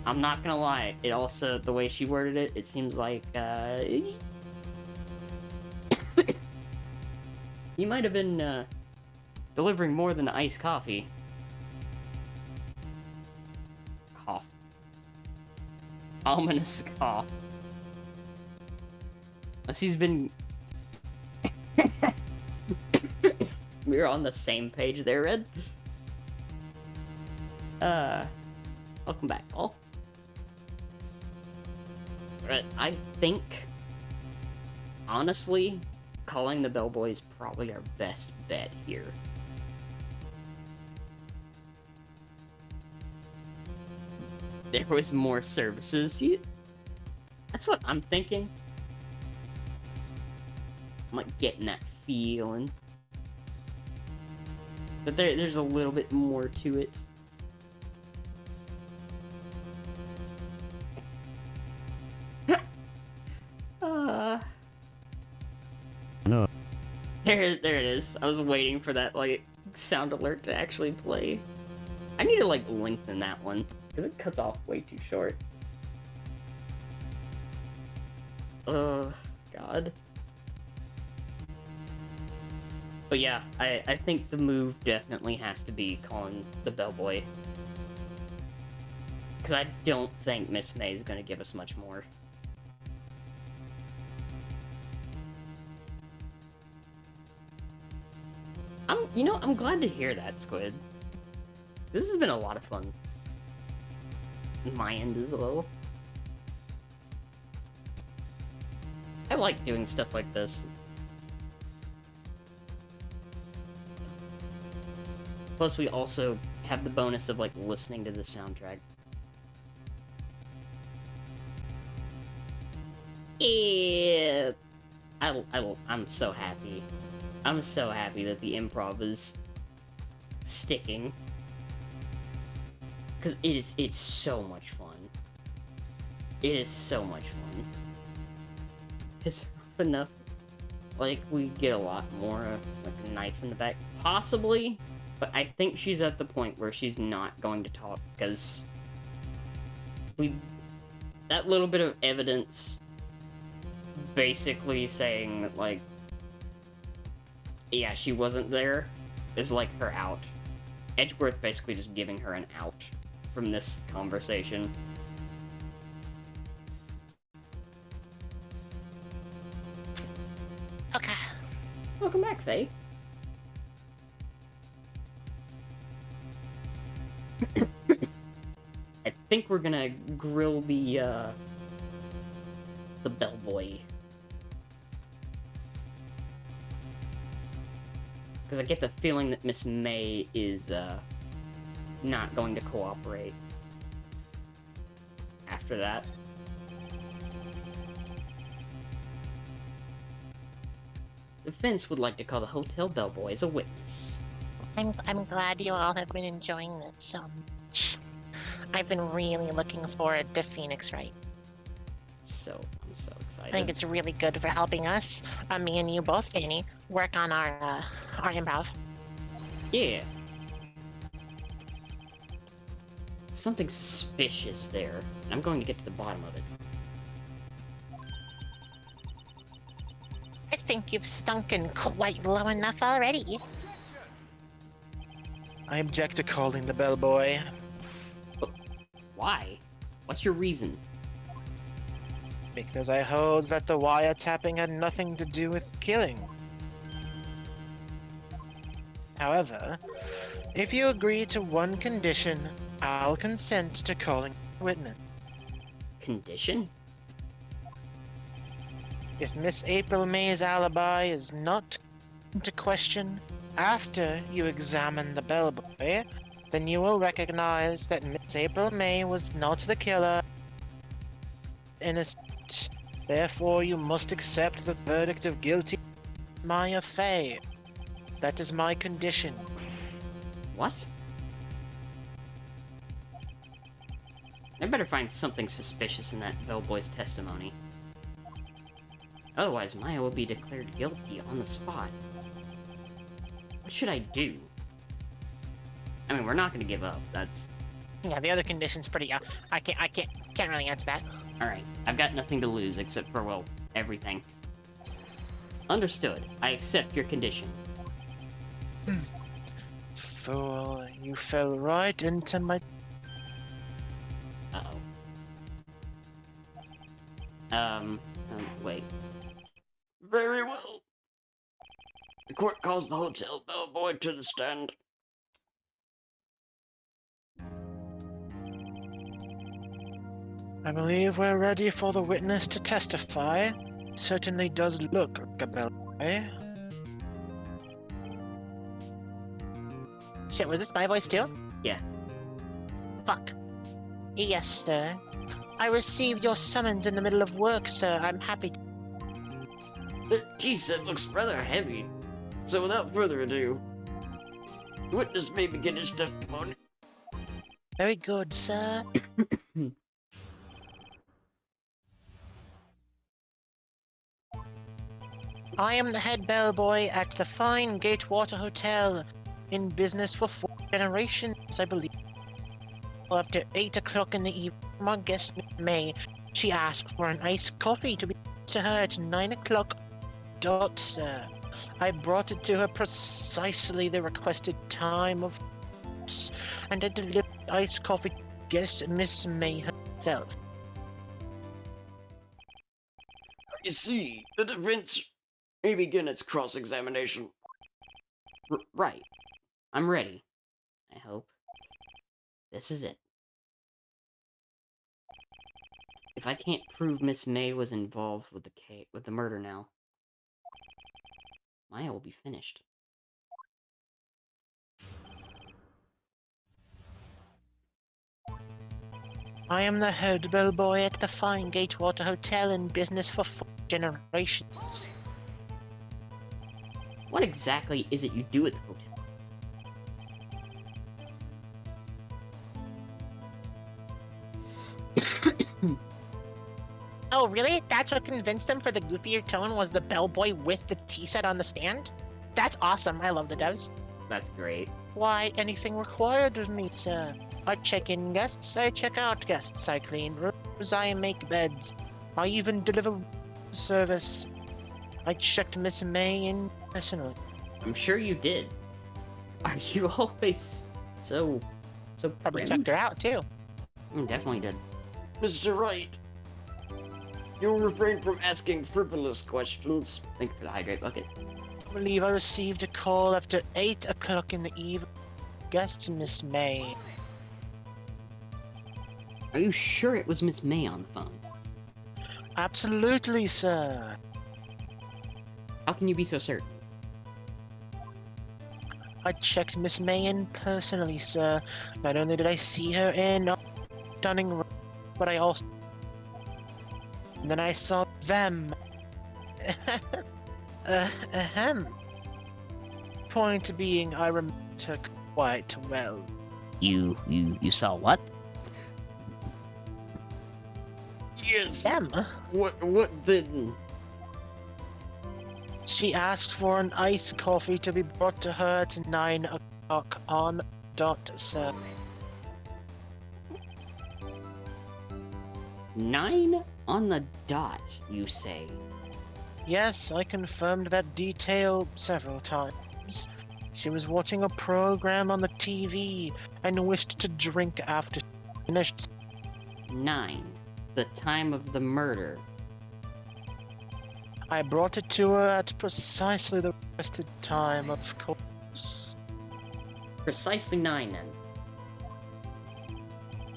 I'm not gonna lie, it also, the way she worded it, it seems like, he might have been, delivering more than iced coffee. Cough. Ominous cough. Unless he's been... We're on the same page there, Red. Welcome back, Paul. But I think, honestly, calling the bellboy is probably our best bet here. There was more services. That's what I'm thinking. I'm like getting that feeling. But there's a little bit more to it. No. There it is. I was waiting for that, like, sound alert to actually play. I need to, like, lengthen that one, because it cuts off way too short. God. But yeah, I think the move definitely has to be calling the bellboy. Because I don't think Miss May is going to give us much more. I'm glad to hear that, Squid. This has been a lot of fun. My end as well. I like doing stuff like this. Plus, we also have the bonus of, like, listening to the soundtrack. Yeah. I'm so happy. I'm so happy that the improv is sticking. Because it's so much fun. It is so much fun. It's rough enough. Like, we get a lot more, like, a knife in the back. Possibly, but I think she's at the point where she's not going to talk, because that little bit of evidence basically saying that, like, yeah, she wasn't there, is like her out. Edgeworth basically just giving her an out from this conversation. Okay. Welcome back, Faye. I think we're gonna grill the bellboy. Because I get the feeling that Miss May is, not going to cooperate after that. The defense would like to call the hotel bellboy as a witness. I'm glad you all have been enjoying this so much. I've been really looking forward to Phoenix Wright. I'm so excited. I think it's really good for helping us, me and you both, Dani, work on our improv. Yeah. Something suspicious there. I'm going to get to the bottom of it. I think you've stunken quite low enough already. I object to calling the bellboy. Why? What's your reason? Because I hold that the wiretapping had nothing to do with killing. However, if you agree to one condition, I'll consent to calling a witness. Condition? If Miss April May's alibi is not into question after you examine the bellboy, then you will recognize that Miss April May was not the killer. Innocent. Therefore, you must accept the verdict of guilty, Maya Faye. That is my condition. What? I better find something suspicious in that bellboy's testimony. Otherwise, Maya will be declared guilty on the spot. What should I do? I mean, we're not gonna give up. That's Yeah, the other condition's pretty. I can't really answer that. alright. I've got nothing to lose except for, well, everything. Understood. I accept your condition. Fool, you fell right into my... Uh-oh. Wait. Very well. The court calls the hotel bellboy to the stand. I believe we're ready for the witness to testify. Certainly does look like a bellboy. Shit, was this my voice too? Yeah. Fuck. Yes, sir. I received your summons in the middle of work, sir. I'm happy to... The tea set looks rather heavy, so without further ado, the witness may begin his testimony. Very good, sir. I am the head bellboy at the fine Gatewater Hotel, in business for 4 generations, I believe. After 8 o'clock in the evening, my guest, Miss May, she asked for an iced coffee to be brought to her at 9 o'clock dot, sir. I brought it to her precisely the requested time, of course, and I delivered iced coffee to guest Miss May herself. You see, the defense may begin its cross-examination. Right. I'm ready. I hope. This is it. If I can't prove Miss May was involved with the murder now, Maya will be finished. I am the head bellboy at the fine Gatewater Hotel, in business for 4 generations. What exactly is it you do at the hotel? Oh, really? That's what convinced them for the goofier tone was the bellboy with the tea set on the stand? That's awesome. I love the devs. That's great. Why, anything required of me, sir? I check in guests, I check out guests, I clean rooms, I make beds. I even deliver service. I checked Miss May in personally. I'm sure you did. Are you always so Probably prim? checked her out, too. Definitely did. Mr. Wright, you'll refrain from asking frivolous questions. Thank you for the hydrate bucket. I believe I received a call after 8 o'clock in the evening. Guests Miss May. Are you sure it was Miss May on the phone? Absolutely, sir. How can you be so certain? I checked Miss May in personally, sir. Not only did I see her in stunning room, but I also... And then I saw them. Ahem. Point being, I remember her quite well. You saw what? Yes. Them? What then? She asked for an iced coffee to be brought to her at 9 o'clock on dot, sir. 9 on the dot, you say? Yes, I confirmed that detail several times. She was watching a program on the TV and wished to drink after she finished. 9, the time of the murder. I brought it to her at precisely the requested time, of course. Precisely 9 then.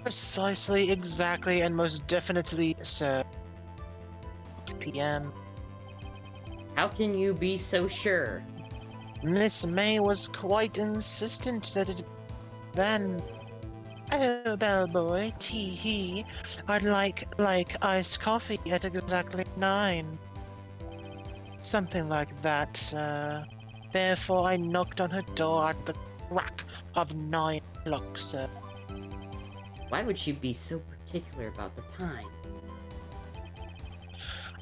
Precisely, exactly, and most definitely, sir. PM. How can you be so sure? Miss May was quite insistent that it then. Oh, bellboy, tee-hee. I'd like iced coffee at exactly 9. Something like that, sir. Therefore, I knocked on her door at the crack of 9 o'clock, sir. Why would she be so particular about the time?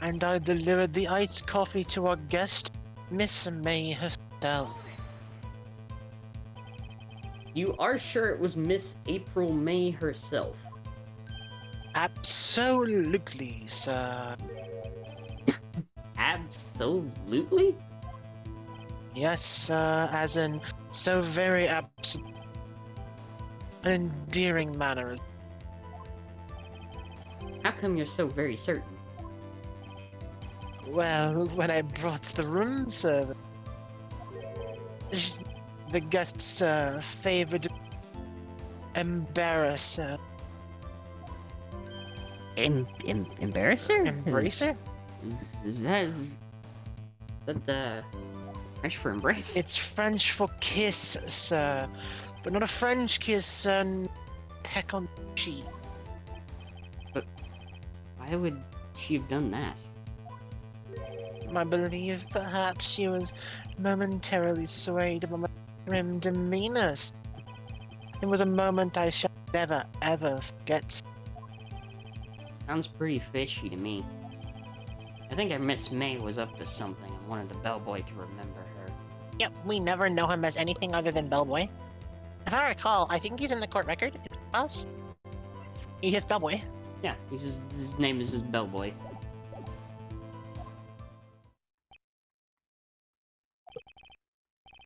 And I delivered the iced coffee to our guest, Miss May herself. You are sure it was Miss April May herself? Absolutely, sir. Absolutely? Yes, sir, as in so very absolute. An endearing manner. How come you're so very certain? Well, when I brought the room service, the guests favored embarrasser. Embarrasser? Embracer? Is that French for embrace? It's French for kiss, sir. But not a French kiss, sir. Peck on the cheek. Why would she have done that? I believe perhaps she was momentarily swayed by my grim demeanor. It was a moment I shall never, ever forget. Sounds pretty fishy to me. I think Miss May was up to something and wanted the bellboy to remember her. Yep, we never know him as anything other than Bellboy. If I recall, I think he's in the court record. Us? He is Bellboy. Yeah, his name is just bellboy.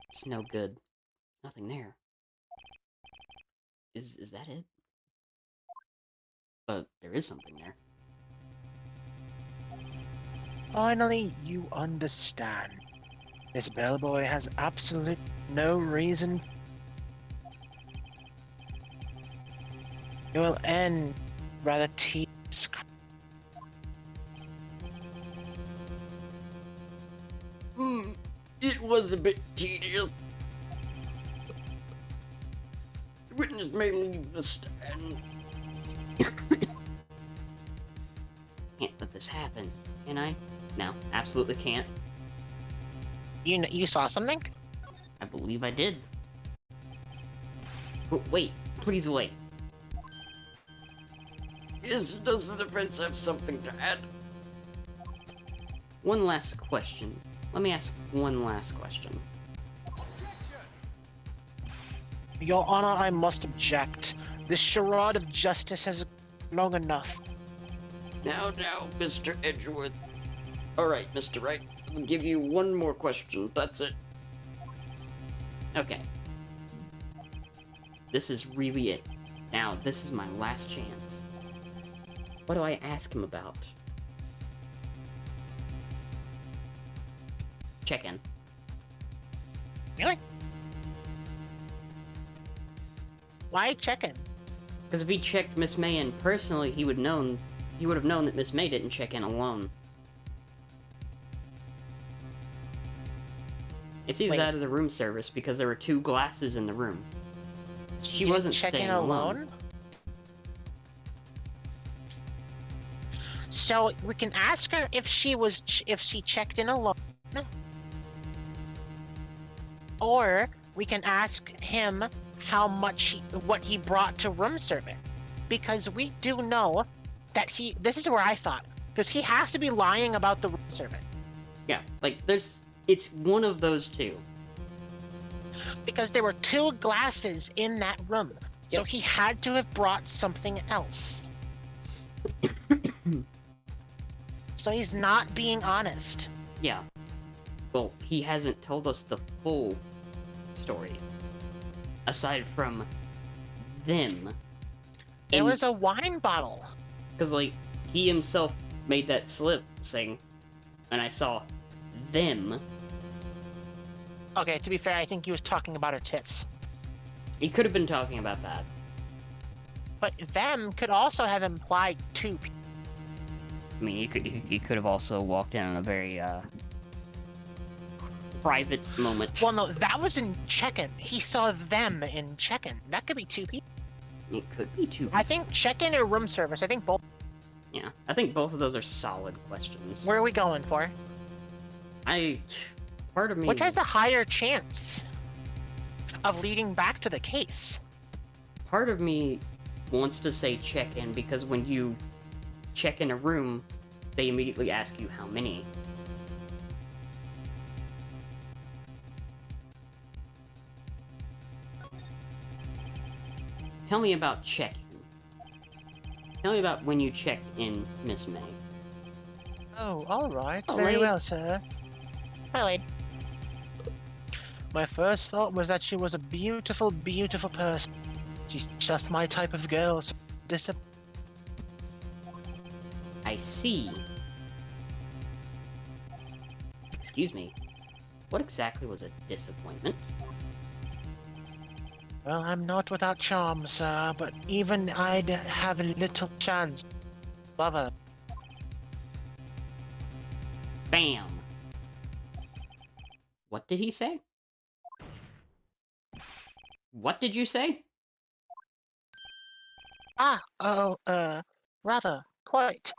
It's no good. Nothing there. Is that it? But there is something there. Finally, you understand. This bellboy has absolutely no reason. It will end rather tedious. It was a bit tedious. The witness may leave the stand. Can't let this happen, can I? No, absolutely can't. You saw something? I believe I did. Wait, please wait. Does the defense have something to add? One last question. Let me ask one last question. Your Honor, I must object. This charade of justice has long enough. Now, Mr. Edgeworth. Alright, Mr. Wright. I'll give you one more question. That's it. Okay. This is really it. Now, this is my last chance. What do I ask him about? Check-in. Really? Why check-in? Because if he checked Miss May in personally, he would have known that Miss May didn't check in alone. It's either Wait. that or the room service, because there were 2 glasses in the room. She didn't wasn't check in staying alone. So we can ask her if she checked in alone. Or we can ask him how much what he brought to room service, because we do know that this is where I thought, because he has to be lying about the room service, Yeah, like it's one of those two. because there were 2 glasses in that room, so Yep. he had to have brought something else. So he's not being honest. Yeah. Well, he hasn't told us the full story. Aside from them. There was a wine bottle. Because, like, he himself made that slip saying, and I saw them. Okay, to be fair, I think he was talking about her tits. He could have been talking about that. But them could also have implied 2 people. I mean, he could have also walked in on a very, private moment. Well, no, that was in check-in. He saw them in check-in. That could be 2 people. It could be two. I think check-in or room service. I think both. Yeah, I think both of those are solid questions. Where are we going for? Part of me... Which has the higher chance of leading back to the case? Part of me wants to say check-in because when you check in a room, they immediately ask you how many. Tell me about check-in. Tell me about when you checked in, Miss May. Oh, all right. Oh, Very lady. well, sir. Hi, Lade. My first thought was that she was a beautiful, beautiful person. She's just my type of girl. So I see. Excuse me. What exactly was a disappointment? Well, I'm not without charm, sir, but even I'd have a little chance. Love her. Bam! What did he say? What did you say? Rather, quite.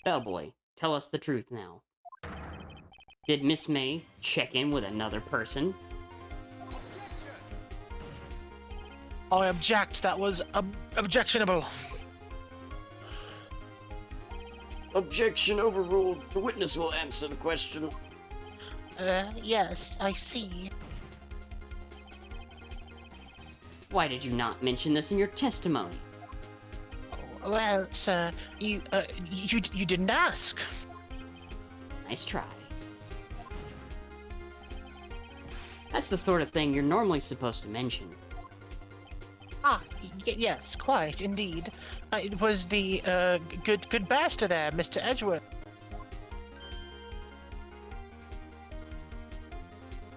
Bellboy, tell us the truth now. Did Miss May check in with another person? I object. That was objectionable. Objection overruled. The witness will answer the question. Yes, I see. Why did you not mention this in your testimony? Well, sir, you didn't ask. Nice try. That's the sort of thing you're normally supposed to mention. Yes, quite, indeed. It was the, good barrister there, Mr. Edgeworth.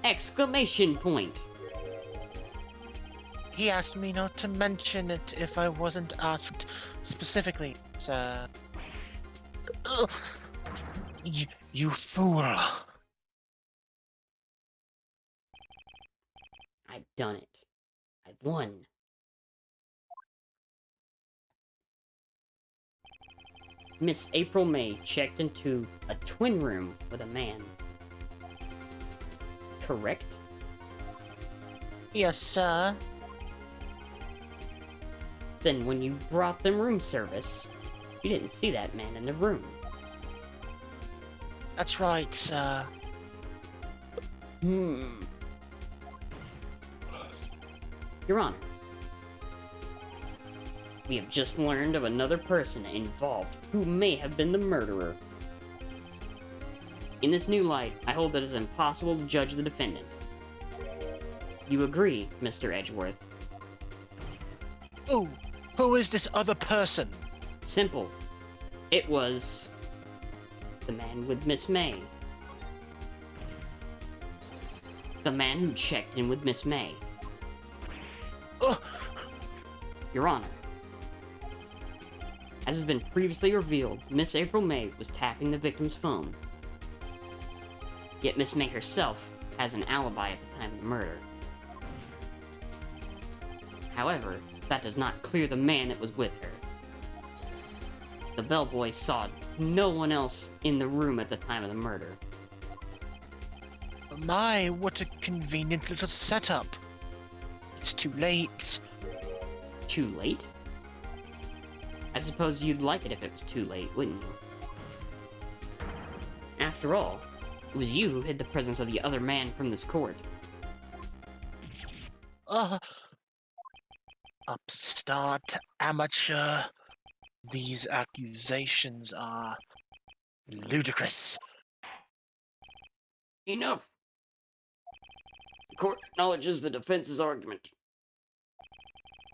Exclamation point! He asked me not to mention it if I wasn't asked specifically, sir. Ugh. You fool. I've done it. I've won. Miss April May checked into a twin room with a man. Correct? Yes, sir. Then when you brought them room service, you didn't see that man in the room. That's right, sir. Your Honor, we have just learned of another person involved who may have been the murderer. In this new light, I hold that it is impossible to judge the defendant. You agree, Mr. Edgeworth? Who is this other person? Simple. It was the man with Miss May. The man who checked in with Miss May. Ugh. Your Honor, as has been previously revealed, Miss April May was tapping the victim's phone. Yet Miss May herself has an alibi at the time of the murder. However, that does not clear the man that was with her. The bellboy saw no one else in the room at the time of the murder. My, what a convenient little setup. It's too late. Too late? I suppose you'd like it if it was too late, wouldn't you? After all, it was you who hid the presence of the other man from this court. Upstart amateur. These accusations are ludicrous. Enough. The court acknowledges the defense's argument.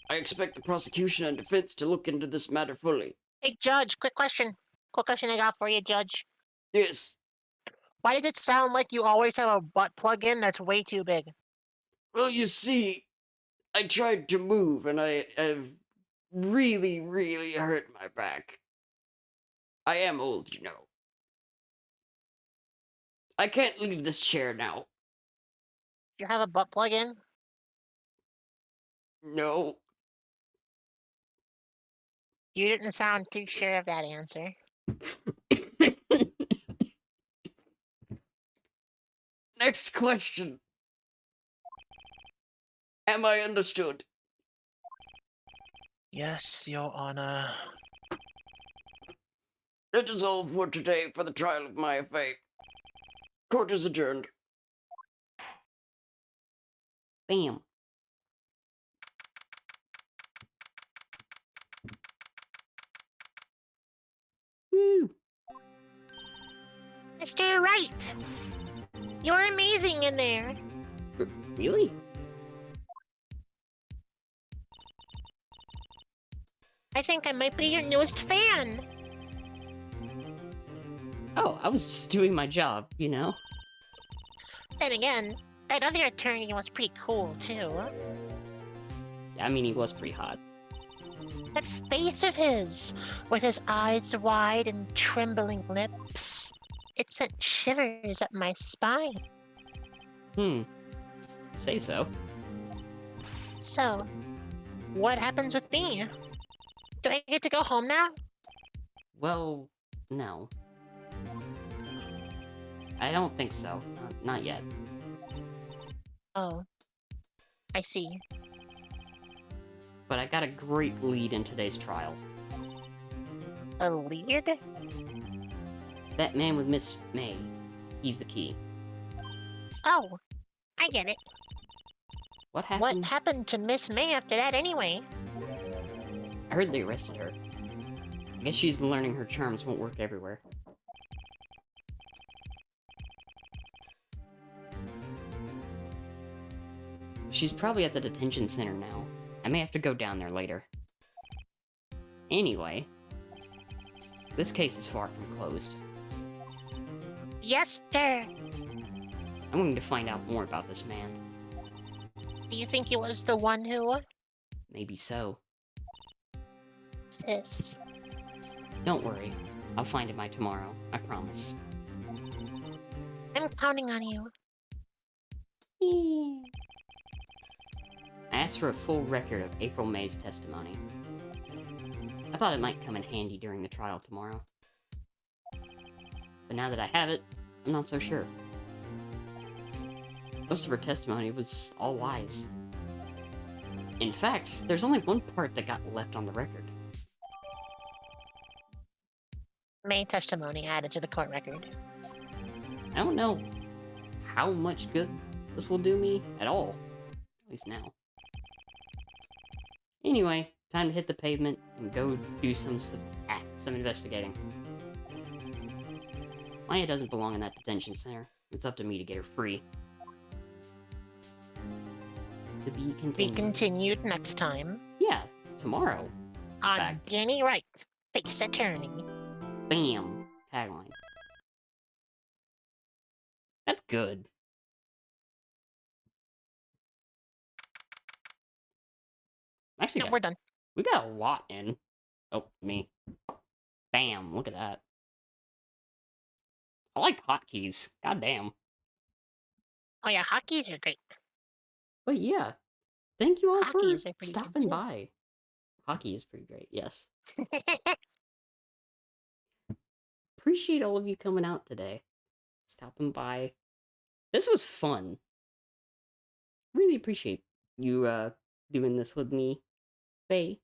I expect the prosecution and defense to look into this matter fully. Hey, Judge, quick question. Quick question I got for you, Judge. Yes. Why does it sound like you always have a butt plug in that's way too big? Well, you see, I tried to move and I've really, really hurt my back. I am old, you know. I can't leave this chair now. You have a butt plug in? No. You didn't sound too sure of that answer. Next question. Am I understood? Yes, Your Honor. That is all for today for the trial of Maya Faye. Court is adjourned. Bam. Woo. Mr. Wright! You're amazing in there. Really? I think I might be your newest fan. Oh, I was just doing my job, you know? Then again, that other attorney was pretty cool, too. I mean, he was pretty hot. That face of his, with his eyes wide and trembling lips, it sent shivers up my spine. Say so. So, what happens with me? Do I get to go home now? Well, no. I don't think so. Not yet. Oh, I see. But I got a great lead in today's trial. A lead? That man with Miss May. He's the key. Oh, I get it. What happened? What happened to Miss May after that anyway? I heard they arrested her. I guess she's learning her charms won't work everywhere. She's probably at the detention center now. I may have to go down there later. Anyway, this case is far from closed. Yes, sir. I'm going to find out more about this man. Do you think he was the one who... Maybe so. Sis. Don't worry. I'll find him by tomorrow. I promise. I'm counting on you. I asked for a full record of April May's testimony. I thought it might come in handy during the trial tomorrow. But now that I have it, I'm not so sure. Most of her testimony was all lies. In fact, there's only one part that got left on the record. May testimony added to the court record. I don't know how much good this will do me at all. At least now. Anyway, time to hit the pavement and go do some investigating. Maya doesn't belong in that detention center. It's up to me to get her free. To be Be continued. continued next time Yeah, tomorrow. on Fact. Dani Wright, Faece Attorney. Bam! Tagline. That's good. Actually, No, we're done. we got a lot in. Oh, me. Bam! Look at that. I like hotkeys. God damn. Oh yeah, hotkeys are great. But yeah, thank you all for Hotkeys are pretty good, stopping too. by. Hockey is pretty great, yes. Appreciate all of you coming out today. Stopping by, This was fun. Really appreciate you doing this with me, Faye.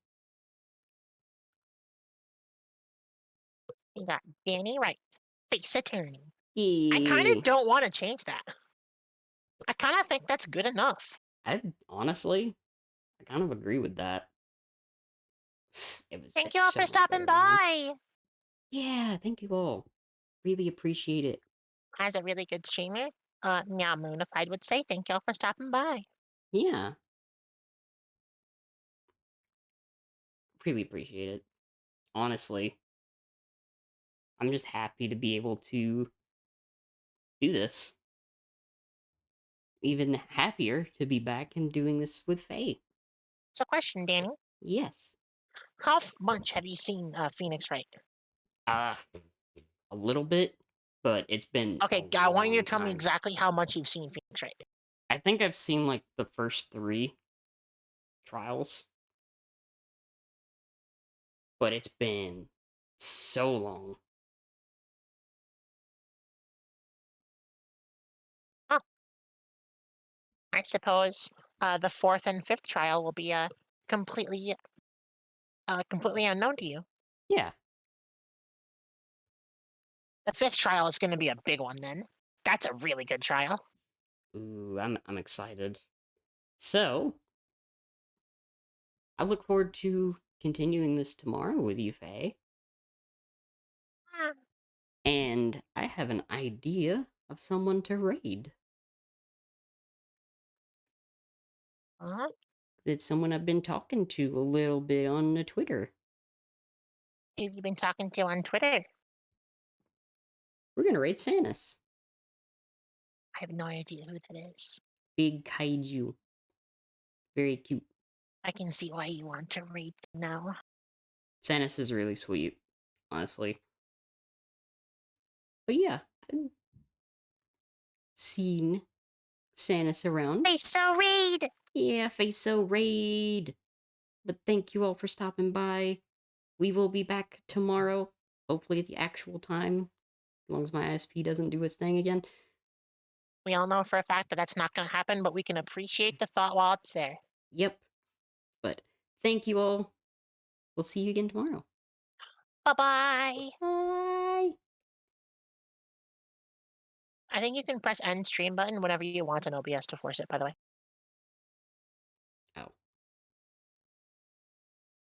You got Dani Wright, Faece attorney. I Yay. kind of don't want to change that. I kind of think that's good enough. Honestly, I kind of agree with that. Thank It's you all so for much stopping better than this. by. Yeah, thank you all. Really appreciate it. As a really good streamer, Meow Moonified would say thank you all for stopping by. Yeah. Really appreciate it. Honestly. I'm just happy to be able to do this. Even happier to be back and doing this with Faye. So, question, Dani, Yes. how much have you seen Phoenix Wright? A little bit, but it's been Okay, a I want you to long tell me time. exactly how much you've seen Phoenix Wright. I think I've seen like the first 3 trials. But it's been so long. I suppose the 4th and 5th trial will be completely unknown to you. Yeah. The 5th trial is going to be a big one then. That's a really good trial. Ooh, I'm excited. So, I look forward to continuing this tomorrow with you, Faye. Hmm. And I have an idea of someone to raid. Uh-huh. It's someone I've been talking to a little bit on the Twitter. Who have you been talking to on Twitter? We're gonna raid Sanus. I have no idea who that is. Big kaiju. Very cute. I can see why you want to raid now. Sanus is really sweet, honestly. But yeah, I've seen Sanus around. Hey, so raid! Yeah, Faece raid. But thank you all for stopping by. We will be back tomorrow, hopefully at the actual time, as long as my ISP doesn't do its thing again. We all know for a fact that that's not going to happen, but we can appreciate the thought while it's there. Yep. But thank you all. We'll see you again tomorrow. Bye-bye! Bye. I think you can press end stream button whenever you want on OBS to force it, by the way.